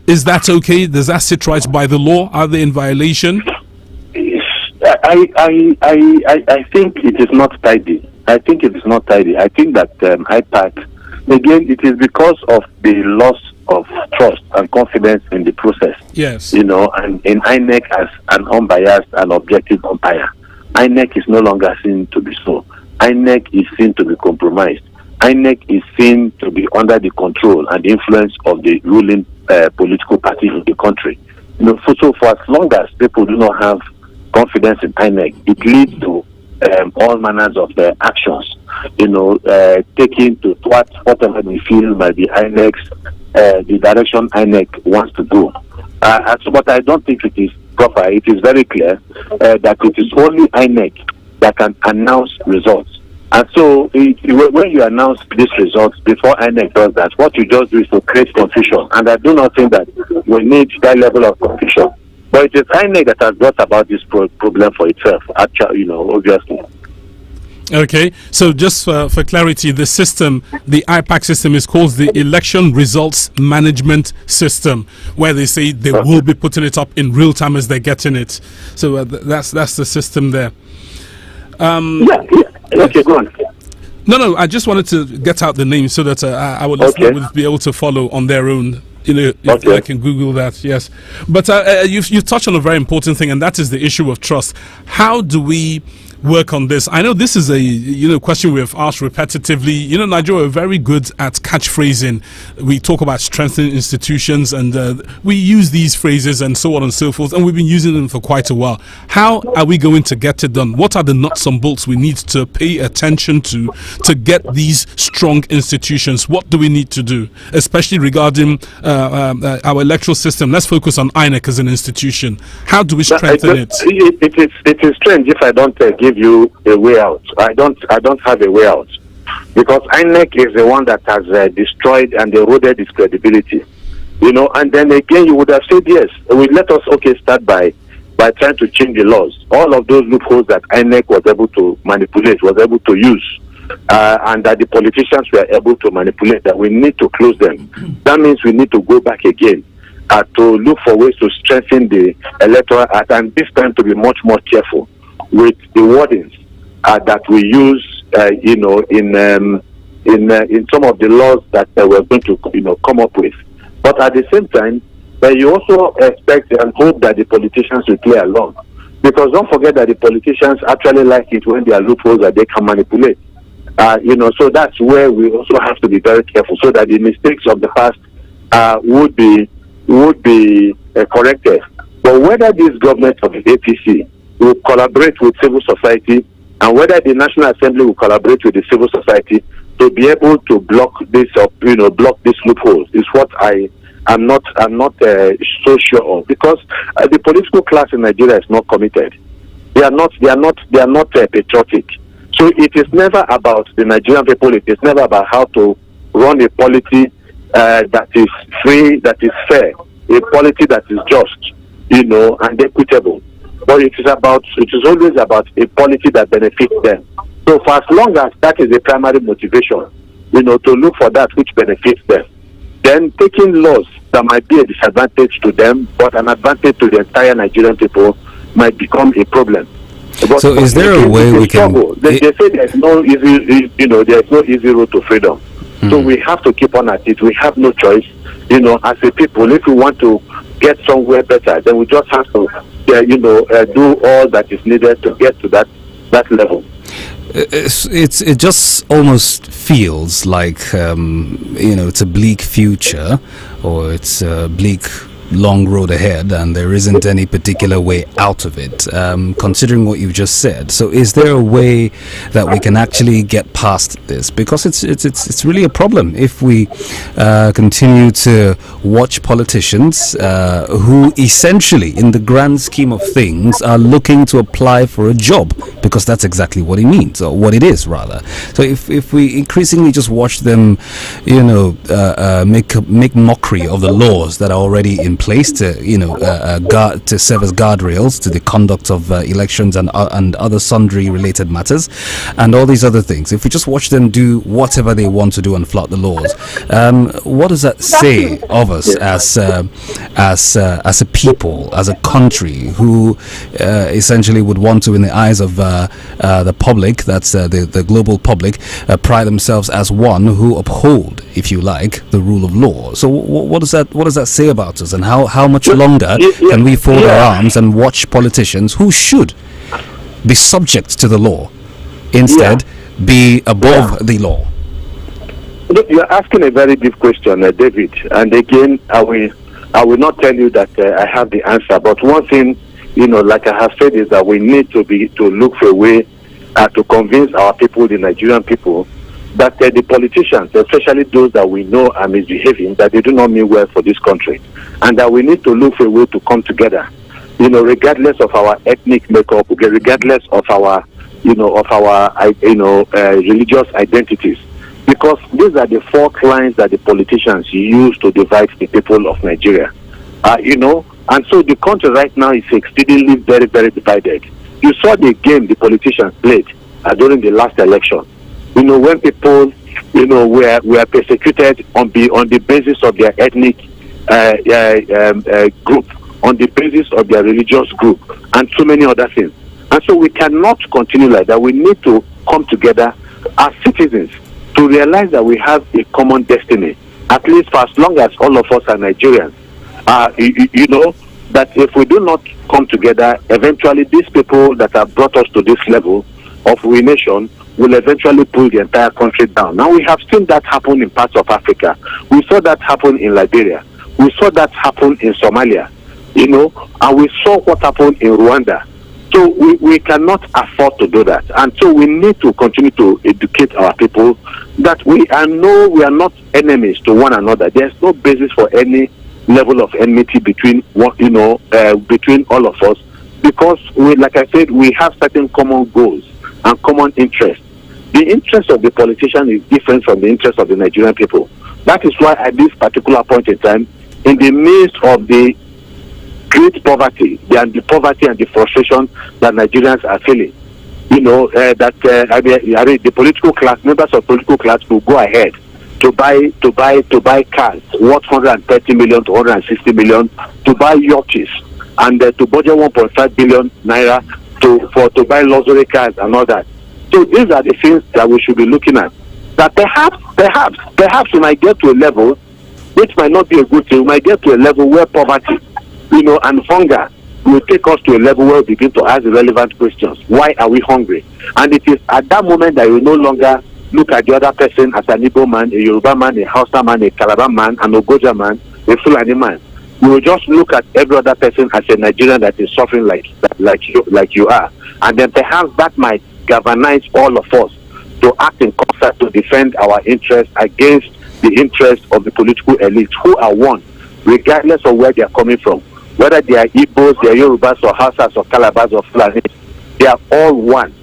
S6: is that okay? Does that sit right by the law? Are they in violation?
S12: I think it is not tidy. I think it is not tidy. I think that IPAC, again, it is because of the loss of trust and confidence in the process.
S6: Yes.
S12: You know, and in INEC as an unbiased and objective umpire. INEC is no longer seen to be so. INEC is seen to be compromised. INEC is seen to be under the control and influence of the ruling political party in the country. You know, so for as long as people do not have confidence in INEC, it leads to all manners of actions, you know, taking to whatever we feel might be INEC's, the direction INEC wants to go. But I don't think it is proper. It is very clear that it is only INEC that can announce results. And so when you announce these results before INEC does that, what you just do is to create confusion. And I do not think that we need that level of confusion. But it is INEC that has brought about this problem for itself, actually, you know, obviously.
S6: Okay, so just for clarity, the system, the IPAC system, is called the Election Results Management System, where they say they will be putting it up in real time as they're getting it. So that's the system there.
S12: Okay, go on.
S6: No, I just wanted to get out the name so that our listeners would be able to follow on their own. You know, if I can Google that, yes. But you touched on a very important thing, and that is the issue of trust. How do we work on this? I know this is a question we have asked repetitively. You know, Nigeria are very good at catchphrasing. We talk about strengthening institutions, and we use these phrases and so on and so forth, and we've been using them for quite a while. How are we going to get it done? What are the nuts and bolts we need to pay attention to get these strong institutions? What do we need to do, especially regarding our electoral system? Let's focus on INEC as an institution. How do we strengthen it?
S12: It is strange if I don't give you a way out. I don't have a way out, because INEC is the one that has destroyed and eroded its credibility. You know, and then again you would have said yes. Let us start by trying to change the laws. All of those loopholes that INEC was able to manipulate, was able to use, and that the politicians were able to manipulate, that we need to close them. That means we need to go back again to look for ways to strengthen the electoral act, and this time to be much more careful with the wordings that we use, in some of the laws that we're going to, come up with. But at the same time, you also expect and hope that the politicians will play along, because don't forget that the politicians actually like it when there are loopholes that they can manipulate. So that's where we also have to be very careful, so that the mistakes of the past would be corrected. But whether this government of the APC will collaborate with civil society, and whether the National Assembly will collaborate with the civil society to be able to block this block these loopholes, is what I'm not so sure of, because the political class in Nigeria is not committed. They are not patriotic. So it is never about the Nigerian people. It is never about how to run a polity that is free, that is fair, a polity that is just, and equitable. But it is always about a polity that benefits them. So for as long as that is the primary motivation, to look for that which benefits them, then taking laws that might be a disadvantage to them, but an advantage to the entire Nigerian people, might become a problem. But
S1: so is there a way we can...
S12: They say there's no easy road to freedom. So we have to keep on at it. We have no choice. As a people, if we want to get somewhere better, then we just have to do all that is needed to get to that level.
S1: It just almost feels like it's a bleak future, or it's a bleak long road ahead and there isn't any particular way out of it, considering what you've just said. So is there a way that we can actually get past this? Because it's really a problem if we continue to watch politicians who essentially, in the grand scheme of things, are looking to apply for a job, because that's exactly what it means, or what it is rather. So if we increasingly just watch them, make mockery of the laws that are already in place to to serve as guardrails to the conduct of elections and other sundry related matters and all these other things, if we just watch them do whatever they want to do and flout the laws, what does that say of us as a people, as a country who essentially would want to, in the eyes of the public, that's the global public, pride themselves as one who uphold, if you like, the rule of law? So what does that say about us, and how much longer can we fold our arms and watch politicians who should be subject to the law instead be above the law?
S12: Look, you're asking a very deep question, David, and again I will not tell you that I have the answer, but one thing, like I have said, is that we need to look for a way to convince our people, the Nigerian people, that the politicians, especially those that we know are misbehaving, that they do not mean well for this country, and that we need to look for a way to come together, regardless of our ethnic makeup, regardless of our, religious identities, because these are the four lines that the politicians use to divide the people of Nigeria, and so the country right now is exceedingly very, very divided. You saw the game the politicians played during the last election. When people, were persecuted on the basis of their ethnic group, on the basis of their religious group, and so many other things. And so we cannot continue like that. We need to come together as citizens to realize that we have a common destiny, at least for as long as all of us are Nigerians. That if we do not come together, eventually these people that have brought us to this level of ruination will eventually pull the entire country down. Now, we have seen that happen in parts of Africa. We saw that happen in Liberia. We saw that happen in Somalia, and we saw what happened in Rwanda. So we cannot afford to do that. And so we need to continue to educate our people that we are not enemies to one another. There's no basis for any level of enmity between between all of us, because like I said, we have certain common goals and common interests. The interest of the politician is different from the interest of the Nigerian people. That is why at this particular point in time, in the midst of the great poverty and the poverty and the frustration that Nigerians are feeling, the political class, members of political class will go ahead to buy cars worth 130 million to 160 million, to buy yachts, and to budget 1.5 billion naira to buy luxury cars and all that. So these are the things that we should be looking at. That perhaps we might get to a level which might not be a good thing. We might get to a level where poverty, and hunger will take us to a level where we begin to ask the relevant questions. Why are we hungry? And it is at that moment that you no longer look at the other person as an Igbo man, a Yoruba man, a Hausa man, a Calabar man, an Ogoja man, a Fulani man. You will just look at every other person as a Nigerian that is suffering like you are. And then perhaps that might galvanize all of us to act in concert to defend our interests against the interests of the political elites, who are one, regardless of where they are coming from. Whether they are Igbos, they are Yorubas, or Hausas, or Calabars, or Fulani, they are all one.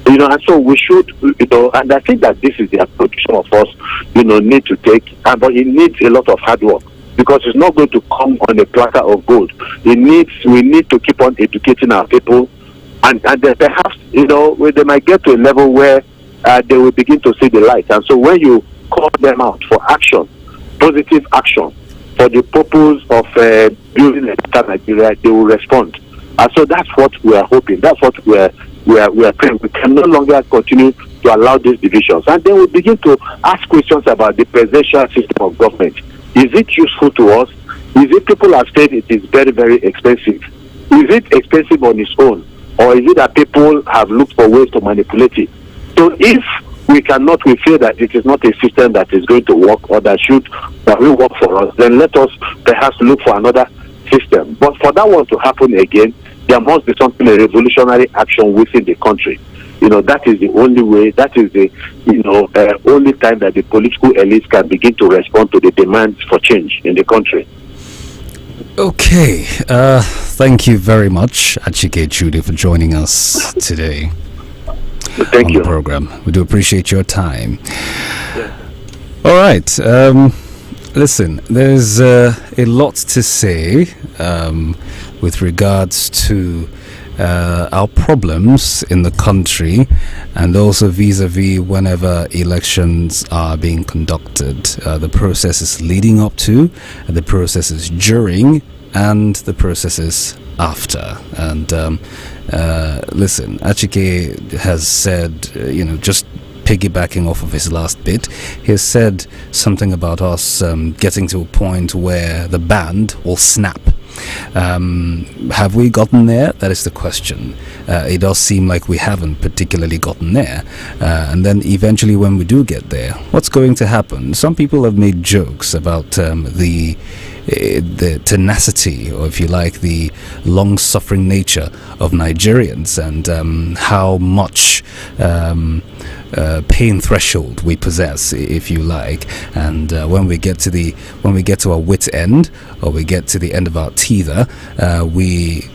S12: And so we should, and I think that this is the approach some of us, need to take, but it needs a lot of hard work, because it's not going to come on a platter of gold. We need to keep on educating our people, and then perhaps, they might get to a level where they will begin to see the light. And so when you call them out for action, positive action, for the purpose of building a better Nigeria, they will respond. And so that's what we are hoping. That's what we are praying. We can no longer continue to allow these divisions. And then we begin to ask questions about the presidential system of government. Is it useful to us? Is it, people have said it is very, very expensive. Is it expensive on its own? Or is it that people have looked for ways to manipulate it? So if we feel that it is not a system that is going to work, or that will work for us, then let us perhaps look for another system. But for that one to happen again, there must be something, a revolutionary action within the country. That is the only way, that is the, only time that the political elites can begin to respond to the demands for change in the country.
S1: Okay, thank you very much, Achike Chude, for joining us today.
S12: Thank you.
S1: On the program. We do appreciate your time. Yeah. All right. Listen, there's a lot to say with regards to our problems in the country, and also vis-a-vis whenever elections are being conducted, the processes leading up to, the processes during, and the processes after. And listen, Achike has said, just piggybacking off of his last bit, he has said something about us getting to a point where the band will snap. Have we gotten there? That is the question. It does seem like we haven't particularly gotten there. And then eventually when we do get there, what's going to happen? Some people have made jokes about the tenacity, or if you like, the long-suffering nature of Nigerians, and how much pain threshold we possess, if you like. And when we get to our wit's end, or we get to the end of our teether, we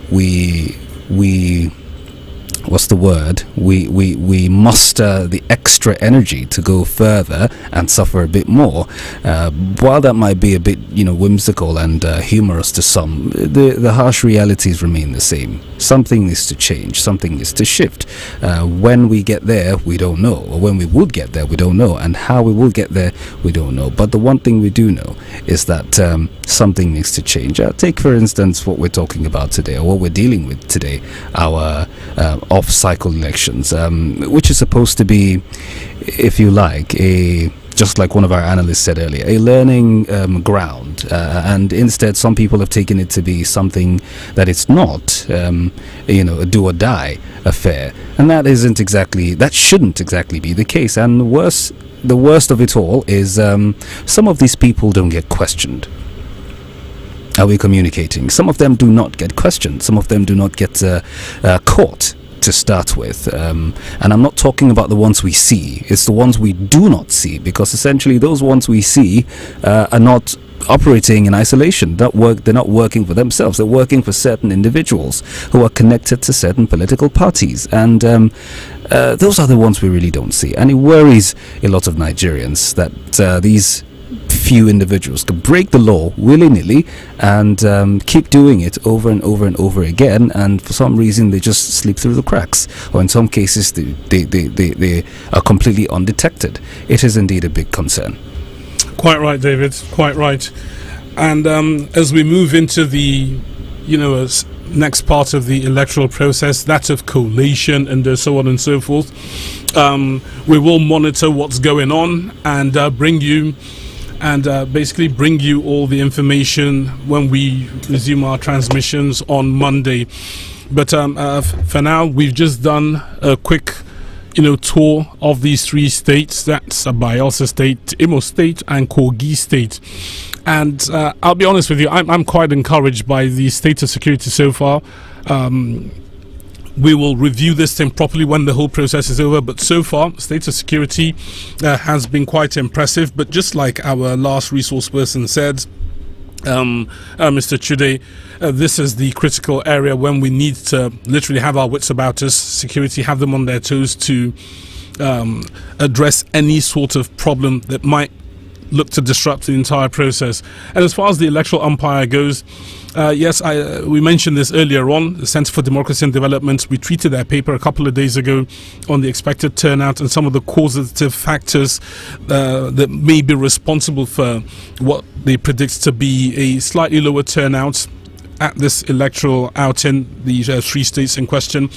S1: what's the word? We muster the extra energy to go further and suffer a bit more. While that might be a bit, whimsical and humorous to some, the harsh realities remain the same. Something needs to change. Something needs to shift. When we get there, we don't know. Or when we would get there, we don't know. And how we will get there, we don't know. But the one thing we do know is that something needs to change. Take, for instance, what we're talking about today, or what we're dealing with today, our off-cycle elections, which is supposed to be, if you like, just like one of our analysts said earlier, a learning ground, and instead some people have taken it to be something that it's not, a do or die affair, and that shouldn't exactly be the case. And the worst of it all is some of these people don't get questioned. Are we communicating? Some of them do not get questioned. Some of them do not get caught to start with, and I'm not talking about the ones we see. It's the ones we do not see, because essentially those ones we see are not operating in isolation. They're not working for themselves. They're working for certain individuals who are connected to certain political parties, and those are the ones we really don't see. And it worries a lot of Nigerians that these few individuals to break the law willy-nilly and keep doing it over and over and over again, and for some reason they just slip through the cracks, or in some cases they are completely undetected. It is indeed a big concern.
S6: Quite right, David, quite right. And as we move into the next part of the electoral process, that of collation and so on and so forth, we will monitor what's going on and basically bring you all the information when we resume our transmissions on Monday. But for now, we've just done a quick tour of these three states. That's Bayelsa State, Imo State, and Kogi State. And I'll be honest with you, I'm quite encouraged by the state of security so far. We will review this thing properly when the whole process is over, but so far, state of security has been quite impressive. But just like our last resource person said, Mr. Chude, this is the critical area when we need to literally have our wits about us, security have them on their toes to address any sort of problem that might look to disrupt the entire process. And as far as the electoral umpire goes, yes, we mentioned this earlier on. The Center for Democracy and Development, we tweeted their paper a couple of days ago on the expected turnout and some of the causative factors that may be responsible for what they predict to be a slightly lower turnout at this electoral outing, the three states in question.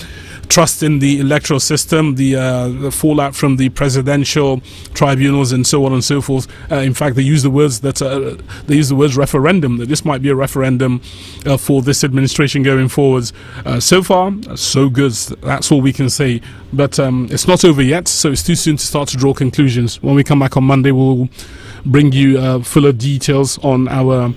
S6: Trust in the electoral system, the fallout from the presidential tribunals, and so on and so forth. In fact, they use the words referendum. That this might be a referendum for this administration going forwards. So far, so good. That's all we can say. But it's not over yet, so it's too soon to start to draw conclusions. When we come back on Monday, we'll bring you fuller details on our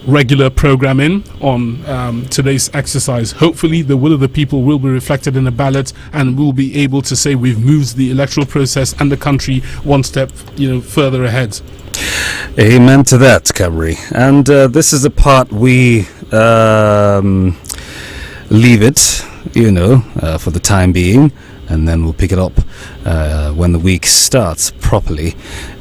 S6: regular programming on today's exercise. Hopefully the will of the people will be reflected in the ballot, and we'll be able to say we've moved the electoral process and the country one step further ahead.
S1: Amen to that, Camry. And this is the part we leave it, for the time being, and then we'll pick it up when the week starts properly.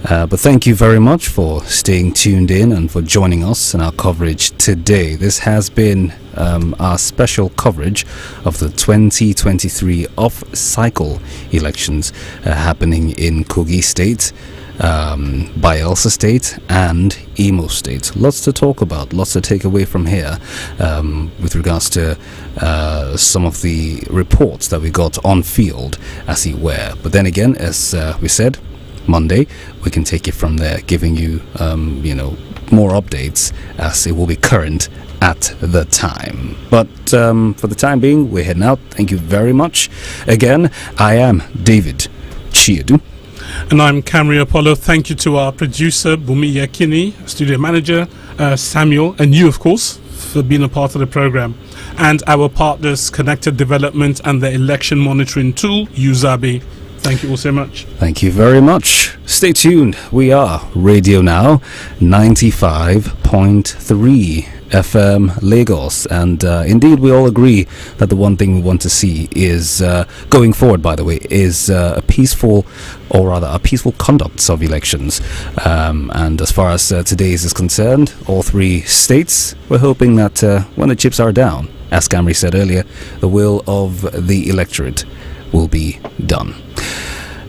S1: But thank you very much for staying tuned in and for joining us in our coverage today. This has been our special coverage of the 2023 off-cycle elections happening in Kogi State, Bayelsa State and Imo State. Lots to talk about, lots to take away from here with regards to some of the reports that we got on field, as it were. But then again, as we said, Monday we can take it from there, giving you more updates as it will be current at the time. But for the time being, we're heading out. Thank you very much. Again, I am David Chiedu.
S6: And I'm Camry Apollo. Thank you to our producer, Bumi Yakini, studio manager, Samuel, and you, of course, for being a part of the program. And our partners, Connected Development and the election monitoring tool, Uzabi. Thank you all so much.
S1: Thank you very much. Stay tuned. We are Radio Now 95.3 FM Lagos, and indeed we all agree that the one thing we want to see is going forward, by the way, is a peaceful conduct of elections, and as far as today's is concerned, all three states, we're hoping that when the chips are down, as Camry said earlier, the will of the electorate will be done.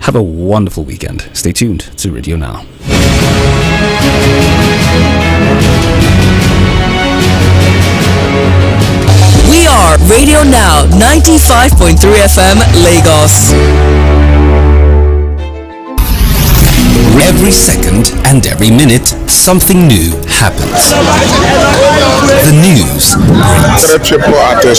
S1: Have a wonderful weekend. Stay tuned to Radio Now.
S18: We are Radio Now 95.3 FM Lagos.
S1: Every second and every minute, something new happens. The news brings.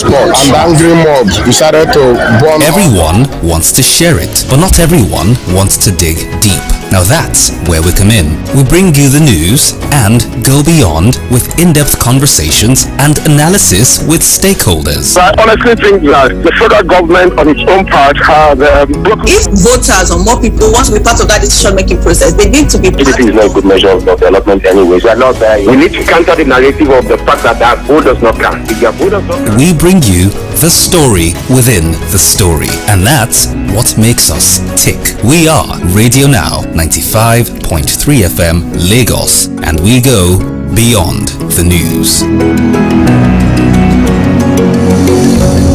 S25: And angry mobs decided to bomb.
S1: Everyone wants to share it, but not everyone wants to dig deep. Now that's where we come in. We bring you the news and go beyond with in-depth conversations and analysis with stakeholders.
S10: I honestly think that the federal government on its own part has broken.
S26: If voters or more people want to be part of that decision-making process, they need to be part.
S10: This is not a good measure of development anyways. We are not there. We need to counter the narrative of the fact that our vote does not count. If your vote does not count.
S1: We bring you the story within the story, and that's what makes us tick. We are Radio Now 95.3 FM Lagos, and we go beyond the news.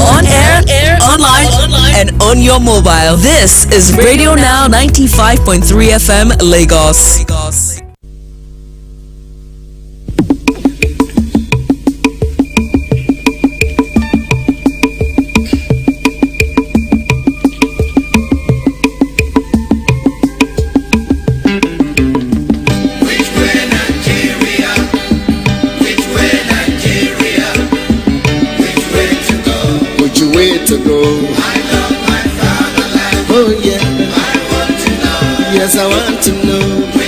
S18: On air, online, and on your mobile. This is Radio Now 95.3 FM Lagos.
S19: To go. I love my fatherland. Oh yeah. I want to know. Yes, I want to know.